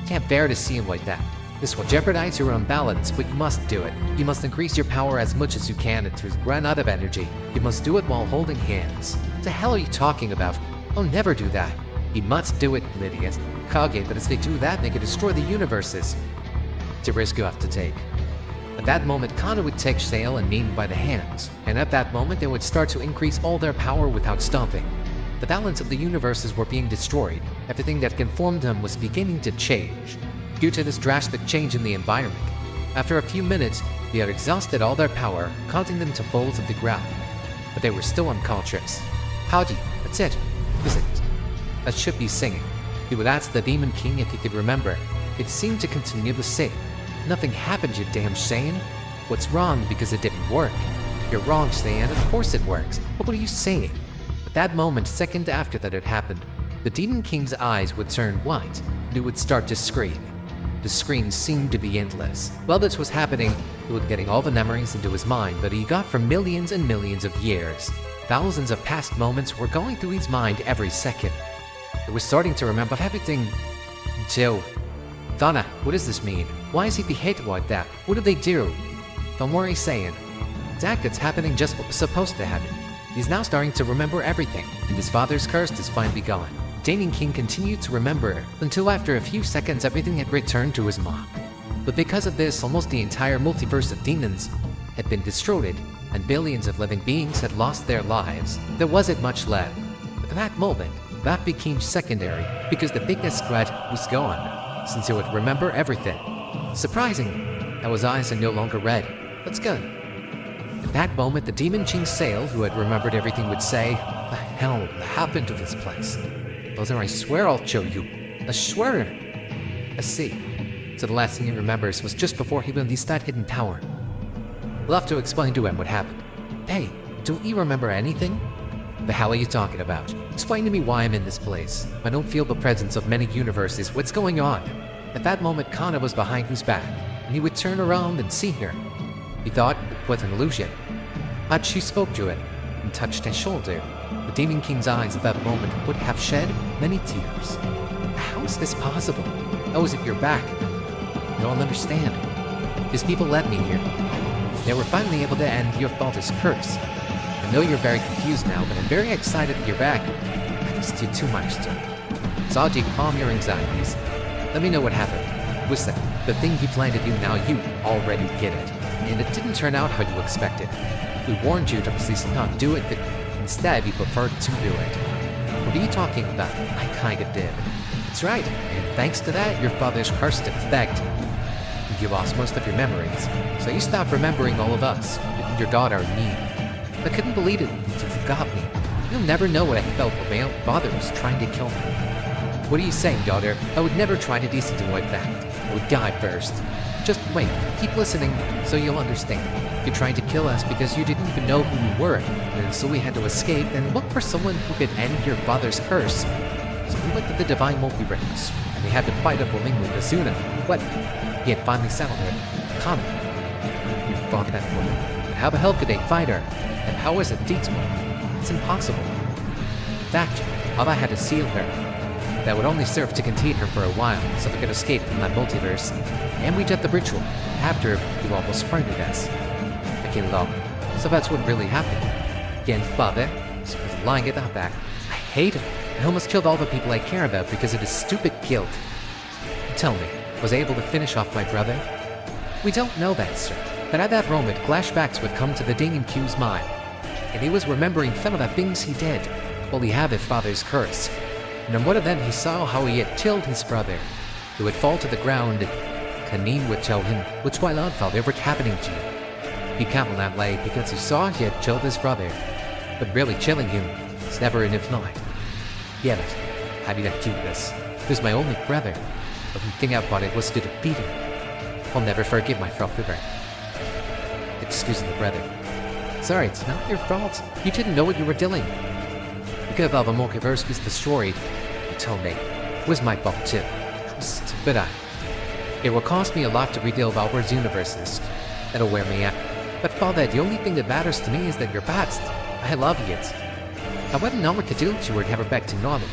Can't bear to see him like that. This will jeopardize your own balance, but you must do it. You must increase your power as much as you can and to run out of energy. You must do it while holding hands. What the hell are you talking about? I'll never do that. You must do it, Lydia. Kage, but if they do that, they could destroy the universes. It's a risk you have to take. At that moment, Kana would take Sail and Meme by the hands, and at that moment they would start to increase all their power without stopping. The balance of the universes were being destroyed. Everything that conformed them was beginning to change. Due to this drastic change in the environment, after a few minutes, they had exhausted all their power, causing them to fall to the ground. But they were still unconscious. Howdy, that's it, isn't it? That should be singing. He would ask the Demon King if he could remember. It seemed to continue the same. Nothing happened, you damn Saiyan. What's wrong because it didn't work? You're wrong, Saiyan, of course it works. What are you saying? At that moment, second after that had happened, the Demon King's eyes would turn white, and he would start to scream. The scream seemed to be endless. While this was happening, he was getting all the memories into his mind that he got for millions and millions of years. Thousands of past moments were going through his mind every second. He was starting to remember everything until... Donna, what does this mean? Why is he behaving like that? What did they do? Don't worry, Saiyan. It's happening just what was supposed to happen. He's now starting to remember everything, and his father's curse is finally gone. Demon King continued to remember until after a few seconds everything had returned to his mom. But because of this, almost the entire multiverse of demons had been destroyed, and billions of living beings had lost their lives. There wasn't much left. At that moment, that became secondary because the biggest threat was gone, since he would remember everything. Surprising, how his eyes are no longer red. That's good. At that moment, the Demon King Sail, who had remembered everything, would say, "The hell happened to this place? Those I swear I'll show you. I swear." I see. So the last thing he remembers was just before he released that hidden power. We'll have to explain to him what happened. Hey, don't you remember anything? The hell are you talking about? Explain to me why I'm in this place. I don't feel the presence of many universes. What's going on? At that moment, Kana was behind his back, and he would turn around and see her. He thought it was an illusion. But she spoke to him and touched his shoulder. The Demon King's eyes at that moment would have shed many tears. How is this possible? I was at your back. You don't understand. These people led me here. They were finally able to end your father's curse. I know you're very confused now, but I'm very excited that you're back. I missed you too much, sir. Zaji, calm your anxieties. Let me know what happened. Listen, the thing he planned to do now, you already did it. And it didn't turn out how you expected. We warned you to please not do it, but instead you preferred to do it. What are you talking about? I kinda did. That's right, and thanks to that, your father's curse took effect. You lost most of your memories, so you stopped remembering all of us, your daughter and me. I couldn't believe it, you forgot me. You'll never know what I felt when my father was trying to kill me. What are you saying, daughter? I would never try to do something like that. I would die first. Just wait, keep listening, so you'll understand. You're trying to kill us because you didn't even know who we were, and so we had to escape and look for someone who could end your father's curse. So we went to the Divine Multiverse, and we had to fight up Ling with Asuna. What? He had finally settled her. Kana. You fought that woman. But how the hell could they fight her? And how was it feasible? It's impossible. In fact, all I had to seal her. That would only serve to contain her for a while, so we could escape from that multiverse. And we did the ritual, after you almost murdered us. Okay, lol. So that's what really happened. Again, father, so I was lying about that. I hate him. I almost killed all the people I care about because of his stupid guilt. Tell me, was I able to finish off my brother? We don't know that, sir. But at that moment, flashbacks would come to the Demon Q's mind. And he was remembering some of the things he did while he had his father's curse. And in one of them, he saw how he had killed his brother. He would fall to the ground, and Kanin would tell him, "What's going on, father? What's happening to you?" He can't that way because he saw he had killed his brother. But really killing him is never enough night. Yeah, but how did I do this? He was my only brother. The only thing about it was to defeat him. I'll never forgive myself ever. Excuse me, brother. Sorry, it's not your fault. You didn't know what you were doing. Because all the multiverse was destroyed, you told me. It was my fault too. But it will cost me a lot to rebuild Albert's universes. That'll wear me out. But father, the only thing that matters to me is that you're past. I love you. I wouldn't know what to do if you were never back to normal.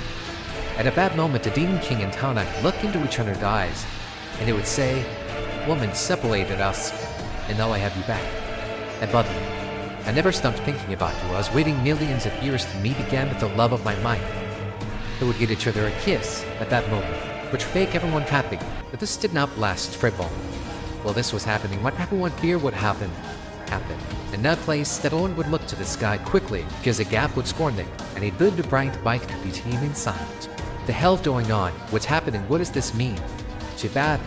And at that moment, the Demon King and Tana looked into each other's eyes, and they would say, "Woman separated us, and now I have you back." And buddy, I never stopped thinking about you. I was waiting millions of years to meet again with the love of my mind. They would give each other a kiss at that moment, which would make everyone happy. But this did not last for long. While this was happening, what everyone feared would happen, happened. In that place, that one would look to the sky quickly, because a gap would scorn them, and a good bright light could be seen in silence. The hell's going on? What's happening? What does this mean? Too bad.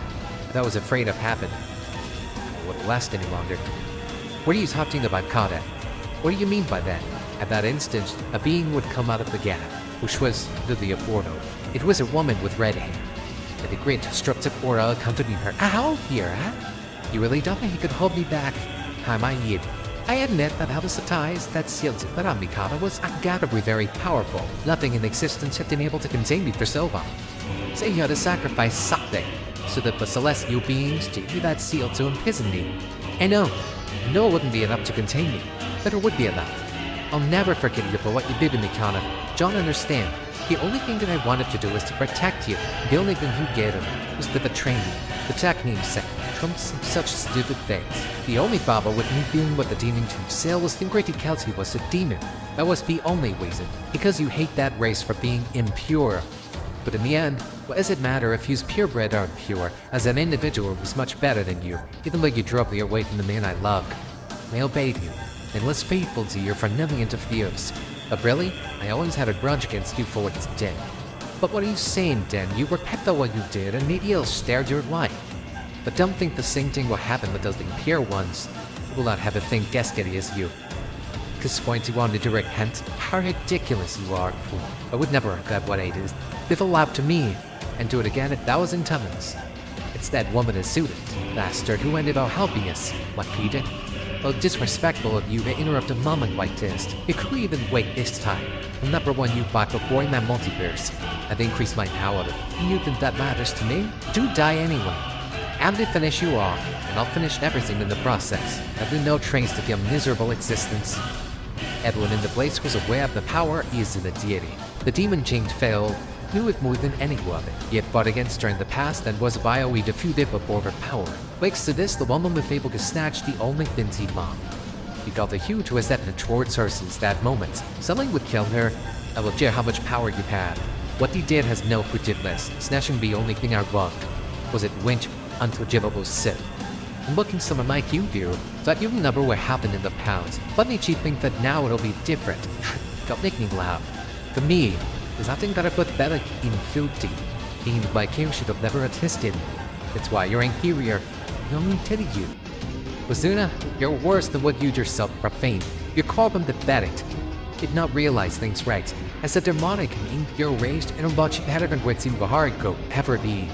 That was afraid of happened. It wouldn't last any longer. What are you talking about, Kada? What do you mean by that? At that instant, a being would come out of the gap, which was the portal. It was a woman with red hair, and a great destructive aura accompanied her. Ow! Here, huh? You really don't think he could hold me back? I did. I admit that I was surprised that sealed but Mikata was undoubtedly very powerful. Nothing in existence had been able to contain me for so long. So you had to sacrifice something, so that the celestial beings gave you that seal to imprison me. I know it wouldn't be enough to contain me, but it would be enough. I'll never forgive you for what you did to me, Kana. Don't understand. The only thing that I wanted to do was to protect you. The only thing you gave him was to betray me. The technique set trumps such stupid things. The only problem with me being what the demon to sale was the great Kelsey was a demon. That was the only reason. Because you hate that race for being impure. But in the end, what does it matter if he's purebred or impure, as an individual who's much better than you, even though you drove me away from the man I loved. I obeyed you, and was faithful to you for millions of years. But really, I always had a grudge against you for what you did. But what are you saying, then? You repent for what you did, and maybe it'll stare your life. But don't think the same thing will happen with those impure ones. You will not have a thing destiny as you. Because point you wanted to repent, how ridiculous you are. I would never regret what I did. Live allowed to me, and do it again 1,000 times. It's that woman as suited, bastard who ended up helping us. What he did. Oh, disrespectful of you to interrupt a moment like this. You couldn't even wait this time. The number one you bought before in that multiverse. I've increased my power. And you think that matters to me? Do die anyway. I'm to finish you off, and I'll finish everything in the process. I've been no trains to your miserable existence. Everyone in the place was aware of the power is in the deity. The demon king failed, knew it more than anyone. He had fought against her in the past and was violently defeated before her power. Thanks to this, the woman was able to snatch the only things he loved. He felt a huge resentment towards her since that moment. Something would kill her. I will care how much power you had. What he did has no forgiveness, snatching the only thing I loved. Was it went unforgivable sin? And looking someone like you do, thought you remember what happened in the past. What made you think that now it'll be different? Don't make me laugh. For me, there's nothing that I put better in filthy. Being my king should have never existed. That's why you're inferior. No need to you. Lazuna, you're worse than what you yourself profaned. You call them pathetic. Did not realize things right. As a demonic and impure raised and much better than what Gohan could ever be.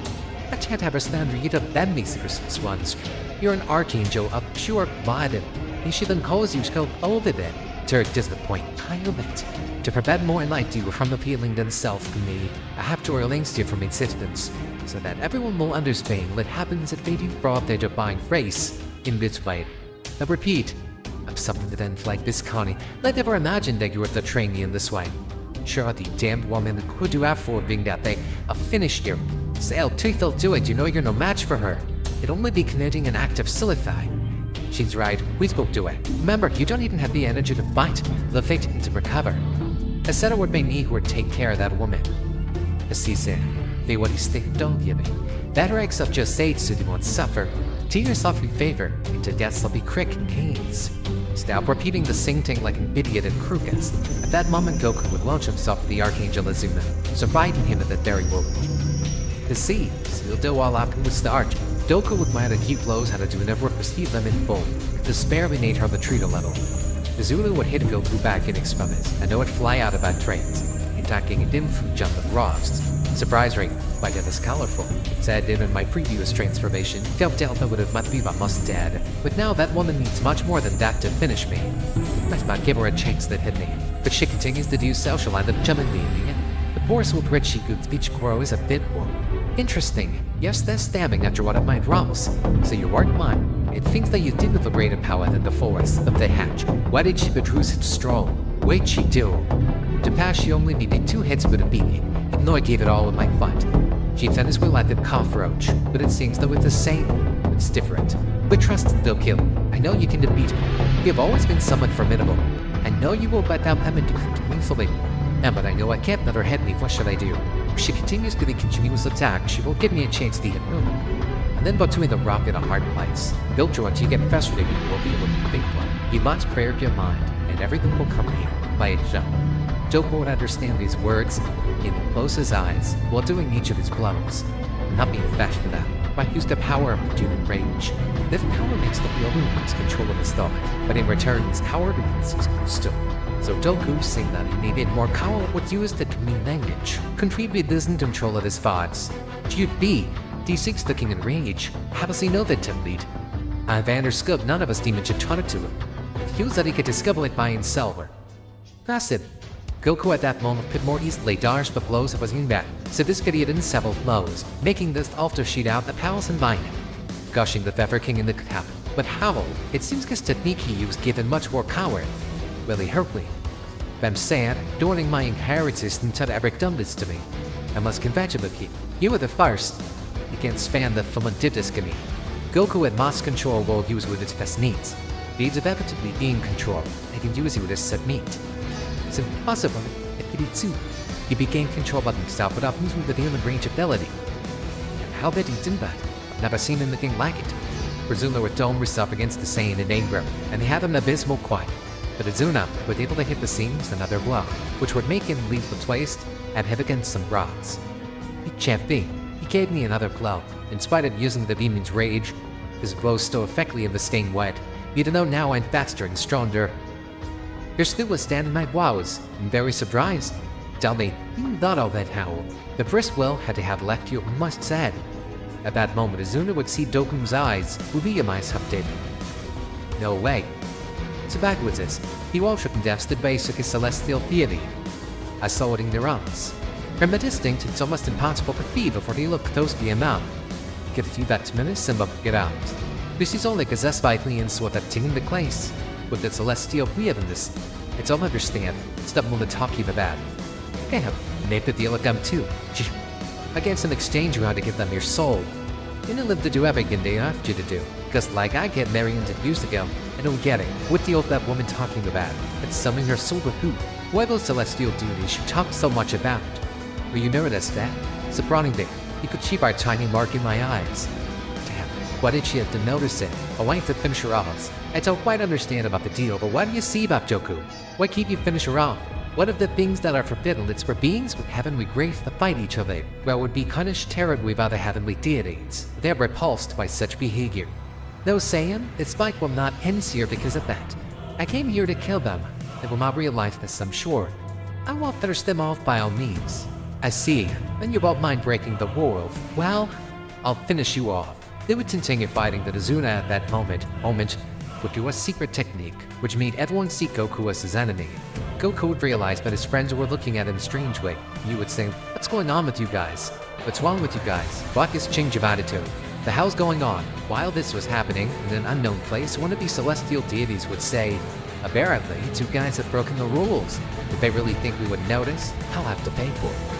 I can't ever stand to eat up that miserable ones. You're an archangel of pure blood. He should then cause you to over it. To disappoint Pilot. To prevent more like you from appealing themselves to me, I have to release you from existence, so that everyone will understand what happens if they defraud their divine race in this way. I repeat, I'm something that ends like this, Connie. Let never imagine that you were to train me in this way. Sure, the damned woman could do after being that they finished you. Say, teeth will do it, you know you're no match for her. It'd only be committing an act of suicide. She's right, we spoke to it. Remember, you don't even have the energy to fight, the fate to recover. I said it would be me who would take care of that woman. As he said, they would stick don't give me. Better accept just say so you won't suffer. To yourself in favor, into death will be crick and canes. Stop repeating the same thing like an idiot and Krukas. At that moment, Goku would launch himself at the Archangel Azuma, surviving him at that very moment. The sea, still do all up with start. Goku would mind a few blows how to do never receive them in full. Despair made her retreat a little. The Zulu would hit Goku back in experiments, and it would fly out about trains, attacking a dim food jump and rocks. Surprise rate, by that is colorful. Said in my previous transformation, felt Delta would have might be almost dead, but now that woman needs much more than that to finish me. Might not give her a chance that hit me, but she continues to do so, she'll end up jumping me in the end. The force with which she could speech grow is a bit more interesting. Yes, they're stabbing after one of my drums, so you weren't mine. It thinks that you did with a greater power than the force of the hatch. Why did she betray such strong? Wait, she do. To pass, she only needed 2 hits with a beating, even though I gave it all with my fight. She finished with like the cockroach, but it seems that with the same, it's different. But trust they'll kill. I know you can defeat her. You've always been somewhat formidable. I know you will let them come into it meaningfully. But I know I can't let her hit me. What should I do? If she continues to be continuous attack, she will give me a chance to hit Numa. And then between the rock and a hard place, build once you get frustrated, you will be able to big one. You must pray up your mind, and everything will come here by a jump. Joker would understand these words, he would close his eyes while doing each of his blows. Not being fast for that, but use the power of the human rage. This power makes the only one's control of his thought, but in return his power becomes his still. So Goku, saying that he needed more power, would use the mean language, contribute this in control of his thoughts. You'd be D6 the king in rage, have us know the template. I've understood none of us demons should taught it to him. It feels that he could discover it by himself. That's it. Goku at that moment could more easily dodge the blows of his back, sophisticated in several blows, making this after sheet out the palace and bind him. Gushing the Feather King in the cap. But how? It seems his technique he used given much more power. Really hurt me. I'm sad, during my inheritance until Eric done this to me. I must congratulate you. You were the first. You can't span the Fumantidiscany. Goku had mass control will use with its best needs. Needs of inevitably being controlled. I can use it with a set meat. It's impossible. It could too. He became control of himself without using the human range ability. And how did he do that? I've never seen anything like it. Rizuna would dome herself against the Saiyan in anger, and they had an abysmal quiet. But Azuna was able to hit the seams another blow, which would make him leave the place and head against some rocks. He can't be. He gave me another blow. In spite of using the demon's rage, his blows still effectively in the stained wet. Even though now I'm faster and stronger. You're still withstanding my wows. I'm very surprised. Tell me, you thought all that how? The first will had to have left you must said. At that moment, Azuna would see Doku's eyes, who be my updated. No way, So back with this, he worshipped and deaths the basic celestial deity. I saw it in their eyes. From a distance, it's almost impossible to feed before they look closely enough. Give a few back minutes and get out. This is only possessed by aliens with that thing in the place. With the celestial weirdness, it's all understand. It's not more than talking about. Damn, made the deal with them too. Against an exchange you had to give them your soul. You didn't live to do everything they asked you to do. Because like I get married and years ago, I don't get it. What deal with that woman talking about? It's summoning her soul with who? Why those celestial deities you talk so much about? Well, you noticed that? Surprisingly, you could keep our tiny mark in my eyes. Damn, why did she have to notice it? I wanted to finish her off. I don't quite understand about the deal, but what do you see about Goku? Why can't you finish her off? One of the things that are forbidden is for beings with heavenly grace to fight each other, where would be punished terribly by the heavenly deities. They're repulsed by such behavior. Though saying, this fight will not end here because of that. I came here to kill them. They will not realize this, I'm sure. I won't finish them off by all means. I see, then you won't mind breaking the world. Well, I'll finish you off. They would continue fighting the Azuna at that moment would do a secret technique, which made everyone see Goku as his enemy. Goku would realize that his friends were looking at him strangely. You would say, what's going on with you guys? What's wrong with you guys? What is change of attitude? The hell's going on? While this was happening, in an unknown place, one of these celestial deities would say, apparently, two guys have broken the rules. If they really think we would notice, I'll have to pay for it.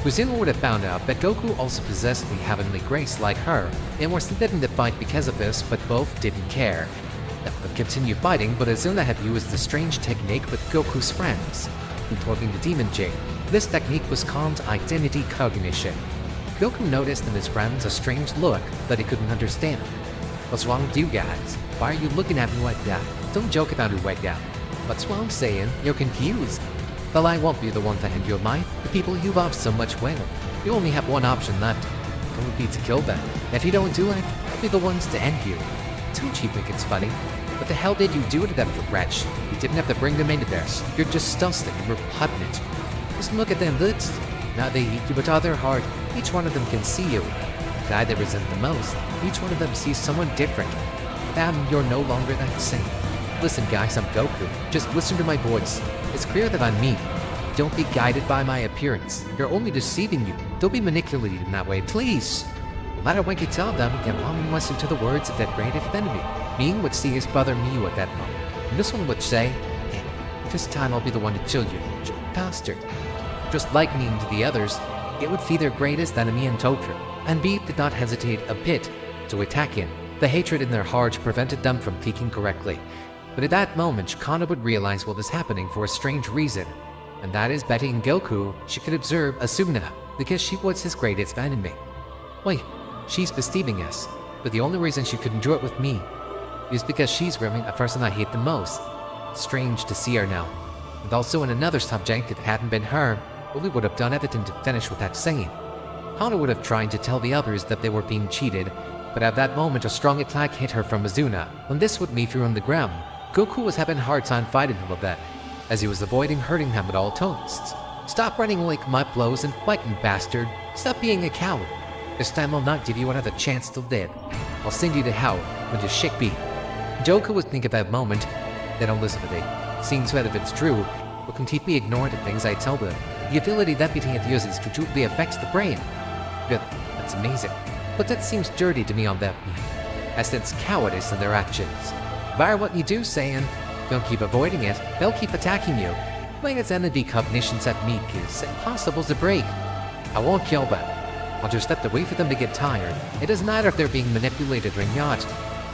Zeno would have found out that Goku also possessed the heavenly grace like her, and was forbidden to fight because of this, but both didn't care. They would continue fighting, but Azuna had used the strange technique with Goku's friends, including the Demon King. This technique was called identity cognition. Goku noticed in his friends a strange look that he couldn't understand. What's wrong with you guys? Why are you looking at me like that? Don't joke about it like that. What's wrong saying? You're confused. Well, I won't be the one to hand your mind. The people you love so much will. You only have one option left. It would be to kill them. If you don't do it, I'll be the ones to end you. Don't you think it's funny? What the hell did you do to them, you wretch? You didn't have to bring them into this. You're disgusting and repugnant. Just look at them lips. Now they eat you with all their heart. Each one of them can see you. The guy they resent the most. Each one of them sees someone different. You're no longer that same. Listen guys, I'm Goku. Just listen to my voice. It's clear that I'm me. Don't be guided by my appearance. They're only deceiving you. Don't be manipulated in that way, please. No matter what you tell them, get along and listen to the words of that greatest enemy. Ming would see his brother Miu at that moment. And this one would say, hey, this time I'll be the one to kill you, bastard. Just like Ming to the others, it would feed their greatest enemy in torture, and Beef did not hesitate a bit to attack him. The hatred in their hearts prevented them from thinking correctly. But at that moment, Shikana would realize what was happening for a strange reason, and that is that in Goku, she could observe Asuna, because she was his greatest enemy. Wait, she's deceiving us, but the only reason she couldn't do it with me is because she's really a person I hate the most. Strange to see her now. And also in another subject, if it hadn't been her, we would have done everything to finish with that saying. Hana would have tried to tell the others that they were being cheated, but at that moment a strong attack hit her from Azuna. When this would meet her on the ground, Goku was having a hard time fighting him a bit, as he was avoiding hurting him at all costs. Stop running like mud blows and fighting, bastard. Stop being a coward. This time I'll not give you another chance to live. I'll send you to hell when you shake me. Goku would think at that moment, they don't listen to me. Seeing that if it's true, will completely ignore the things I tell them. The ability that Vegeta uses truly affects the brain. Good, that's amazing. But that seems dirty to me on that point, as it's cowardice in their actions. Bar what you do, saying, don't keep avoiding it, they'll keep attacking you. Playing its enemy cognitions at me is impossible to break. I won't kill them. I'll just have to wait for them to get tired. It doesn't matter if they're being manipulated or not.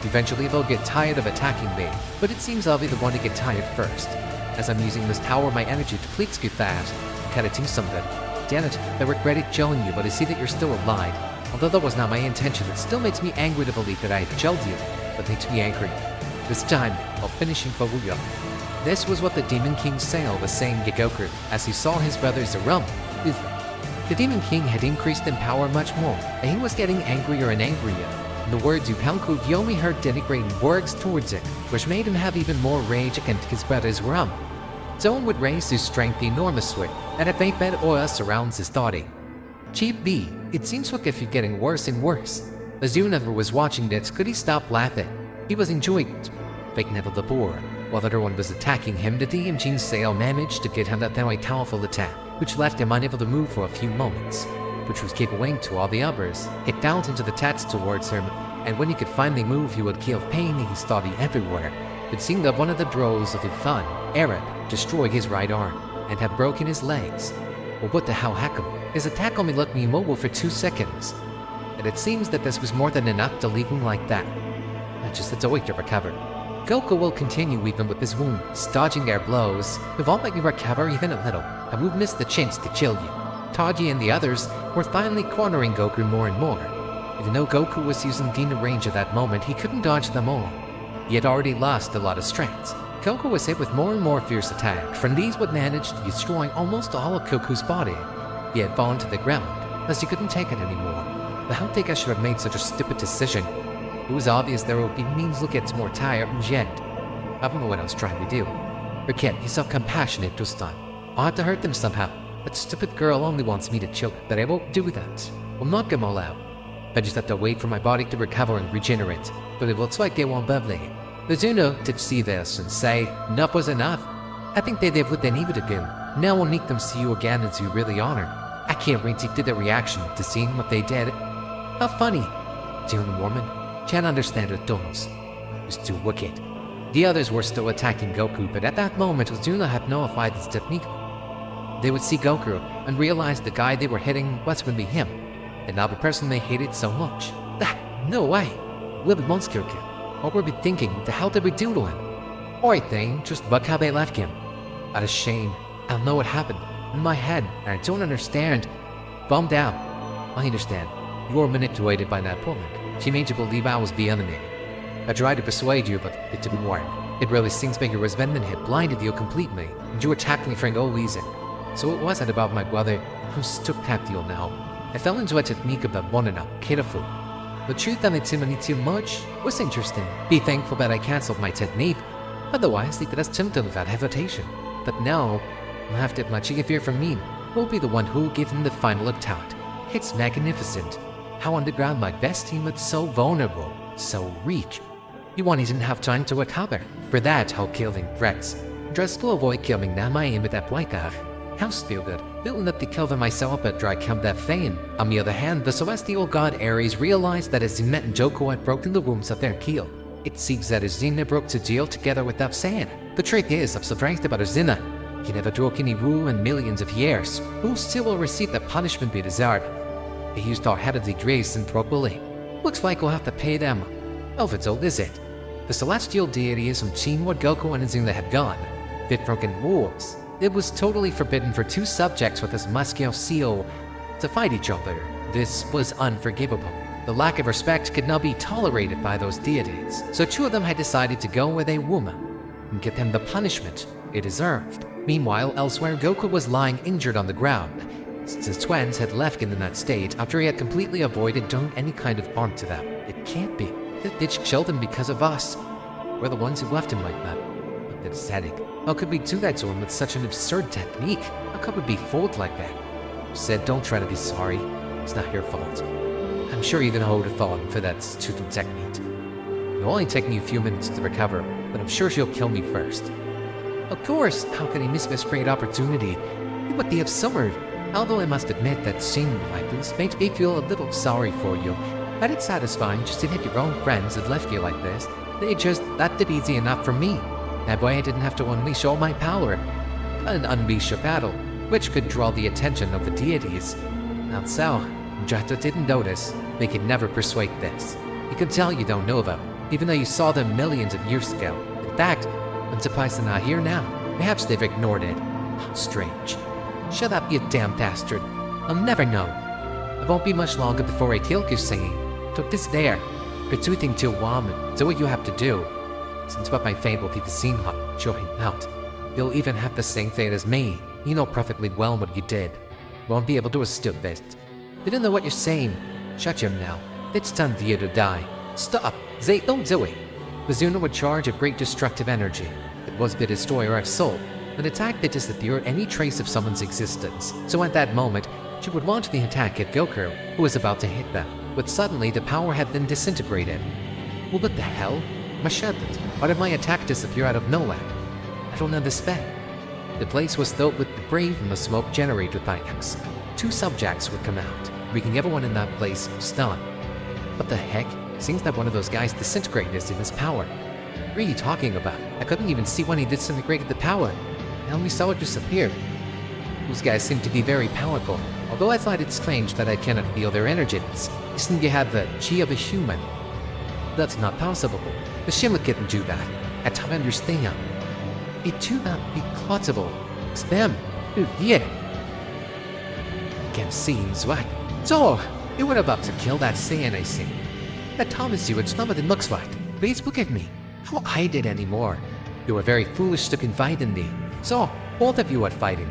Eventually they'll get tired of attacking me, but it seems I'll be the one to get tired first. As I'm using this tower, my energy depletes too fast. Gotta do something. Damn it, I regretted killing you, but I see that you're still alive. Although that was not my intention, it still makes me angry to believe that I had killed you, but makes me angry. This time, I'll finish in Furuya. This was what the Demon King Sale was saying to Goku as he saw his brother Zero. The Demon King had increased in power much more, and he was getting angrier and angrier. The words Upanku Yomi heard denigrating words towards it, which made him have even more rage against his brother's Rum. Zone would raise his strength enormously, and a faint bed aura surrounds his body. Chief B, it seems like if you're getting worse and worse. As you never was watching this, could he stop laughing? He was enjoying it. fake Neville the Boar. While everyone was attacking him, the DMG Sail managed to get him that very powerful attack, which left him unable to move for a few moments, which was giving to all the others. It downed into the tats towards him, and when he could finally move, he would kill pain and he started everywhere. It seemed that one of the drows of the fun, Arab, destroyed his right arm and had broken his legs. Well, what the hell happened? His attack only left me immobile for 2 seconds, and it seems that this was more than enough to leave him like that. I just had to wait to recover. Goku will continue even with his wounds, dodging their blows. It won't let me recover even a little, and we've missed the chance to kill you. Taji and the others were finally cornering Goku more and more. Even though Goku was using Demon range at that moment, he couldn't dodge them all. He had already lost a lot of strength. Goku was hit with more and more fierce attacks. From these would manage to destroy almost all of Goku's body. He had fallen to the ground, as he couldn't take it anymore. But how think I should have made such a stupid decision? It was obvious there would be means to get more tired and jet. I don't know what I was trying to do. Forget, he's self-compassionate this time. I'll have to hurt them somehow. That stupid girl only wants me to choke, but I won't do that. I'll knock them all out. I just have to wait for my body to recover and regenerate. But it looks like they won't lovely. The Zeno did see this and say, enough was enough. I think they did what they needed again. Now we'll make them see you again as you really honor. I can't wait to get their reaction to seeing what they did. How funny. The only woman can't understand it does. It was too wicked. The others were still attacking Goku, but at that moment, Uzuna had nullified his technique. They would see Goku and realize the guy they were hitting was going to be him, and not the person they hated so much. No way. We'll be monster kill. What were we thinking? What the hell did we do to him? Or I think, just look how they left him. Out of shame. I know what happened. In my head, and I don't understand. Bummed out. I understand. You were manipulated by that woman. She made you believe I was the enemy. I tried to persuade you, but it didn't work. It really seems like your resentment had blinded you completely, and you attacked me for no reason. So it wasn't about my brother, who's stuck at you now. I fell into a technique about one and a pitiful. The truth that intimidated too much was interesting. Be thankful that I cancelled my technique. Otherwise, they could have attempted without hesitation. But now, I'll have to have much fear from me. We'll be the one who will give him the final attack. It's magnificent. How underground my best team was so vulnerable, so weak. You won't even have time to recover. For that, I'll kill them Rex. Just to avoid killing them, I aim with that white guy. How's feel good? It'll not to kill them myself, but dry come that fame. On the other hand, the celestial god Ares realized that as Zenet and Joko had broken the wombs of their keel. It seems that Zena broke to deal together with that sand. The trick is, I'm surprised about Zena. He never broke any rule in millions of years. Who still will receive the punishment we deserve? He used our head of the grace and properly. Looks like we'll have to pay them. Oh, it's old, is it? The celestial deities from Team what Goku and Zena had gone. They'd broken rules. It was totally forbidden for two subjects with this muscular seal to fight each other. This was unforgivable. The lack of respect could not be tolerated by those deities. So two of them had decided to go with a woman and give them the punishment it deserved. Meanwhile, elsewhere, Goku was lying injured on the ground, since his twins had left him in that state after he had completely avoided doing any kind of harm to them. It can't be. The bitch killed him because of us. We're the ones who left him like that. That's pathetic. How could we do that to him with such an absurd technique? How could we be fooled like that? Said, don't try to be sorry. It's not your fault. I'm sure you didn't hold a thought for that stupid technique. It'll only take me a few minutes to recover, but I'm sure she'll kill me first. Of course, how could I miss this great opportunity? But they have summered. Although I must admit that seeing you like this made me feel a little sorry for you. But it's satisfying just to hit your own friends that left you like this. They just, that did easy enough for me. That way I didn't have to unleash all my power. And unleash a battle, which could draw the attention of the deities. Not so. Jata didn't notice. They could never persuade this. You could tell you don't know them, even though you saw them millions of years ago. In fact, I'm surprised they're not here now. Perhaps they've ignored it. How strange. Shut up, you damn bastard. I'll never know. It won't be much longer before I kill you singing. Took this there. You're tooting to a woman. Do what you have to do. Since what my fate will be the scene hut, show him out. You'll even have the same fate as me. You know perfectly well what you did. Won't be able to withstand this. You don't know what you're saying. Shut your mouth. It's time for you to die. Stop! Zay, don't do it! Bazuna would charge a great destructive energy. It was the destroyer of soul, an attack that disappeared any trace of someone's existence. So at that moment, she would launch the attack at Goku, who was about to hit them. But suddenly, the power had been disintegrated. Well, what the hell? My shouldn't. Why did my attack disappear out of nowhere? I don't understand. The place was filled with debris from the smoke generated by X. 2 subjects would come out, making everyone in that place stunned. What the heck? Seems that one of those guys disintegrated in his power. What are you talking about? I couldn't even see when he disintegrated the power. I only saw it disappear. Those guys seem to be very powerful, although I find it strange that I cannot feel their energies. You seem to have the chi of a human. That's not possible. The Shimmer couldn't do that. I don't understand. It do not be possible. It's them. Yeah. Can't seems right. So, you were about to kill that Saiyan, I see. That Thomas you, it's not what it looks like. Please look at me. I won't hide it anymore. You were very foolish to confide in me. So, both of you are fighting.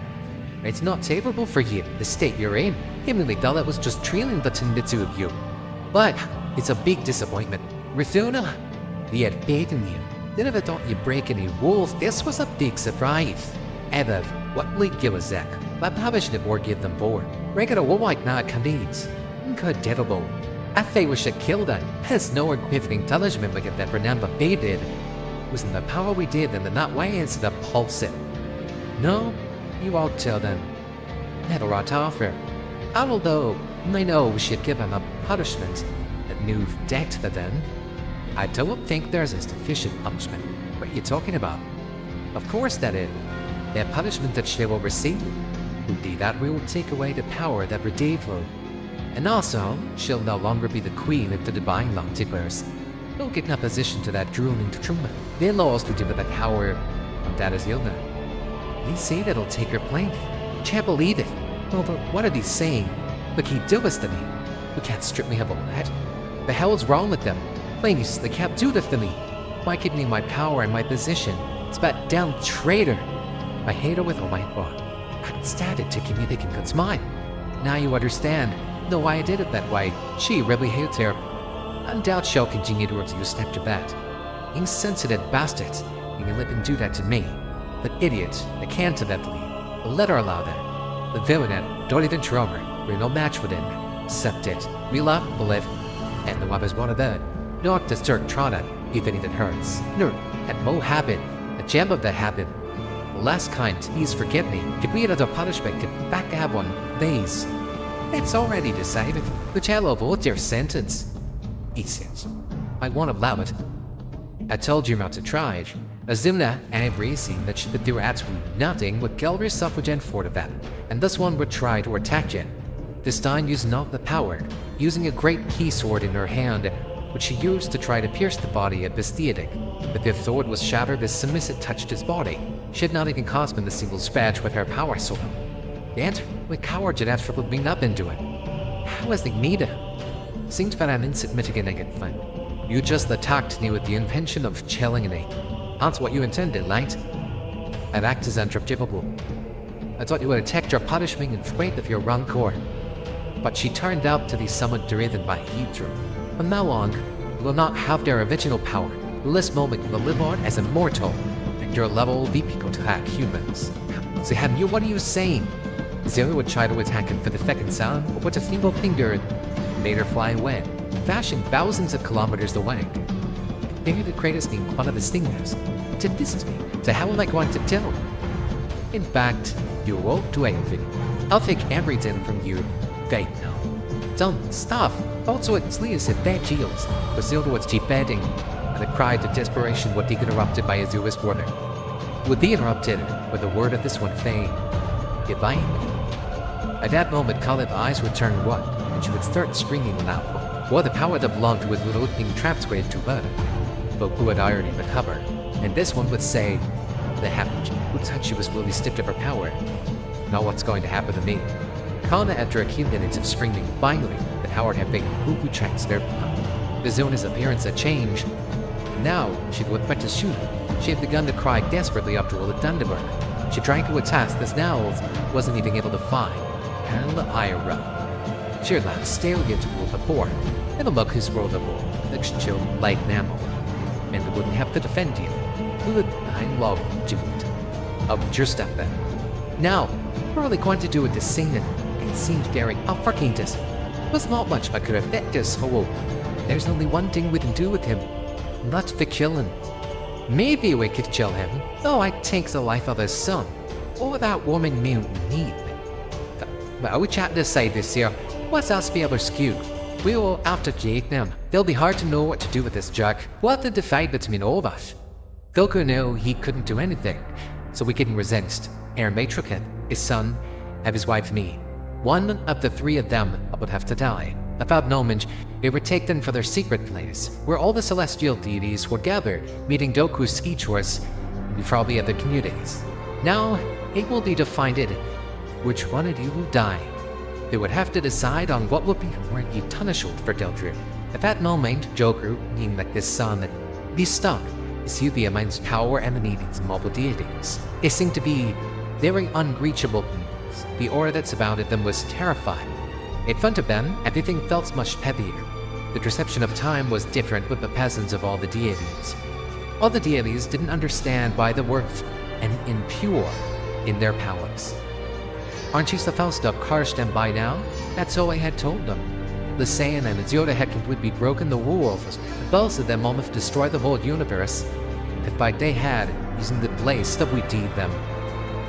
It's not favorable for you, the state you're in. I really thought it was just trailing between the 2 of you. But, it's a big disappointment. Rithuna, we had faith in you. They never thought you'd break any rules. This was a big surprise. Ever, what league you was that? But probably should more give them board. Regular war like now candidates. Incredible. I think we should kill them. There's no equivalent intelligence like that remember they did. It was in the power we did and the not way instead of pulse it. No, you won't tell them. Never right offer. Although, I know we should give them a punishment. A new death to them. I don't think there's a sufficient punishment. What are you talking about? Of course that is. The punishment that she will receive. Indeed, that will take away the power that redeemed her. And also, she'll no longer be the queen of the divine multiverse. Don't get in opposition to that drooling truman. They lost to deliver the power of that is Hilda. They say that'll take her place. Can't believe it. Well, but what are they saying? Look, he do us to me. We can't strip me of all that. The hell's wrong with them? Please, they can't do this to me. Why give me my power and my position? It's about damn traitor. I hate her with all my heart. I started taking me thinking it's mine. Now you understand. Know why I did it that way. She really hates her. I doubt she'll continue to abuse after that. Insensitive bastards. You can let them do that to me. But idiots, they can't eventually. Let her allow that. The villain, don't even try her. We're no match for them. Accept it. We love, believe. And the web is one of them. Not the Turk Trana, even if it hurts. No, and more habit. A gem of that habit. Last kind, please forget me. Could we another punishment could back have one. These. It's already decided. The child will vote your sentence. He says. I won't allow it. I told you not to try it. Azumna and embracing that she could do absolutely nothing would kill herself with Gen 4 of that. And this one would try to attack Gen. This time using all the power, using a great key sword in her hand, which she used to try to pierce the body of Bestiatic. But the sword was shattered as soon as it touched his body. She had not even caused him a single scratch with her power sword. Yet, with cowards it has probably not been doing. How was they needed? Seems that I'm insignificant and get fun. You just attacked me with the intention of chilling me. That's what you intended, right? I'd act as unforgivable. I thought you would attack your punishment in spite of your rancor. But she turned out to be somewhat driven by hatred. From now on, you will not have their original power. This moment will live on as immortal, and your level will be equal to hack humans. So what are you saying? Zero would try to attack him for the second sound, but with a single finger, made her fly away, flashing thousands of kilometers away. Maybe the greatest being one of his fingers. To distance me, so how am I going to tell? In fact, you won't do anything. I'll take everything from you right now. Don't stop. Also, it's Leah's at bad shields. Basilda was cheap betting, and the cry to desperation would be interrupted by Azua's brother. Would be interrupted with the word of this one fame. Goodbye. At that moment, Khalid's eyes would turn white, and she would start screaming loud. Well, the power that belonged to his little being transferred to her. Goku had already recovered, and this one would say, the happened. Looks like she was really stripped of her power. Now what's going to happen to me? Kana, after a few minutes of screaming, finally, the power had been Goku transferred. The zone's appearance had changed. Now, she would but to shoot. She had begun to cry desperately after all the Thunderbird. She tried to attack this now wasn't even able to find. And the Ira. She had last stale against rule before, and a look his role of next chill like Namo. And they wouldn't have to defend you. Good, I love to it. Of just that then. Now, we're only going to do it this scene. It seemed very fucking this. Was not much I could affect this whole. There's only one thing we can do with him. not for killing. Maybe we could kill him, though I'd take the life of his son, or that woman mutant need. But we chat this side this year, what's else be able to skew? We will have to take them. They'll be hard to know what to do with this jerk. We'll have to divide between all of us. Goku knew he couldn't do anything, so we couldn't resist. Aaron Matrix, his son, and his wife me. One of the three of them would have to die. At that moment, we were taken for their secret place, where all the celestial deities were gathered, meeting Goku's Ichors and probably other communities. Now, it will be decided which one of you will die. They would have to decide on what would be more punishable for Dildru. At that moment, Goku, being like his son, be stuck. See the immense power emanating from multiple deities. It seemed to be very unreachable beings. The aura that surrounded them was terrifying. In front of them, everything felt much heavier. The perception of time was different with the presence of all the deities. All the deities didn't understand why they were impure in their powers. Aren't you supposed to have cursed them by now? That's all I had told them. The Saiyan and Yoda had completely broken the rules. Both of them almost destroyed the whole universe. If by they had, using the place that we did them.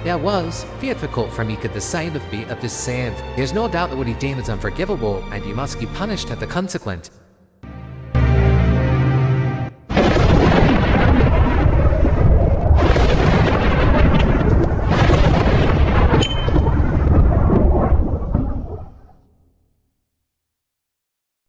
That was difficult for me to decide of this save. There's no doubt that what he did is unforgivable, and he must be punished at the consequence.